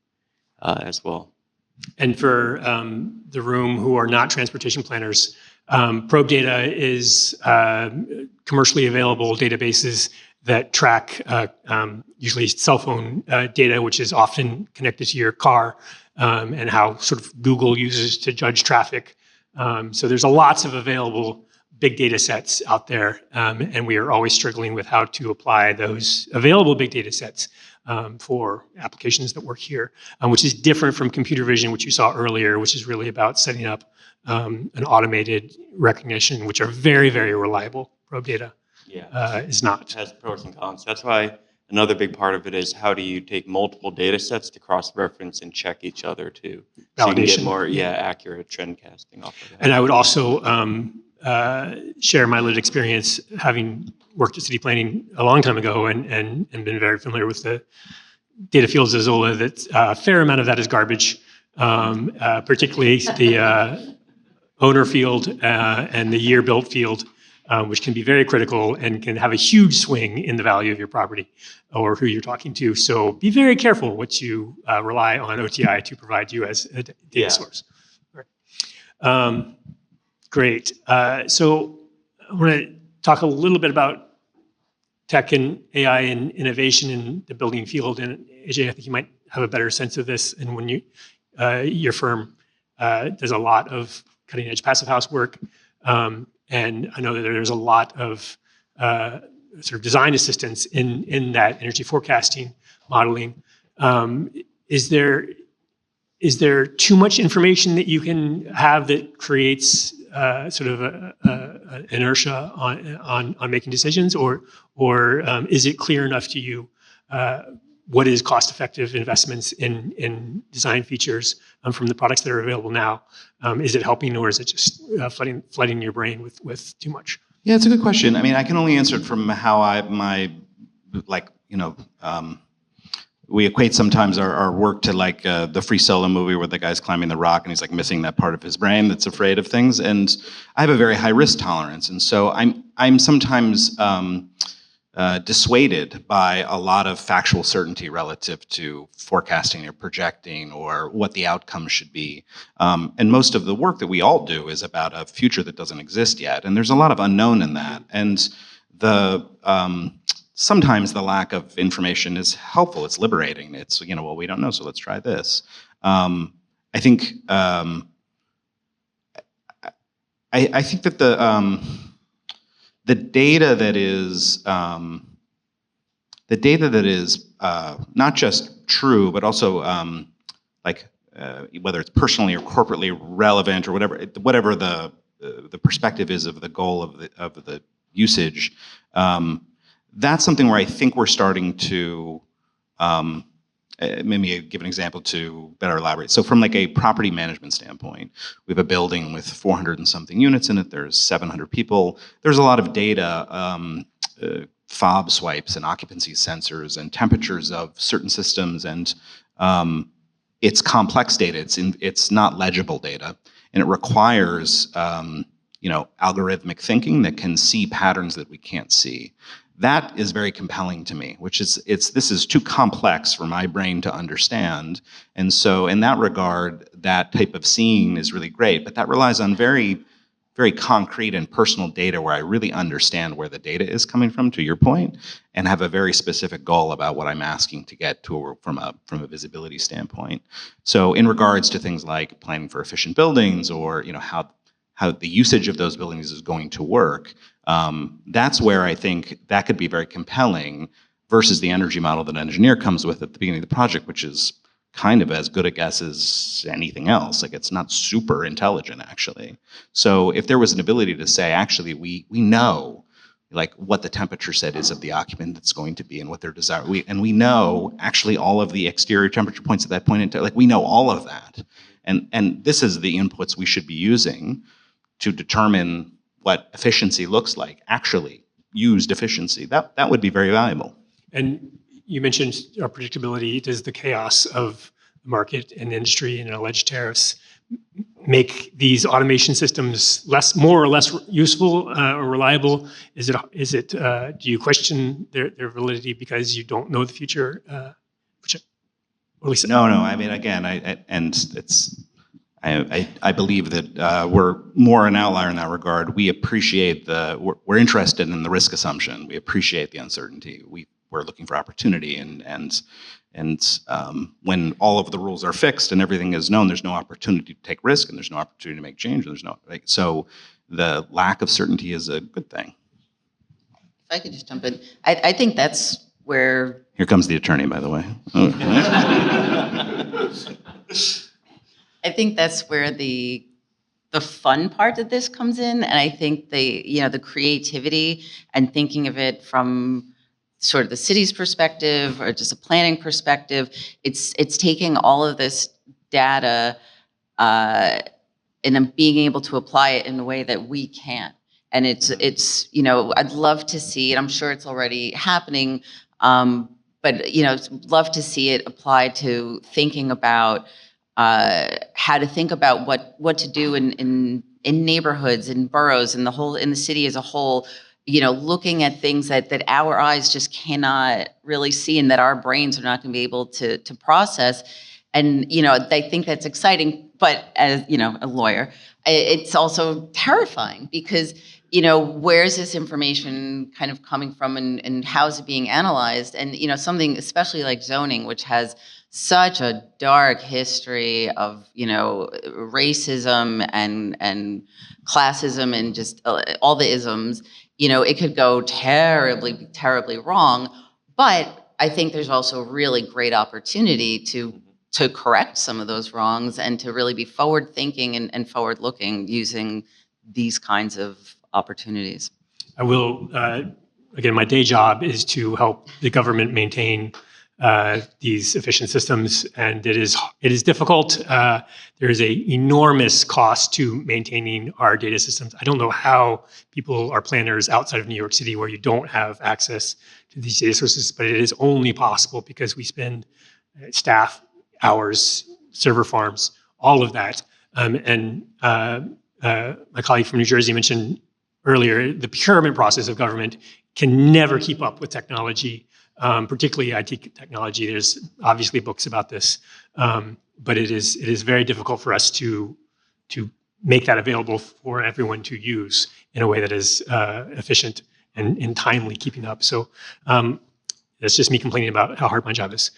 as well. And for the room who are not transportation planners, probe data is commercially available databases that track usually cell phone data, which is often connected to your car, and how sort of Google uses to judge traffic. So there's lots of available big data sets out there, and we are always struggling with how to apply those available big data sets for applications that work here, which is different from computer vision, which you saw earlier, which is really about setting up an automated recognition, which are very, very reliable. Probe data is not. It has pros and cons. That's why another big part of it is how do you take multiple data sets to cross-reference and check each other too. So you can get more accurate trend casting off of that. And I would also share my lived experience having worked at city planning a long time ago and been very familiar with the data fields of Zola, that a fair amount of that is garbage, particularly the owner field and the year built field, which can be very critical and can have a huge swing in the value of your property or who you're talking to. So be very careful what you rely on OTI to provide you as a data source. All right. Great. So I want to talk a little bit about tech and AI and innovation in the building field. And AJ, I think you might have a better sense of this. And when your firm does a lot of cutting edge passive house work, and I know that there's a lot of sort of design assistance in that energy forecasting modeling. Is there too much information that you can have that creates sort of inertia on making decisions, or is it clear enough to you what is cost-effective investments in design features from the products that are available now? Is it helping, or is it just flooding your brain with too much? Yeah, it's a good question. I mean, I can only answer it from how we equate sometimes our work to like the Free Solo movie where the guy's climbing the rock and he's like missing that part of his brain that's afraid of things. And I have a very high risk tolerance, and so I'm sometimes dissuaded by a lot of factual certainty relative to forecasting or projecting or what the outcome should be. And most of the work that we all do is about a future that doesn't exist yet. And there's a lot of unknown in that. And sometimes the lack of information is helpful. It's liberating. It's, well, we don't know, so let's try this. I think I think that the data that is not just true, but also whether it's personally or corporately relevant or whatever the perspective is of the goal of the usage, that's something where I think we're starting to maybe give an example to better elaborate. So from like a property management standpoint, we have a building with 400 and something units in it. There's 700 people. There's a lot of data, fob swipes and occupancy sensors and temperatures of certain systems, and it's complex data. It's not legible data, and it requires algorithmic thinking that can see patterns that we can't see. That is very compelling to me, which is this is too complex for my brain to understand. And so in that regard, that type of seeing is really great, but that relies on very, very concrete and personal data where I really understand where the data is coming from, to your point, and have a very specific goal about what I'm asking to get to from a visibility standpoint. So in regards to things like planning for efficient buildings or how the usage of those buildings is going to work, that's where I think that could be very compelling versus the energy model that an engineer comes with at the beginning of the project, which is kind of as good a guess as anything else. Like, it's not super intelligent, actually. So if there was an ability to say, actually, we know like what the temperature set is of the occupant that's going to be and what their desire, and we know actually all of the exterior temperature points at that point in time, like we know all of that. And this is the inputs we should be using to determine what efficiency looks like, actually used efficiency. That would be very valuable. And you mentioned predictability. Does the chaos of the market and industry and alleged tariffs make these automation systems more or less useful or reliable? Do you question their validity because you don't know the future? Or at least No. I mean, again, I believe that we're more an outlier in that regard. We appreciate we're interested in the risk assumption. We appreciate the uncertainty. We're looking for opportunity, and when all of the rules are fixed and everything is known, there's no opportunity to take risk, and there's no opportunity to make change. So the lack of certainty is a good thing. If I could just jump in, I think that's where. Here comes the attorney, by the way. I think that's where the fun part of this comes in, and I think the creativity and thinking of it from sort of the city's perspective or just a planning perspective, it's taking all of this data and then being able to apply it in a way that we can't. And it's I'd love to see, and I'm sure it's already happening, but love to see it applied to thinking about how to think about what to do in neighborhoods, in boroughs, in the city as a whole. Looking at ththings that our eyes just cannot really see and that our brains are not going to be able to process. And they think that's exciting, but as a lawyer, it's also terrifying because where's this information kind of coming from, and how is it being analyzed? And something especially like zoning, which has such a dark history of racism and classism and just all the isms. It could go terribly, terribly wrong. But I think there's also really great opportunity to correct some of those wrongs and to really be forward thinking and forward looking using these kinds of opportunities. I will, again, my day job is to help the government maintain these efficient systems, and it is difficult. There is an enormous cost to maintaining our data systems. I don't know how people are planners outside of New York City where you don't have access to these data sources, but it is only possible because we spend staff, hours, server farms, all of that. My colleague from New Jersey mentioned earlier, the procurement process of government can never keep up with technology, particularly IT technology. There's obviously books about this, but it is very difficult for us to make that available for everyone to use in a way that is efficient and timely, keeping up. So that's just me complaining about how hard my job is.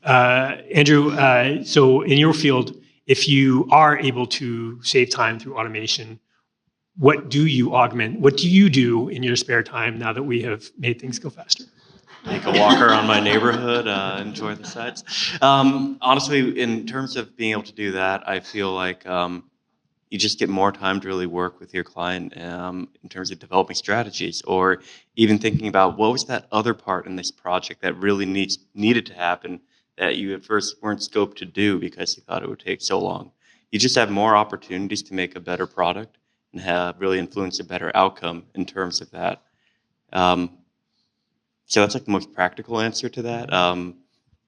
Andrew, so in your field, if you are able to save time through automation, what do you augment? What do you do in your spare time now that we have made things go faster? Take a walk around my neighborhood, enjoy the sights. Honestly, in terms of being able to do that, I feel like you just get more time to really work with your client in terms of developing strategies, or even thinking about what was that other part in this project that really needed to happen that you at first weren't scoped to do because you thought it would take so long. You just have more opportunities to make a better product and have really influence a better outcome in terms of that. So that's like the most practical answer to that.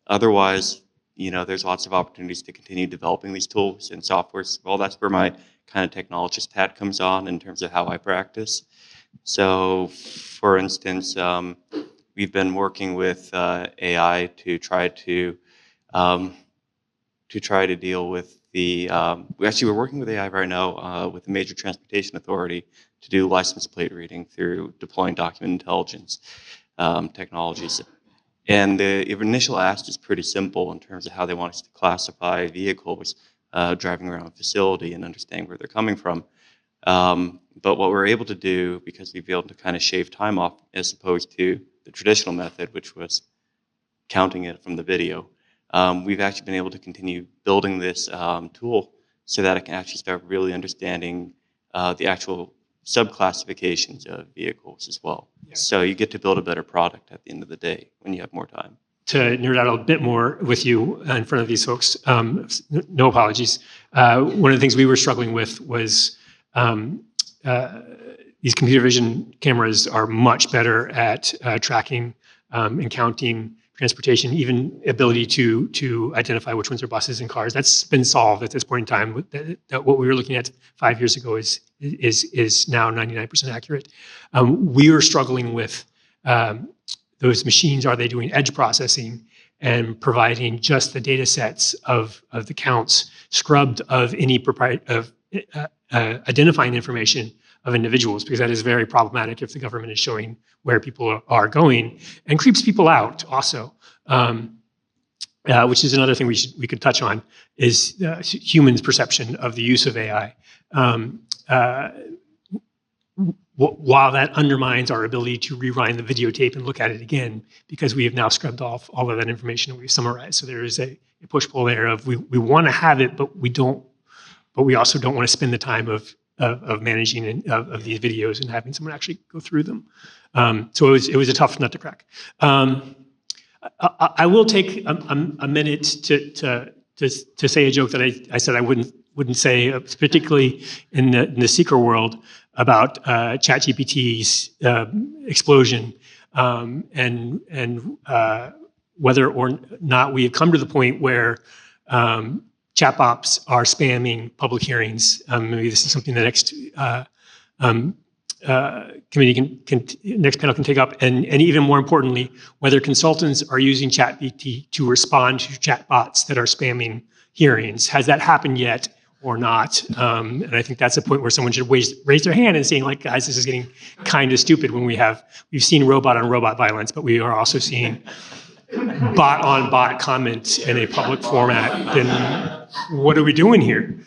Otherwise, there's lots of opportunities to continue developing these tools and softwares. Well, that's where my kind of technologist hat comes on in terms of how I practice. So, for instance, we've been working with AI to try to deal with the. We're working with AI right now with the Major Transportation Authority to do license plate reading through deploying document intelligence technologies. And the initial ask is pretty simple in terms of how they want us to classify vehicles driving around a facility and understand where they're coming from. But what we're able to do, because we've been able to kind of shave time off as opposed to the traditional method, which was counting it from the video, we've actually been able to continue building this tool so that it can actually start really understanding the actual subclassifications of vehicles as well. Yeah. So you get to build a better product at the end of the day when you have more time. To nerd out a bit more with you in front of these folks, no apologies. One of the things we were struggling with was these computer vision cameras are much better at tracking and counting transportation, even ability to identify which ones are buses and cars. That's been solved at this point in time. What we were looking at 5 years ago is now 99% accurate. We are struggling with those machines. Are they doing edge processing and providing just the data sets of the counts, scrubbed of any identifying information of individuals, because that is very problematic if the government is showing where people are going, and creeps people out also, which is another thing we could touch on, is humans' perception of the use of AI. While that undermines our ability to rewind the videotape and look at it again, because we have now scrubbed off all of that information that we've summarized. So there is a push-pull there of we want to have it, but we also don't want to spend the time of managing of these videos and having someone actually go through them. So it was a tough nut to crack. I will take a minute to say a joke that I said I wouldn't say, particularly in the seeker world, about ChatGPT's explosion and whether or not we have come to the point where chatbots are spamming public hearings. Maybe this is something the next committee next panel can take up, and even more importantly, whether consultants are using ChatGPT to respond to chatbots that are spamming hearings. Has that happened yet or not? And I think that's a point where someone should raise their hand and saying, like, guys, this is getting kind of stupid when we've seen robot on robot violence, but we are also seeing bot on bot comments in a public format. Then what are we doing here?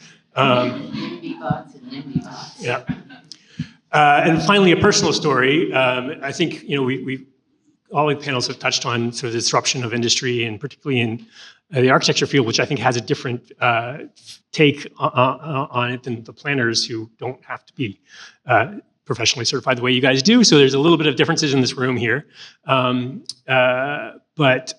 Yeah. And finally, a personal story. I think we all the panels have touched on sort of the disruption of industry, and particularly in the architecture field, which I think has a different take on it than the planners who don't have to be professionally certified the way you guys do. So there's a little bit of differences in this room here. But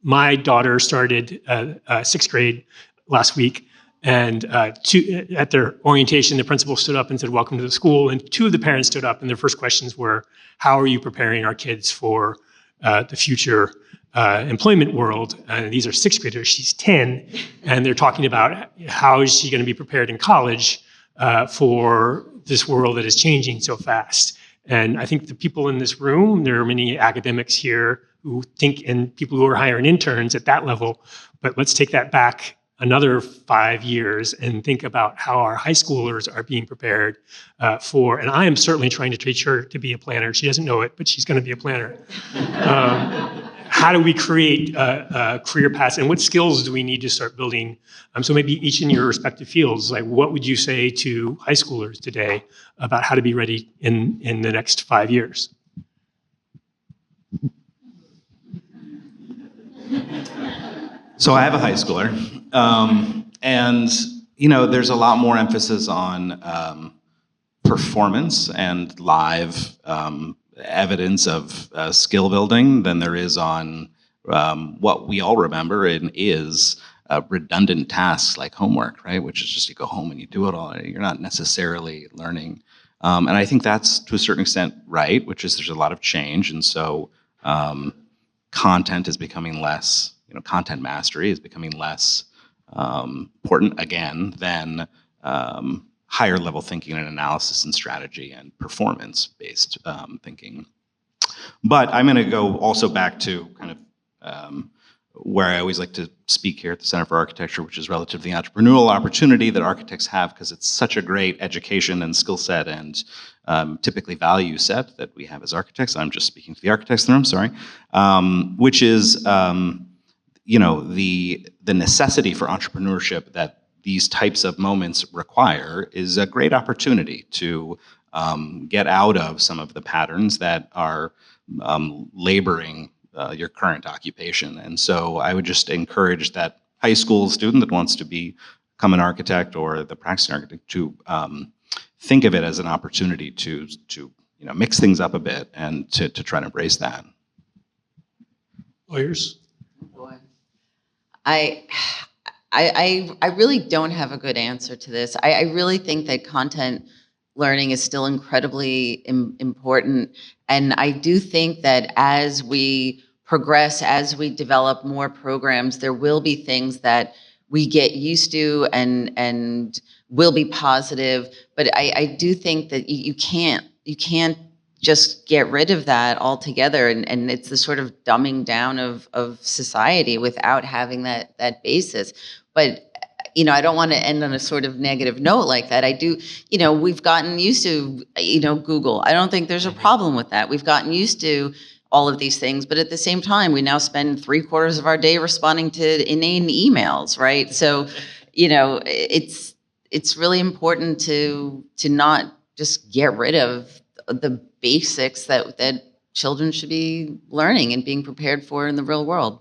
my daughter started 6th grade last week, and at their orientation, the principal stood up and said, "Welcome to the school." And 2 of the parents stood up, and their first questions were, "How are you preparing our kids for the future employment world?" And these are 6th graders. She's 10, and they're talking about how is she going to be prepared in college for this world that is changing so fast. And I think the people in this room, there are many academics here who think, and people who are hiring interns at that level, but let's take that back another 5 years and think about how our high schoolers are being prepared for, and I am certainly trying to teach her to be a planner. She doesn't know it, but she's going to be a planner. How do we create career paths, and what skills do we need to start building? So maybe each in your respective fields, like what would you say to high schoolers today about how to be ready in the next 5 years? So I have a high schooler, and there's a lot more emphasis on performance and live evidence of skill building than there is on what we all remember and is redundant tasks like homework, right? Which is just you go home and you do it all. You're not necessarily learning. And I think that's to a certain extent right, which is there's a lot of change. And so content is becoming less, content mastery is becoming less important again than higher level thinking and analysis and strategy and performance-based thinking. But I'm going to go also back to kind of where I always like to speak here at the Center for Architecture, which is relative to the entrepreneurial opportunity that architects have, because it's such a great education and skill set and typically value set that we have as architects. I'm just speaking to the architects in the room, sorry, which is the necessity for entrepreneurship that these types of moments require is a great opportunity to get out of some of the patterns that are laboring your current occupation. And so I would just encourage that high school student that wants to become an architect or the practicing architect to think of it as an opportunity to mix things up a bit and to try to embrace that. Lawyers? I really don't have a good answer to this. I really think that content learning is still incredibly important. And I do think that as we progress, as we develop more programs, there will be things that we get used to and will be positive. But I do think that you can't just get rid of that altogether. And it's the sort of dumbing down of society without having that basis. But I don't want to end on a sort of negative note like that. I do, we've gotten used to, Google. I don't think there's a problem with that. We've gotten used to all of these things, but at the same time, we now spend 3/4 of our day responding to inane emails, right? So, it's really important to not just get rid of the basics that children should be learning and being prepared for in the real world.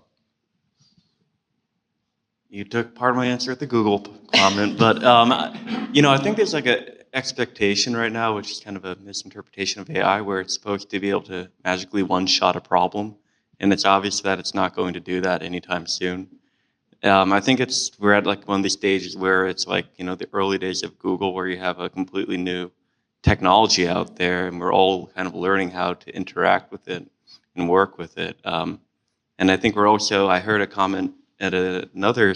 You took part of my answer at the Google comment, but I think there's like an expectation right now, which is kind of a misinterpretation of AI, where it's supposed to be able to magically one-shot a problem, and it's obvious that it's not going to do that anytime soon. I think we're at like one of these stages where it's like the early days of Google, where you have a completely new technology out there, and we're all kind of learning how to interact with it and work with it. And I think I heard a comment at another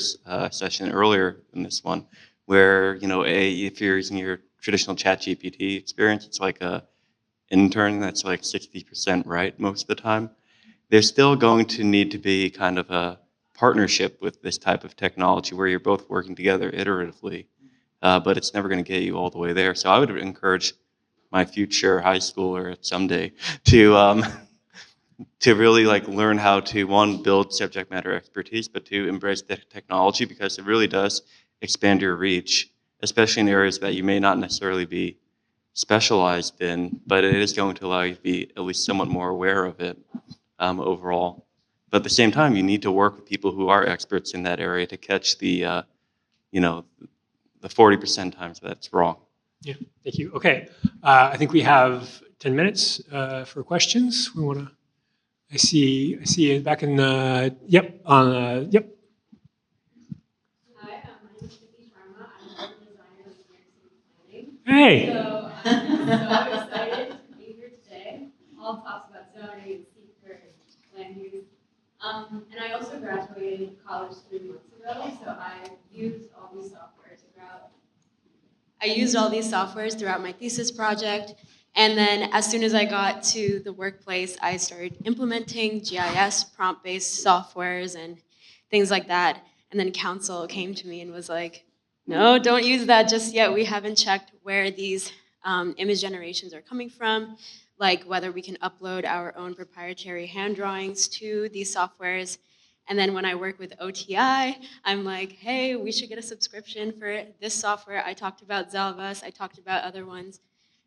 session earlier in this one, where if you're using your traditional ChatGPT experience, it's like a intern that's like 60% right most of the time. There's still going to need to be kind of a partnership with this type of technology where you're both working together iteratively, but it's never going to get you all the way there. So I would encourage my future high schooler someday to really learn how to, one, build subject matter expertise, but to embrace the technology, because it really does expand your reach, especially in areas that you may not necessarily be specialized in, but it is going to allow you to be at least somewhat more aware of it overall. But at the same time, you need to work with people who are experts in that area to catch the 40% times that's wrong. Yeah, thank you. Okay, I think we have 10 minutes for questions. We want to. I see you back in the, yep. Hi, my name is Vicky Sharma. I'm a designer with New York City Planning. Hey. So I'm so excited to be here today. All talks about zoning and secret land use. And I also graduated college 3 months ago, so I used all these softwares throughout my thesis project. And then as soon as I got to the workplace, I started implementing GIS prompt-based softwares and things like that. And then council came to me and was like, no, don't use that just yet. We haven't checked where these image generations are coming from, like whether we can upload our own proprietary hand drawings to these softwares. And then when I work with OTI, I'm like, hey, we should get a subscription for this software. I talked about Zelvus, I talked about other ones.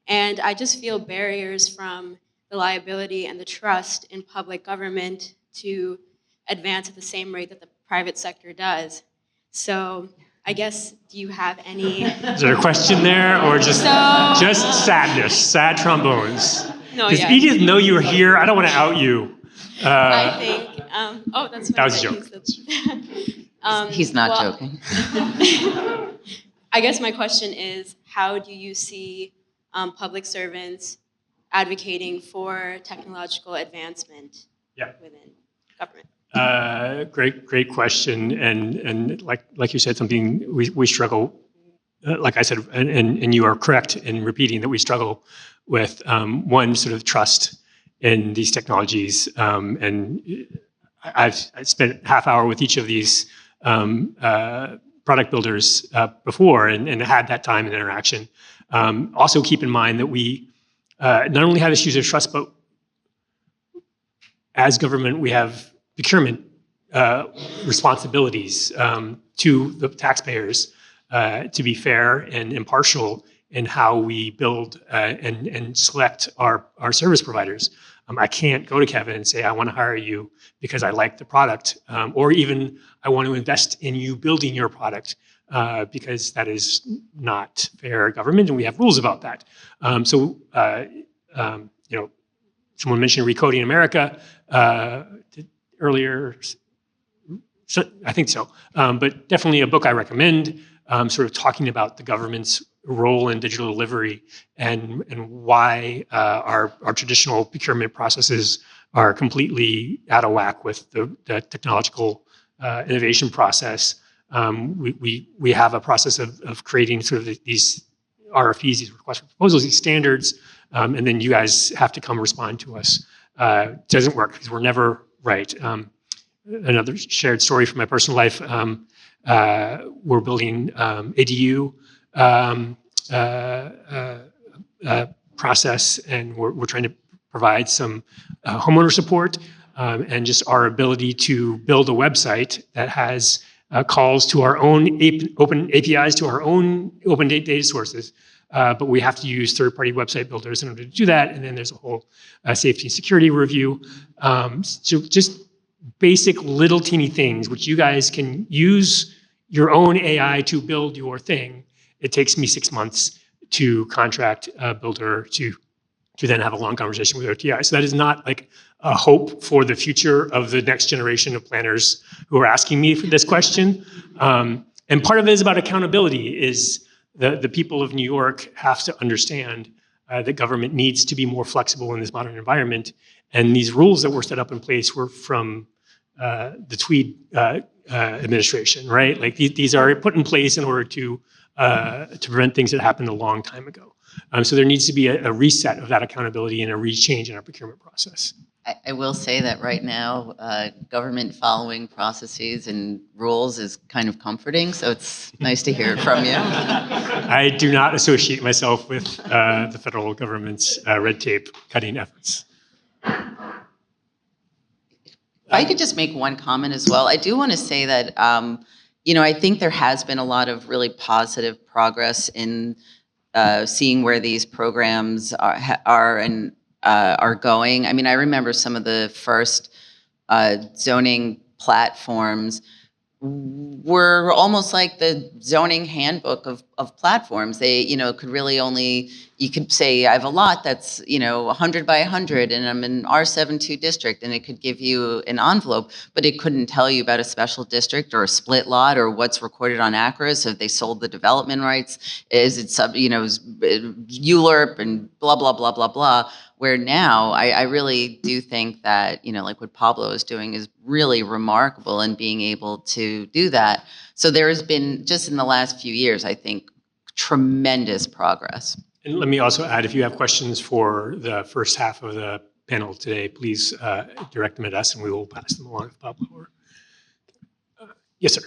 And I just feel barriers from the liability and the trust in public government to advance at the same rate that the private sector does. So I guess, do you have any? Is there a question there, or just sadness, sad trombones? No, Does yeah. Edith know you're here? I don't want to out you. I think, oh, that's That was a joke. He's not well, joking. I guess my question is, how do you see public servants advocating for technological advancement within government? Great question, and like you said, something we struggle. Like I said, and you are correct in repeating that we struggle with one sort of trust in these technologies, and I've spent half hour with each of these product builders before, and had that time and interaction. Also, keep in mind that we not only have issues of trust, but as government, we have procurement responsibilities to the taxpayers to be fair and impartial in how we build and select our service providers. I can't go to Kevin and say, I want to hire you because I like the product, or even I want to invest in you building your product, because that is not fair government, and we have rules about that. Someone mentioned Recoding America earlier. So, I think so, but definitely a book I recommend, sort of talking about the government's role in digital delivery and why our traditional procurement processes are completely out of whack with the technological innovation process. We have a process of creating sort of these RFPs, these requests for proposals, these standards, and then you guys have to come respond to us. It doesn't work because we're never right. Another shared story from my personal life, we're building ADU process, and we're trying to provide some homeowner support, and just our ability to build a website that has calls to our own open APIs to our own open data sources. But we have to use third-party website builders in order to do that, and then there's a whole safety and security review. So just basic little teeny things, which you guys can use your own AI to build your thing. It takes me 6 months to contract a builder to then have a long conversation with OTI. So that is not like a hope for the future of the next generation of planners who are asking me for this question. And part of it is about accountability. Is the people of New York have to understand that government needs to be more flexible in this modern environment. And these rules that were set up in place were from the Tweed administration, right? Like these are put in place in order to prevent things that happened a long time ago. So there needs to be a reset of that accountability and a change in our procurement process. I will say that right now, government following processes and rules is kind of comforting, so it's nice to hear it from you. I do not associate myself with the federal government's red tape cutting efforts. If I could just make one comment as well. I do want to say that, I think there has been a lot of really positive progress in seeing where these programs are going. I mean, I remember some of the first zoning platforms were almost like the zoning handbook of platforms. They, could really only, you could say, I have a lot that's, 100 by 100 and I'm in R72 district, and it could give you an envelope, but it couldn't tell you about a special district or a split lot or what's recorded on ACRAs. Have they sold the development rights? Is it ULURP and blah, blah, blah, blah, blah. Where now I really do think that, like what Pablo is doing is really remarkable in being able to do that. So there has been, just in the last few years, I think, tremendous progress. And let me also add, if you have questions for the first half of the panel today, please direct them at us and we will pass them along to Pablo. Yes, sir.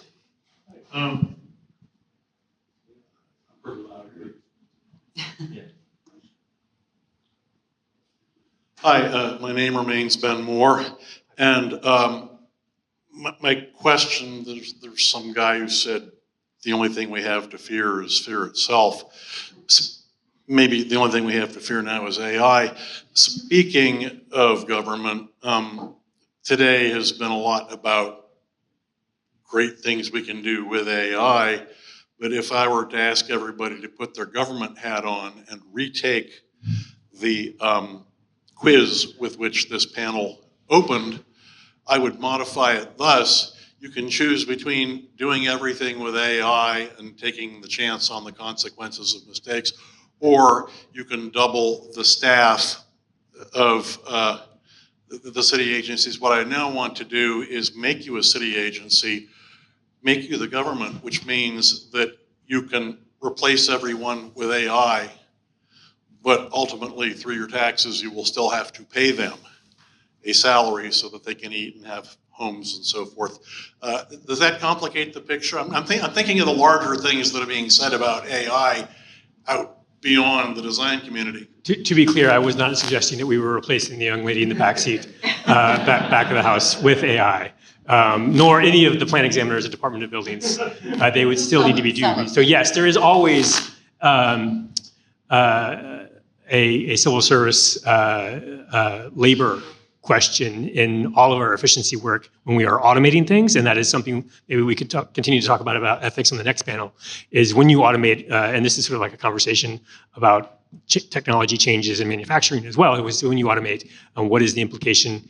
Hi, my name remains Ben Moore, and my question, there's some guy who said the only thing we have to fear is fear itself. Maybe the only thing we have to fear now is AI. Speaking of government, today has been a lot about great things we can do with AI, but if I were to ask everybody to put their government hat on and retake the quiz with which this panel opened, I would modify it thus: you can choose between doing everything with AI and taking the chance on the consequences of mistakes, or you can double the staff of the city agencies. What I now want to do is make you a city agency, make you the government, which means that you can replace everyone with AI, but ultimately through your taxes you will still have to pay them a salary so that they can eat and have homes and so forth. Does that complicate the picture? I'm thinking of the larger things that are being said about AI out beyond the design community. To be clear, I was not suggesting that we were replacing the young lady in the back seat, back of the house with AI, nor any of the plan examiners at Department of Buildings. They would still need to be due. So yes, there is always a civil service labor question in all of our efficiency work when we are automating things, and that is something maybe we could continue to talk about ethics on the next panel, is when you automate, and this is sort of like a conversation about technology changes in manufacturing as well. It was when you automate, what is the implication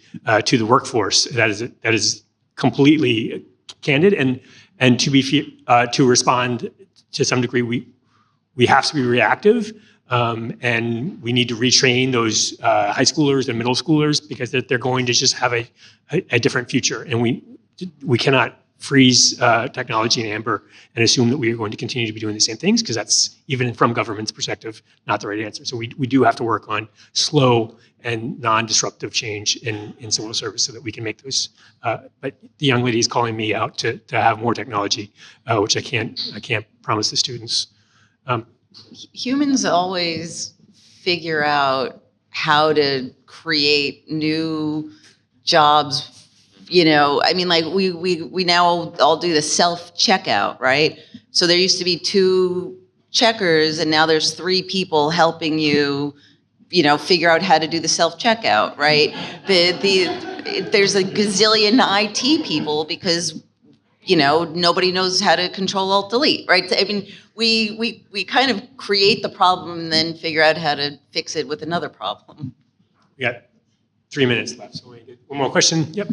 to the workforce? That is completely candid, and to respond to some degree, we have to be reactive. And we need to retrain those high schoolers and middle schoolers because they're going to just have a different future. And we cannot freeze technology in amber and assume that we are going to continue to be doing the same things, because that's, even from government's perspective, not the right answer. So we do have to work on slow and non-disruptive change in civil service so that we can make those. But the young lady is calling me out to have more technology, which I can't promise the students. Humans always figure out how to create new jobs. You know, I mean, like we now all do the self-checkout, right? So there used to be 2 checkers, and now there's 3 people helping you, figure out how to do the self-checkout, right? There's a gazillion IT people because, nobody knows how to Control Alt Delete, right? I mean, we kind of create the problem and then figure out how to fix it with another problem. We got 3 minutes left, so we get one more question. Yep.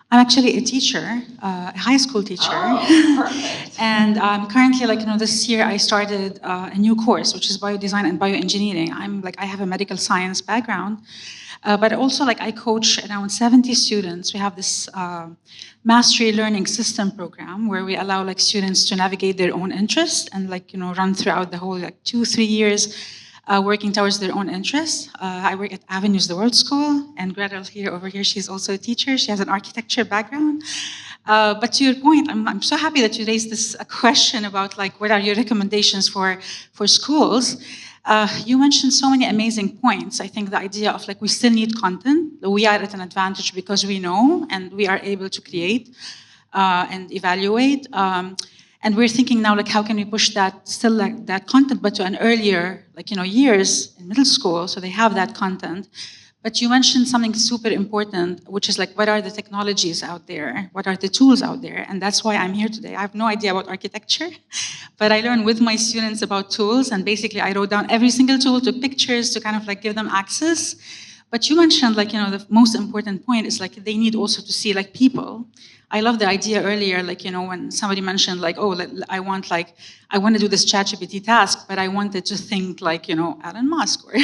I'm actually a teacher, a high school teacher. Oh, perfect. And currently, this year I started a new course, which is biodesign and bioengineering. I have a medical science background, but also I coach around 70 students. We have this mastery learning system program where we allow students to navigate their own interests and run throughout the whole 2-3 years working towards their own interests. I work at Avenues, the World School, and Gretel over here, she's also a teacher. She has an architecture background. But to your point, I'm so happy that you raised this question about what are your recommendations for schools. You mentioned so many amazing points. I think the idea of we still need content. We are at an advantage because we know and we are able to create and evaluate. And we're thinking now, how can we push that that content, but to an earlier, years in middle school, so they have that content. But you mentioned something super important, which is what are the technologies out there? What are the tools out there? And that's why I'm here today. I have no idea about architecture, but I learned with my students about tools. And basically I wrote down every single tool, took pictures to kind of give them access. But you mentioned, like, the most important point is, like, they need also to see, like, people. I love the idea earlier, like, when somebody mentioned, like, oh, I want to do this ChatGPT task, but I wanted to think like, Elon Musk. Or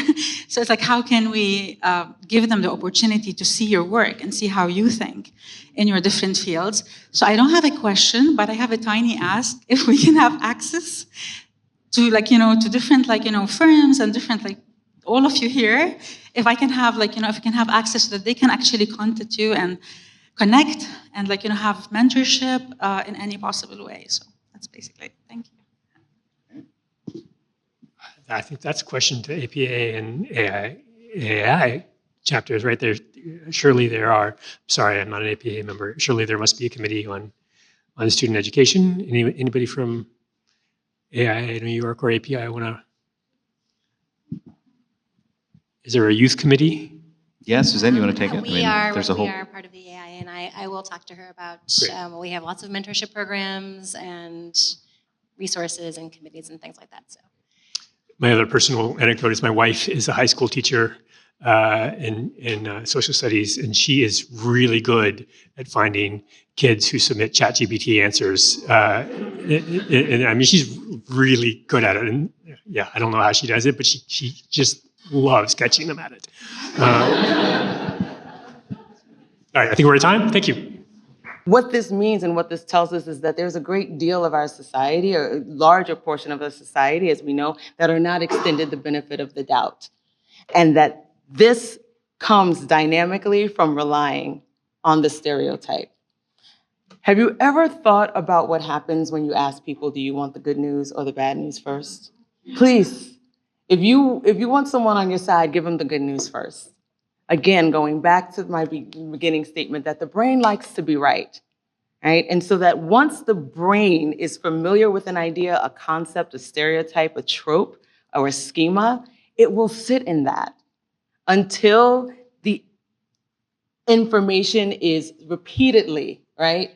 so it's like, how can we give them the opportunity to see your work and see how you think in your different fields? So I don't have a question, but I have a tiny ask if we can have access to, like, to different, like, firms and different, like, all of you here, if I can have, like, if you can have access so that they can actually contact you and connect and, like, have mentorship in any possible way. So that's basically it. Thank you. I think that's a question to APA and AI chapters, right? Surely there are, sorry, I'm not an APA member. Surely there must be a committee on student education. Anybody from AIA New York or API want to? Is there a youth committee? Yeah, Suzanne, you want to take it? We are part of the AIA, and I will talk to her about, we have lots of mentorship programs and resources and committees and things like that. So, my other personal anecdote is my wife is a high school teacher in social studies, and she is really good at finding kids who submit ChatGPT answers. And I mean, she's really good at it. And yeah, I don't know how she does it, but she just loves catching them at it. All right, I think we're at time. Thank you. What this means and what this tells us is that there's a great deal of our society, or a larger portion of the society, as we know, that are not extended the benefit of the doubt. And that this comes dynamically from relying on the stereotype. Have you ever thought about what happens when you ask people, do you want the good news or the bad news first? Please, if you want someone on your side, give them the good news first. Again, going back to my beginning statement that the brain likes to be right? And so that once the brain is familiar with an idea, a concept, a stereotype, a trope, or a schema, it will sit in that until the information is repeatedly,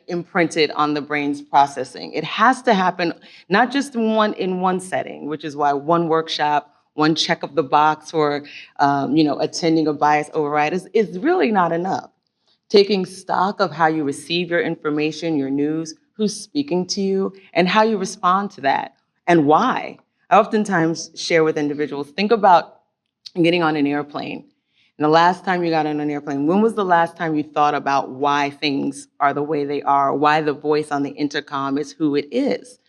imprinted on the brain's processing. It has to happen not just in one setting, which is why one workshop, one check of the box for attending a bias override is really not enough. Taking stock of how you receive your information, your news, who's speaking to you, and how you respond to that, and why. I oftentimes share with individuals, think about getting on an airplane. And the last time you got on an airplane, when was the last time you thought about why things are the way they are, why the voice on the intercom is who it is?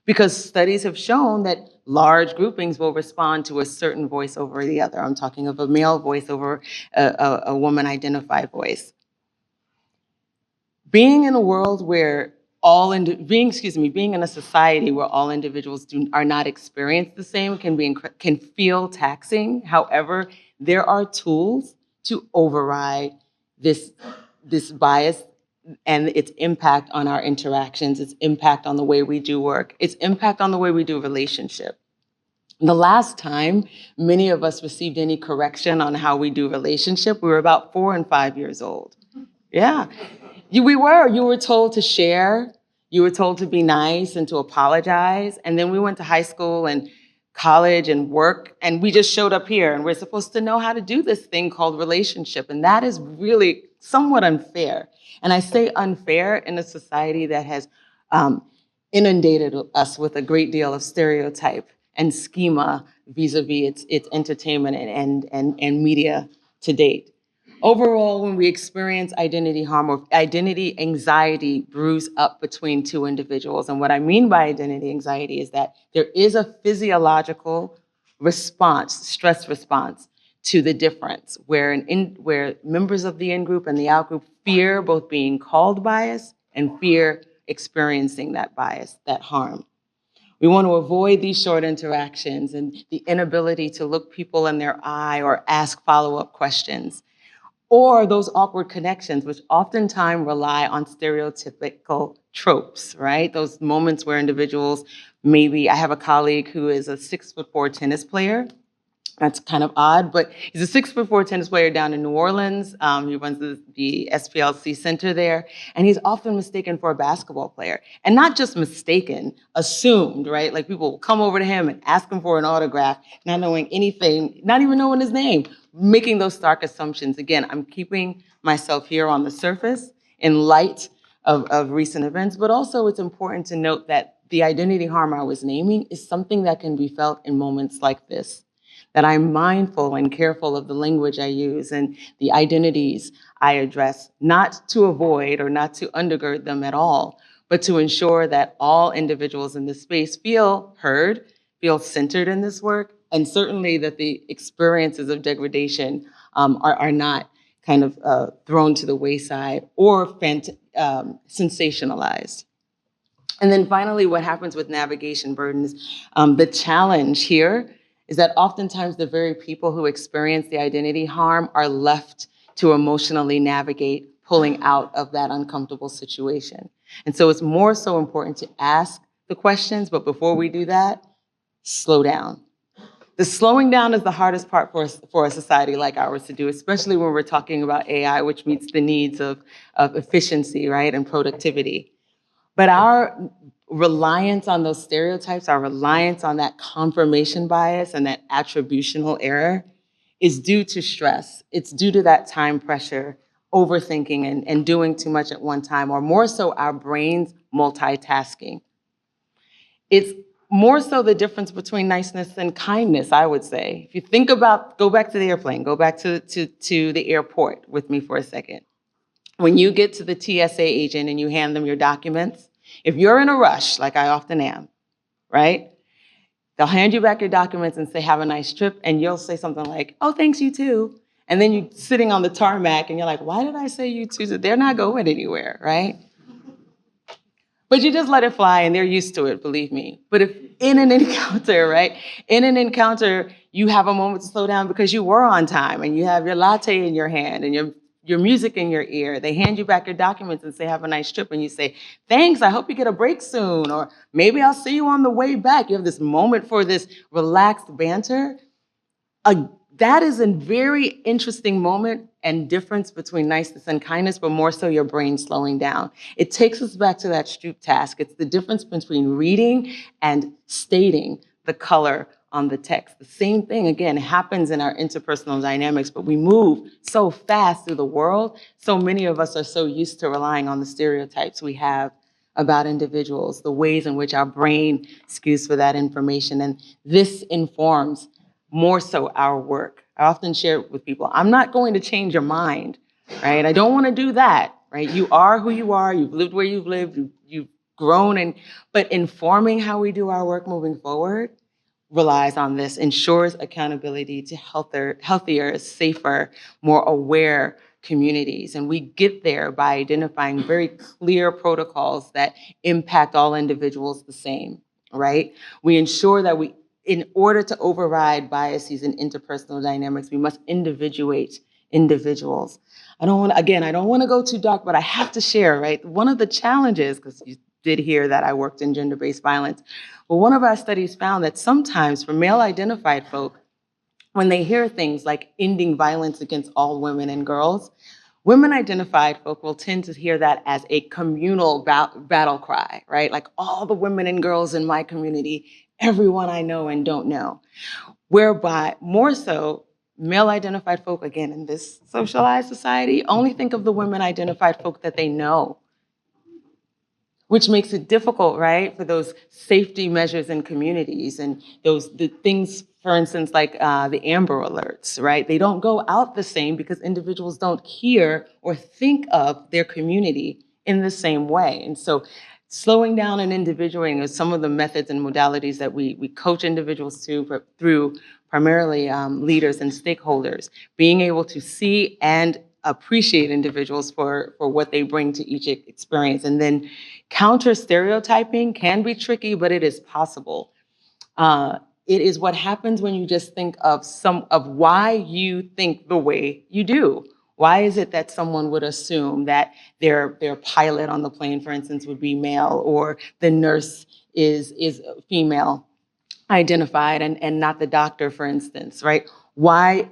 Because studies have shown that large groupings will respond to a certain voice over the other. I'm talking of a male voice over a woman-identified voice. Being in a world where being in a society where all individuals are not experienced the same can feel taxing. However, there are tools to override this bias and its impact on our interactions, its impact on the way we do work, its impact on the way we do relationship. The last time many of us received any correction on how we do relationship, we were about 4 and 5 years old. Yeah, you were told to share, you were told to be nice and to apologize. And then we went to high school and college and work, and we just showed up here and we're supposed to know how to do this thing called relationship. And that is really somewhat unfair. And I say unfair in a society that has inundated us with a great deal of stereotype and schema vis-a-vis its entertainment and media to date. Overall, when we experience identity harm or identity anxiety brews up between two individuals, and what I mean by identity anxiety is that there is a physiological response, stress response to the difference, where members of the in-group and the out-group fear both being called bias and fear experiencing that bias, that harm. We want to avoid these short interactions and the inability to look people in their eye or ask follow-up questions, or those awkward connections, which oftentimes rely on stereotypical tropes, right? Those moments where individuals, maybe I have a colleague who is a 6'4" tennis player. That's kind of odd, but he's a 6'4" tennis player down in New Orleans. He runs the SPLC center there, and he's often mistaken for a basketball player. And not just mistaken, assumed, right? Like people will come over to him and ask him for an autograph, not knowing anything, not even knowing his name. making those stark assumptions. Again, I'm keeping myself here on the surface in light of recent events, but also it's important to note that the identity harm I was naming is something that can be felt in moments like this, that I'm mindful and careful of the language I use and the identities I address, not to avoid or not to undergird them at all, but to ensure that all individuals in this space feel heard, feel centered in this work, and certainly that the experiences of degradation are not kind of thrown to the wayside or sensationalized. And then finally, what happens with navigation burdens? The challenge here is that oftentimes the very people who experience the identity harm are left to emotionally navigate pulling out of that uncomfortable situation. And so it's more so important to ask the questions, but before we do that, slow down. The slowing down is the hardest part for a society like ours to do, especially when we're talking about AI, which meets the needs of efficiency, right, and productivity. But our reliance on those stereotypes, our reliance on that confirmation bias and that attributional error is due to stress. It's due to that time pressure, overthinking and doing too much at one time, or more so our brains multitasking. It's more so the difference between niceness and kindness, I would say. If you think about, go back to the airplane, go back to the airport with me for a second. When you get to the TSA agent and you hand them your documents, if you're in a rush, like I often am, right? They'll hand you back your documents and say, have a nice trip, and you'll say something like, oh, thanks, you too. And then you're sitting on the tarmac and you're like, why did I say you too? They're not going anywhere, right? But you just let it fly and they're used to it, believe me. But if in an encounter, right? In an encounter, you have a moment to slow down because you were on time and you have your latte in your hand and your music in your ear. They hand you back your documents and say, have a nice trip. And you say, thanks, I hope you get a break soon. Or maybe I'll see you on the way back. You have this moment for this relaxed banter. That is a very interesting moment and difference between niceness and kindness, but more so your brain slowing down. It takes us back to that Stroop task. It's the difference between reading and stating the color on the text. The same thing, again, happens in our interpersonal dynamics, but we move so fast through the world. So many of us are so used to relying on the stereotypes we have about individuals, the ways in which our brain skews for that information. And this informs more so our work. I often share with people, I'm not going to change your mind, right? I don't want to do that, right? You are who you are, you've lived where you've lived, you've grown, but informing how we do our work moving forward relies on this, ensures accountability to healthier, safer, more aware communities. And we get there by identifying very clear protocols that impact all individuals the same, right? We ensure that in order to override biases in interpersonal dynamics, we must individuate individuals. I don't want to go too dark, but I have to share, right? One of the challenges, because you did hear that I worked in gender-based violence, but one of our studies found that sometimes for male-identified folk, when they hear things like ending violence against all women and girls, women-identified folk will tend to hear that as a communal battle cry, right? Like all the women and girls in my community, everyone I know and don't know. Whereby, more so, male-identified folk, again, in this socialized society, only think of the women-identified folk that they know, which makes it difficult, right, for those safety measures in communities and the things, for instance, like the Amber Alerts, right? They don't go out the same because individuals don't hear or think of their community in the same way. And so slowing down and individuating is some of the methods and modalities that we coach individuals through primarily leaders and stakeholders, being able to see and appreciate individuals for what they bring to each experience. And then counter stereotyping can be tricky, but it is possible. It is what happens when you just think of why you think the way you do. Why is it that someone would assume that their pilot on the plane, for instance, would be male, or the nurse is female identified and not the doctor, for instance, right? Why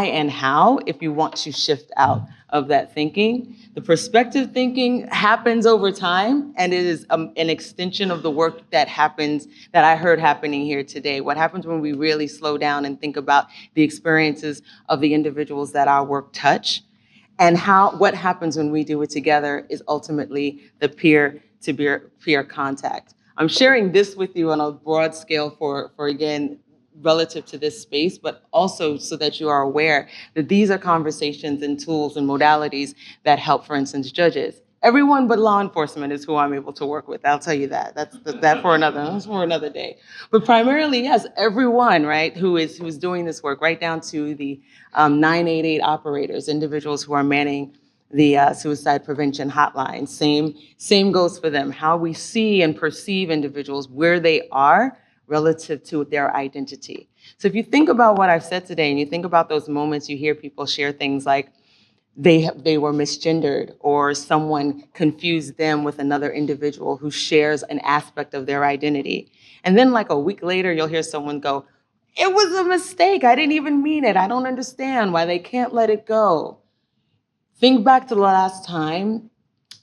and how, if you want to shift out of that thinking. The perspective thinking happens over time, and it is an extension of the work that happens, that I heard happening here today. What happens when we really slow down and think about the experiences of the individuals that our work touch, and what happens when we do it together is ultimately the peer-to-peer contact. I'm sharing this with you on a broad scale for again, relative to this space, but also so that you are aware that these are conversations and tools and modalities that help, for instance, judges. Everyone but law enforcement is who I'm able to work with. I'll tell you that. That's for another day. But primarily, yes, everyone, right, who's doing this work, right down to the 988 operators, individuals who are manning the suicide prevention hotline. Same goes for them. How we see and perceive individuals, where they are relative to their identity. So if you think about what I've said today, and you think about those moments you hear people share things like, they were misgendered, or someone confused them with another individual who shares an aspect of their identity. And then like a week later, you'll hear someone go, "It was a mistake. I didn't even mean it. I don't understand why they can't let it go." Think back to the last time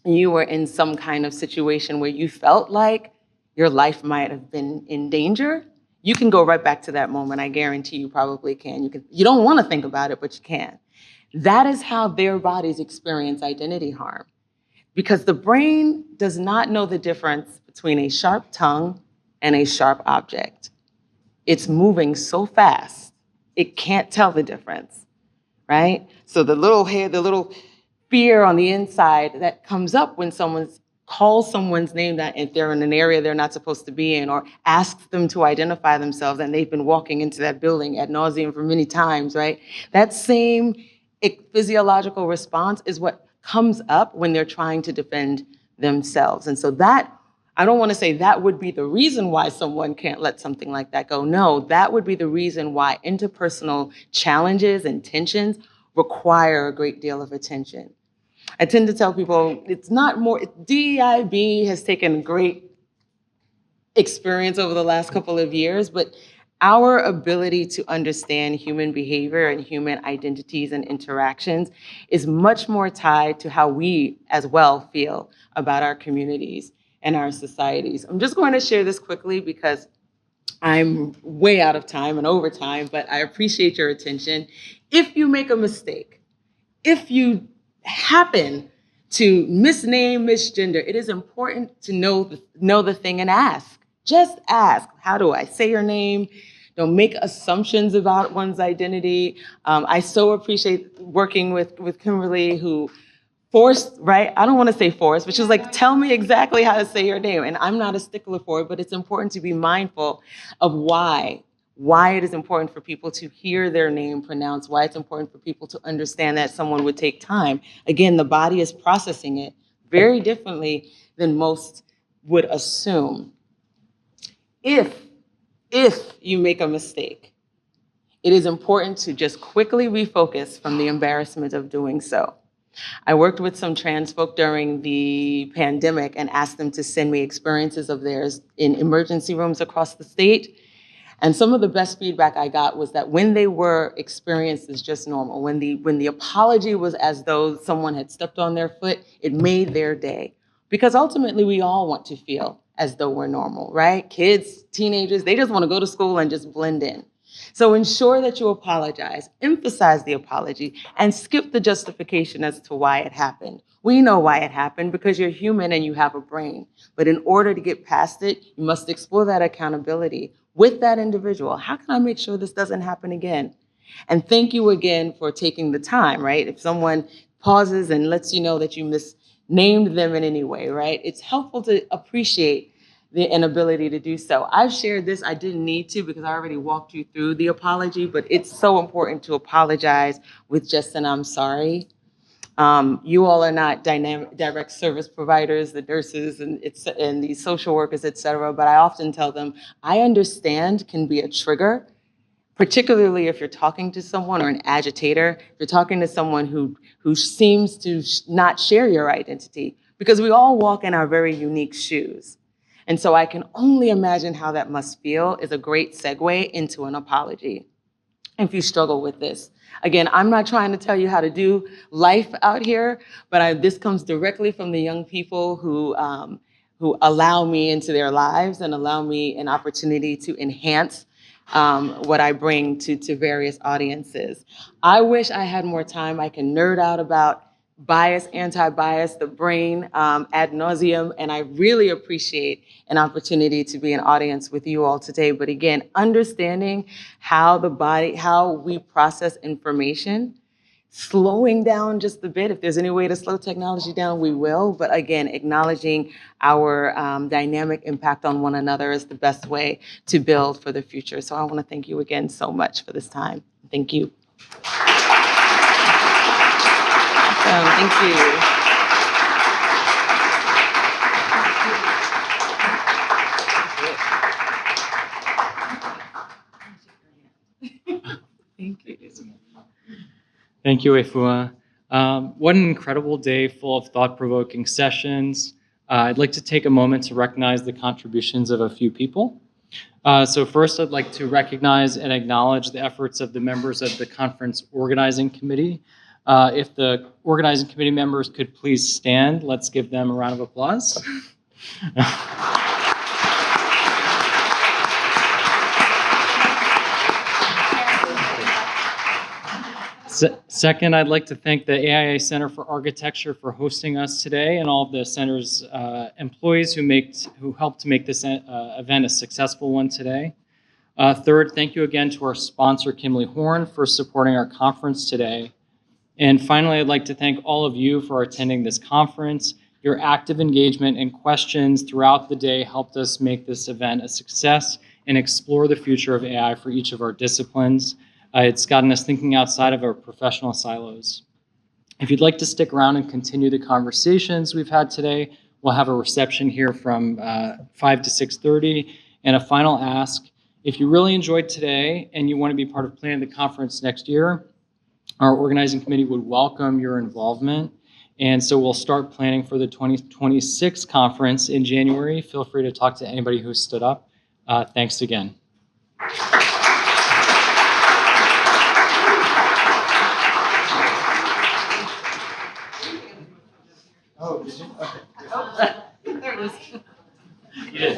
you were in some kind of situation where you felt like your life might have been in danger. You can go right back to that moment. I guarantee you probably can. You don't want to think about it, but you can. That is how their bodies experience identity harm, because the brain does not know the difference between a sharp tongue and a sharp object. It's moving so fast, it can't tell the difference, right? So the little fear on the inside that comes up when someone calls someone's name that if they're in an area they're not supposed to be in, or asks them to identify themselves, and they've been walking into that building ad nauseum for many times, right? That same physiological response is what comes up when they're trying to defend themselves. And so that, I don't want to say that would be the reason why someone can't let something like that go. No, that would be the reason why interpersonal challenges and tensions require a great deal of attention. I tend to tell people it's not more, DEIB has taken great experience over the last couple of years, but our ability to understand human behavior and human identities and interactions is much more tied to how we as well feel about our communities and our societies. I'm just going to share this quickly because I'm way out of time and over time, but I appreciate your attention. If you make a mistake, if you happen to misname, misgender, it is important to know the thing and ask. Just ask, how do I say your name? Don't make assumptions about one's identity. I so appreciate working with Kimberly, who forced, right? I don't want to say forced, but she was like, tell me exactly how to say your name. And I'm not a stickler for it, but it's important to be mindful of why it is important for people to hear their name pronounced, why it's important for people to understand that someone would take time. Again, the body is processing it very differently than most would assume. If you make a mistake, it is important to just quickly refocus from the embarrassment of doing so. I worked with some trans folk during the pandemic and asked them to send me experiences of theirs in emergency rooms across the state. And some of the best feedback I got was that when they were experienced as just normal, when the apology was as though someone had stepped on their foot, it made their day. Because ultimately we all want to feel as though we're normal, right? Kids, teenagers, they just want to go to school and just blend in. So ensure that you apologize, emphasize the apology, and skip the justification as to why it happened. We know why it happened because you're human and you have a brain. But in order to get past it, you must explore that accountability with that individual. How can I make sure this doesn't happen again? And thank you again for taking the time, right? If someone pauses and lets you know that you misnamed them in any way, right? It's helpful to appreciate the inability to do so. I've shared this, I didn't need to because I already walked you through the apology, but it's so important to apologize with just an I'm sorry. You all are not direct service providers, the nurses and the social workers, et cetera, but I often tell them, I understand can be a trigger, particularly if you're talking to someone or an agitator, if you're talking to someone who seems to not share your identity, because we all walk in our very unique shoes. And so I can only imagine how that must feel is a great segue into an apology. if you struggle with this. Again, I'm not trying to tell you how to do life out here, but this comes directly from the young people who allow me into their lives and allow me an opportunity to enhance what I bring to various audiences. I wish I had more time. I can nerd out about bias, anti-bias, the brain ad nauseum, and I really appreciate an opportunity to be an audience with you all today. But again, understanding how we process information, slowing down just a bit. If there's any way to slow technology down, we will. But again, acknowledging our dynamic impact on one another is the best way to build for the future. So I want to thank you again so much for this time. Thank you. Thank you. Thank you. Thank you, Efua. What an incredible day full of thought-provoking sessions. I'd like to take a moment to recognize the contributions of a few people. So first, I'd like to recognize and acknowledge the efforts of the members of the conference organizing committee. If the organizing committee members could please stand, let's give them a round of applause. Second, I'd like to thank the AIA Center for Architecture for hosting us today and all of the center's employees who helped to make this event a successful one today. Third, thank you again to our sponsor, Kimley Horn, for supporting our conference today. And finally, I'd like to thank all of you for attending this conference. Your active engagement and questions throughout the day helped us make this event a success and explore the future of AI for each of our disciplines. It's gotten us thinking outside of our professional silos. If you'd like to stick around and continue the conversations we've had today, we'll have a reception here from 5 to 6:30. And a final ask, if you really enjoyed today and you want to be part of planning the conference next year, our organizing committee would welcome your involvement. And so we'll start planning for the 2026 conference in January. Feel free to talk to anybody who stood up. Thanks again. Oh, did you? Okay. Oh, there it is. You did,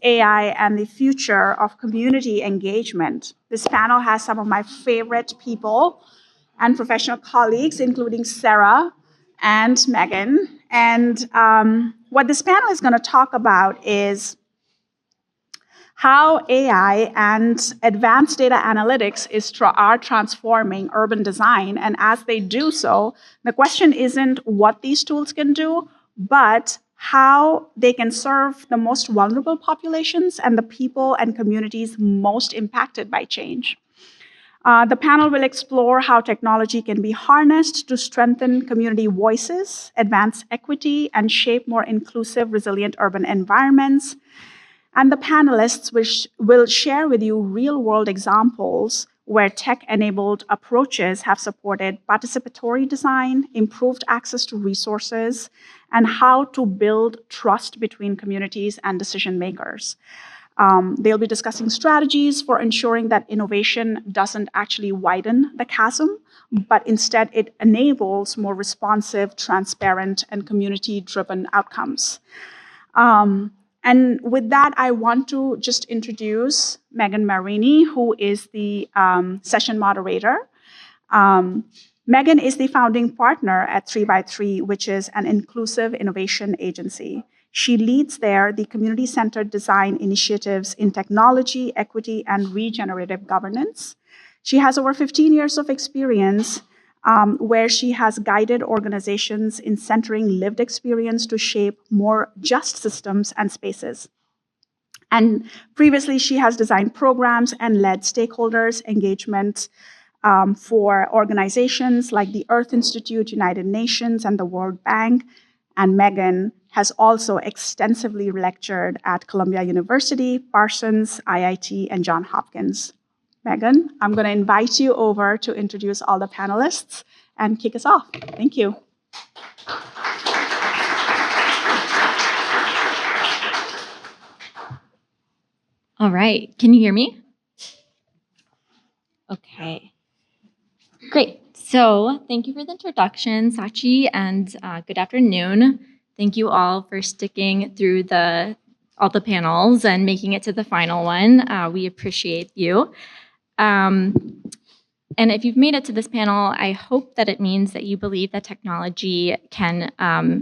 AI and the future of community engagement. This panel has some of my favorite people and professional colleagues, including Sarah and Megan. And what this panel is going to talk about is how AI and advanced data analytics are transforming urban design. And as they do so, the question isn't what these tools can do, but how they can serve the most vulnerable populations and the people and communities most impacted by change. The panel will explore how technology can be harnessed to strengthen community voices, advance equity, and shape more inclusive, resilient urban environments. And the panelists will share with you real-world examples where tech-enabled approaches have supported participatory design, improved access to resources, and how to build trust between communities and decision makers. They'll be discussing strategies for ensuring that innovation doesn't actually widen the chasm, but instead it enables more responsive, transparent, and community-driven outcomes. And with that, I want to just introduce Megan Marini, who is the session moderator. Megan is the founding partner at 3x3, which is an inclusive innovation agency. She leads there the community-centered design initiatives in technology, equity, and regenerative governance. She has over 15 years of experience where she has guided organizations in centering lived experience to shape more just systems and spaces. And previously, she has designed programs and led stakeholders engagement for organizations like the Earth Institute, United Nations, and the World Bank. And Megan has also extensively lectured at Columbia University, Parsons, IIT, and Johns Hopkins. Megan, I'm going to invite you over to introduce all the panelists and kick us off. Thank you. All right, can you hear me? Okay, great. So thank you for the introduction, Sachi, and good afternoon. Thank you all for sticking through all the panels and making it to the final one. We appreciate you. And if you've made it to this panel, I hope that it means that you believe that technology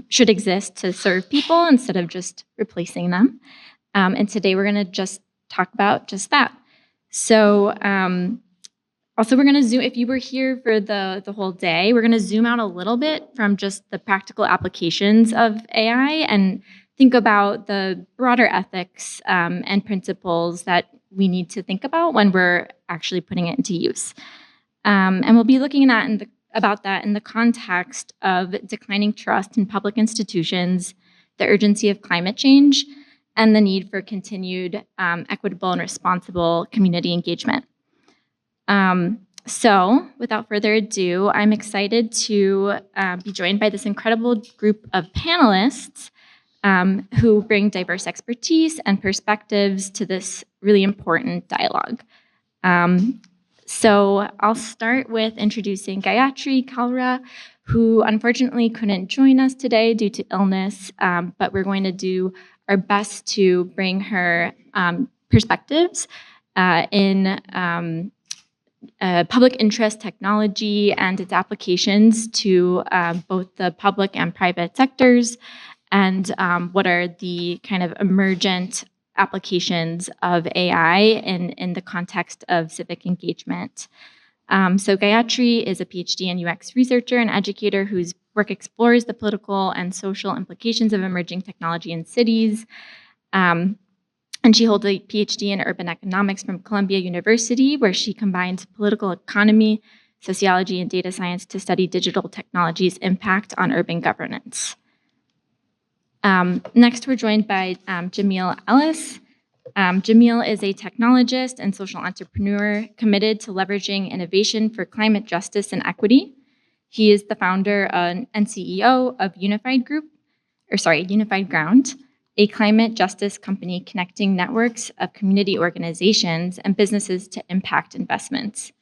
should exist to serve people instead of just replacing them. And today we're going to just talk about just that. So also we're going to zoom, if you were here for the whole day, we're going to zoom out a little bit from just the practical applications of AI and think about the broader ethics and principles that we need to think about when we're actually putting it into use. And we'll be looking at about that in the context of declining trust in public institutions, the urgency of climate change, and the need for continued equitable and responsible community engagement. So without further ado, I'm excited to be joined by this incredible group of panelists who bring diverse expertise and perspectives to this really important dialogue. So I'll start with introducing Gayatri Kalra, who unfortunately couldn't join us today due to illness, but we're going to do our best to bring her perspectives in public interest technology and its applications to both the public and private sectors, and what are the kind of emergent applications of AI in the context of civic engagement. So Gayatri is a PhD in UX researcher and educator whose work explores the political and social implications of emerging technology in cities. And she holds a PhD in urban economics from Columbia University, where she combines political economy, sociology, and data science to study digital technology's impact on urban governance. Next, we're joined by Jamil Ellis. Jamil is a technologist and social entrepreneur committed to leveraging innovation for climate justice and equity. He is the founder and CEO of Unified Ground, a climate justice company connecting networks of community organizations and businesses to impact investments.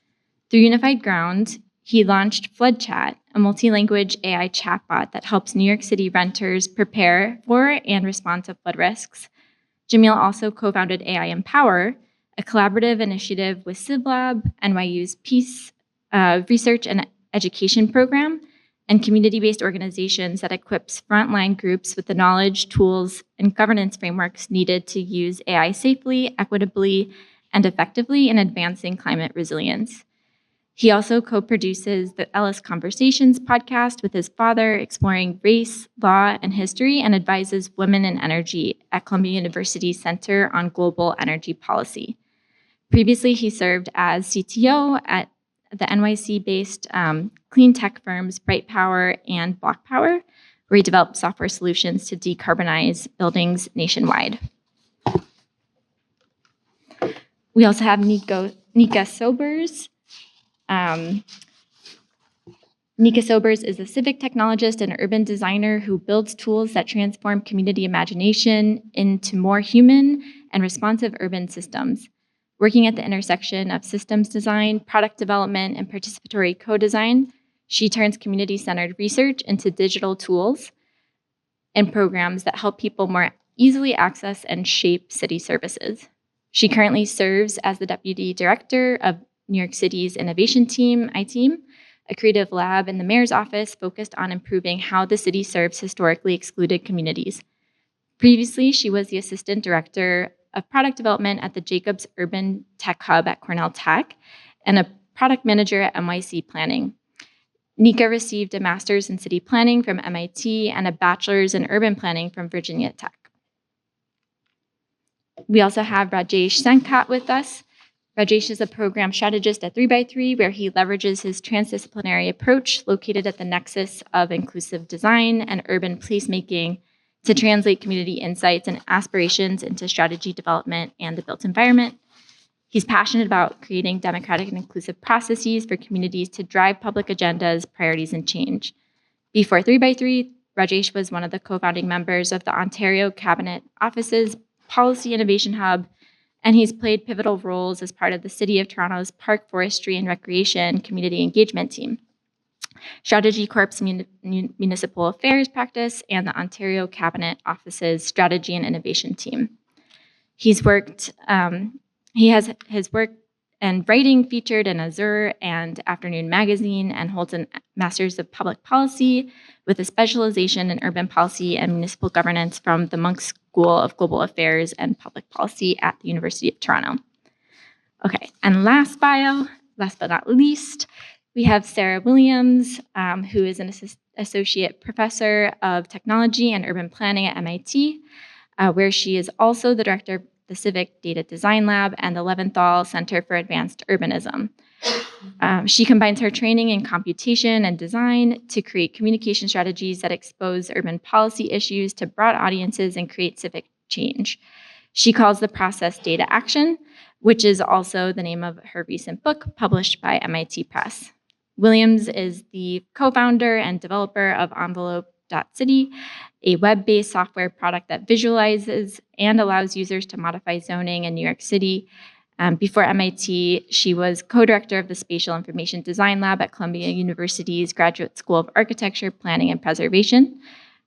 Through Unified Ground, he launched Flood Chat, a multi-language AI chatbot that helps New York City renters prepare for and respond to flood risks. Jamil also co-founded AI Empower, a collaborative initiative with CivLab, NYU's Peace Research and Education Program, and community-based organizations that equips frontline groups with the knowledge, tools, and governance frameworks needed to use AI safely, equitably, and effectively in advancing climate resilience. He also co-produces the Ellis Conversations podcast with his father, exploring race, law, and history, and advises Women in Energy at Columbia University's Center on Global Energy Policy. Previously, he served as CTO at the NYC-based clean tech firms Bright Power and Block Power, where he developed software solutions to decarbonize buildings nationwide. We also have Nika Sobers, Nika Sobers is a civic technologist and urban designer who builds tools that transform community imagination into more human and responsive urban systems. Working at the intersection of systems design, product development, and participatory co-design, she turns community-centered research into digital tools and programs that help people more easily access and shape city services. She currently serves as the Deputy Director of New York City's Innovation Team, I-Team, a creative lab in the mayor's office focused on improving how the city serves historically excluded communities. Previously, she was the Assistant Director of Product Development at the Jacobs Urban Tech Hub at Cornell Tech and a Product Manager at NYC Planning. Nika received a Master's in City Planning from MIT and a Bachelor's in Urban Planning from Virginia Tech. We also have Rajesh Sankat with us. Rajesh is a program strategist at 3x3, where he leverages his transdisciplinary approach located at the nexus of inclusive design and urban placemaking to translate community insights and aspirations into strategy development and the built environment. He's passionate about creating democratic and inclusive processes for communities to drive public agendas, priorities, and change. Before 3x3, Rajesh was one of the co-founding members of the Ontario Cabinet Office's Policy Innovation Hub, and he's played pivotal roles as part of the City of Toronto's Park, Forestry, and Recreation Community Engagement Team, Strategy Corp's Municipal Affairs Practice, and the Ontario Cabinet Office's Strategy and Innovation Team. He has his work and writing featured in Azure and Afternoon Magazine, and holds a Master's of Public Policy with a specialization in urban policy and municipal governance from the Monk School of Global Affairs and Public Policy at the University of Toronto. Okay, and last but not least, we have Sarah Williams, who is an associate professor of technology and urban planning at MIT, where she is also the director of the Civic Data Design Lab and the Leventhal Center for Advanced Urbanism. She combines her training in computation and design to create communication strategies that expose urban policy issues to broad audiences and create civic change. She calls the process data action, which is also the name of her recent book published by MIT Press. Williams is the co-founder and developer of Envelope.city, a web-based software product that visualizes and allows users to modify zoning in New York City. Before MIT, she was co-director of the Spatial Information Design Lab at Columbia University's Graduate School of Architecture, Planning, and Preservation.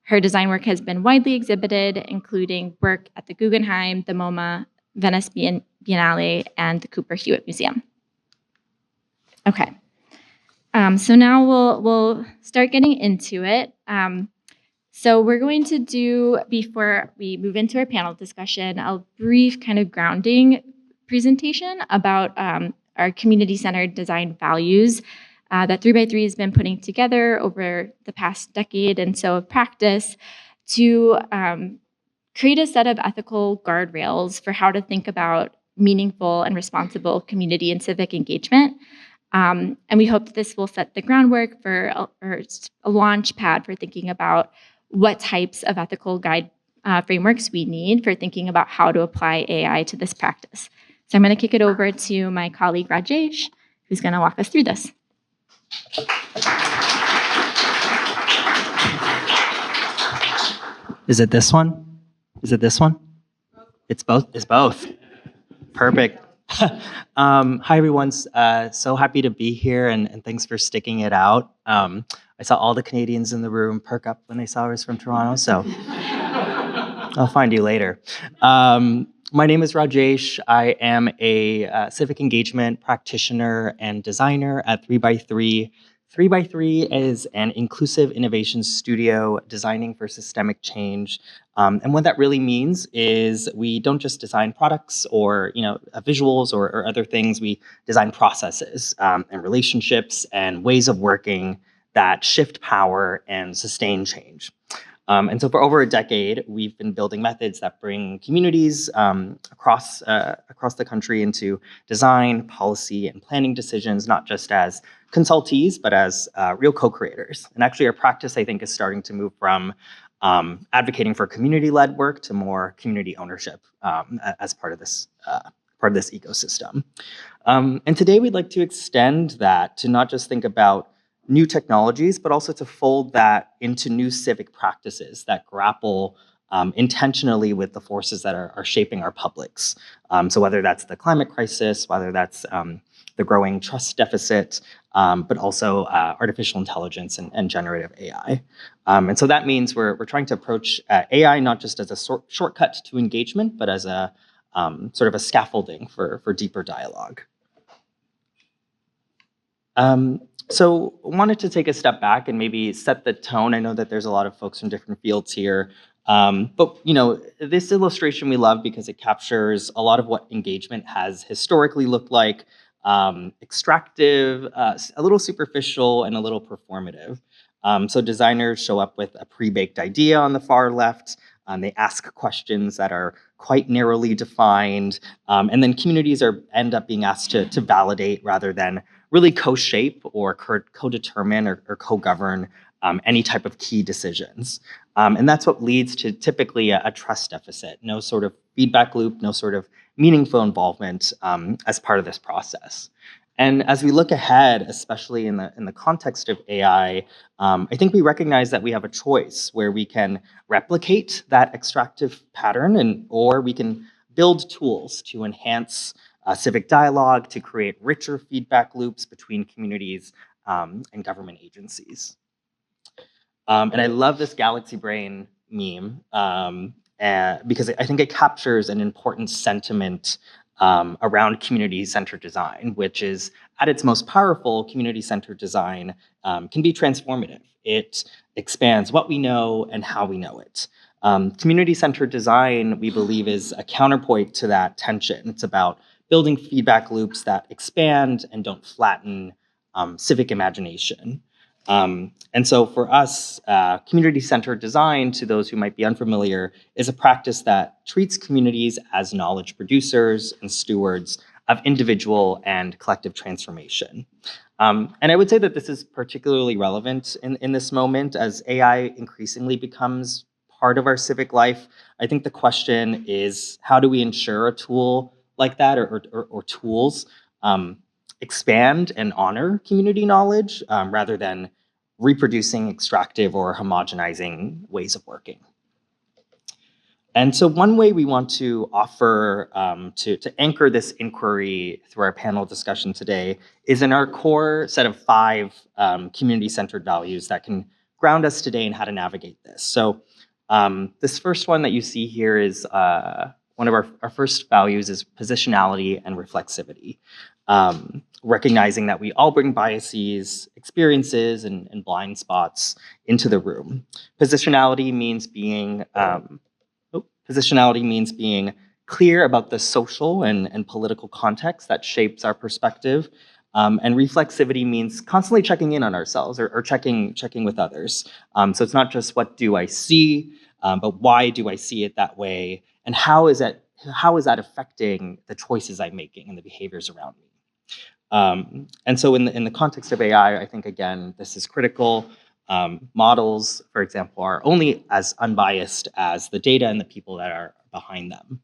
Her design work has been widely exhibited, including work at the Guggenheim, the MoMA, Venice Biennale, and the Cooper Hewitt Museum. Okay, so now we'll start getting into it. So we're going to do, before we move into our panel discussion, a brief kind of grounding presentation about our community-centered design values that 3x3 has been putting together over the past decade and so of practice to create a set of ethical guardrails for how to think about meaningful and responsible community and civic engagement. And we hope that this will set the groundwork for a launch pad for thinking about what types of ethical guide frameworks we need for thinking about how to apply AI to this practice. So I'm going to kick it over to my colleague Rajesh, who's going to walk us through this. Is it this one? Is it this one? It's both? It's both. Perfect. Hi, everyone. So happy to be here, and thanks for sticking it out. I saw all the Canadians in the room perk up when they saw I was from Toronto, so I'll find you later. My name is Rajesh. I am a civic engagement practitioner and designer at 3x3. 3x3 is an inclusive innovation studio designing for systemic change. And what that really means is we don't just design products or visuals or other things. We design processes and relationships and ways of working that shift power and sustain change. And so for over a decade, we've been building methods that bring communities across the country into design, policy, and planning decisions, not just as consultees, but as real co-creators. And actually, our practice, I think, is starting to move from advocating for community-led work to more community ownership as part of this part of this ecosystem. And today we'd like to extend that to not just think about new technologies, but also to fold that into new civic practices that grapple intentionally with the forces that are shaping our publics. So whether that's the climate crisis, whether that's the growing trust deficit, but also artificial intelligence and generative AI. And so that means we're trying to approach AI not just as a shortcut to engagement, but as a sort of a scaffolding for deeper dialogue. So wanted to take a step back and maybe set the tone. I know that there's a lot of folks from different fields here, but this illustration we love because it captures a lot of what engagement has historically looked like, extractive, a little superficial, and a little performative. So designers show up with a pre-baked idea on the far left. They ask questions that are quite narrowly defined, and then communities end up being asked to validate rather than really co-shape or co-determine or co-govern any type of key decisions. And that's what leads to typically a trust deficit, no sort of feedback loop, no sort of meaningful involvement as part of this process. And as we look ahead, especially in the context of AI, I think we recognize that we have a choice where we can replicate that extractive pattern or we can build tools to enhance civic dialogue, to create richer feedback loops between communities and government agencies. And I love this Galaxy Brain meme because I think it captures an important sentiment around community-centered design, which is at its most powerful, community-centered design can be transformative. It expands what we know and how we know it. Community-centered design, we believe, is a counterpoint to that tension. It's about building feedback loops that expand and don't flatten civic imagination. And so for us, community-centered design, to those who might be unfamiliar, is a practice that treats communities as knowledge producers and stewards of individual and collective transformation. And I would say that this is particularly relevant in this moment as AI increasingly becomes part of our civic life. I think the question is, how do we ensure a tool like that or tools expand and honor community knowledge rather than reproducing extractive or homogenizing ways of working. And so one way we want to offer to anchor this inquiry through our panel discussion today is in our core set of 5 community-centered values that can ground us today in how to navigate this. So this first one that you see here is one of our first values is positionality and reflexivity. Recognizing that we all bring biases, experiences, and blind spots into the room. Positionality means being clear about the social and political context that shapes our perspective. And reflexivity means constantly checking in on ourselves or checking with others. So it's not just what do I see, but why do I see it that way, and how is that affecting the choices I'm making and the behaviors around me. And so in the context of AI, I think, again, this is critical. Models, for example, are only as unbiased as the data and the people that are behind them.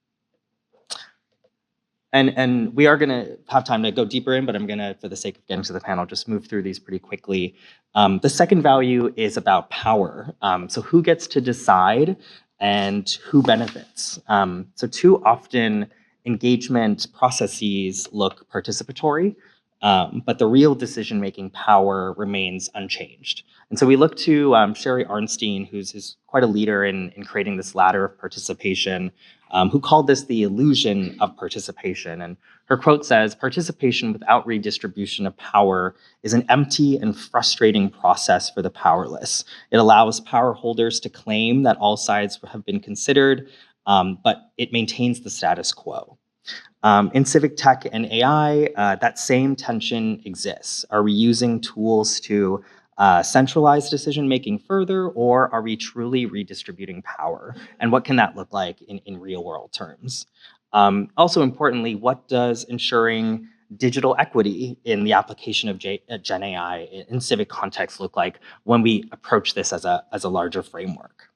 And we are going to have time to go deeper in, but I'm going to, for the sake of getting to the panel, just move through these pretty quickly. The second value is about power. So who gets to decide and who benefits? So too often, engagement processes look participatory, but the real decision-making power remains unchanged. And so we look to Sherry Arnstein, who's quite a leader in creating this ladder of participation, who called this the illusion of participation. And her quote says, "Participation without redistribution of power is an empty and frustrating process for the powerless. It allows power holders to claim that all sides have been considered, but it maintains the status quo." In civic tech and AI, that same tension exists. Are we using tools to centralize decision-making further, or are we truly redistributing power? And what can that look like in real-world terms? Also importantly, what does ensuring digital equity in the application of Gen AI in civic context look like when we approach this as a larger framework?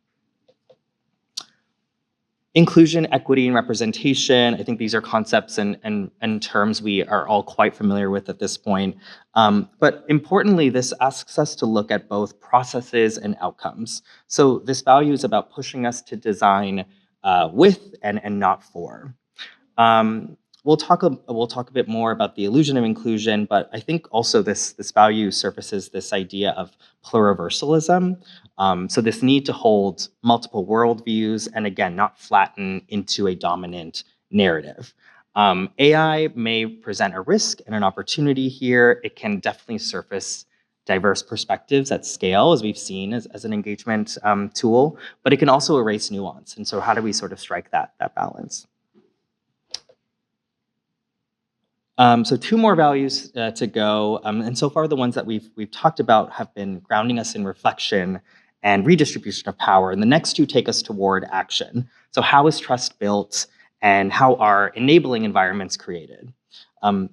Inclusion, equity, and representation. I think these are concepts and terms we are all quite familiar with at this point. But importantly, this asks us to look at both processes and outcomes. So this value is about pushing us to design with and not for. We'll talk a bit more about the illusion of inclusion, but I think also this value surfaces this idea of pluriversalism. So this need to hold multiple worldviews and again, not flatten into a dominant narrative. AI may present a risk and an opportunity here. It can definitely surface diverse perspectives at scale, as we've seen as an engagement tool, but it can also erase nuance. And so how do we sort of strike that balance? So two more values to go, and so far the ones that we've talked about have been grounding us in reflection and redistribution of power, and the next two take us toward action. So how is trust built, and how are enabling environments created?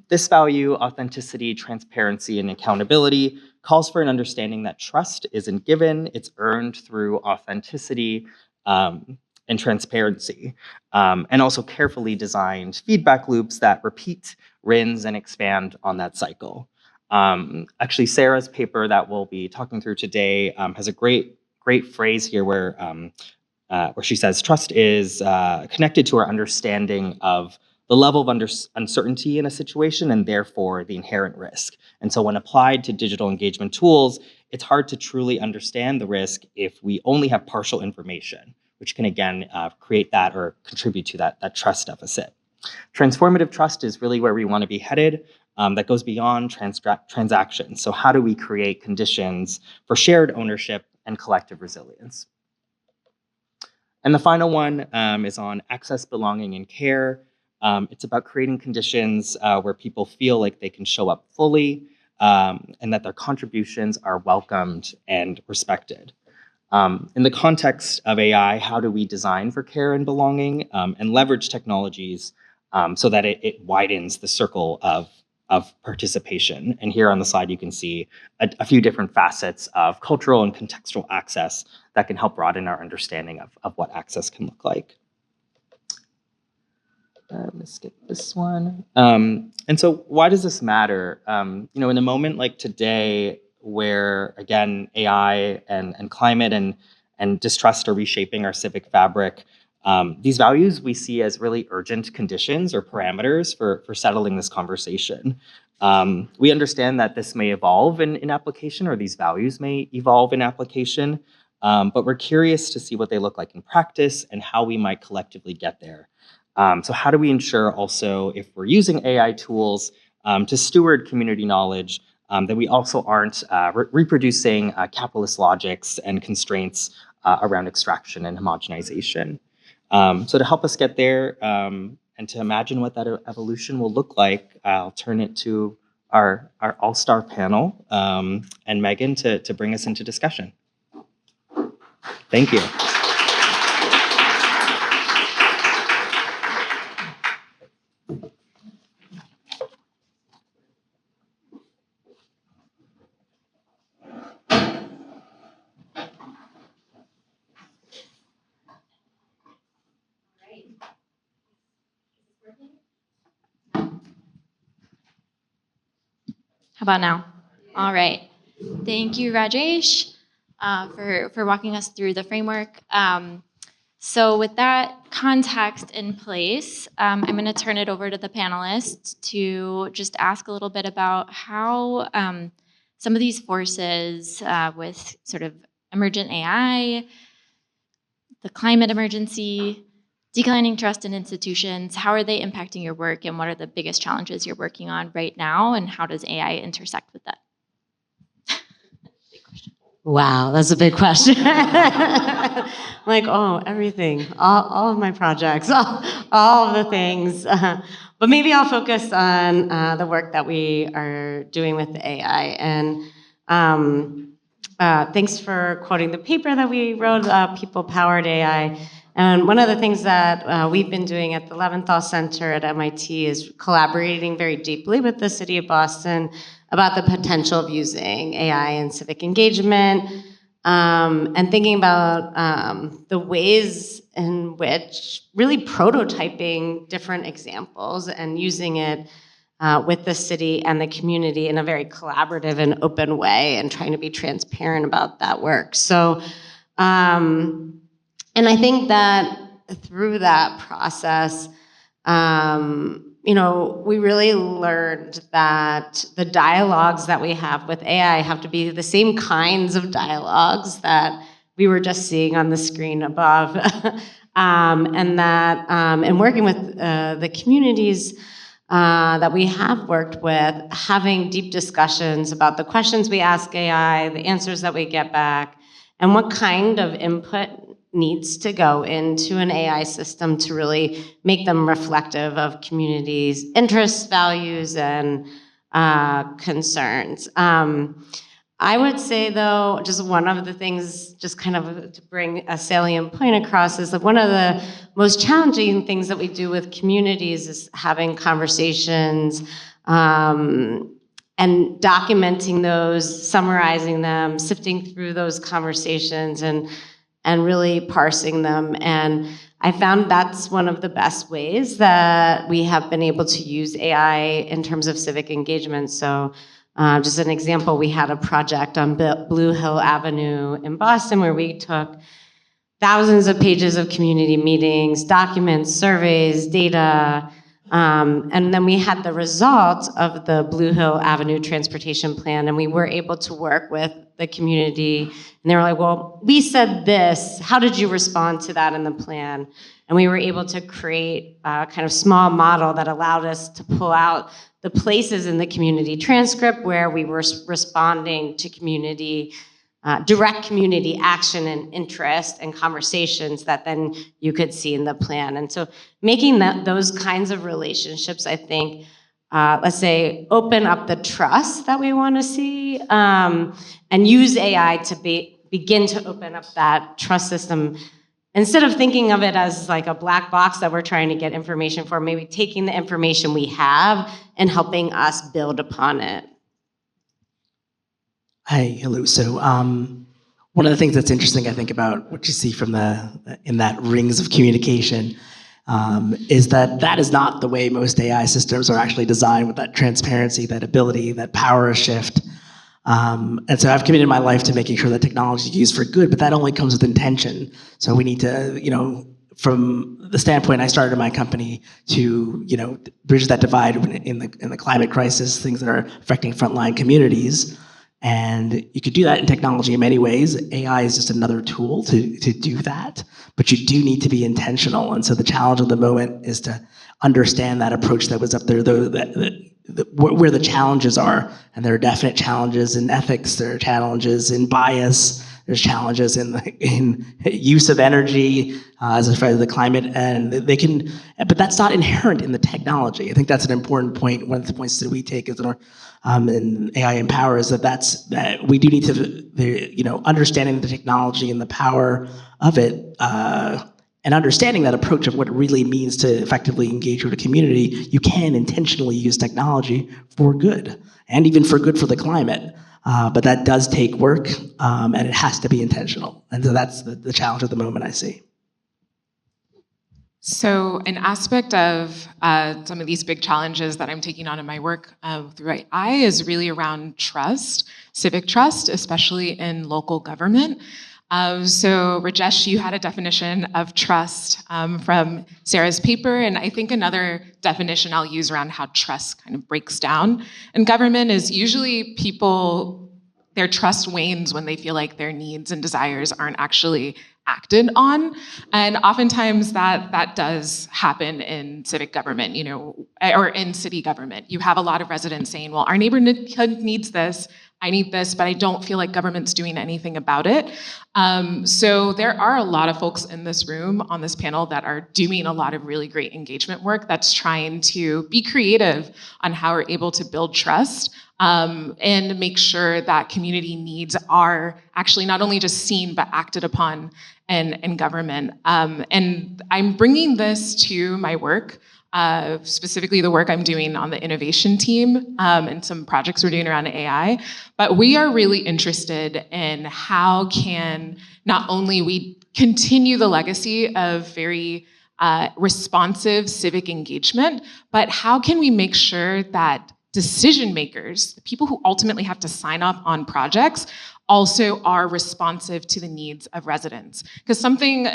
This value, authenticity, transparency, and accountability, calls for an understanding that trust isn't given, it's earned through authenticity and transparency, and also carefully designed feedback loops that repeat, rinse, and expand on that cycle. Actually, Sarah's paper that we'll be talking through today has a great phrase here where she says, trust is connected to our understanding of the level of uncertainty in a situation and therefore the inherent risk. And so when applied to digital engagement tools, it's hard to truly understand the risk if we only have partial information, which can again create that or contribute to that trust deficit. Transformative trust is really where we want to be headed. That goes beyond transactions. So how do we create conditions for shared ownership and collective resilience? And the final one is on access, belonging, and care. It's about creating conditions where people feel like they can show up fully and that their contributions are welcomed and respected. In the context of AI, how do we design for care and belonging and leverage technologies so that it widens the circle of participation? And here on the slide, you can see a few different facets of cultural and contextual access that can help broaden our understanding of what access can look like. Let's skip this one. And so why does this matter? In a moment like today, where again, AI and climate and distrust are reshaping our civic fabric, these values we see as really urgent conditions or parameters for settling this conversation. We understand that this may evolve in application, or these values may evolve in application, but we're curious to see what they look like in practice and how we might collectively get there. So how do we ensure also, if we're using AI tools to steward community knowledge, that we also aren't reproducing capitalist logics and constraints around extraction and homogenization? So to help us get there and to imagine what that evolution will look like, I'll turn it to our all-star panel and Megan to bring us into discussion. Thank you. How about now? All right. Thank you, Rajesh, for walking us through the framework. So with that context in place, I'm going to turn it over to the panelists to just ask a little bit about how some of these forces with sort of emergent AI, the climate emergency, declining trust in institutions, how are they impacting your work, and what are the biggest challenges you're working on right now, and how does AI intersect with that? Wow, that's a big question. Like, oh, everything, all of my projects, all of the things. But maybe I'll focus on the work that we are doing with the AI. And thanks for quoting the paper that we wrote, People-Powered AI. And one of the things that we've been doing at the Leventhal Center at MIT is collaborating very deeply with the city of Boston about the potential of using AI in civic engagement. and thinking about the ways in which really prototyping different examples and using it with the city and the community in a very collaborative and open way, and trying to be transparent about that work. So, and I think that through that process, we really learned that the dialogues that we have with AI have to be the same kinds of dialogues that we were just seeing on the screen above. And that in working with the communities that we have worked with, having deep discussions about the questions we ask AI, the answers that we get back, and what kind of input needs to go into an AI system to really make them reflective of communities' interests, values, and concerns. I would say, though, just one of the things, just kind of to bring a salient point across, is that one of the most challenging things that we do with communities is having conversations and documenting those, summarizing them, sifting through those conversations, and really parsing them. And I found that's one of the best ways that we have been able to use AI in terms of civic engagement. So just an example, we had a project on Blue Hill Avenue in Boston where we took thousands of pages of community meetings, documents, surveys, data, and then we had the results of the Blue Hill Avenue transportation plan, and we were able to work with the community, and they were like, well, we said this, how did you respond to that in the plan? And we were able to create a kind of small model that allowed us to pull out the places in the community transcript where we were responding to community, direct community action and interest and conversations that then you could see in the plan. And so making those kinds of relationships, I think, let's say, open up the trust that we want to see, and use AI to begin to open up that trust system. Instead of thinking of it as like a black box that we're trying to get information for, maybe taking the information we have and helping us build upon it. Hi, hello. So one of the things that's interesting, I think, about what you see from in that rings of communication is that is not the way most AI systems are actually designed, with that transparency, that ability, that power shift. And so I've committed my life to making sure that technology is used for good, but that only comes with intention. So we need to, from the standpoint I started my company to, bridge that divide in the climate crisis, things that are affecting frontline communities. And you could do that in technology in many ways. AI is just another tool to do that, but you do need to be intentional. And so the challenge of the moment is to understand that approach that was up there, where the challenges are. And there are definite challenges in ethics, there are challenges in bias, there's challenges in use of energy as a fight of the climate, and but that's not inherent in the technology. I think that's an important point. One of the points that we take is in AI Empower is that we do need to, understanding the technology and the power of it, and understanding that approach of what it really means to effectively engage with a community. You can intentionally use technology for good, and even for good for the climate. But that does take work, and it has to be intentional. And so that's the challenge at the moment I see. So an aspect of some of these big challenges that I'm taking on in my work through AI is really around trust, civic trust, especially in local government. So Rajesh, you had a definition of trust from Sarah's paper, and I think another definition I'll use around how trust kind of breaks down in government is usually their trust wanes when they feel like their needs and desires aren't actually acted on. And oftentimes that does happen in civic government, or in city government. You have a lot of residents saying, well, our neighborhood needs this, I need this, but I don't feel like government's doing anything about it. So there are a lot of folks in this room on this panel that are doing a lot of really great engagement work that's trying to be creative on how we're able to build trust and make sure that community needs are actually not only just seen, but acted upon in government. And I'm bringing this to my work specifically the work I'm doing on the innovation team and some projects we're doing around AI. But we are really interested in how can not only we continue the legacy of very responsive civic engagement, but how can we make sure that decision makers, the people who ultimately have to sign up on projects, also are responsive to the needs of residents. Because something,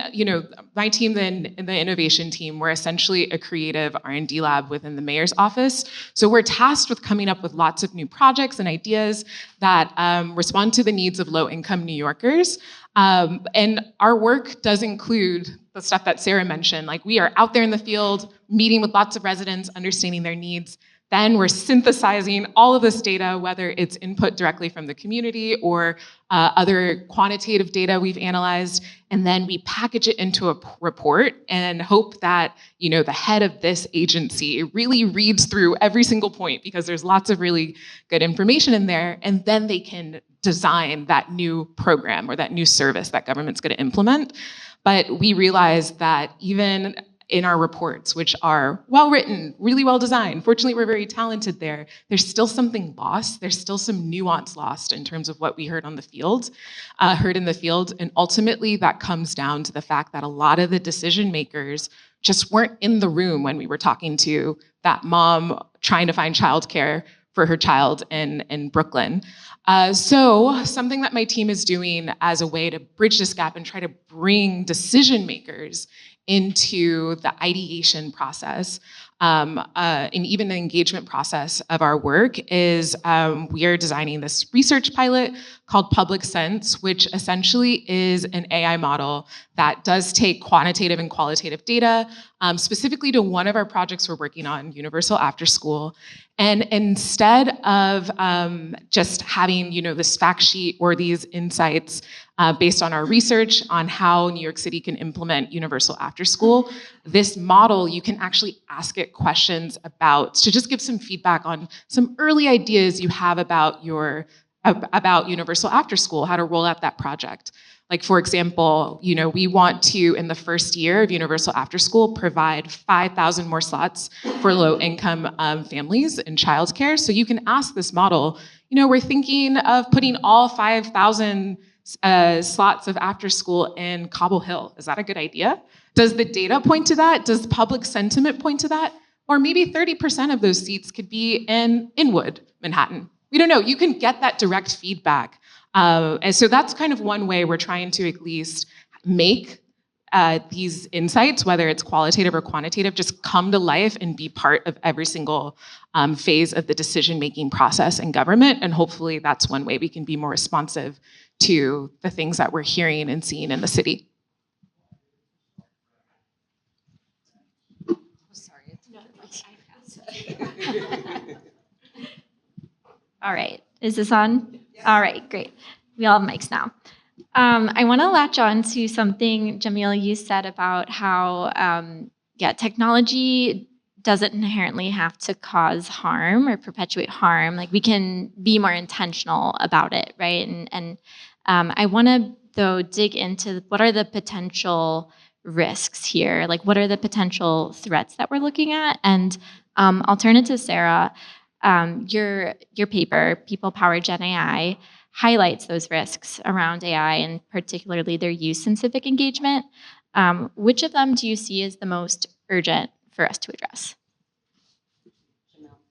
my team, the innovation team, we're essentially a creative R&D lab within the mayor's office. So we're tasked with coming up with lots of new projects and ideas that respond to the needs of low-income New Yorkers. And our work does include the stuff that Sarah mentioned. Like, we are out there in the field, meeting with lots of residents, understanding their needs. Then we're synthesizing all of this data, whether it's input directly from the community or other quantitative data we've analyzed, and then we package it into a report and hope that the head of this agency really reads through every single point, because there's lots of really good information in there, and then they can design that new program or that new service that government's going to implement. But we realize that even in our reports, which are well-written, really well-designed. Fortunately, we're very talented there. There's still something lost. There's still some nuance lost in terms of what we heard in the field. And ultimately, that comes down to the fact that a lot of the decision makers just weren't in the room when we were talking to that mom trying to find childcare for her child in Brooklyn. So something that my team is doing as a way to bridge this gap and try to bring decision makers into the ideation process and even the engagement process of our work is we are designing this research pilot called Public Sense, which essentially is an AI model that does take quantitative and qualitative data, specifically to one of our projects we're working on, Universal After School. And instead of just having this fact sheet or these insights based on our research on how New York City can implement Universal After School, this model, you can actually ask it questions to just give some feedback on some early ideas you have about Universal After School, how to roll out that project. Like, for example, we want to, in the first year of Universal After School, provide 5,000 more slots for low-income families in childcare. So you can ask this model, we're thinking of putting all 5,000 slots of after school in Cobble Hill. Is that a good idea? Does the data point to that? Does public sentiment point to that? Or maybe 30% of those seats could be in Inwood, Manhattan. We don't know. You can get that direct feedback. And so that's kind of one way we're trying to at least make these insights, whether it's qualitative or quantitative, just come to life and be part of every single phase of the decision-making process in government. And hopefully that's one way we can be more responsive to the things that we're hearing and seeing in the city. All right, is this on? All right, great. We all have mics now. I want to latch on to something, Jamil, you said about how, technology doesn't inherently have to cause harm or perpetuate harm. Like, we can be more intentional about it, right? And I want to, though, dig into what are the potential risks here? Like, what are the potential threats that we're looking at? And I'll turn it to Sarah. Your paper, People Power Gen AI, highlights those risks around AI and particularly their use in civic engagement. Which of them do you see as the most urgent for us to address?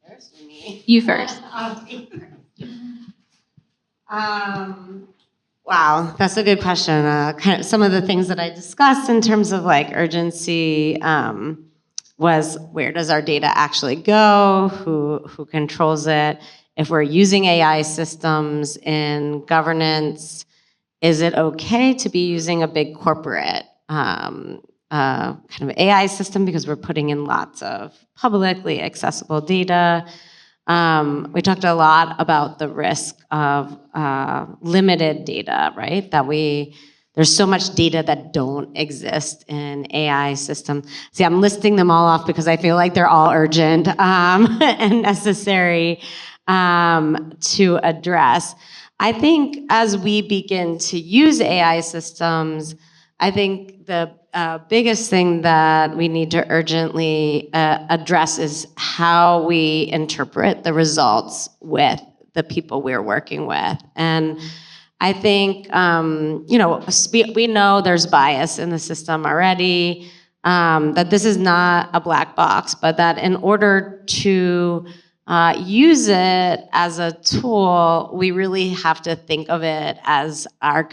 First or me? You first. Wow, that's a good question. Kind of some of the things that I discussed in terms of like urgency was, where does our data actually go? Who controls it? If we're using AI systems in governance, is it okay to be using a big corporate kind of AI system because we're putting in lots of publicly accessible data? We talked a lot about the risk of limited data, right? There's so much data that don't exist in AI system. See, I'm listing them all off because I feel like they're all urgent and necessary to address. I think as we begin to use AI systems, I think the biggest thing that we need to urgently address is how we interpret the results with the people we're working with. And I think, we know there's bias in the system already, that this is not a black box, but that in order to use it as a tool, we really have to think of it as our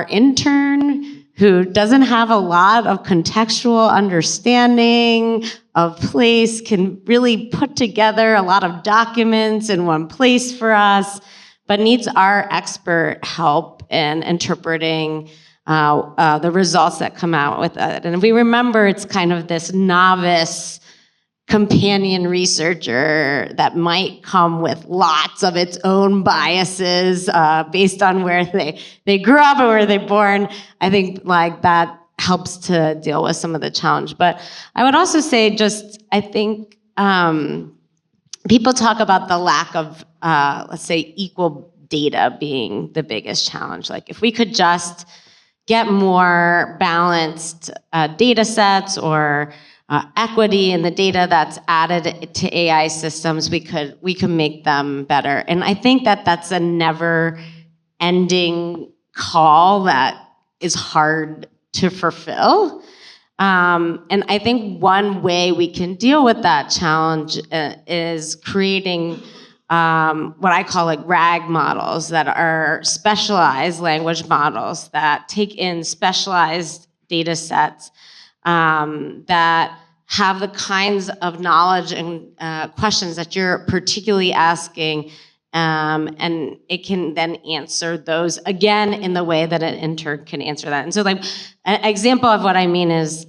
intern who doesn't have a lot of contextual understanding of place, can really put together a lot of documents in one place for us, but needs our expert help in interpreting the results that come out with it. And if we remember, it's kind of this novice companion researcher that might come with lots of its own biases based on where they grew up or where they're born. I think like that helps to deal with some of the challenge. But I would also say I think people talk about the lack of, let's say, equal data being the biggest challenge. Like if we could just get more balanced data sets or equity in the data that's added to AI systems, we could make them better. And I think that that's a never-ending call that is hard to fulfill. And I think one way we can deal with that challenge is creating what I call like RAG models that are specialized language models that take in specialized data sets that have the kinds of knowledge and questions that you're particularly asking, and it can then answer those again in the way that an intern can answer that. And so like an example of what I mean is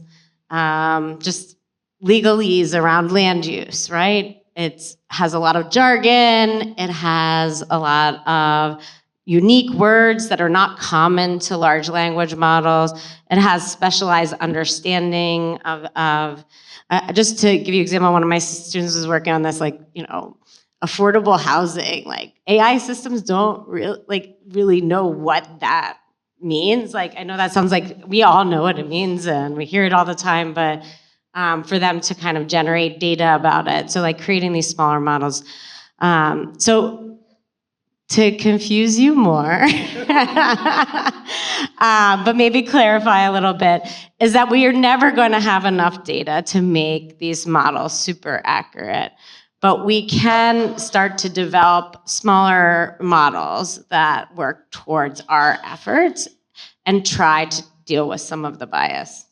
just legalese around land use, right? It has a lot of jargon, it has a lot of unique words that are not common to large language models. It has specialized understanding of just to give you an example, one of my students was working on this, like, affordable housing. Like AI systems don't really know what that means. Like, I know that sounds like we all know what it means and we hear it all the time, but for them to kind of generate data about it. So like creating these smaller models. So to confuse you more, but maybe clarify a little bit, is that we are never going to have enough data to make these models super accurate. But we can start to develop smaller models that work towards our efforts and try to deal with some of the bias.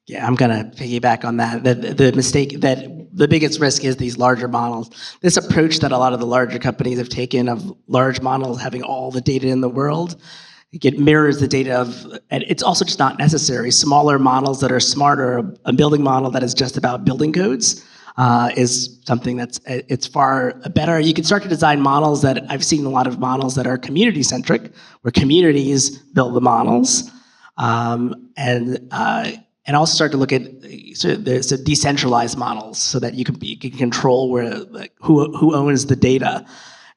Yeah, I'm gonna piggyback on that. The mistake that the biggest risk is these larger models. This approach that a lot of the larger companies have taken of large models having all the data in the world, it mirrors the data and it's also just not necessary. Smaller models that are smarter, a building model that is just about building codes is something it's far better. You can start to design models that I've seen a lot of models that are community centric, where communities build the models, and also start to look at the decentralized models so that you can control who owns the data.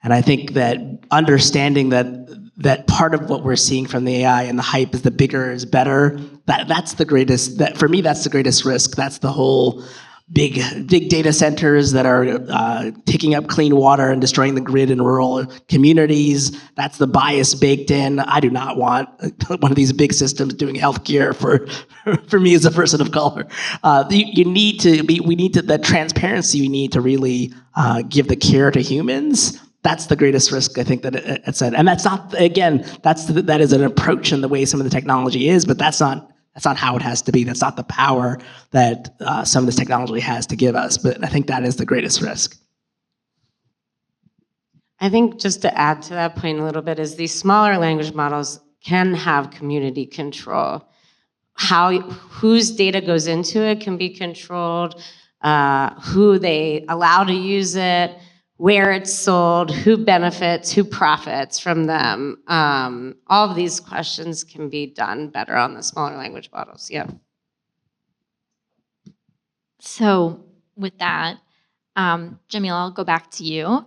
And I think that understanding that part of what we're seeing from the AI and the hype is the bigger is better. That's the greatest. For me, that's the greatest risk. That's the whole big data centers that are taking up clean water and destroying the grid in rural communities. That's the bias baked in. I do not want one of these big systems doing healthcare for me as a person of color. We need that transparency. We need to really give the care to humans. That's the greatest risk, I think, that it's at. And that's not, again, that is an approach in the way some of the technology is, but that's not how it has to be. That's not the power that some of this technology has to give us. But I think that is the greatest risk. I think just to add to that point a little bit is these smaller language models can have community control. Whose data goes into it can be controlled, who they allow to use it, where it's sold, who benefits, who profits from them. All of these questions can be done better on the smaller language models, yeah. So with that, Jamil, I'll go back to you.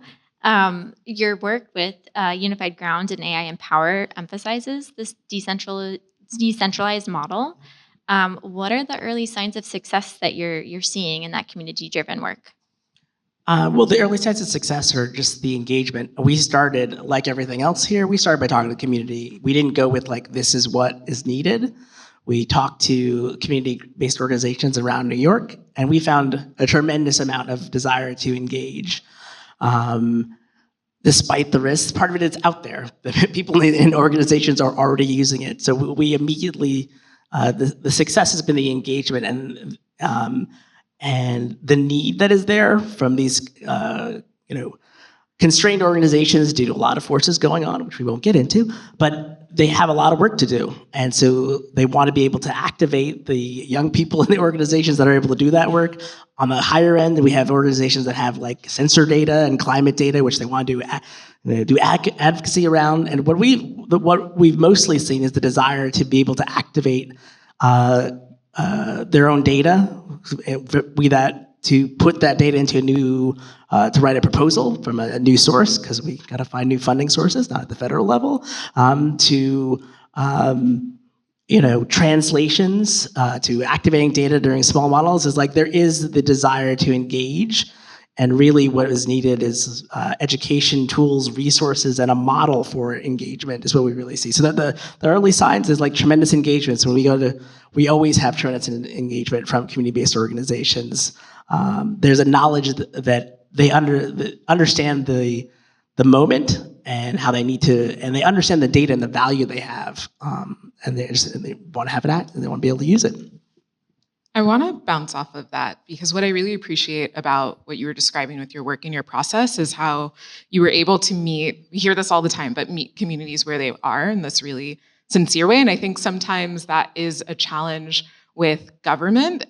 Your work with Unified Ground and AI Empower emphasizes this decentralized model. What are the early signs of success that you're seeing in that community-driven work? Well, the early signs of success are just the engagement. We started, like everything else here, we started by talking to the community. We didn't go with like, this is what is needed. We talked to community-based organizations around New York, and we found a tremendous amount of desire to engage. Despite the risks, part of it is out there. People in organizations are already using it. So we immediately, the success has been the engagement and the need that is there from these constrained organizations due to a lot of forces going on, which we won't get into, but they have a lot of work to do. And so they want to be able to activate the young people in the organizations that are able to do that work. On the higher end, we have organizations that have like sensor data and climate data, which they want to do advocacy around. And what we've mostly seen is the desire to be able to activate their own data, to put that data into a new, to write a proposal from a new source, because we got to find new funding sources, not at the federal level, translations, to activating data during small models, is like there is the desire to engage. And really what is needed is education, tools, resources, and a model for engagement is what we really see. So that the early signs is like tremendous engagement. So when we always have tremendous engagement from community-based organizations. There's a knowledge that they understand the moment and how they need to, and they understand the data and the value they have. And they want to have it act, and they want to be able to use it. I want to bounce off of that, because what I really appreciate about what you were describing with your work and your process is how you were able to meet, we hear this all the time, but meet communities where they are in this really sincere way. And I think sometimes that is a challenge with government.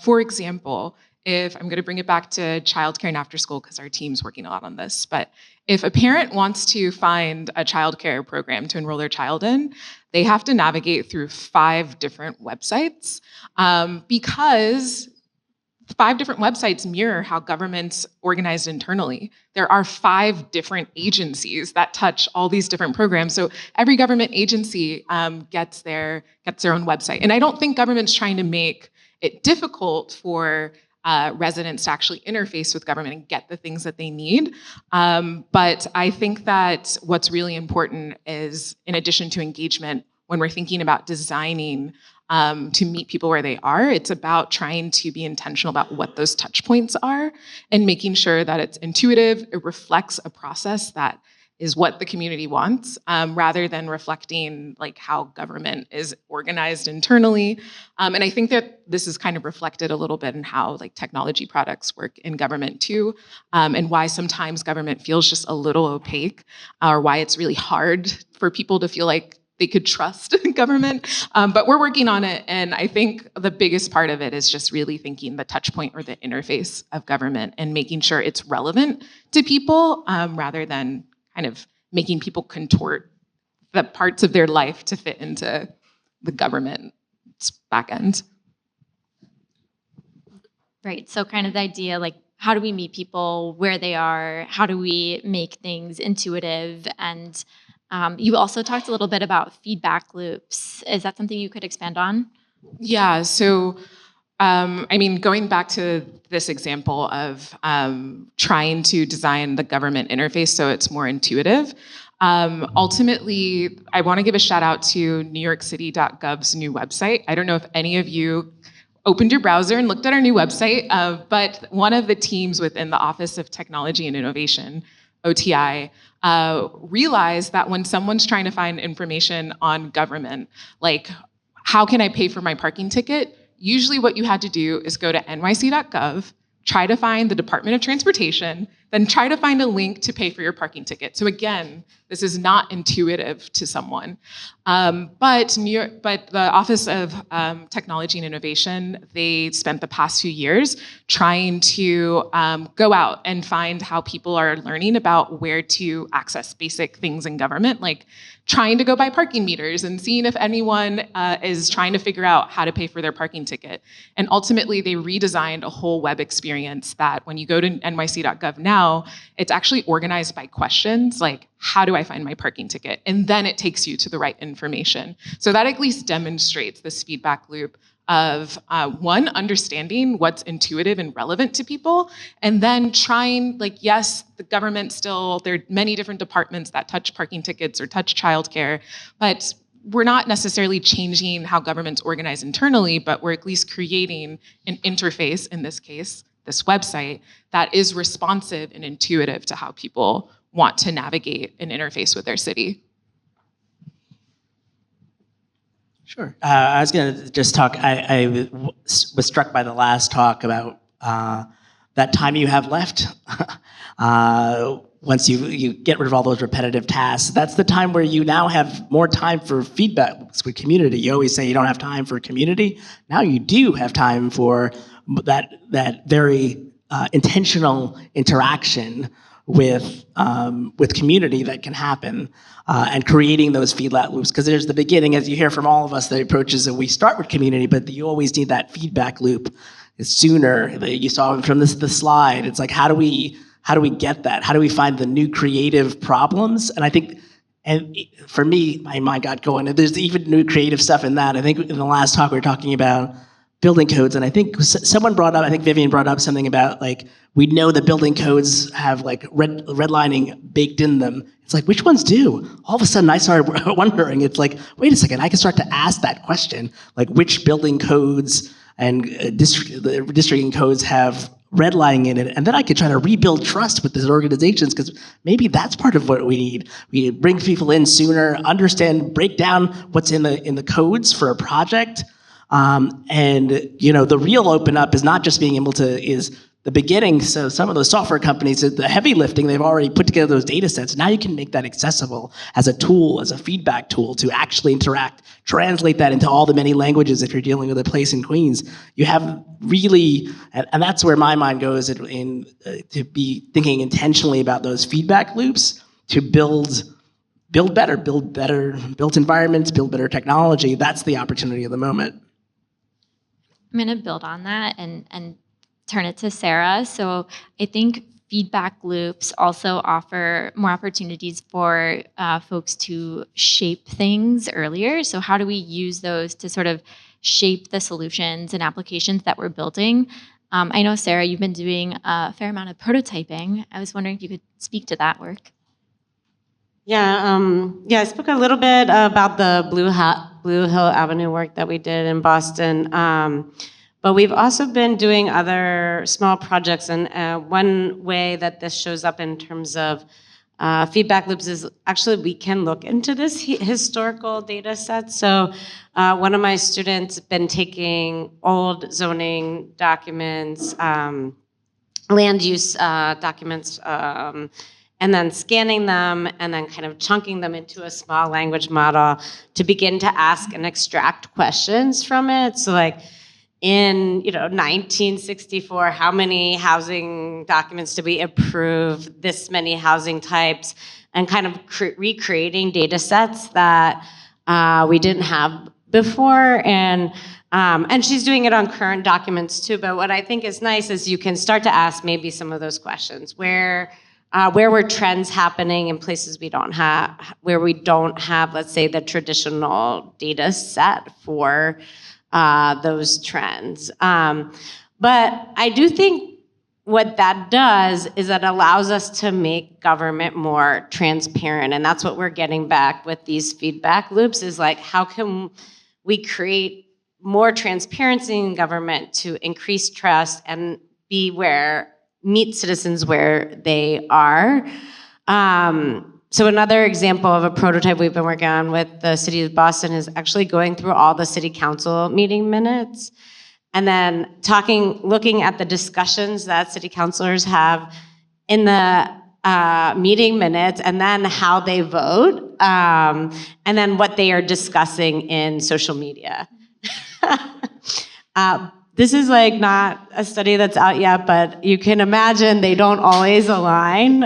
For example, if I'm going to bring it back to childcare and after school, because our team's working a lot on this, but if a parent wants to find a childcare program to enroll their child in, they have to navigate through 5 different websites, because 5 different websites mirror how government's organized internally. There are 5 different agencies that touch all these different programs. So every government agency gets their own website. And I don't think government's trying to make it difficult for residents to actually interface with government and get the things that they need. But I think that what's really important is, in addition to engagement, when we're thinking about designing to meet people where they are, it's about trying to be intentional about what those touch points are and making sure that it's intuitive, it reflects a process that is what the community wants, rather than reflecting like how government is organized internally. And I think that this is kind of reflected a little bit in how like technology products work in government too, and why sometimes government feels just a little opaque, or why it's really hard for people to feel like they could trust government. But we're working on it, and I think the biggest part of it is just really thinking the touch point or the interface of government and making sure it's relevant to people, rather than kind of making people contort the parts of their life to fit into the government's back end. Right, so kind of the idea, like, how do we meet people where they are? How do we make things intuitive? And you also talked a little bit about feedback loops. Is that something you could expand on? Yeah, so I mean, going back to this example of trying to design the government interface so it's more intuitive, ultimately, I want to give a shout out to NewYorkCity.gov's new website. I don't know if any of you opened your browser and looked at our new website, but one of the teams within the Office of Technology and Innovation, OTI, realized that when someone's trying to find information on government, like how can I pay for my parking ticket? Usually what you had to do is go to nyc.gov, try to find the Department of Transportation, then try to find a link to pay for your parking ticket. So again, this is not intuitive to someone. But the Office of Technology and Innovation, they spent the past few years trying to go out and find how people are learning about where to access basic things in government, like trying to go buy parking meters and seeing if anyone is trying to figure out how to pay for their parking ticket. And ultimately, they redesigned a whole web experience that when you go to nyc.gov now, it's actually organized by questions, like how do I find my parking ticket? And then it takes you to the right information. So that at least demonstrates this feedback loop of one, understanding what's intuitive and relevant to people, and then trying, like, yes, the government still, there are many different departments that touch parking tickets or touch childcare, but we're not necessarily changing how government's organized internally, but we're at least creating an interface, in this case, this website, that is responsive and intuitive to how people want to navigate and interface with their city. Sure. I was going to just talk, I was struck by the last talk about that time you have left. Once you get rid of all those repetitive tasks, that's the time where you now have more time for feedback with community. You always say you don't have time for community. Now you do have time for that very intentional interaction with community that can happen, and creating those feedback loops. Because there's the beginning, as you hear from all of us, the approaches that we start with community, but you always need that feedback loop sooner. You saw from the slide. It's like, how do we get that? How do we find the new creative problems? And I think, and for me, my mind got going. And there's even new creative stuff in that. I think in the last talk we were talking about building codes, and I think someone brought up, I think Vivian brought up something about, like, we know that building codes have like redlining baked in them. It's like, which ones do? All of a sudden I started wondering, it's like, wait a second, I can start to ask that question, like which building codes and districting codes have redlining in it, and then I could try to rebuild trust with these organizations, because maybe that's part of what we need. We bring people in sooner, understand, break down what's in the codes for a project. And the real open up is not just being able to, is the beginning. So some of those software companies, the heavy lifting, they've already put together those data sets. Now you can make that accessible as a tool, as a feedback tool to actually interact, translate that into all the many languages. If you're dealing with a place in Queens, you have really, and that's where my mind goes to be thinking intentionally about those feedback loops to build built environments, build better technology. That's the opportunity of the moment. I'm going to build on that and turn it to Sarah. So I think feedback loops also offer more opportunities for folks to shape things earlier. So how do we use those to sort of shape the solutions and applications that we're building? I know, Sarah, you've been doing a fair amount of prototyping. I was wondering if you could speak to that work. Yeah, I spoke a little bit about the Blue Hill Avenue work that we did in Boston, but we've also been doing other small projects, and one way that this shows up in terms of feedback loops is actually we can look into this historical data set. So one of my students has been taking old zoning documents, land use documents, and then scanning them and then kind of chunking them into a small language model to begin to ask and extract questions from it. So like in 1964, how many housing documents did we approve, this many housing types, and kind of recreating data sets that we didn't have before. And she's doing it on current documents too. But what I think is nice is you can start to ask maybe some of those questions. Where were trends happening in places where we don't have, let's say, the traditional data set for those trends. But I do think what that does is it allows us to make government more transparent. And that's what we're getting back with these feedback loops, is like, how can we create more transparency in government to increase trust and meet citizens where they are. So another example of a prototype we've been working on with the city of Boston is actually going through all the city council meeting minutes and then looking at the discussions that city councilors have in the meeting minutes, and then how they vote, and then what they are discussing in social media. This is like not a study that's out yet, but you can imagine they don't always align.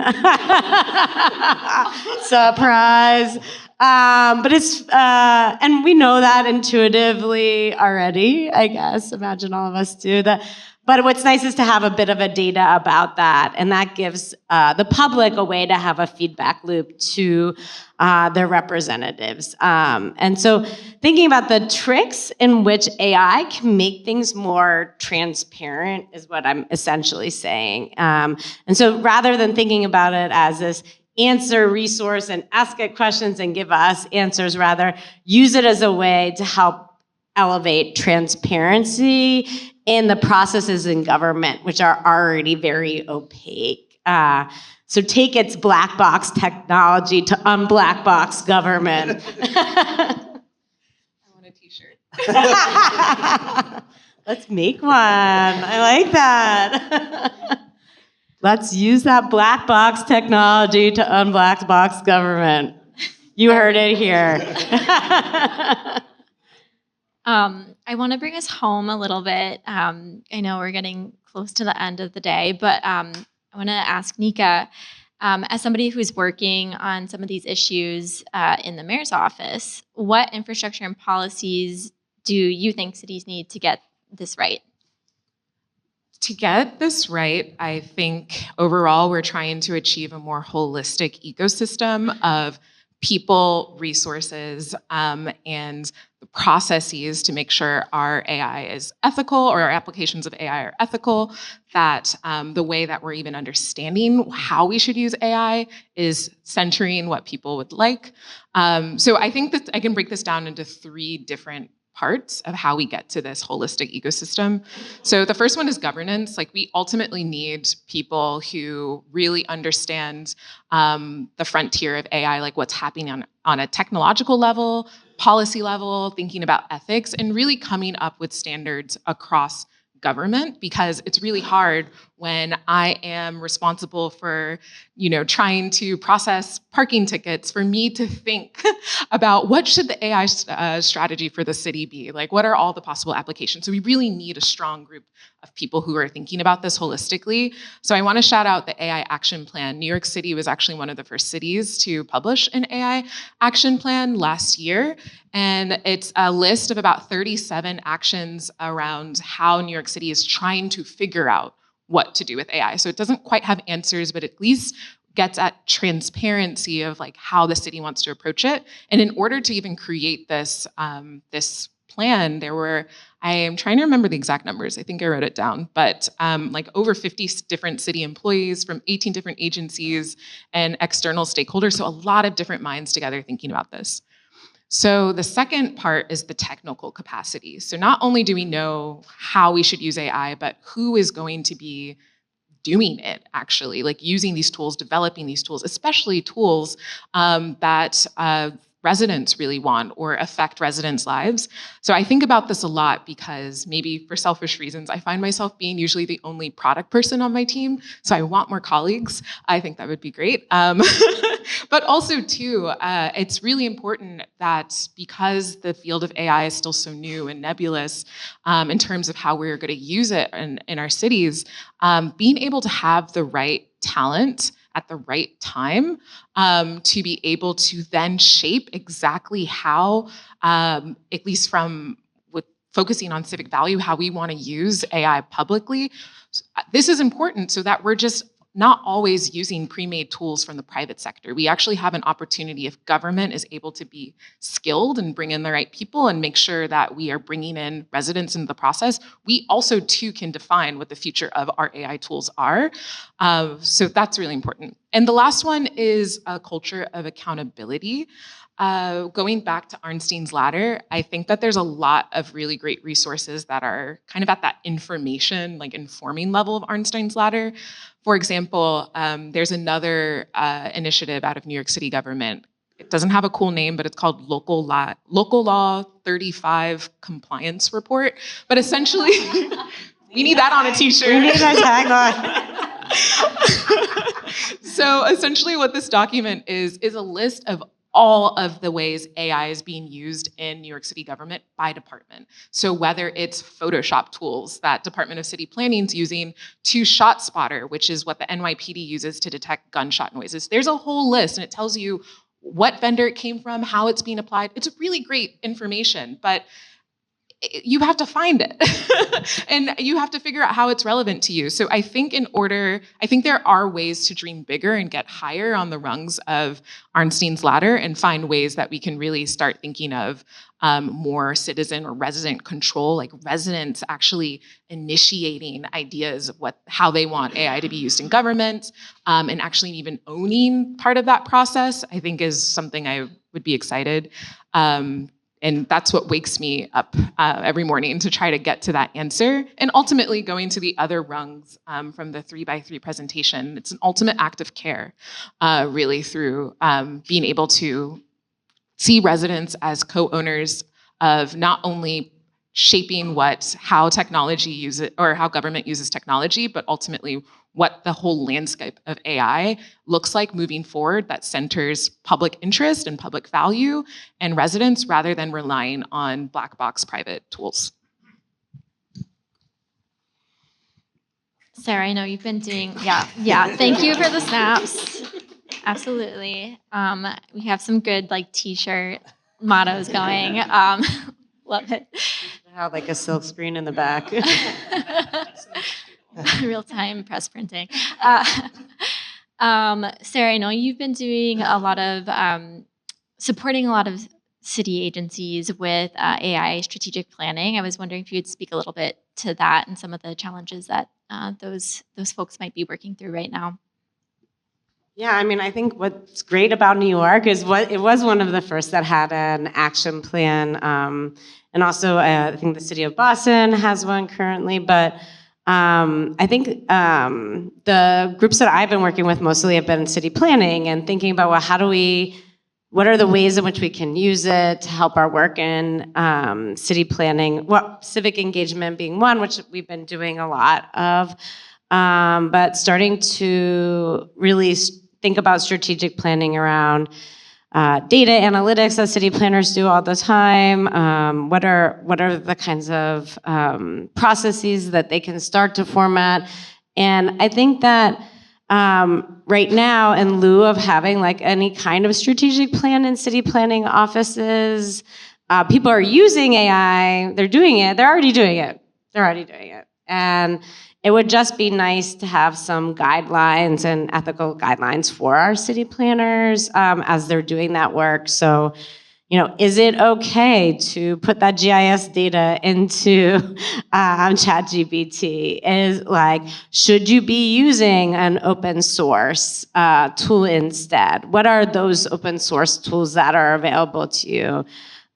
Surprise. But it's, and we know that intuitively already, I guess. Imagine all of us do that. But what's nice is to have a bit of a data about that, and that gives the public a way to have a feedback loop to their representatives. And so thinking about the tricks in which AI can make things more transparent is what I'm essentially saying. And so rather than thinking about it as this answer resource and ask it questions and give us answers, rather use it as a way to help elevate transparency in the processes in government, which are already very opaque. So take its black box technology to unblack box government. I want a t-shirt. Let's make one. I like that. Let's use that black box technology to unblack box government. You heard it here. I want to bring us home a little bit. I know we're getting close to the end of the day, but I want to ask Nika, as somebody who's working on some of these issues in the mayor's office, what infrastructure and policies do you think cities need to get this right? To get this right, I think overall we're trying to achieve a more holistic ecosystem of people, resources, and the processes to make sure our AI is ethical, or our applications of AI are ethical, that the way that we're even understanding how we should use AI is centering what people would like. So I think that I can break this down into 3 different parts of how we get to this holistic ecosystem. So the first one is governance. Like, we ultimately need people who really understand the frontier of AI, like what's happening on a technological level, policy level, thinking about ethics, and really coming up with standards across government, because it's really hard when I am responsible for, trying to process parking tickets, for me to think about what should the AI strategy for the city be? Like, what are all the possible applications? So we really need a strong group of people who are thinking about this holistically. So I want to shout out the AI Action Plan. New York City was actually one of the first cities to publish an AI Action Plan last year. And it's a list of about 37 actions around how New York City is trying to figure out what to do with AI. So it doesn't quite have answers, but at least gets at transparency of like how the city wants to approach it. And in order to even create this, this plan, I am trying to remember the exact numbers. I think I wrote it down, but like over 50 different city employees from 18 different agencies and external stakeholders. So a lot of different minds together thinking about this. So the second part is the technical capacity. So not only do we know how we should use AI, but who is going to be doing it, actually, like using these tools, developing these tools, especially tools that residents really want or affect residents' lives. So I think about this a lot because, maybe for selfish reasons, I find myself being usually the only product person on my team. So I want more colleagues. I think that would be great. But also too, it's really important that, because the field of AI is still so new and nebulous in terms of how we're going to use it in our cities, being able to have the right talent at the right time to be able to then shape exactly how, at least from with focusing on civic value, how we want to use AI publicly. This is important so that we're just not always using pre-made tools from the private sector. We actually have an opportunity, if government is able to be skilled and bring in the right people and make sure that we are bringing in residents into the process, we also too can define what the future of our AI tools are. So that's really important. And the last one is a culture of accountability. Going back to Arnstein's ladder, I think that there's a lot of really great resources that are kind of at that information, like informing level of Arnstein's ladder. For example, there's another initiative out of New York City government. It doesn't have a cool name, but it's called Local Law 35 Compliance Report. But essentially, we need that on a t-shirt. We need a tagline. So essentially what this document is a list of all of the ways AI is being used in New York City government by department. So whether it's Photoshop tools that Department of City Planning is using, to ShotSpotter, which is what the NYPD uses to detect gunshot noises. There's a whole list, and it tells you what vendor it came from, how it's being applied. It's really great information, but you have to find it and you have to figure out how it's relevant to you. So I think there are ways to dream bigger and get higher on the rungs of Arnstein's ladder and find ways that we can really start thinking of more citizen or resident control, like residents actually initiating ideas of how they want AI to be used in government, and actually even owning part of that process, I think is something I would be excited. And that's what wakes me up every morning to try to get to that answer. And ultimately going to the other rungs from the 3x3 presentation, it's an ultimate act of care, really through being able to see residents as co-owners of not only shaping how technology uses or how government uses technology, but ultimately what the whole landscape of AI looks like moving forward that centers public interest and public value and residents rather than relying on black box private tools. Sarah, I know you've been doing, yeah, thank you for the snaps. Absolutely. We have some good t-shirt mottos going. Love it. Have like a silk screen in the back. Real-time press printing. Sarah, I know you've been doing a lot of, supporting a lot of city agencies with AI strategic planning. I was wondering if you would speak a little bit to that and some of the challenges that those folks might be working through right now. Yeah, I mean, I think what's great about New York is it was one of the first that had an action plan. And also, I think the city of Boston has one currently, but I think the groups that I've been working with mostly have been city planning and thinking about, well, what are the ways in which we can use it to help our work in city planning? Well, civic engagement being one, which we've been doing a lot of, but starting to really think about strategic planning around data analytics that city planners do all the time. What are the kinds of processes that they can start to format? And I think that right now, in lieu of having any kind of strategic plan in city planning offices, people are using AI. They're doing it. They're already doing it. And it would just be nice to have some guidelines and ethical guidelines for our city planners as they're doing that work. So, is it okay to put that GIS data into ChatGPT? Should you be using an open source tool instead? What are those open source tools that are available to you?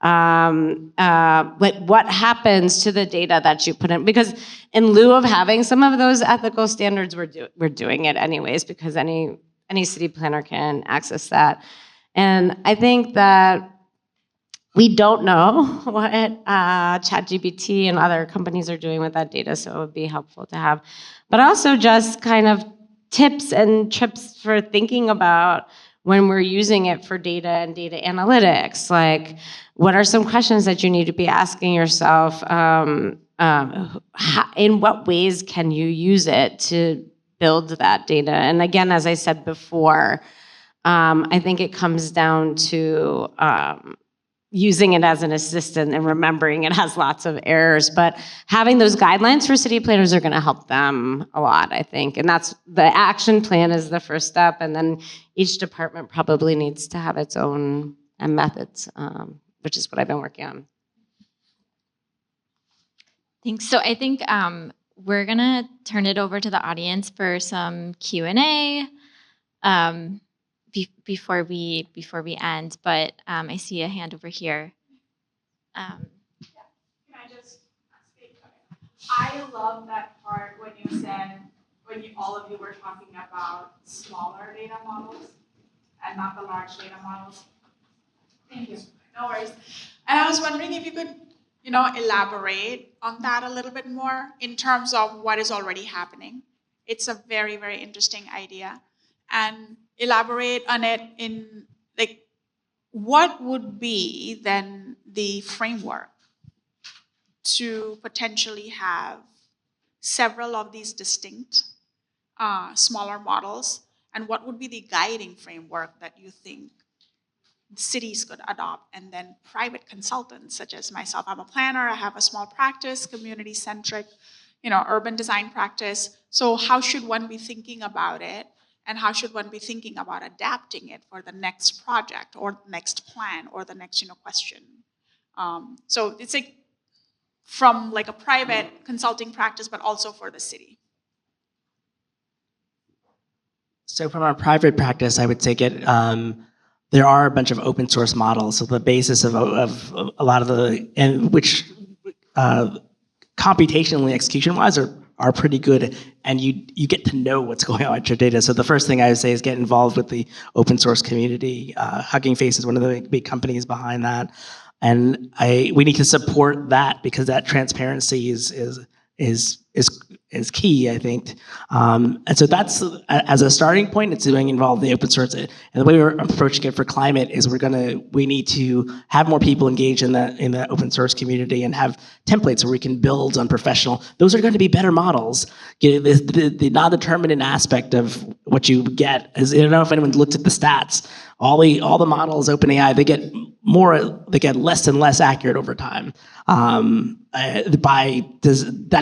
What happens to the data that you put in? Because in lieu of having some of those ethical standards, we're doing it anyways because any city planner can access that. And I think that we don't know what ChatGPT and other companies are doing with that data, so it would be helpful to have. But also just kind of tips and trips for thinking about when we're using it for data and data analytics. What are some questions that you need to be asking yourself? In what ways can you use it to build that data? And again, as I said before, I think it comes down to using it as an assistant and remembering it has lots of errors, but having those guidelines for city planners are going to help them a lot, I think. And that's the action plan is the first step, and then each department probably needs to have its own methods, which is what I've been working on. Thanks. So I think we're going to turn it over to the audience for some Q&A. Before we end, but I see a hand over here. Can I just speak? I love that part when you said, all of you were talking about smaller data models and not the large data models. Thank you. No worries. And I was wondering if you could, elaborate on that a little bit more in terms of what is already happening. It's a very, very interesting idea. And elaborate on it in what would be then the framework to potentially have several of these distinct smaller models, and what would be the guiding framework that you think cities could adopt, and then private consultants such as myself. I'm a planner, I have a small practice, community-centric, urban design practice. So how should one be thinking about it? And how should one be thinking about adapting it for the next project or next plan or the next, question? So it's like from like a private consulting practice, but also for the city. So from our private practice, I would say there are a bunch of open source models. So the basis of a lot of which computationally, execution-wise, are pretty good, and you get to know what's going on with your data. So the first thing I would say is get involved with the open source community. Hugging Face is one of the big companies behind that, and we need to support that because that transparency is key, I think. And so that's, as a starting point, it's being involved in the open source. And the way we're approaching it for climate is we need to have more people engage in the open source community and have templates where we can build on professional. Those are going to be better models. The non-determinant aspect of what you get is, I don't know if anyone looked at the stats. All the models, OpenAI, they get less and less accurate over time. That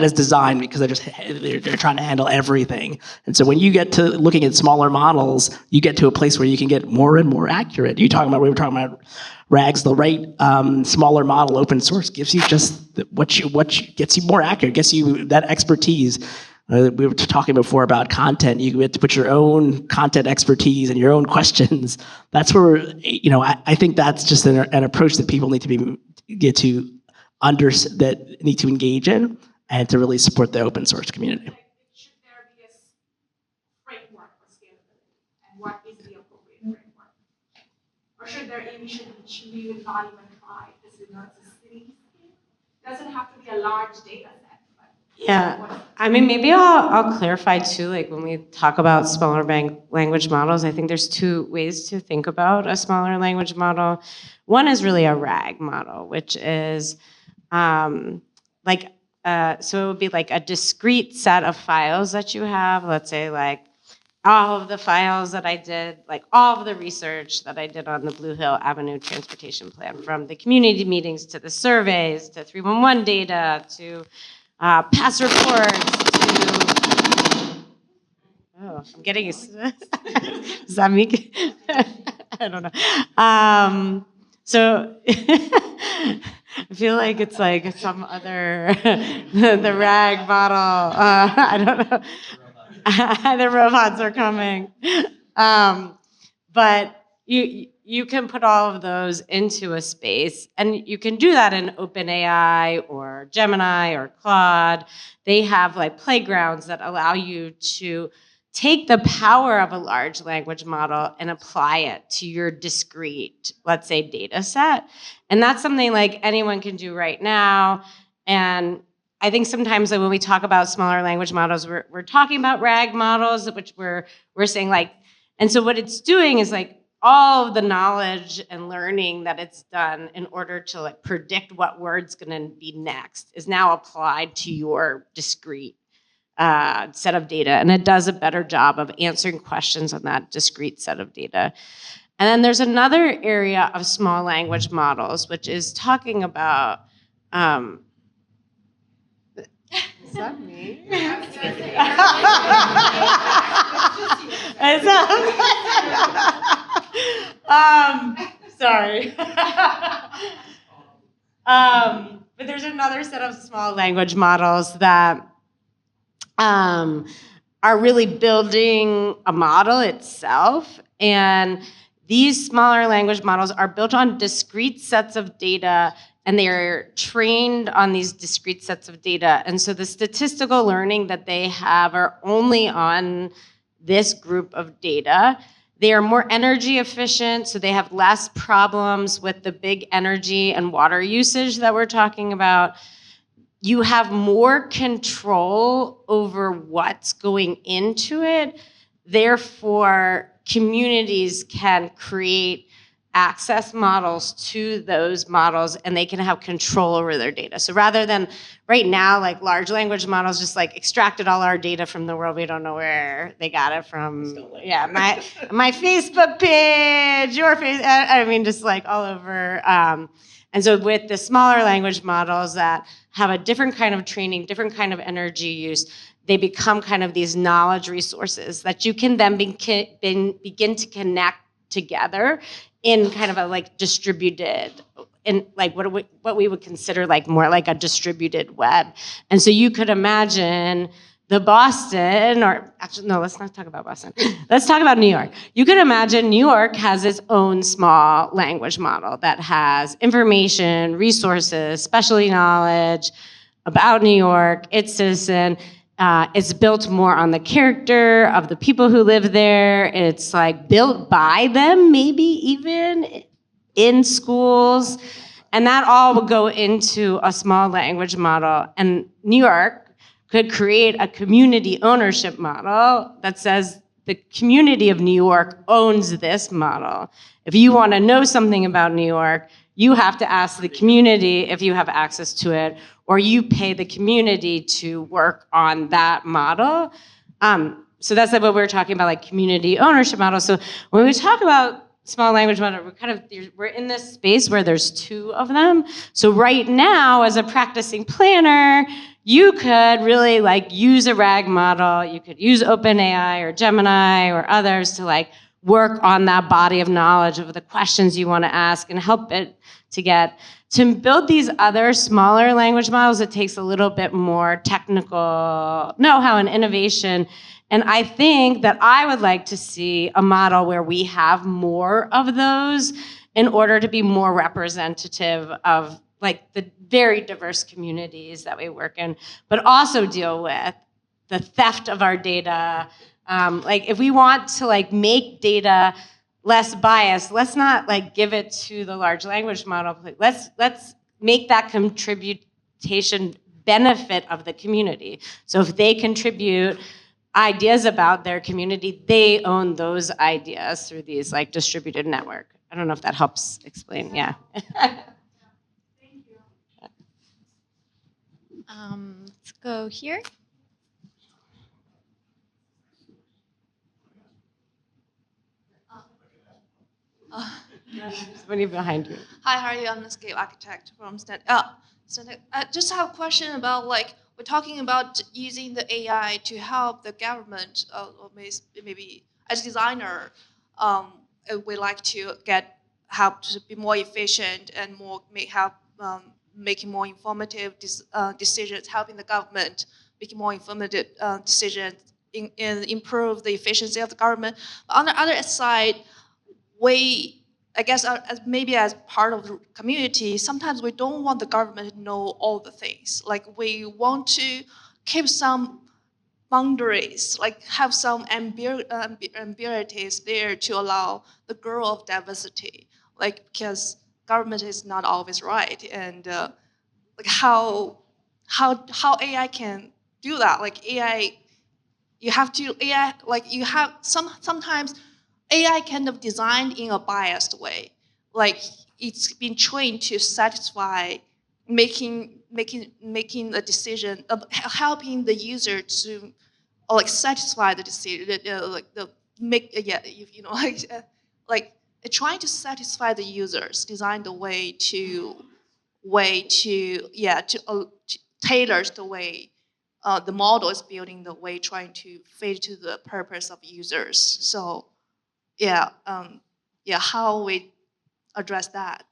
is designed because they're trying to handle everything. And so when you get to looking at smaller models, you get to a place where you can get more and more accurate. We were talking about RAGs, the right smaller model, open source, gives you just what gets you more accurate, gets you that expertise. We were talking before about content. You get to put your own content expertise and your own questions. That's where, I think that's just an approach that people need to need to engage in and to really support the open source community. Should there be a framework for scalability, and what is the appropriate framework? Or should we not even try? Because it's a city scale. It doesn't have to be a large data set. Yeah, I mean, maybe I'll clarify too, like when we talk about smaller language models, I think there's two ways to think about a smaller language model. One is really a RAG model, which is so it would be like a discrete set of files that you have, let's say like all of the files that I did, like all of the research that I did on the Blue Hill Avenue transportation plan, from the community meetings to the surveys to 311 data to past reports to, I'm getting, is that me? I don't know. So I feel like it's like some other, the RAG model, I don't know. The robots are coming. But you can put all of those into a space, and you can do that in OpenAI or Gemini or Claude. They have like playgrounds that allow you to take the power of a large language model and apply it to your discrete, let's say, data set. And that's something like anyone can do right now. And I think sometimes when we talk about smaller language models, we're talking about RAG models, which we're saying like, and so what it's doing is like all of the knowledge and learning that it's done in order to like predict what word's gonna be next is now applied to your discrete set of data. And it does a better job of answering questions on that discrete set of data. And then there's another area of small language models, which is talking about, is that me? Sorry. But there's another set of small language models that are really building a model itself. And these smaller language models are built on discrete sets of data, and they're trained on these discrete sets of data. And so the statistical learning that they have are only on this group of data. They are more energy efficient, so they have less problems with the big energy and water usage that we're talking about. You have more control over what's going into it. Therefore, communities can create access models to those models, and they can have control over their data. So rather than right now, like large language models just like extracted all our data from the world, we don't know where they got it from. Yeah, my Facebook page, your face, I mean, just like all over. And so with the smaller language models that have a different kind of training, different kind of energy use, they become kind of these knowledge resources that you can then begin to connect together in kind of a like distributed, in like what we would consider like more like a distributed web. And so you could imagine the Boston, or actually, no, let's not talk about Boston. Let's talk about New York. You could imagine New York has its own small language model that has information, resources, specialty knowledge about New York, its citizen. It's built more on the character of the people who live there. It's like built by them, maybe even in schools. And that all would go into a small language model. And New York could create a community ownership model that says the community of New York owns this model. If you want to know something about New York, you have to ask the community if you have access to it, or you pay the community to work on that model. So that's like what we're talking about, like community ownership model. So when we talk about small language model, we're in this space where there's two of them. So right now, as a practicing planner, you could really like use a RAG model. You could use OpenAI or Gemini or others to like work on that body of knowledge of the questions you want to ask and help it to get. To build these other smaller language models, it takes a little bit more technical know-how and innovation. And I think that I would like to see a model where we have more of those in order to be more representative of like the very diverse communities that we work in, but also deal with the theft of our data. Like if we want to like make data less biased, let's not like give it to the large language model. Let's make that contribution benefit of the community. So if they contribute ideas about their community, they own those ideas through these like distributed network. I don't know if that helps explain, yeah. Let's go here. Somebody behind you. Hi, how are you? I'm a landscape architect from Stanford. I just have a question about like, we're talking about using the AI to help the government, or maybe as a designer, we like to get help to be more efficient and more making more informative decisions, helping the government making more informative decisions, improve the efficiency of the government. But on the other side, I guess maybe as part of the community, sometimes we don't want the government to know all the things. Like we want to keep some boundaries, like have some ambiguities there to allow the growth of diversity. Like because government is not always right, and like how AI can do that. Like AI, sometimes AI kind of designed in a biased way. Like it's been trained to satisfy making a decision of helping the user to like satisfy the decision, trying to satisfy the users, design the way to tailor the way the model is building the way, trying to fit to the purpose of users. So how we address that,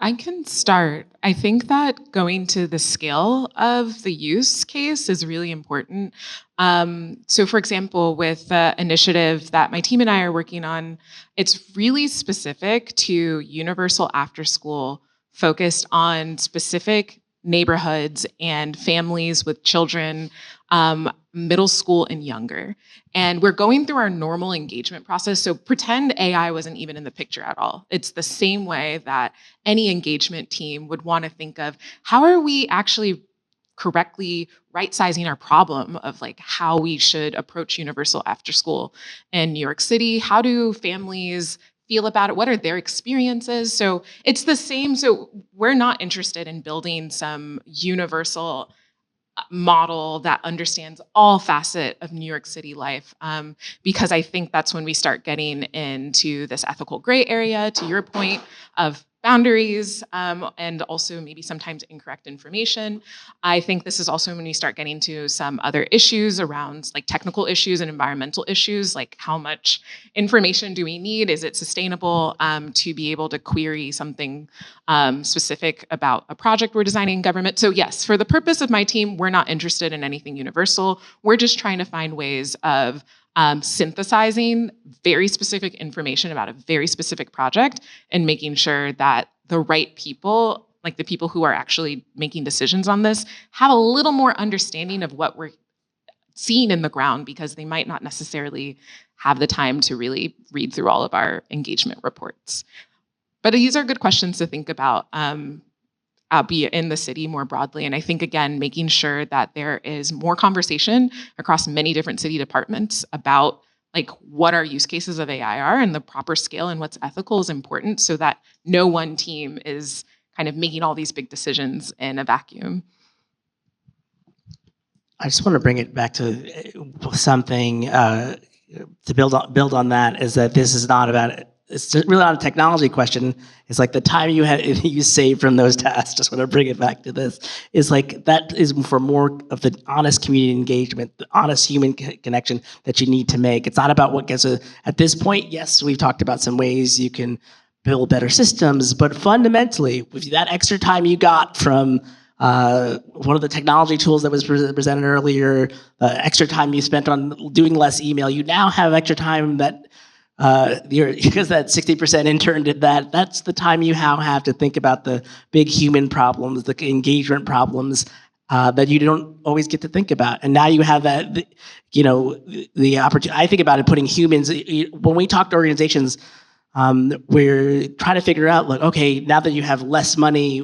I can start. I think that going to the scale of the use case is really important. So for example, with the initiative that my team and I are working on, it's really specific to universal after school, focused on specific neighborhoods and families with children, middle school and younger. And we're going through our normal engagement process. So pretend AI wasn't even in the picture at all. It's the same way that any engagement team would want to think of how are we actually correctly right-sizing our problem of like how we should approach universal after school in New York City. How do families feel about it? What are their experiences? So it's the same. So we're not interested in building some universal model that understands all facet of New York City life, because I think that's when we start getting into this ethical gray area, to your point, of boundaries, and also maybe sometimes incorrect information. I think this is also when we start getting to some other issues around like technical issues and environmental issues, like how much information do we need? Is it sustainable to be able to query something specific about a project we're designing in government? So yes, for the purpose of my team, we're not interested in anything universal. We're just trying to find ways of synthesizing very specific information about a very specific project and making sure that the right people, like the people who are actually making decisions on this, have a little more understanding of what we're seeing in the ground, because they might not necessarily have the time to really read through all of our engagement reports. But these are good questions to think about, be in the city more broadly. And I think, again, making sure that there is more conversation across many different city departments about like what our use cases of AI are and the proper scale and what's ethical is important, so that no one team is kind of making all these big decisions in a vacuum. I just want to bring it back to something to build on that, is that this is not about, it's really not a technology question. It's like the time you save from those tasks, just want to bring it back to this, is like that is for more of the honest community engagement, the honest human connection that you need to make. It's not about what gets at this point, yes, we've talked about some ways you can build better systems, but fundamentally, with that extra time you got from one of the technology tools that was presented earlier, extra time you spent on doing less email, you now have extra time that because that 60% intern did that, that's the time you now have to think about the big human problems, the engagement problems that you don't always get to think about. And now you have that, the opportunity. I think about it, putting humans, when we talk to organizations, we're trying to figure out, like, okay, now that you have less money,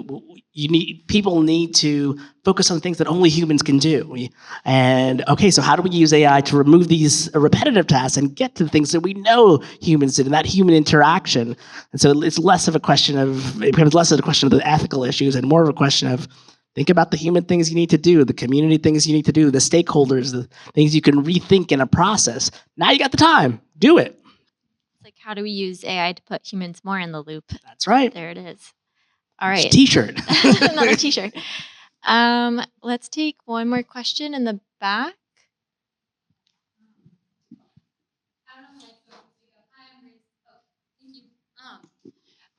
people need to focus on things that only humans can do. And okay, so how do we use AI to remove these repetitive tasks and get to the things that we know humans did, and that human interaction? And so it becomes less of a question of the ethical issues and more of a question of, think about the human things you need to do, the community things you need to do, the stakeholders, the things you can rethink in a process. Now you got the time, do it. Like, how do we use AI to put humans more in the loop? That's right. There it is. All right. T-shirt. Another T-shirt. Let's take one more question in the back.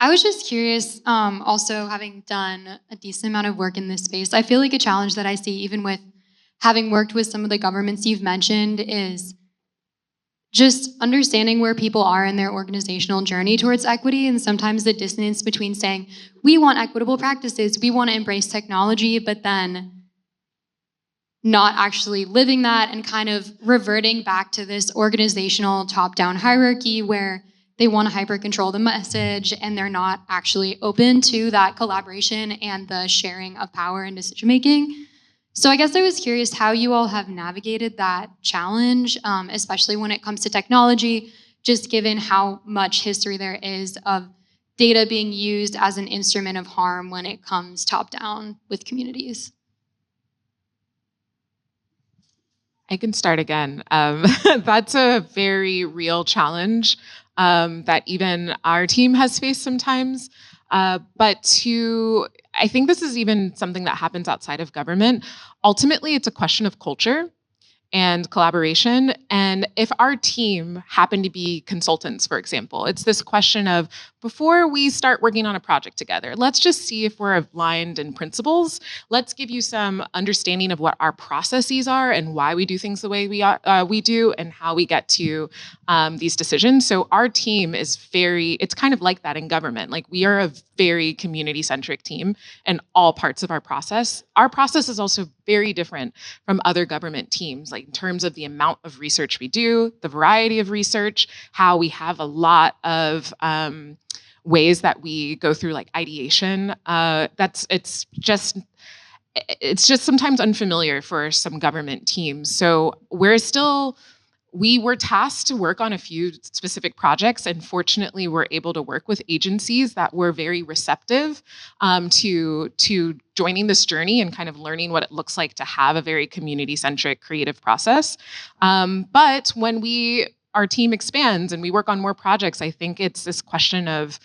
I was just curious, also having done a decent amount of work in this space, I feel like a challenge that I see, even with having worked with some of the governments you've mentioned, is just understanding where people are in their organizational journey towards equity, and sometimes the dissonance between saying, we want equitable practices, we want to embrace technology, but then not actually living that and kind of reverting back to this organizational top-down hierarchy where they want to hyper-control the message and they're not actually open to that collaboration and the sharing of power and decision-making. So I guess I was curious how you all have navigated that challenge, especially when it comes to technology, just given how much history there is of data being used as an instrument of harm when it comes top-down with communities. I can start again. That's a very real challenge that even our team has faced sometimes. I think this is even something that happens outside of government. Ultimately, it's a question of culture and collaboration. And if our team happened to be consultants, for example, it's this question of, before we start working on a project together, let's just see if we're aligned in principles. Let's give you some understanding of what our processes are and why we do things the way we do and how we get to these decisions. So our team is it's kind of like that in government. Like, we are a very community-centric team in all parts of our process. Our process is also very different from other government teams, like in terms of the amount of research we do, the variety of research, how we have a lot of ways that we go through like ideation. It's just sometimes unfamiliar for some government teams. So we're still we were tasked to work on a few specific projects, and fortunately we're able to work with agencies that were very receptive to joining this journey and kind of learning what it looks like to have a very community-centric creative process. But when our team expands and we work on more projects, I think it's this question of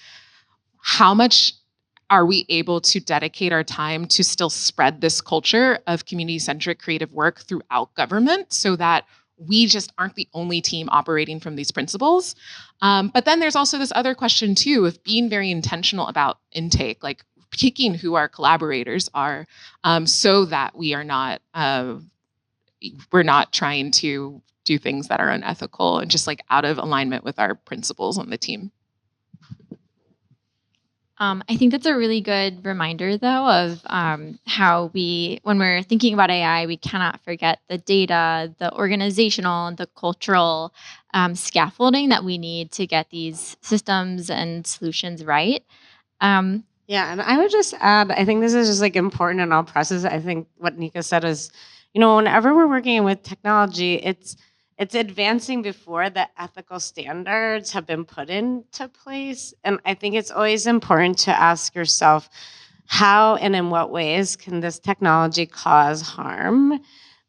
how much are we able to dedicate our time to still spread this culture of community-centric creative work throughout government so that we just aren't the only team operating from these principles. But then there's also this other question too of being very intentional about intake, like picking who our collaborators are, so that we're not trying to do things that are unethical and just like out of alignment with our principles on the team. I think that's a really good reminder, though, of how when we're thinking about AI, we cannot forget the data, the organizational, and the cultural scaffolding that we need to get these systems and solutions right. Yeah, and I would just add, I think this is just like important in all processes. I think what Nika said is, whenever we're working with technology, it's advancing before the ethical standards have been put into place. And I think it's always important to ask yourself, how and in what ways can this technology cause harm?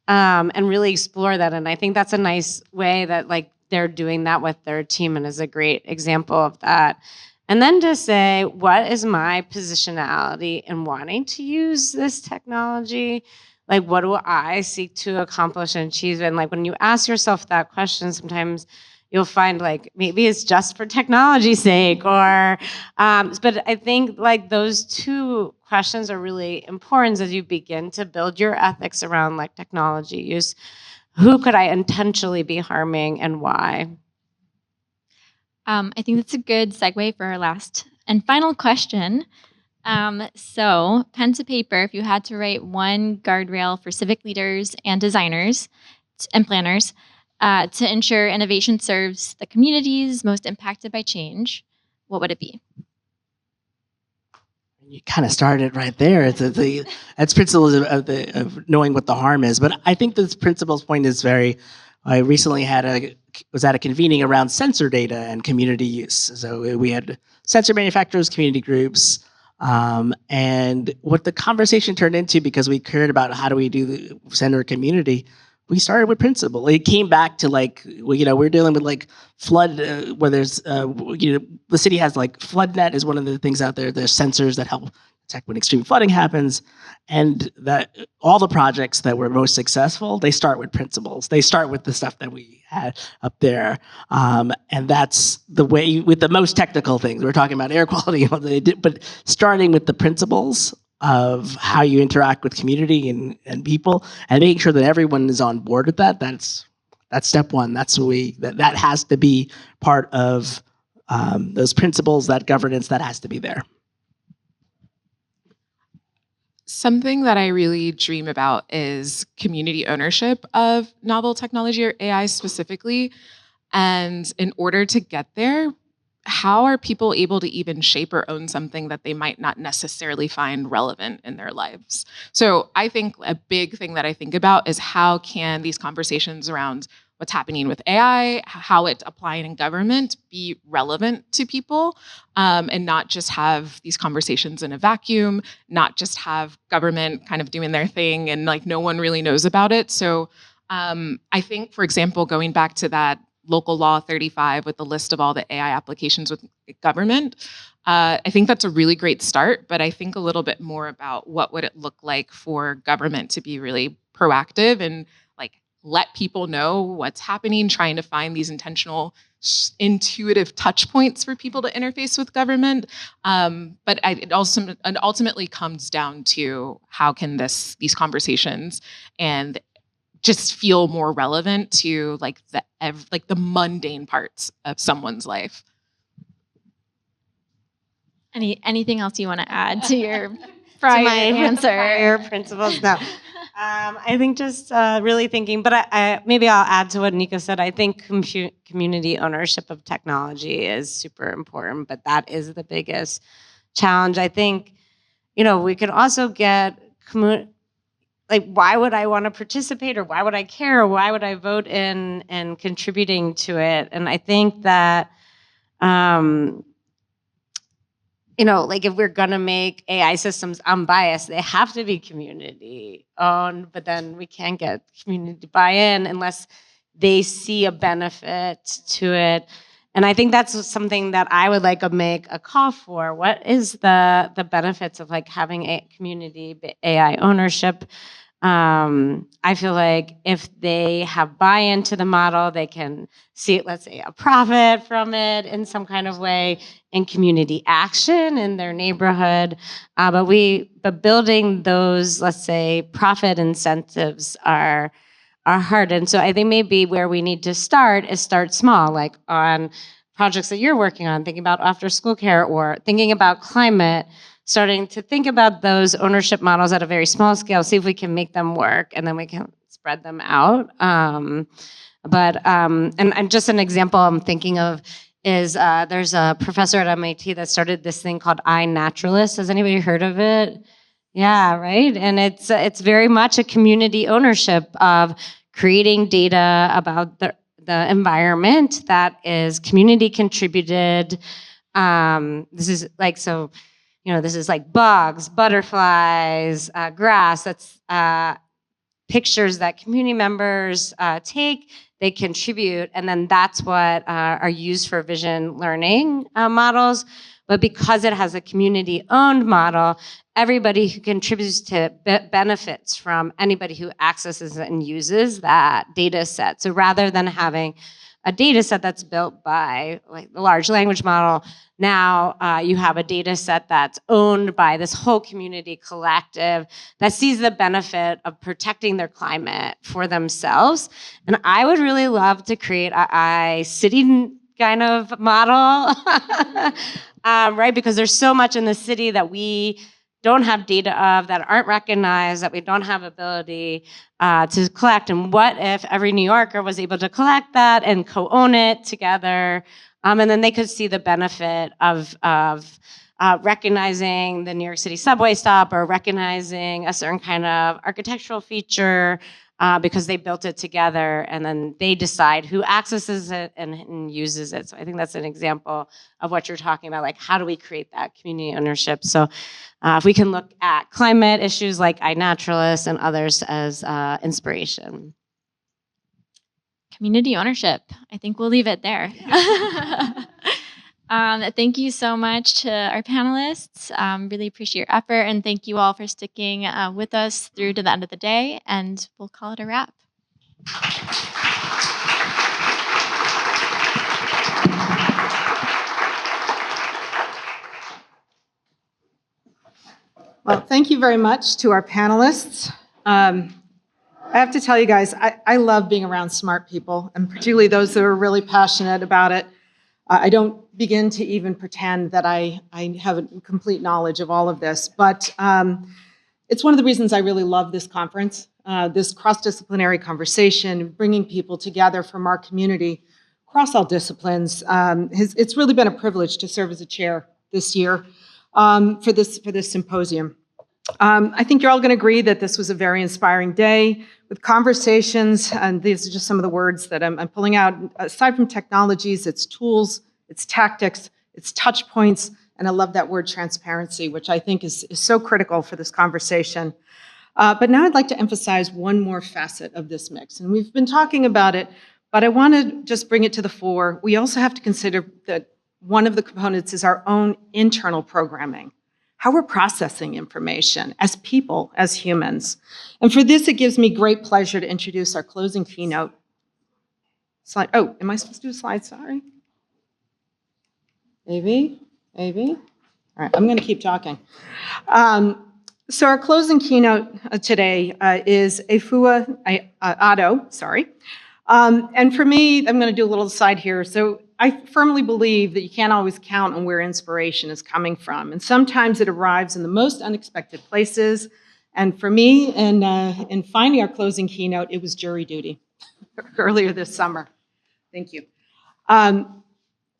And really explore that. And I think that's a nice way that like they're doing that with their team and is a great example of that. And then to say, what is my positionality in wanting to use this technology? Like, what do I seek to accomplish and achieve? And like, when you ask yourself that question, sometimes you'll find like, maybe it's just for technology's sake but I think like those two questions are really important as you begin to build your ethics around like technology use. Who could I intentionally be harming and why? I think that's a good segue for our last and final question. So pen to paper, if you had to write one guardrail for civic leaders and designers and planners to ensure innovation serves the communities most impacted by change, what would it be? You kind of started right there. That's principles of knowing what the harm is. But I think this principles point is I recently was at a convening around sensor data and community use. So we had sensor manufacturers, community groups, and what the conversation turned into, because we cared about how do we do the center community, we started with principle. It came back to like, we're dealing with like flood, where there's, the city has like FloodNet is one of the things out there. There's sensors that help detect when extreme flooding happens. And that all the projects that were most successful, they start with principles. They start with the stuff that we had up there. And that's the way with the most technical things. We're talking about air quality, but starting with the principles of how you interact with community and people, and making sure that everyone is on board with that. That's step one. That's that has to be part of those principles, that governance that has to be there. Something that I really dream about is community ownership of novel technology or AI specifically. And in order to get there, how are people able to even shape or own something that they might not necessarily find relevant in their lives? So I think a big thing that I think about is how can these conversations around what's happening with AI, how it's applying in government, be relevant to people, and not just have these conversations in a vacuum, not just have government kind of doing their thing and like no one really knows about it. So I think, for example, going back to that local law 35 with the list of all the AI applications with government, I think that's a really great start, but I think a little bit more about what would it look like for government to be really proactive and like let people know what's happening, trying to find these intentional, intuitive touch points for people to interface with government. But it also ultimately comes down to how can these conversations and just feel more relevant to like the mundane parts of someone's life. Anything else you want to add to your prior answer? Prior principles? No. I think just really thinking, but maybe I'll add to what Nika said. I think community ownership of technology is super important, but that is the biggest challenge. I think, we could also get like, why would I want to participate, or why would I care, or why would I vote in contributing to it? And I think that, you know, like if we're gonna make AI systems unbiased, they have to be community owned, but then we can't get community buy-in unless they see a benefit to it. And I think that's something that I would like to make a call for. What is the benefits of like having a community AI ownership? I feel like if they have buy-in to the model, they can see, let's say, a profit from it in some kind of way, in community action in their neighborhood. But building those, let's say, profit incentives are hard. And so I think maybe where we need to start is start small, like on projects that you're working on, thinking about after school care or thinking about climate, starting to think about those ownership models at a very small scale, see if we can make them work, and then we can spread them out. And just an example I'm thinking of is there's a professor at MIT that started this thing called iNaturalist. Has anybody heard of it? Yeah, right? And it's very much a community ownership of creating data about the environment that is community contributed. This is like, so, you know, this is like bugs, butterflies, grass. That's pictures that community members take, they contribute, and then that's what are used for vision learning models. But because it has a community-owned model, everybody who contributes to it benefits from anybody who accesses and uses that data set. So rather than having a data set that's built by like the large language model, now you have a data set that's owned by this whole community collective that sees the benefit of protecting their climate for themselves. And I would really love to create a city kind of model, right? Because there's so much in the city that we don't have data of, that aren't recognized, that we don't have ability to collect. And what if every New Yorker was able to collect that and co-own it together? And then they could see the benefit of recognizing the New York City subway stop, or recognizing a certain kind of architectural feature because they built it together, and then they decide who accesses it and uses it. So I think that's an example of what you're talking about, like how do we create that community ownership? So if we can look at climate issues like iNaturalist and others as inspiration. Community ownership. I think we'll leave it there. Thank you so much to our panelists. Really appreciate your effort, and thank you all for sticking with us through to the end of the day, and we'll call it a wrap. Well, thank you very much to our panelists. I have to tell you guys, I love being around smart people, and particularly those that are really passionate about it. I don't begin to even pretend that I have a complete knowledge of all of this, but it's one of the reasons I really love this conference, this cross-disciplinary conversation, bringing people together from our community across all disciplines. It's really been a privilege to serve as a chair this year for this symposium. I think you're all going to agree that this was a very inspiring day with conversations, and these are just some of the words that I'm pulling out. Aside from technologies, it's tools, it's tactics, it's touch points, and I love that word transparency, which I think is so critical for this conversation. But now I'd like to emphasize one more facet of this mix, and we've been talking about it, but I want to just bring it to the fore. We also have to consider that one of the components is our own internal programming, how we're processing information as people, as humans. And for this, it gives me great pleasure to introduce our closing keynote. Slide. Oh, am I supposed to do a slide? Sorry. Maybe. All right, I'm going to keep talking. So our closing keynote today is Efua Addo, sorry. And for me, I'm going to do a little side here. So I firmly believe that you can't always count on where inspiration is coming from. And sometimes it arrives in the most unexpected places. And for me, in finding our closing keynote, it was jury duty earlier this summer. Thank you.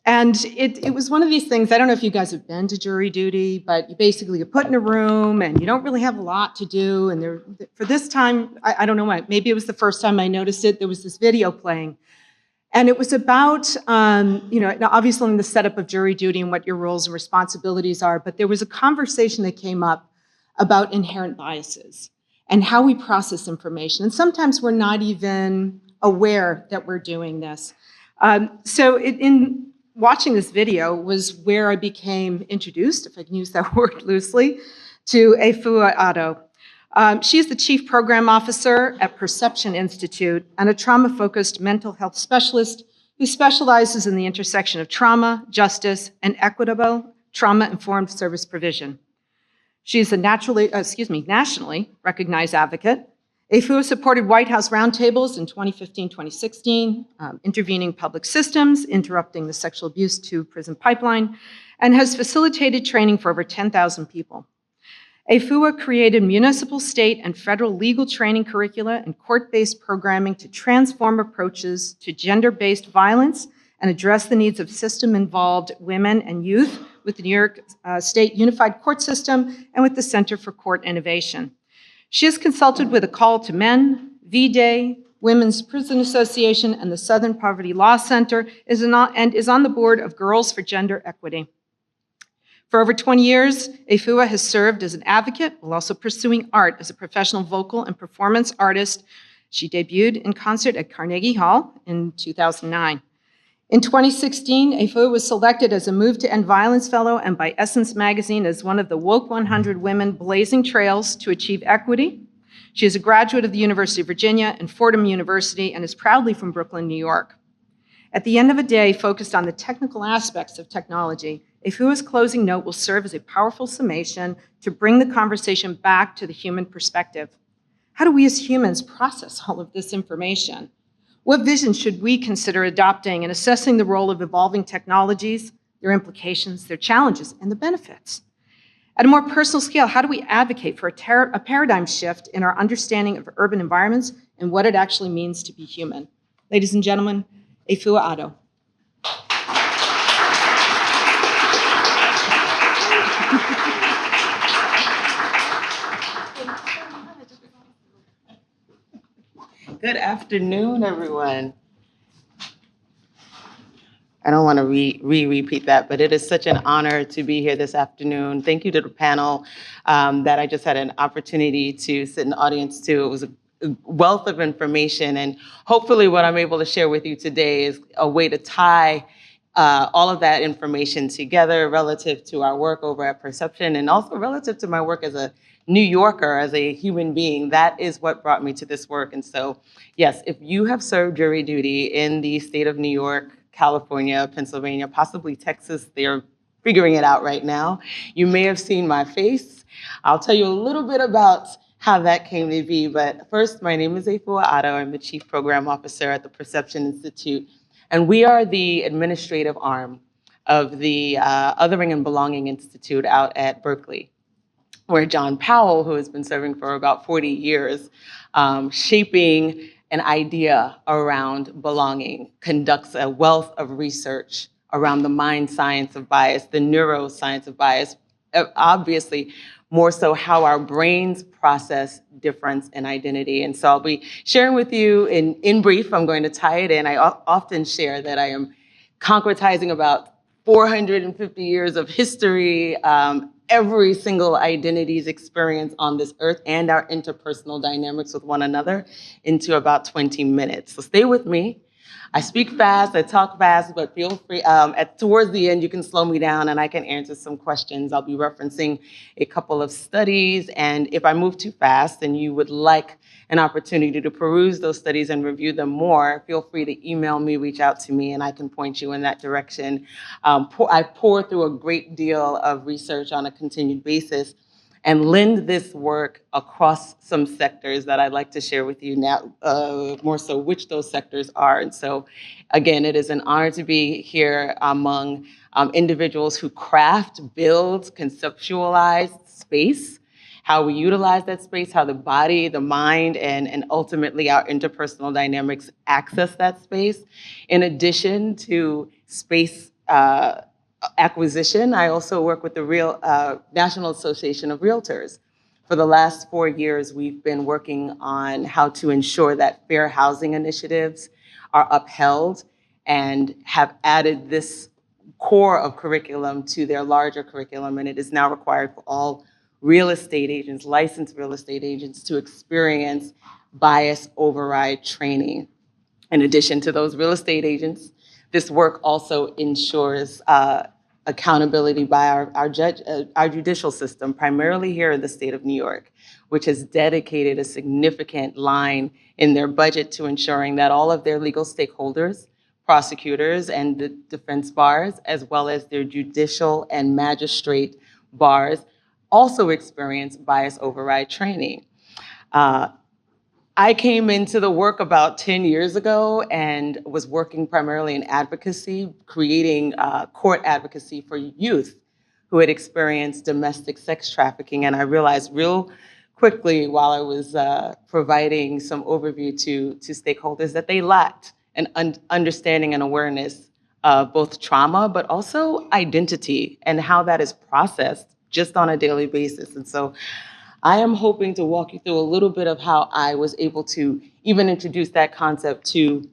And it was one of these things, I don't know if you guys have been to jury duty, but you basically get put in a room and you don't really have a lot to do. And for this time, I don't know why, maybe it was the first time I noticed it, there was this video playing. And it was about, now obviously in the setup of jury duty and what your roles and responsibilities are, but there was a conversation that came up about inherent biases and how we process information. And sometimes we're not even aware that we're doing this. So in watching this video was where I became introduced, if I can use that word loosely, to Efua Addo. She is the Chief Program Officer at Perception Institute and a trauma-focused mental health specialist who specializes in the intersection of trauma, justice, and equitable trauma-informed service provision. She is a nationally recognized advocate. Efua supported White House roundtables in 2015-2016, intervening public systems, interrupting the sexual abuse to prison pipeline, and has facilitated training for over 10,000 people. Efua created municipal, state, and federal legal training curricula and court-based programming to transform approaches to gender-based violence and address the needs of system-involved women and youth with the New York State Unified Court System and with the Center for Court Innovation. She has consulted with A Call to Men, V-Day, Women's Prison Association, and the Southern Poverty Law Center, and is on the board of Girls for Gender Equity. For over 20 years, Efua has served as an advocate while also pursuing art as a professional vocal and performance artist. She debuted in concert at Carnegie Hall in 2009. In 2016, Efua was selected as a Move to End Violence Fellow and by Essence Magazine as one of the Woke 100 Women Blazing Trails to Achieve Equity. She is a graduate of the University of Virginia and Fordham University and is proudly from Brooklyn, New York. At the end of a day focused on the technical aspects of technology, Efua's closing note will serve as a powerful summation to bring the conversation back to the human perspective. How do we as humans process all of this information? What vision should we consider adopting in assessing the role of evolving technologies, their implications, their challenges, and the benefits? At a more personal scale, how do we advocate for a paradigm shift in our understanding of urban environments and what it actually means to be human? Ladies and gentlemen, Efua Addo. Good afternoon, everyone. I don't want to repeat that, but it is such an honor to be here this afternoon. Thank you to the panel that I just had an opportunity to sit in the audience to. It was a wealth of information, and hopefully what I'm able to share with you today is a way to tie all of that information together relative to our work over at Perception and also relative to my work as a New Yorker, as a human being. That is what brought me to this work. And so, yes, if you have served jury duty in the state of New York, California, Pennsylvania, possibly Texas, they're figuring it out right now. You may have seen my face. I'll tell you a little bit about how that came to be. But first, my name is Efua Addo. I'm the Chief Program Officer at the Perception Institute. And we are the administrative arm of the Othering and Belonging Institute out at Berkeley, where John Powell, who has been serving for about 40 years, shaping an idea around belonging, conducts a wealth of research around the mind science of bias, the neuroscience of bias, obviously more so how our brains process difference and identity. And so I'll be sharing with you in brief, I'm going to tie it in. I often share that I am concretizing about 450 years of history, every single identity's experience on this earth and our interpersonal dynamics with one another into about 20 minutes. So stay with me. I speak fast, I talk fast, but feel free, towards the end, you can slow me down and I can answer some questions. I'll be referencing a couple of studies, and if I move too fast and you would like an opportunity to peruse those studies and review them more, feel free to email me, reach out to me, and I can point you in that direction. I pour through a great deal of research on a continued basis and lend this work across some sectors that I'd like to share with you now, more so which those sectors are. And so, again, it is an honor to be here among individuals who craft, build, conceptualize space, how we utilize that space, how the body, the mind, and ultimately our interpersonal dynamics access that space, in addition to space acquisition, I also work with the National Association of Realtors. For the last 4 years, we've been working on how to ensure that fair housing initiatives are upheld and have added this core of curriculum to their larger curriculum, and it is now required for all real estate agents, licensed real estate agents, to experience bias override training. In addition to those real estate agents, this work also ensures accountability by our judicial system, primarily here in the state of New York, which has dedicated a significant line in their budget to ensuring that all of their legal stakeholders, prosecutors and the defense bars, as well as their judicial and magistrate bars, also experience bias override training. I came into the work about 10 years ago and was working primarily in advocacy, creating court advocacy for youth who had experienced domestic sex trafficking. And I realized real quickly while I was providing some overview to stakeholders that they lacked an understanding and awareness of both trauma, but also identity and how that is processed just on a daily basis. And so I am hoping to walk you through a little bit of how I was able to even introduce that concept to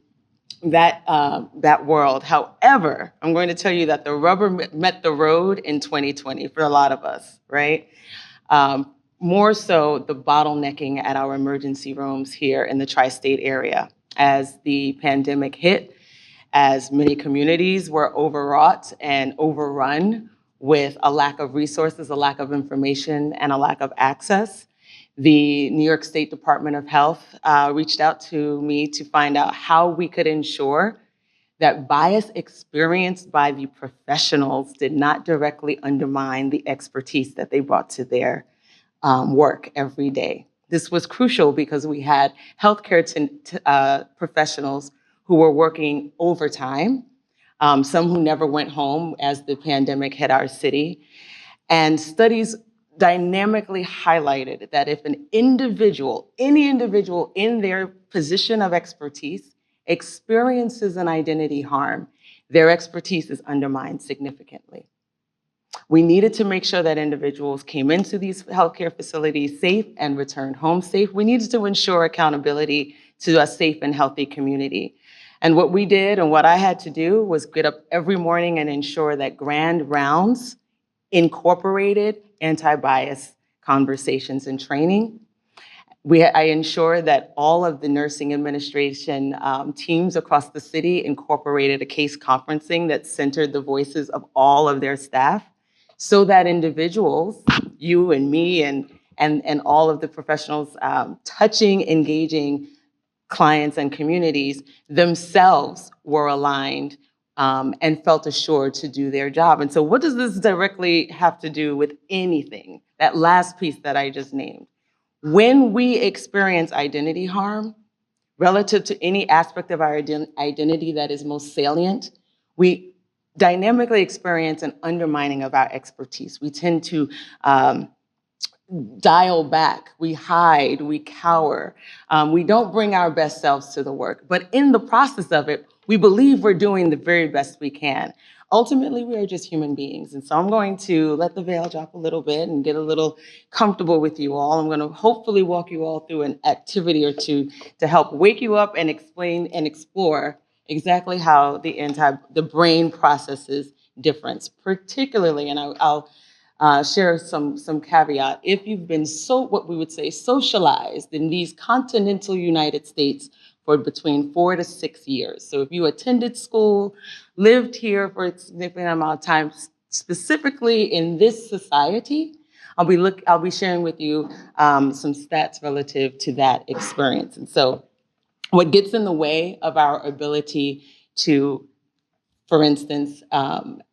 that world. However, I'm going to tell you that the rubber met the road in 2020 for a lot of us, right? More so the bottlenecking at our emergency rooms here in the tri-state area. As the pandemic hit, as many communities were overwrought and overrun with a lack of resources, a lack of information, and a lack of access, the New York State Department of Health reached out to me to find out how we could ensure that bias experienced by the professionals did not directly undermine the expertise that they brought to their work every day. This was crucial because we had healthcare professionals who were working overtime, some who never went home as the pandemic hit our city. And studies dynamically highlighted that if an individual, any individual in their position of expertise experiences an identity harm, their expertise is undermined significantly. We needed to make sure that individuals came into these healthcare facilities safe and returned home safe. We needed to ensure accountability to a safe and healthy community. And what we did and what I had to do was get up every morning and ensure that grand rounds incorporated anti-bias conversations and training. I ensured that all of the nursing administration teams across the city incorporated a case conferencing that centered the voices of all of their staff so that individuals, you and me and all of the professionals touching, engaging clients and communities themselves were aligned and felt assured to do their job. And so what does this directly have to do with anything? That last piece that I just named. When we experience identity harm relative to any aspect of our identity that is most salient, we dynamically experience an undermining of our expertise. We tend to dial back, we hide, we cower. We don't bring our best selves to the work. But in the process of it, we believe we're doing the very best we can. Ultimately, we are just human beings. And so I'm going to let the veil drop a little bit and get a little comfortable with you all. I'm going to hopefully walk you all through an activity or two to help wake you up and explain and explore exactly how the brain processes difference, particularly, and I'll share some caveat. If you've been what we would say socialized in these continental United States for between 4 to 6 years. So if you attended school, lived here for a significant amount of time, specifically in this society, I'll be sharing with you some stats relative to that experience. And so what gets in the way of our ability to, for instance,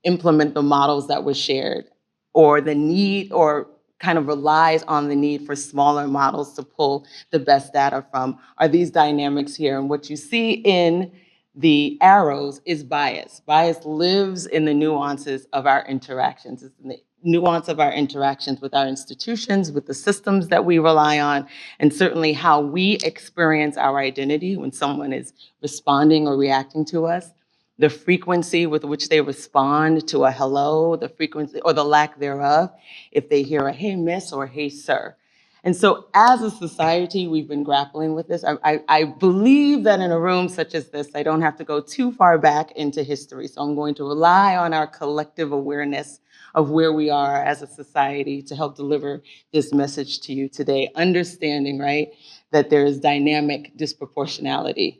implement the models that were shared, or the need, or kind of relies on the need for smaller models to pull the best data from, are these dynamics here. And what you see in the arrows is bias. Bias lives in the nuances of our interactions. It's in the nuance of our interactions with our institutions, with the systems that we rely on, and certainly how we experience our identity when someone is responding or reacting to us. the frequency with which they respond to a hello, the frequency or the lack thereof, if they hear a hey miss or hey sir. And so as a society, we've been grappling with this. I believe that in a room such as this, I don't have to go too far back into history. So I'm going to rely on our collective awareness of where we are as a society to help deliver this message to you today, understanding, right, that there is dynamic disproportionality.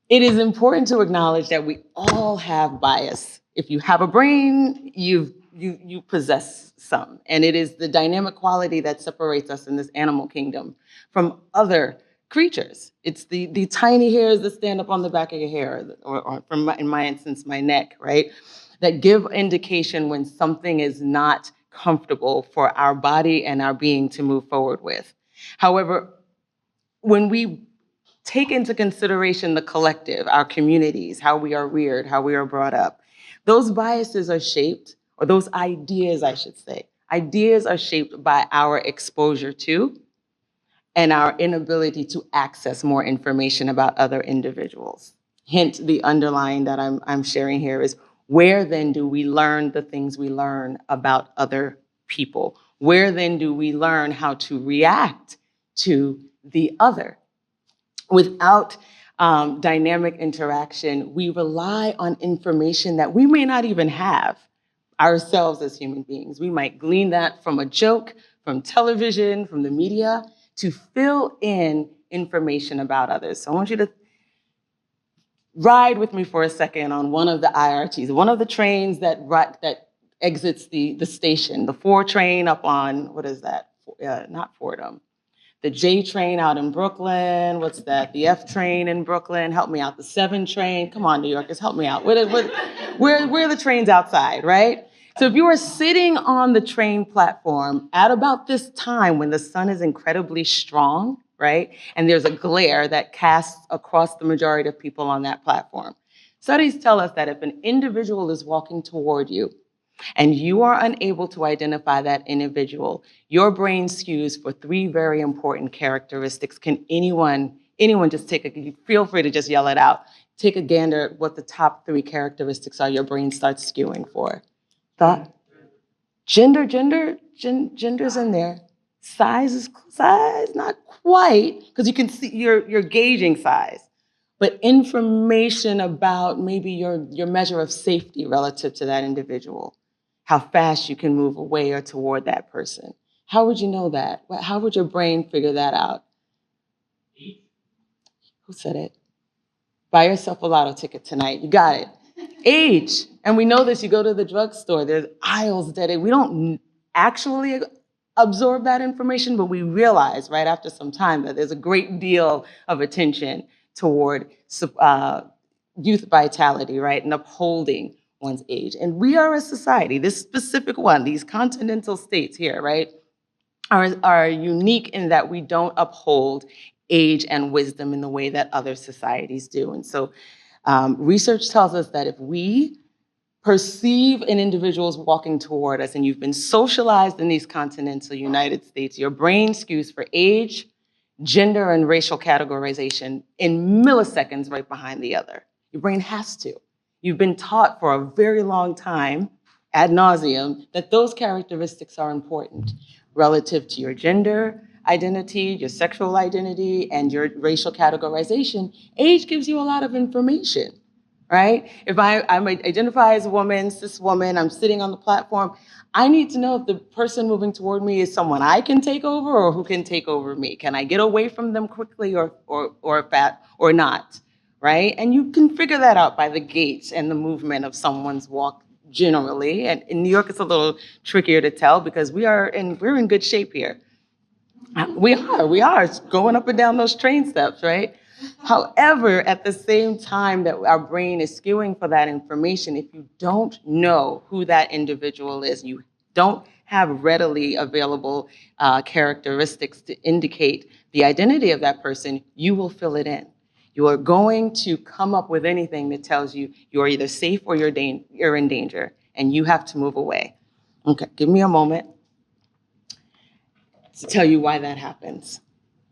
It is important to acknowledge that we all have bias. If you have a brain, you possess some. And it is the dynamic quality that separates us in this animal kingdom from other creatures. It's the tiny hairs that stand up on the back of your hair, or in my instance, my neck, right? That give indication when something is not comfortable for our body and our being to move forward with. However, when we take into consideration the collective, our communities, how we are reared, how we are brought up, those biases are shaped, or those ideas, I should say, ideas are shaped by our exposure to and our inability to access more information about other individuals. Hint, the underlying that I'm sharing here is, where then do we learn the things we learn about other people? Where then do we learn how to react to the other? Without dynamic interaction, we rely on information that we may not even have ourselves as human beings. We might glean that from a joke, from television, from the media, to fill in information about others. So I want you to ride with me for a second on one of the IRTs, one of the trains that exits the station, the 4 train up on, what is that? Not Fordham. The J train out in Brooklyn. What's that? The F train in Brooklyn. Help me out. The 7 train. Come on, New Yorkers, help me out. Where are the trains outside, right? So if you are sitting on the train platform at about this time when the sun is incredibly strong, right? And there's a glare that casts across the majority of people on that platform. Studies tell us that if an individual is walking toward you, and you are unable to identify that individual, your brain skews for 3 very important characteristics. Can anyone just feel free to just yell it out. Take a gander at what the top 3 characteristics are your brain starts skewing for. Thought? Gender's in there. Size, not quite, because you can see, you're gauging size. But information about maybe your measure of safety relative to that individual. How fast you can move away or toward that person. How would you know that? How would your brain figure that out? Who said it? Buy yourself a lotto ticket tonight. You got it. Age. And we know this, you go to the drugstore, there's aisles dedicated. We don't actually absorb that information, but we realize right after some time that there's a great deal of attention toward youth vitality, right? And upholding one's age. And we are a society, this specific one, these continental states here, right, are unique in that we don't uphold age and wisdom in the way that other societies do. And so research tells us that if we perceive an individual as walking toward us and you've been socialized in these continental United States, your brain skews for age, gender, and racial categorization in milliseconds right behind the other. Your brain has to. You've been taught for a very long time, ad nauseum, that those characteristics are important relative to your gender identity, your sexual identity, and your racial categorization. Age gives you a lot of information, right? If I identify as a woman, cis woman, I'm sitting on the platform, I need to know if the person moving toward me is someone I can take over or who can take over me. Can I get away from them quickly or not? Right? And you can figure that out by the gaits and the movement of someone's walk generally. And in New York, it's a little trickier to tell because we're in good shape here. We are going up and down those train steps, right? However, at the same time that our brain is skewing for that information, if you don't know who that individual is, you don't have readily available characteristics to indicate the identity of that person, you will fill it in. You are going to come up with anything that tells you you're either safe or you're in danger, and you have to move away. Okay, give me a moment to tell you why that happens.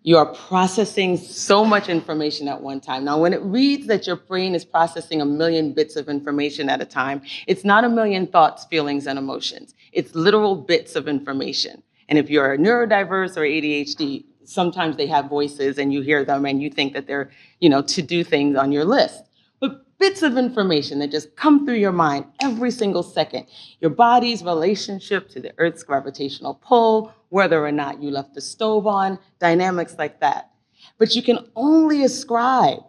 You are processing so much information at one time. Now, when it reads that your brain is processing 1 million bits of information at a time, it's not 1 million thoughts, feelings, and emotions. It's literal bits of information. And if you're neurodiverse or ADHD, sometimes they have voices and you hear them and you think that they're, to-do things on your list. But bits of information that just come through your mind every single second. Your body's relationship to the Earth's gravitational pull, whether or not you left the stove on, dynamics like that. But you can only ascribe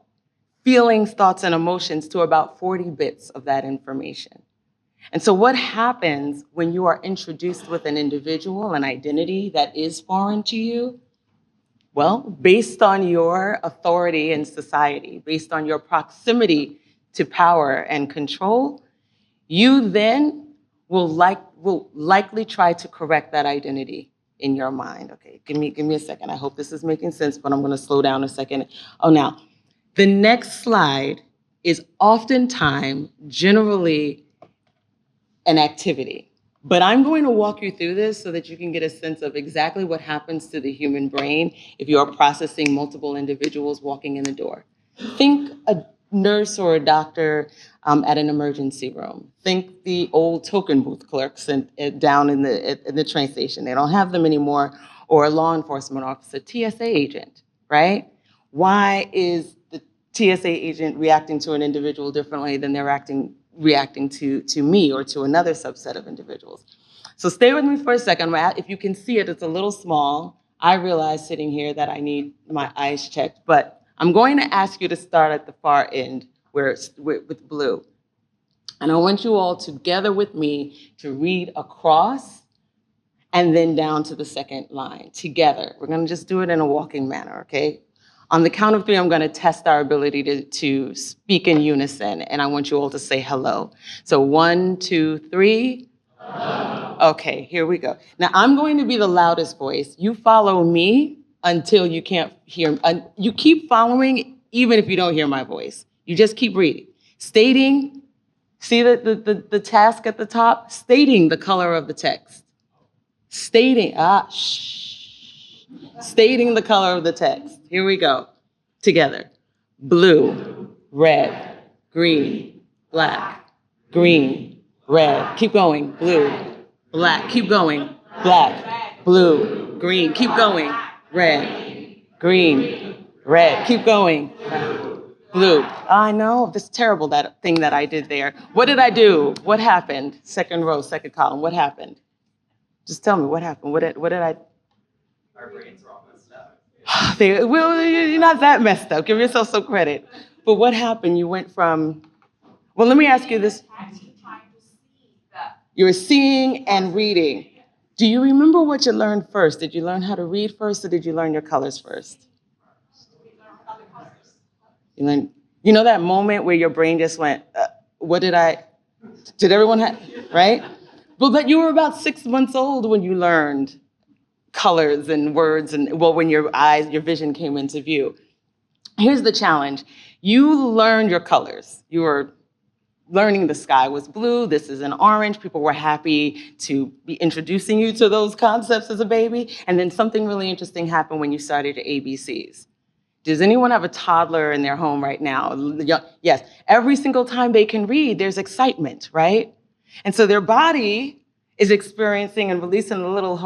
feelings, thoughts, and emotions to about 40 bits of that information. And so what happens when you are introduced with an individual, an identity that is foreign to you? Well, based on your authority in society, based on your proximity to power and control, you then will likely try to correct that identity in your mind. Okay, give me a second. I hope this is making sense, but I'm gonna slow down a second. Oh, now, the next slide is oftentimes generally an activity. But I'm going to walk you through this so that you can get a sense of exactly what happens to the human brain if you are processing multiple individuals walking in the door. Think a nurse or a doctor at an emergency room. Think the old token booth clerks down in the train station. They don't have them anymore. Or a law enforcement officer, TSA agent, right? Why is the TSA agent reacting to an individual differently than they're reacting to me or to another subset of individuals? So stay with me for a second. If you can see it, it's a little small. I realize sitting here that I need my eyes checked, but I'm going to ask you to start at the far end where it's with blue. And I want you all together with me to read across and then down to the second line together. We're gonna just do it in a walking manner, okay? On the count of 3, I'm gonna test our ability to speak in unison, and I want you all to say hello. So 1, 2, 3. Hello. Okay, here we go. Now I'm going to be the loudest voice. You follow me until you can't hear. You keep following even if you don't hear my voice. You just keep reading. Stating, see the task at the top? Stating the color of the text. Stating the color of the text. Here we go. Together. Blue, red, green, black, green, red. Keep going. Blue, black. Keep going. Black, blue, green. Keep going. Red, green, red. Keep going. Blue. I know, this is terrible, that thing that I did there. What did I do? What happened? Second row, second column. What happened? Just tell me what happened. What did I? Our brains are all messed up. Well, you're not that messed up. Give yourself some credit. But what happened? You went from, well, let me ask you this. You were seeing and reading. Do you remember what you learned first? Did you learn how to read first, or did you learn your colors first? You know that moment where your brain just went, did everyone have, right? Well, but you were about 6 months old when you learned colors and words, and well, when your vision came into view. Here's the challenge. You learned your colors. You were learning the sky was blue, this is an orange. People were happy to be introducing you to those concepts as a baby. And then something really interesting happened when you started your ABCs. Does anyone have a toddler in their home right now? Yes, every single time they can read, there's excitement, right? And so their body is experiencing and releasing a little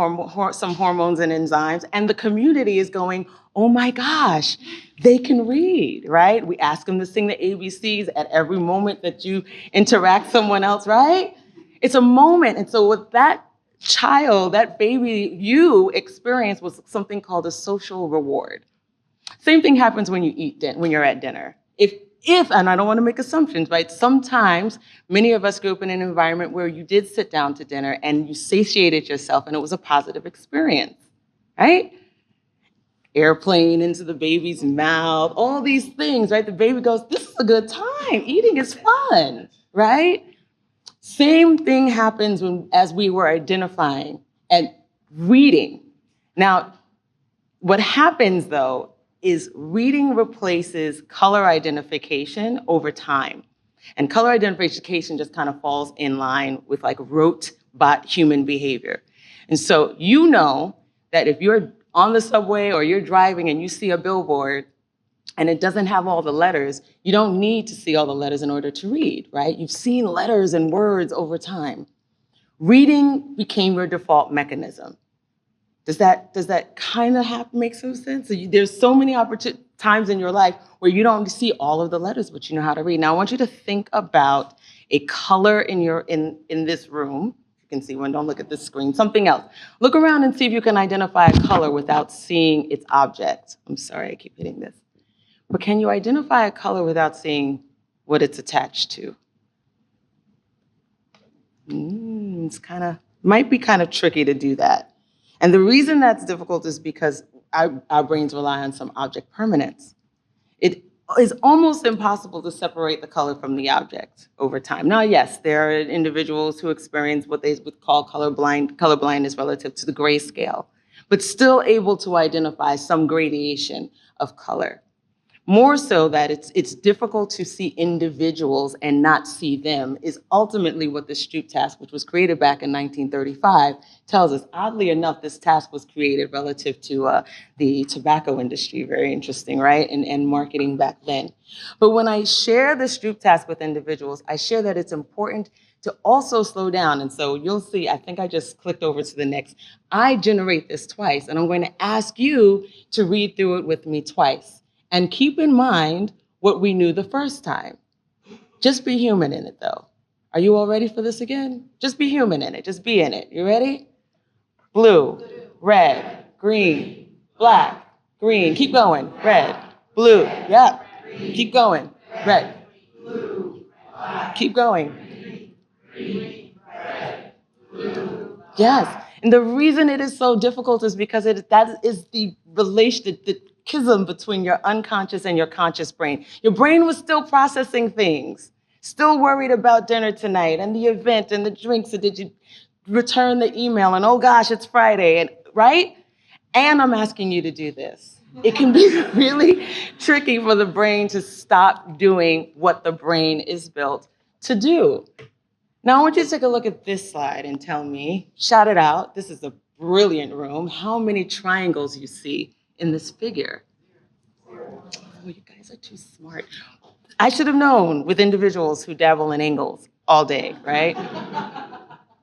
some hormones and enzymes, and the community is going, oh my gosh, they can read, right? We ask them to sing the ABCs at every moment that you interact with someone else, right? It's a moment. And so what that child, that baby you experience was something called a social reward. Same thing happens when you eat, when you're at dinner. If, and I don't want to make assumptions, right? Sometimes many of us grew up in an environment where you did sit down to dinner and you satiated yourself and it was a positive experience, right? Airplane into the baby's mouth, all these things, right? The baby goes, this is a good time. Eating is fun, right? Same thing happens as we were identifying and reading. Now, what happens though is reading replaces color identification over time. And color identification just kind of falls in line with like rote human behavior. And so you know that if you're on the subway or you're driving and you see a billboard and it doesn't have all the letters, you don't need to see all the letters in order to read, right? You've seen letters and words over time. Reading became your default mechanism. Does that kind of make some sense? So there's so many times in your life where you don't see all of the letters, but you know how to read. Now I want you to think about a color in this room. You can see one, don't look at this screen, something else. Look around and see if you can identify a color without seeing its object. I'm sorry, I keep hitting this. But can you identify a color without seeing what it's attached to? It's might be kind of tricky to do that. And the reason that's difficult is because our brains rely on some object permanence. It is almost impossible to separate the color from the object over time. Now, yes, there are individuals who experience what they would call colorblindness relative to the grayscale, but still able to identify some gradation of color. More so that it's difficult to see individuals and not see them is ultimately what the Stroop task, which was created back in 1935, tells us. Oddly enough, this task was created relative to the tobacco industry. Very interesting, right? And marketing back then. But when I share the Stroop task with individuals, I share that it's important to also slow down. And so you'll see, I think I just clicked over to the next. I generate this twice, and I'm going to ask you to read through it with me twice. And keep in mind what we knew the first time. Just be human in it, though. Are you all ready for this again? Just be human in it. Just be in it. You ready? Blue, red, green, black, green. Keep going. Red, blue. Yep. Keep going. Red. Keep going. Yes. And the reason it is so difficult is because that is the relation, the schism between your unconscious and your conscious brain. Your brain was still processing things, still worried about dinner tonight and the event and the drinks, and did you return the email, and oh gosh, it's Friday, and right? And I'm asking you to do this. It can be really tricky for the brain to stop doing what the brain is built to do. Now I want you to take a look at this slide and tell me, shout it out, this is a brilliant room, how many triangles you see in this figure. Oh, you guys are too smart. I should have known with individuals who dabble in angles all day, right?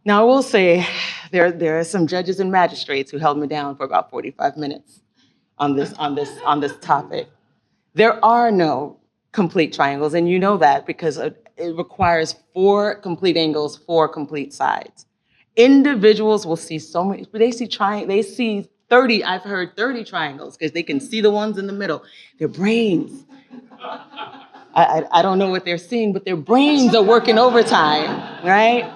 Now I will say there are some judges and magistrates who held me down for about 45 minutes on this topic. There are no complete triangles, and you know that because it requires 4 complete angles, 4 complete sides. Individuals will see so many, but they see 30, I've heard 30 triangles because they can see the ones in the middle. Their brains, I don't know what they're seeing, but their brains are working overtime, right?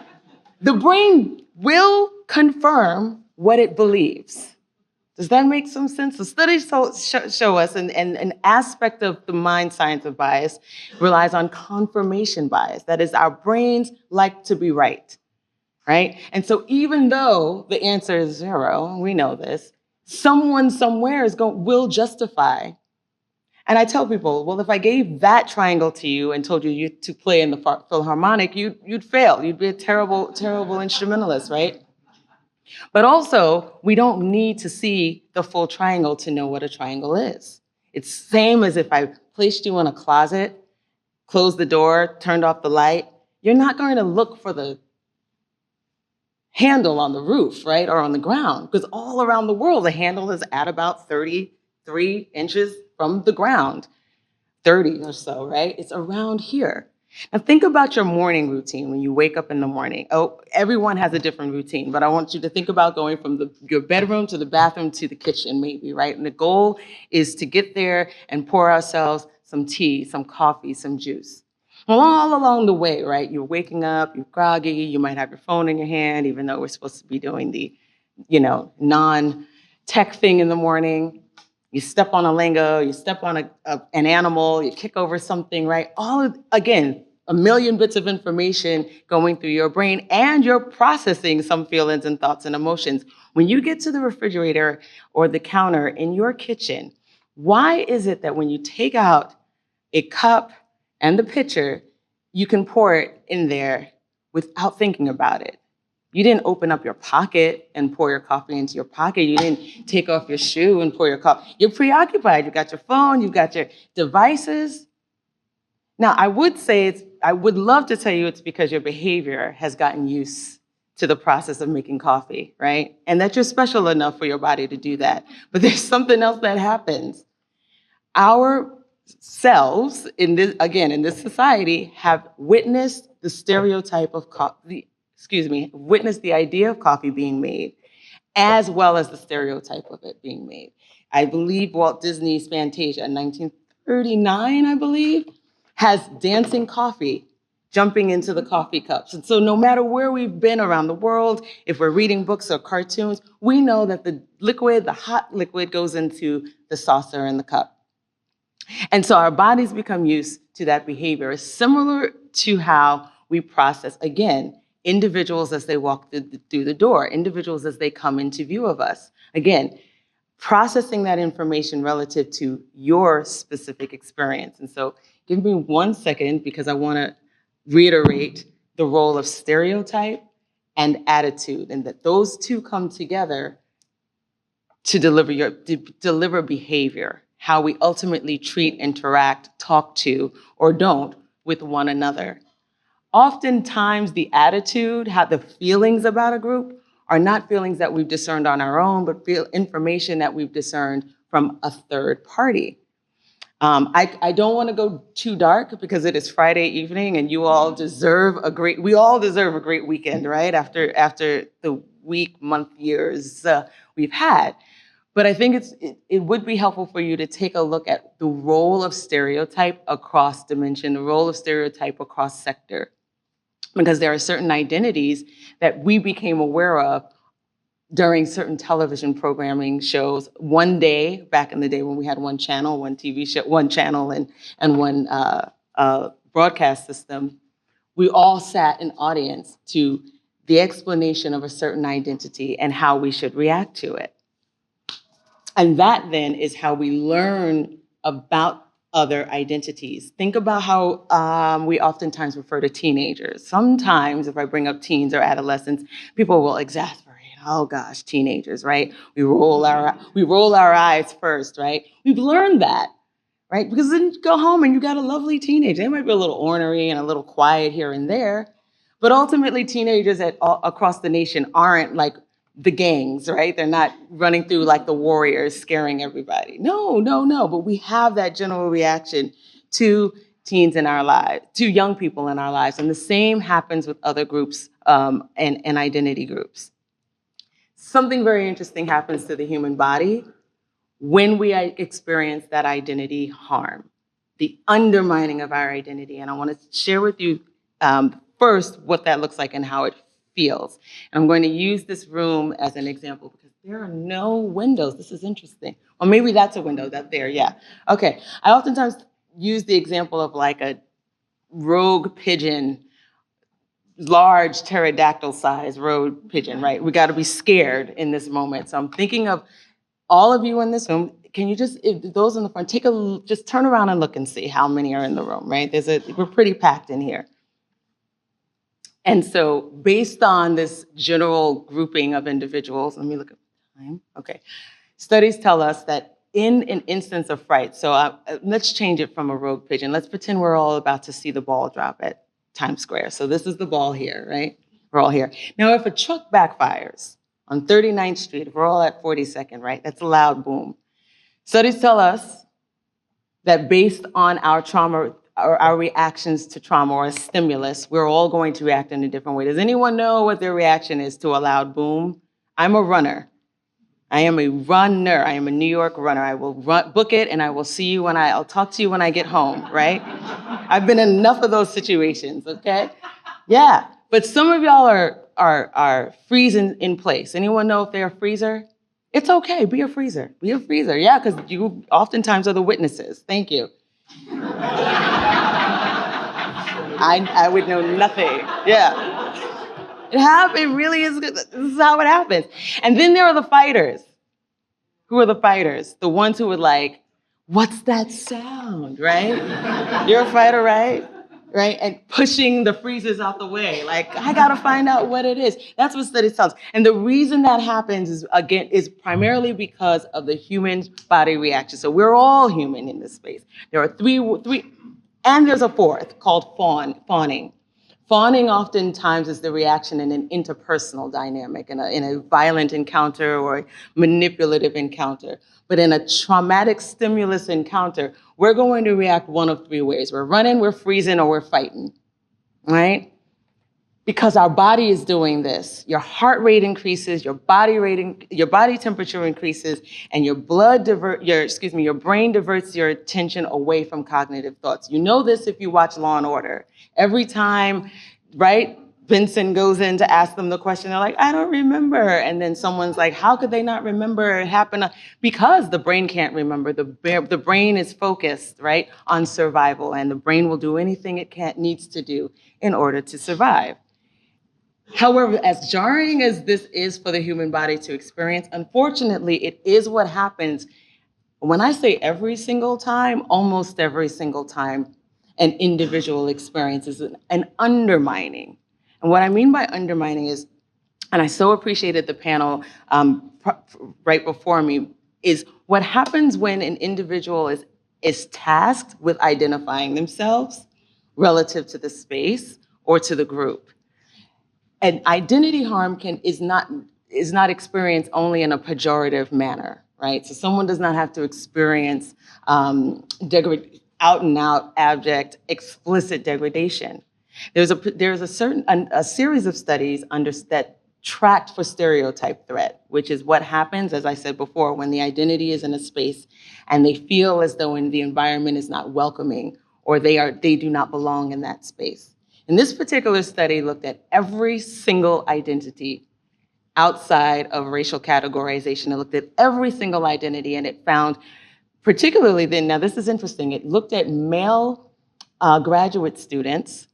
The brain will confirm what it believes. Does that make some sense? The studies show us, and an aspect of the mind science of bias relies on confirmation bias. That is, our brains like to be right, right? And so even though the answer is 0, we know this, someone somewhere will justify. And I tell people, well, if I gave that triangle to you and told you to play in the Philharmonic, you'd fail. You'd be a terrible, terrible instrumentalist, right? But also, we don't need to see the full triangle to know what a triangle is. It's the same as if I placed you in a closet, closed the door, turned off the light. You're not going to look for the handle on the roof, right, or on the ground, because all around the world, the handle is at about 33 inches from the ground, 30 or so, right? It's around here. Now think about your morning routine when you wake up in the morning. Oh, everyone has a different routine, but I want you to think about going from your bedroom to the bathroom to the kitchen maybe, right? And the goal is to get there and pour ourselves some tea, some coffee, some juice. Well, all along the way, right? You're waking up, you're groggy, you might have your phone in your hand, even though we're supposed to be doing the, non-tech thing in the morning. You step on a lingo, you step on an animal, you kick over something, right? Again, a million bits of information going through your brain, and you're processing some feelings and thoughts and emotions. When you get to the refrigerator or the counter in your kitchen, why is it that when you take out a cup and the pitcher, you can pour it in there without thinking about it? You didn't open up your pocket and pour your coffee into your pocket. You didn't take off your shoe and pour your coffee. You're preoccupied. You got your phone, you've got your devices. Now, I would love to tell you it's because your behavior has gotten used to the process of making coffee, right? And that you're special enough for your body to do that. But there's something else that happens. Our selves, in this society, have witnessed the stereotype of coffee, witnessed the idea of coffee being made, as well as the stereotype of it being made. I believe Walt Disney's Fantasia, 1939, I believe, has dancing coffee jumping into the coffee cups. And so no matter where we've been around the world, if we're reading books or cartoons, we know that the hot liquid goes into the saucer and the cup. And so our bodies become used to that behavior, similar to how we process, again, individuals as they walk through the door, individuals as they come into view of us. Again, processing that information relative to your specific experience. And so give me 1 second because I want to reiterate the role of stereotype and attitude, and that those two come together to deliver behavior, how we ultimately treat, interact, talk to, or don't with one another. Oftentimes the attitude, how the feelings about a group are not feelings that we've discerned on our own, but information that we've discerned from a third party. I don't want to go too dark because it is Friday evening and you all deserve we all deserve a great weekend, right? After the week, month, years we've had. But I think it would be helpful for you to take a look at the role of stereotype across dimension, the role of stereotype across sector. Because there are certain identities that we became aware of during certain television programming shows. One day, back in the day when we had one channel, one TV show, one channel and one broadcast system, we all sat in audience to the explanation of a certain identity and how we should react to it. And that then is how we learn about other identities. Think about how we oftentimes refer to teenagers. Sometimes if I bring up teens or adolescents, people will exasperate. Oh gosh, teenagers, right? We roll our eyes first, right? We've learned that, right? Because then you go home and you got a lovely teenager. They might be a little ornery and a little quiet here and there, but ultimately teenagers across the nation aren't like the gangs, right? They're not running through like the warriors scaring everybody. No. But we have that general reaction to teens in our lives, to young people in our lives. And the same happens with other groups and identity groups. Something very interesting happens to the human body when we experience that identity harm, the undermining of our identity. And I want to share with you first what that looks like and how it feels. And I'm going to use this room as an example because there are no windows. This is interesting. Or maybe that's a window, that there, yeah. Okay, I oftentimes use the example of like a rogue pigeon, large pterodactyl-sized rogue pigeon, right? We gotta be scared in this moment. So I'm thinking of all of you in this room. Can you just, those in the front, just turn around and look and see how many are in the room, right? We're pretty packed in here. And so based on this general grouping of individuals, let me look at time, okay. Studies tell us that in an instance of fright, so let's change it from a rogue pigeon. Let's pretend we're all about to see the ball drop at Times Square. So this is the ball here, right? We're all here. Now, if a truck backfires on 39th Street, if we're all at 42nd, right? That's a loud boom. Studies tell us that based on our trauma, or our reactions to trauma or a stimulus, we're all going to react in a different way. Does anyone know what their reaction is to a loud boom? I'm a runner. I am a runner. I am a New York runner. I will book it and I will see you I'll talk to you when I get home, right? I've been in enough of those situations, okay? Yeah, but some of y'all are freezing in place. Anyone know if they're a freezer? It's okay, be a freezer. Be a freezer, yeah, because you oftentimes are the witnesses. Thank you. I would know nothing. Yeah. It really is. This is how it happens. And then there are the fighters. Who are the fighters? The ones who would like, what's that sound, right? You're a fighter, right? right? And pushing the freezers out the way. Like, I gotta find out what it is. That's what study tells. And the reason that happens is primarily because of the human body reaction. So we're all human in this space. There are three, and there's a fourth called fawning. Fawning oftentimes is the reaction in an interpersonal dynamic, in a violent encounter or a manipulative encounter. But in a traumatic stimulus encounter, we're going to react one of three ways. We're running, we're freezing, or we're fighting, right? Because our body is doing this. Your heart rate increases, your body temperature increases, and your brain diverts your attention away from cognitive thoughts. You know this if you watch Law and Order. Every time, right, Vincent goes in to ask them the question, they're like, I don't remember. And then someone's like, how could they not remember? It happened because the brain can't remember. The brain is focused, right, on survival, and the brain will do anything it needs to do in order to survive. However, as jarring as this is for the human body to experience, unfortunately, it is what happens when I say every single time, almost every single time an individual experiences an undermining. And what I mean by undermining is, and I so appreciated the panel right before me, is what happens when an individual is tasked with identifying themselves relative to the space or to the group. And identity harm is not experienced only in a pejorative manner, right? So someone does not have to experience out and out, abject, explicit degradation. There's a series of studies that tracked for stereotype threat, which is what happens, as I said before, when the identity is in a space and they feel as though the environment is not welcoming or they do not belong in that space. And this particular study looked at every single identity outside of racial categorization. It looked at every single identity, and it found, particularly then, now this is interesting, it looked at male graduate students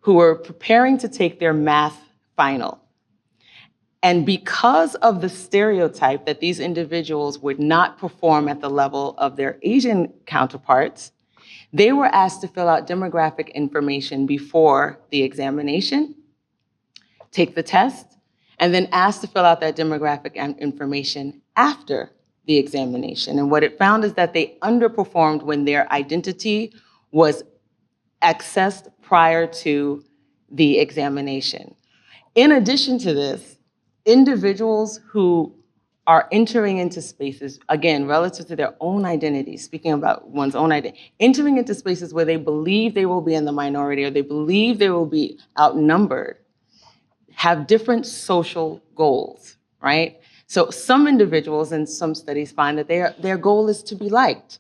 who were preparing to take their math final. And because of the stereotype that these individuals would not perform at the level of their Asian counterparts, they were asked to fill out demographic information before the examination, take the test, and then asked to fill out that demographic information after the examination. And what it found is that they underperformed when their identity was accessed prior to the examination. In addition to this, individuals who are entering into spaces, again, relative to their own identity, speaking about one's own identity, entering into spaces where they believe they will be in the minority or they believe they will be outnumbered, have different social goals, right? So some individuals in some studies find that their goal is to be liked.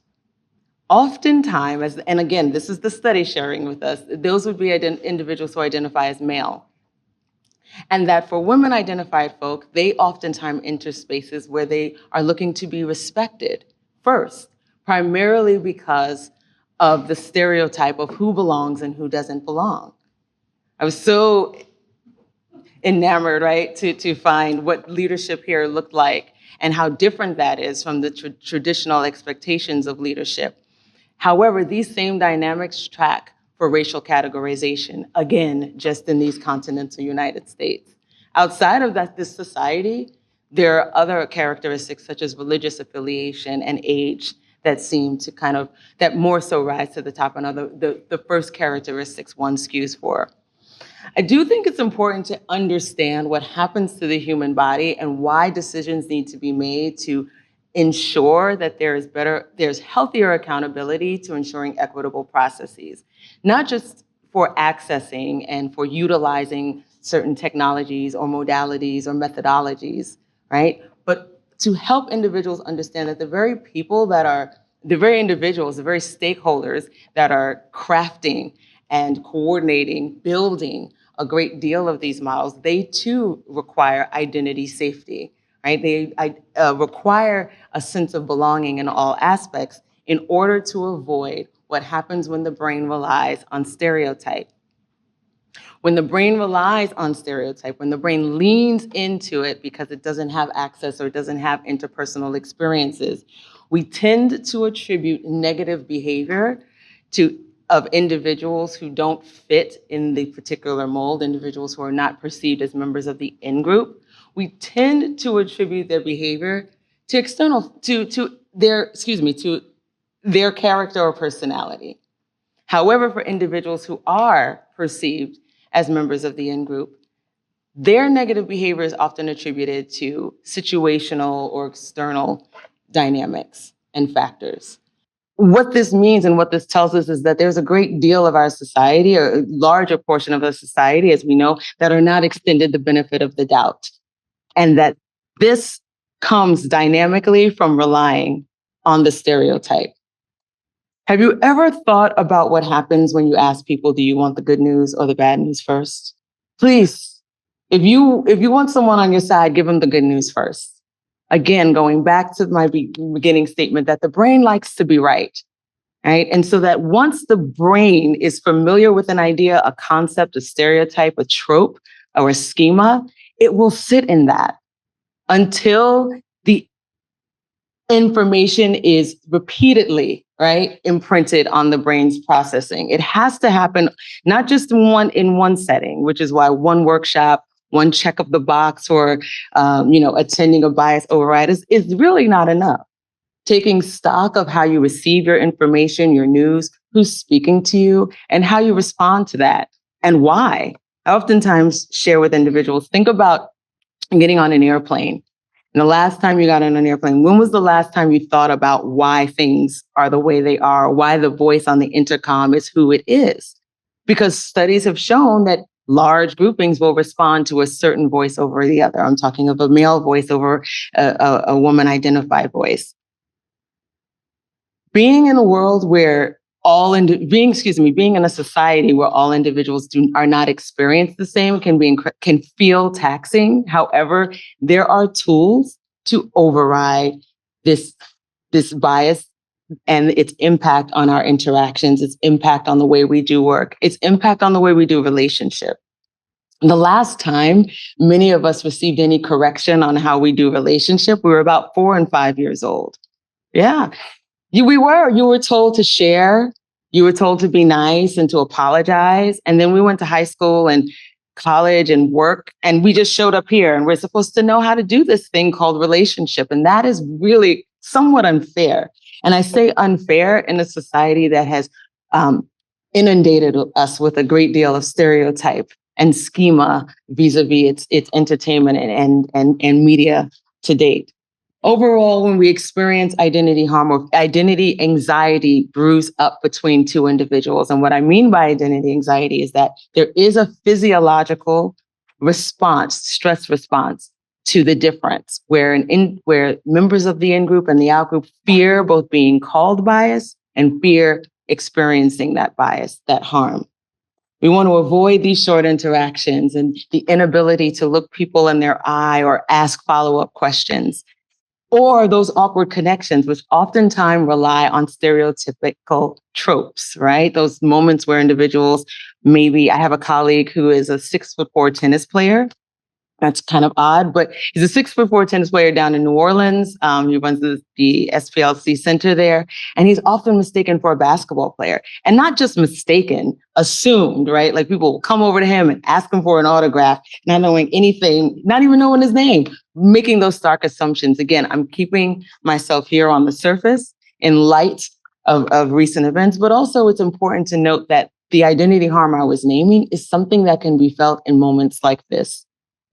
Oftentimes, and again, this is the study sharing with us, those would be individuals who identify as male. And that for women-identified folk, they oftentimes enter spaces where they are looking to be respected first, primarily because of the stereotype of who belongs and who doesn't belong. I was so enamored, right, to find what leadership here looked like and how different that is from the traditional expectations of leadership. However, these same dynamics track for racial categorization, again, just in these continental United States. Outside of this society, there are other characteristics such as religious affiliation and age that seem to that more so rise to the top, and are the first characteristics one skews for. I do think it's important to understand what happens to the human body and why decisions need to be made to ensure that there's healthier accountability to ensuring equitable processes, not just for accessing and for utilizing certain technologies or modalities or methodologies, right? But to help individuals understand that the very individuals, the very stakeholders that are crafting and coordinating, building a great deal of these models, they too require identity safety, right? They require a sense of belonging in all aspects in order to avoid what happens when the brain relies on stereotype. When the brain relies on stereotype, when the brain leans into it because it doesn't have access or doesn't have interpersonal experiences, we tend to attribute negative behavior to of individuals who don't fit in the particular mold, individuals who are not perceived as members of the in-group, we tend to attribute their behavior to their character or personality. However, for individuals who are perceived as members of the in-group, their negative behavior is often attributed to situational or external dynamics and factors. What this means and what this tells us is that there's a great deal of our society, or a larger portion of our society, as we know, that are not extended the benefit of the doubt. And that this comes dynamically from relying on the stereotype. Have you ever thought about what happens when you ask people, do you want the good news or the bad news first? Please, if you want someone on your side, give them the good news first. Again, going back to my beginning statement that the brain likes to be right, right? And so that once the brain is familiar with an idea, a concept, a stereotype, a trope, or a schema, it will sit in that until the information is repeatedly, right, imprinted on the brain's processing. It has to happen not just in one setting, which is why one workshop, one check of the box, or attending a bias override is really not enough. Taking stock of how you receive your information, your news, who's speaking to you, and how you respond to that, and why. I oftentimes share with individuals, think about getting on an airplane. And the last time you got on an airplane, when was the last time you thought about why things are the way they are, why the voice on the intercom is who it is? Because studies have shown that large groupings will respond to a certain voice over the other. I'm talking of a male voice over a woman identified voice. Being in a world where being in a society where all individuals are not experienced the same can feel taxing. However, there are tools to override this bias and its impact on our interactions, its impact on the way we do work, its impact on the way we do relationship. The last time many of us received any correction on how we do relationship, we were about 4 and 5 years old. Yeah. You were told to share, you were told to be nice and to apologize. And then we went to high school and college and work, and we just showed up here and we're supposed to know how to do this thing called relationship. And that is really somewhat unfair. And I say unfair in a society that has inundated us with a great deal of stereotype and schema vis-a-vis its entertainment and media to date. Overall, when we experience identity harm or identity anxiety brews up between two individuals. And what I mean by identity anxiety is that there is a physiological response, stress response to the difference, where members of the in-group and the out-group fear both being called bias and fear experiencing that bias, that harm. We want to avoid these short interactions and the inability to look people in their eye or ask follow-up questions, or those awkward connections, which oftentimes rely on stereotypical tropes, right? Those moments where individuals, maybe I have a colleague who is a 6'4" tennis player. That's kind of odd, but he's a 6'4" tennis player down in New Orleans. He runs the SPLC center there, and he's often mistaken for a basketball player. And not just mistaken, assumed, right? Like people will come over to him and ask him for an autograph, not knowing anything, not even knowing his name, making those stark assumptions. Again, I'm keeping myself here on the surface in light of recent events, but also it's important to note that the identity harm I was naming is something that can be felt in moments like this.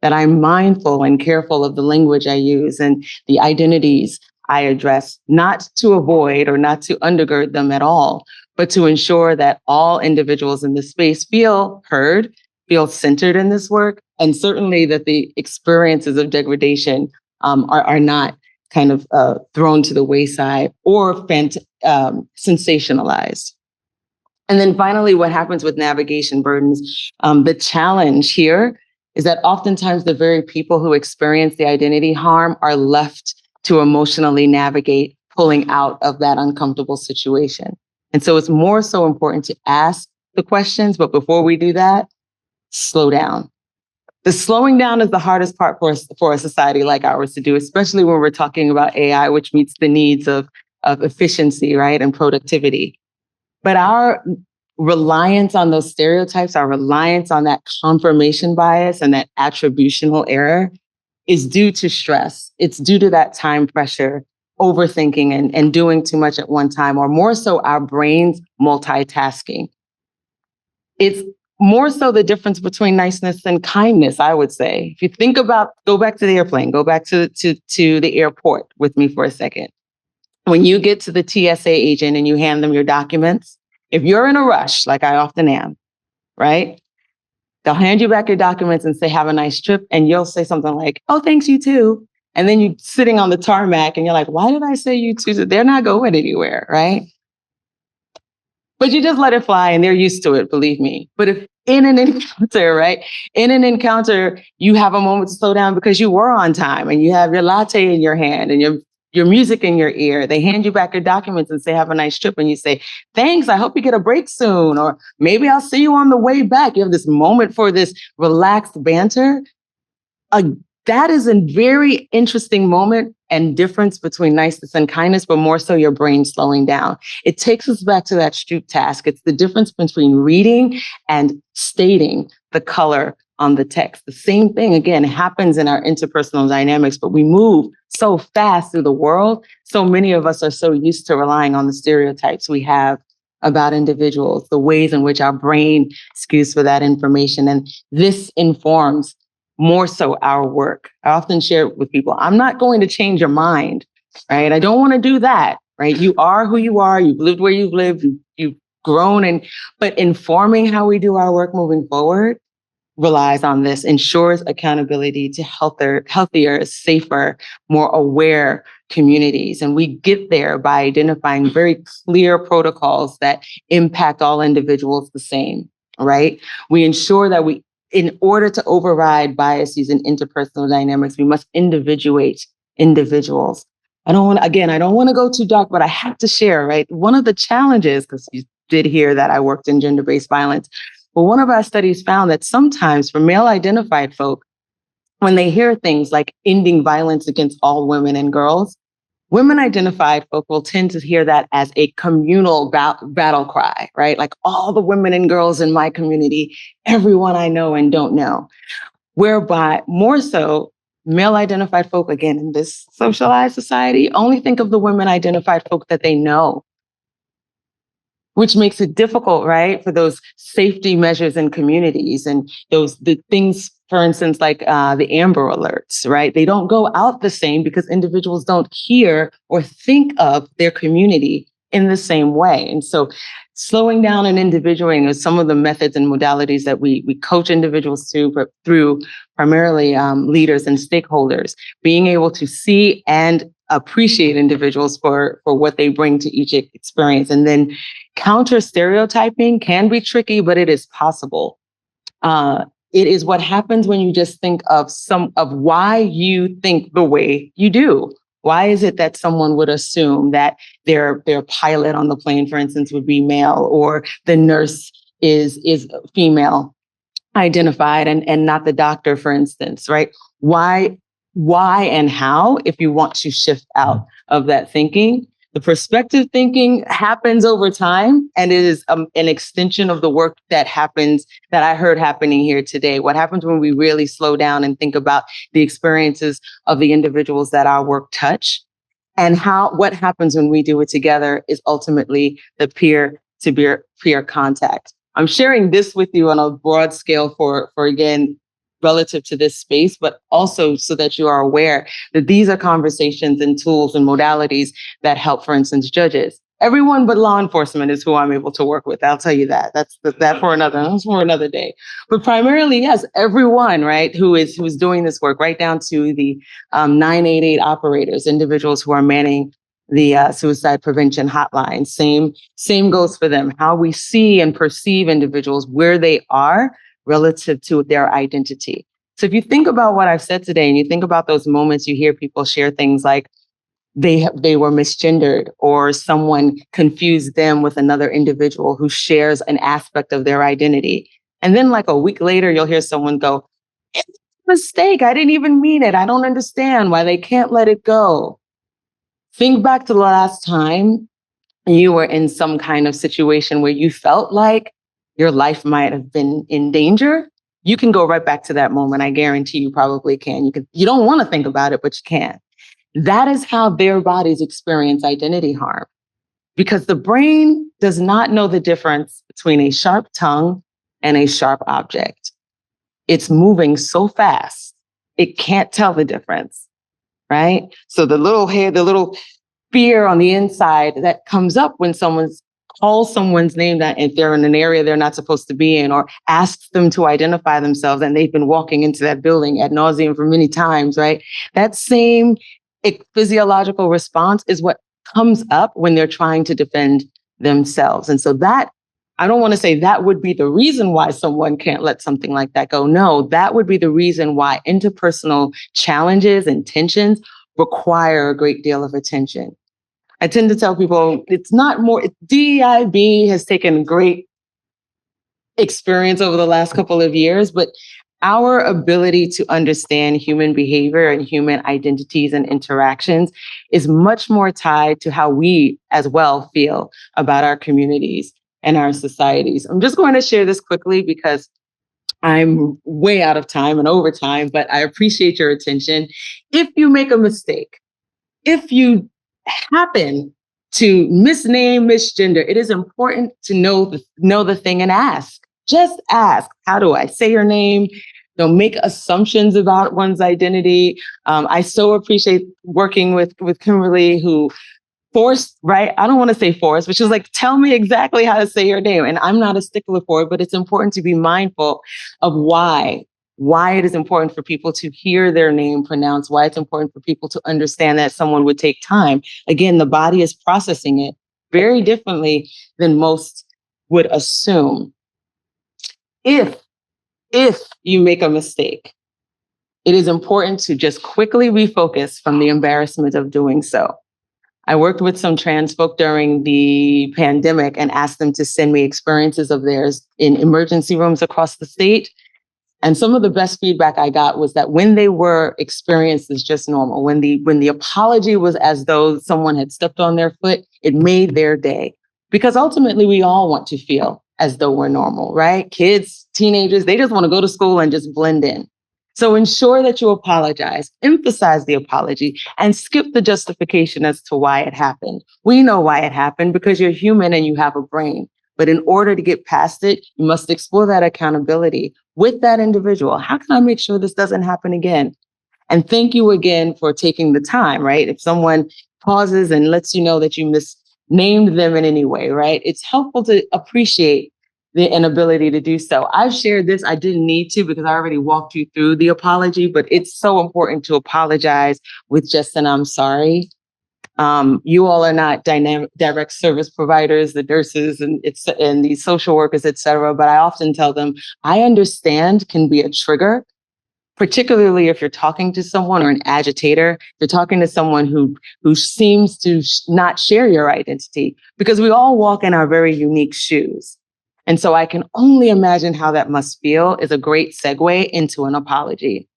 That I'm mindful and careful of the language I use and the identities I address, not to avoid or not to undergird them at all, but to ensure that all individuals in this space feel heard, feel centered in this work, and certainly that the experiences of degradation are not kind of thrown to the wayside or sensationalized. And then finally, what happens with navigation burdens? The challenge here is that oftentimes the very people who experience the identity harm are left to emotionally navigate pulling out of that uncomfortable situation. And so it's more so important to ask the questions, but before we do that, slow down. The slowing down is the hardest part for a society like ours to do, especially when we're talking about AI, which meets the needs of efficiency, right, and productivity. But our reliance on those stereotypes, our reliance on that confirmation bias and that attributional error is due to stress. It's due to that time pressure, overthinking and doing too much at one time, or more so our brains multitasking. It's more so the difference between niceness and kindness, I would say. If you think about, go back to the airplane, go back to the airport with me for a second. When you get to the TSA agent and you hand them your documents, if you're in a rush, like I often am, right? They'll hand you back your documents and say, have a nice trip. And you'll say something like, oh, thanks, you too. And then you're sitting on the tarmac and you're like, why did I say you too? They're not going anywhere, right? But you just let it fly and they're used to it, believe me. But if in an encounter, right? In an encounter, you have a moment to slow down because you were on time and you have your latte in your hand and your music in your ear. They hand you back your documents and say, have a nice trip. And you say, thanks, I hope you get a break soon. Or maybe I'll see you on the way back. You have this moment for this relaxed banter. That is a very interesting moment and difference between niceness and kindness, but more so your brain slowing down. It takes us back to that Stroop task. It's the difference between reading and stating the color on the text. The same thing, again, happens in our interpersonal dynamics, but we move so fast through the world. So many of us are so used to relying on the stereotypes we have about individuals, the ways in which our brain skews for that information. And this informs more so our work. I often share with people, I'm not going to change your mind, right? I don't want to do that, right? You are who you are. You've lived where you've lived. You've grown. But informing how we do our work moving forward relies on this, ensures accountability to healthier, safer, more aware communities. And we get there by identifying very clear protocols that impact all individuals the same, right? We ensure that in order to override biases in interpersonal dynamics, we must individuate individuals. I don't want to go too dark, but I have to share, right? One of the challenges, because you did hear that I worked in gender-based violence, but one of our studies found that sometimes for male-identified folk, when they hear things like ending violence against all women and girls, women-identified folk will tend to hear that as a communal battle cry, right? Like all the women and girls in my community, everyone I know and don't know. Whereby more so, male-identified folk, again, in this socialized society, only think of the women-identified folk that they know, which makes it difficult, right, for those safety measures in communities and the things, for instance, like the Amber Alerts, right? They don't go out the same because individuals don't hear or think of their community in the same way. And so slowing down and individuating is some of the methods and modalities that we coach individuals through primarily leaders and stakeholders, being able to see and appreciate individuals for what they bring to each experience. And then counter stereotyping can be tricky, but it is possible. It is what happens when you just think of why you think the way you do. Why is it that someone would assume that their pilot on the plane, for instance, would be male, or the nurse is female identified and not the doctor, for instance, right? Why and how, if you want to shift out of that thinking. The perspective thinking happens over time, and it is an extension of the work that I heard happening here today. What happens when we really slow down and think about the experiences of the individuals that our work touch, and what happens when we do it together is ultimately the peer-to-peer contact. I'm sharing this with you on a broad scale for again, relative to this space, but also so that you are aware that these are conversations and tools and modalities that help, for instance, judges. Everyone but law enforcement is who I'm able to work with. I'll tell you that. That's for another day. But primarily, yes, everyone, right, who is doing this work, right down to the 988 operators, individuals who are manning the suicide prevention hotline. Same goes for them. How we see and perceive individuals where they are relative to their identity. So if you think about what I've said today and you think about those moments you hear people share things like they were misgendered, or someone confused them with another individual who shares an aspect of their identity. And then like a week later, you'll hear someone go, "It's a mistake. I didn't even mean it. I don't understand why they can't let it go." Think back to the last time you were in some kind of situation where you felt like your life might have been in danger, you can go right back to that moment. I guarantee you probably can. You don't want to think about it, but you can. That is how their bodies experience identity harm, because the brain does not know the difference between a sharp tongue and a sharp object. It's moving so fast, it can't tell the difference, right? So the little fear on the inside that comes up when someone calls someone's name that if they're in an area they're not supposed to be in, or asks them to identify themselves and they've been walking into that building ad nauseum for many times, right? That same physiological response is what comes up when they're trying to defend themselves. And so that, I don't want to say that would be the reason why someone can't let something like that go. No, that would be the reason why interpersonal challenges and tensions require a great deal of attention. I tend to tell people it's not more, DEIB has taken great experience over the last couple of years, but our ability to understand human behavior and human identities and interactions is much more tied to how we as well feel about our communities and our societies. I'm just going to share this quickly because I'm way out of time and over time, but I appreciate your attention. If you make a mistake, if you happen to misname, misgender, it is important to know the thing and ask. Just ask, how do I say your name? Don't make assumptions about one's identity. I so appreciate working with Kimberly, who forced, right? I don't want to say forced, but she was like, tell me exactly how to say your name. And I'm not a stickler for it, but it's important to be mindful of why it is important for people to hear their name pronounced, why it's important for people to understand that someone would take time. Again, the body is processing it very differently than most would assume. If you make a mistake, it is important to just quickly refocus from the embarrassment of doing so. I worked with some trans folk during the pandemic and asked them to send me experiences of theirs in emergency rooms across the state. And some of the best feedback I got was that when they were experienced as just normal, when the apology was as though someone had stepped on their foot, it made their day. Because ultimately, we all want to feel as though we're normal, right? Kids, teenagers, they just want to go to school and just blend in. So ensure that you apologize, emphasize the apology, and skip the justification as to why it happened. We know why it happened because you're human and you have a brain. But in order to get past it, you must explore that accountability with that individual. How can I make sure this doesn't happen again? And thank you again for taking the time, right? If someone pauses and lets you know that you misnamed them in any way, right? It's helpful to appreciate the inability to do so. I've shared this, I didn't need to because I already walked you through the apology, but it's so important to apologize with just an I'm sorry. You all are not direct service providers, the nurses and the social workers, et cetera. But I often tell them, I understand can be a trigger, particularly if you're talking to someone or an agitator, if you're talking to someone who seems to not share your identity, because we all walk in our very unique shoes. And so I can only imagine how that must feel is a great segue into an apology.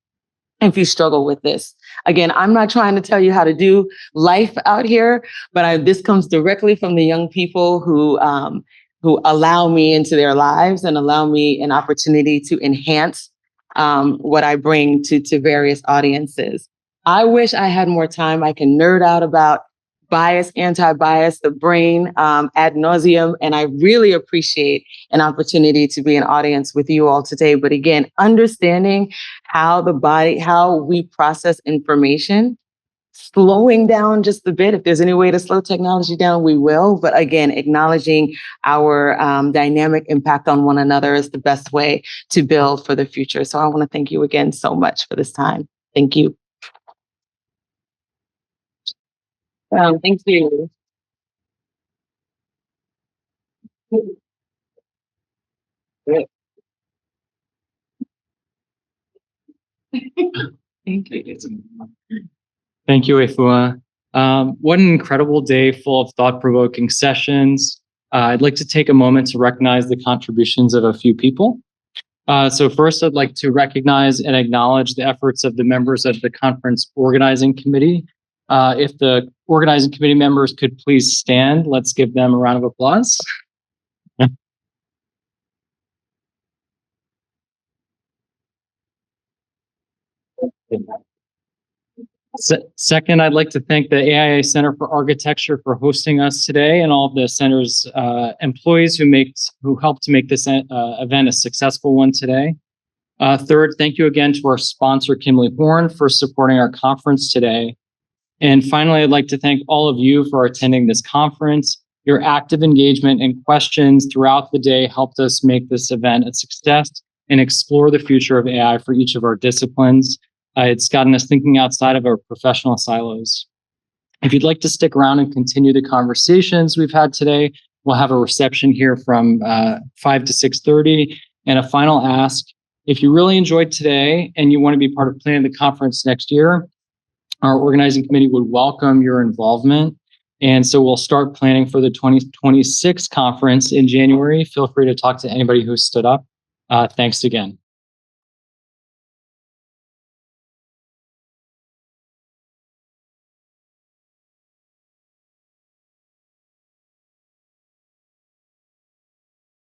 If you struggle with this. Again, I'm not trying to tell you how to do life out here, but this comes directly from the young people who allow me into their lives and allow me an opportunity to enhance what I bring to various audiences. I wish I had more time. I can nerd out about bias, anti-bias, the brain ad nauseum, and I really appreciate an opportunity to be an audience with you all today. But again, understanding how the body, how we process information, slowing down just a bit. If there's any way to slow technology down, we will. But again, acknowledging our dynamic impact on one another is the best way to build for the future. So I want to thank you again so much for this time. Thank you. Thank you. Thank you. Thank you, Efua. What an incredible day full of thought-provoking sessions. I'd like to take a moment to recognize the contributions of a few people. So first, I'd like to recognize and acknowledge the efforts of the members of the conference organizing committee, If the organizing committee members could please stand, let's give them a round of applause. Second, I'd like to thank the AIA Center for Architecture for hosting us today, and all of the center's employees who helped to make this event a successful one today. Third, thank you again to our sponsor, Kimley Horn, for supporting our conference today. And finally, I'd like to thank all of you for attending this conference. Your active engagement and questions throughout the day helped us make this event a success and explore the future of AI for each of our disciplines. It's gotten us thinking outside of our professional silos. If you'd like to stick around and continue the conversations we've had today, we'll have a reception here from 5 to 6:30. And a final ask, if you really enjoyed today and you want to be part of planning the conference next year, our organizing committee would welcome your involvement. And so we'll start planning for the 2026 conference in January. Feel free to talk to anybody who stood up. Thanks again.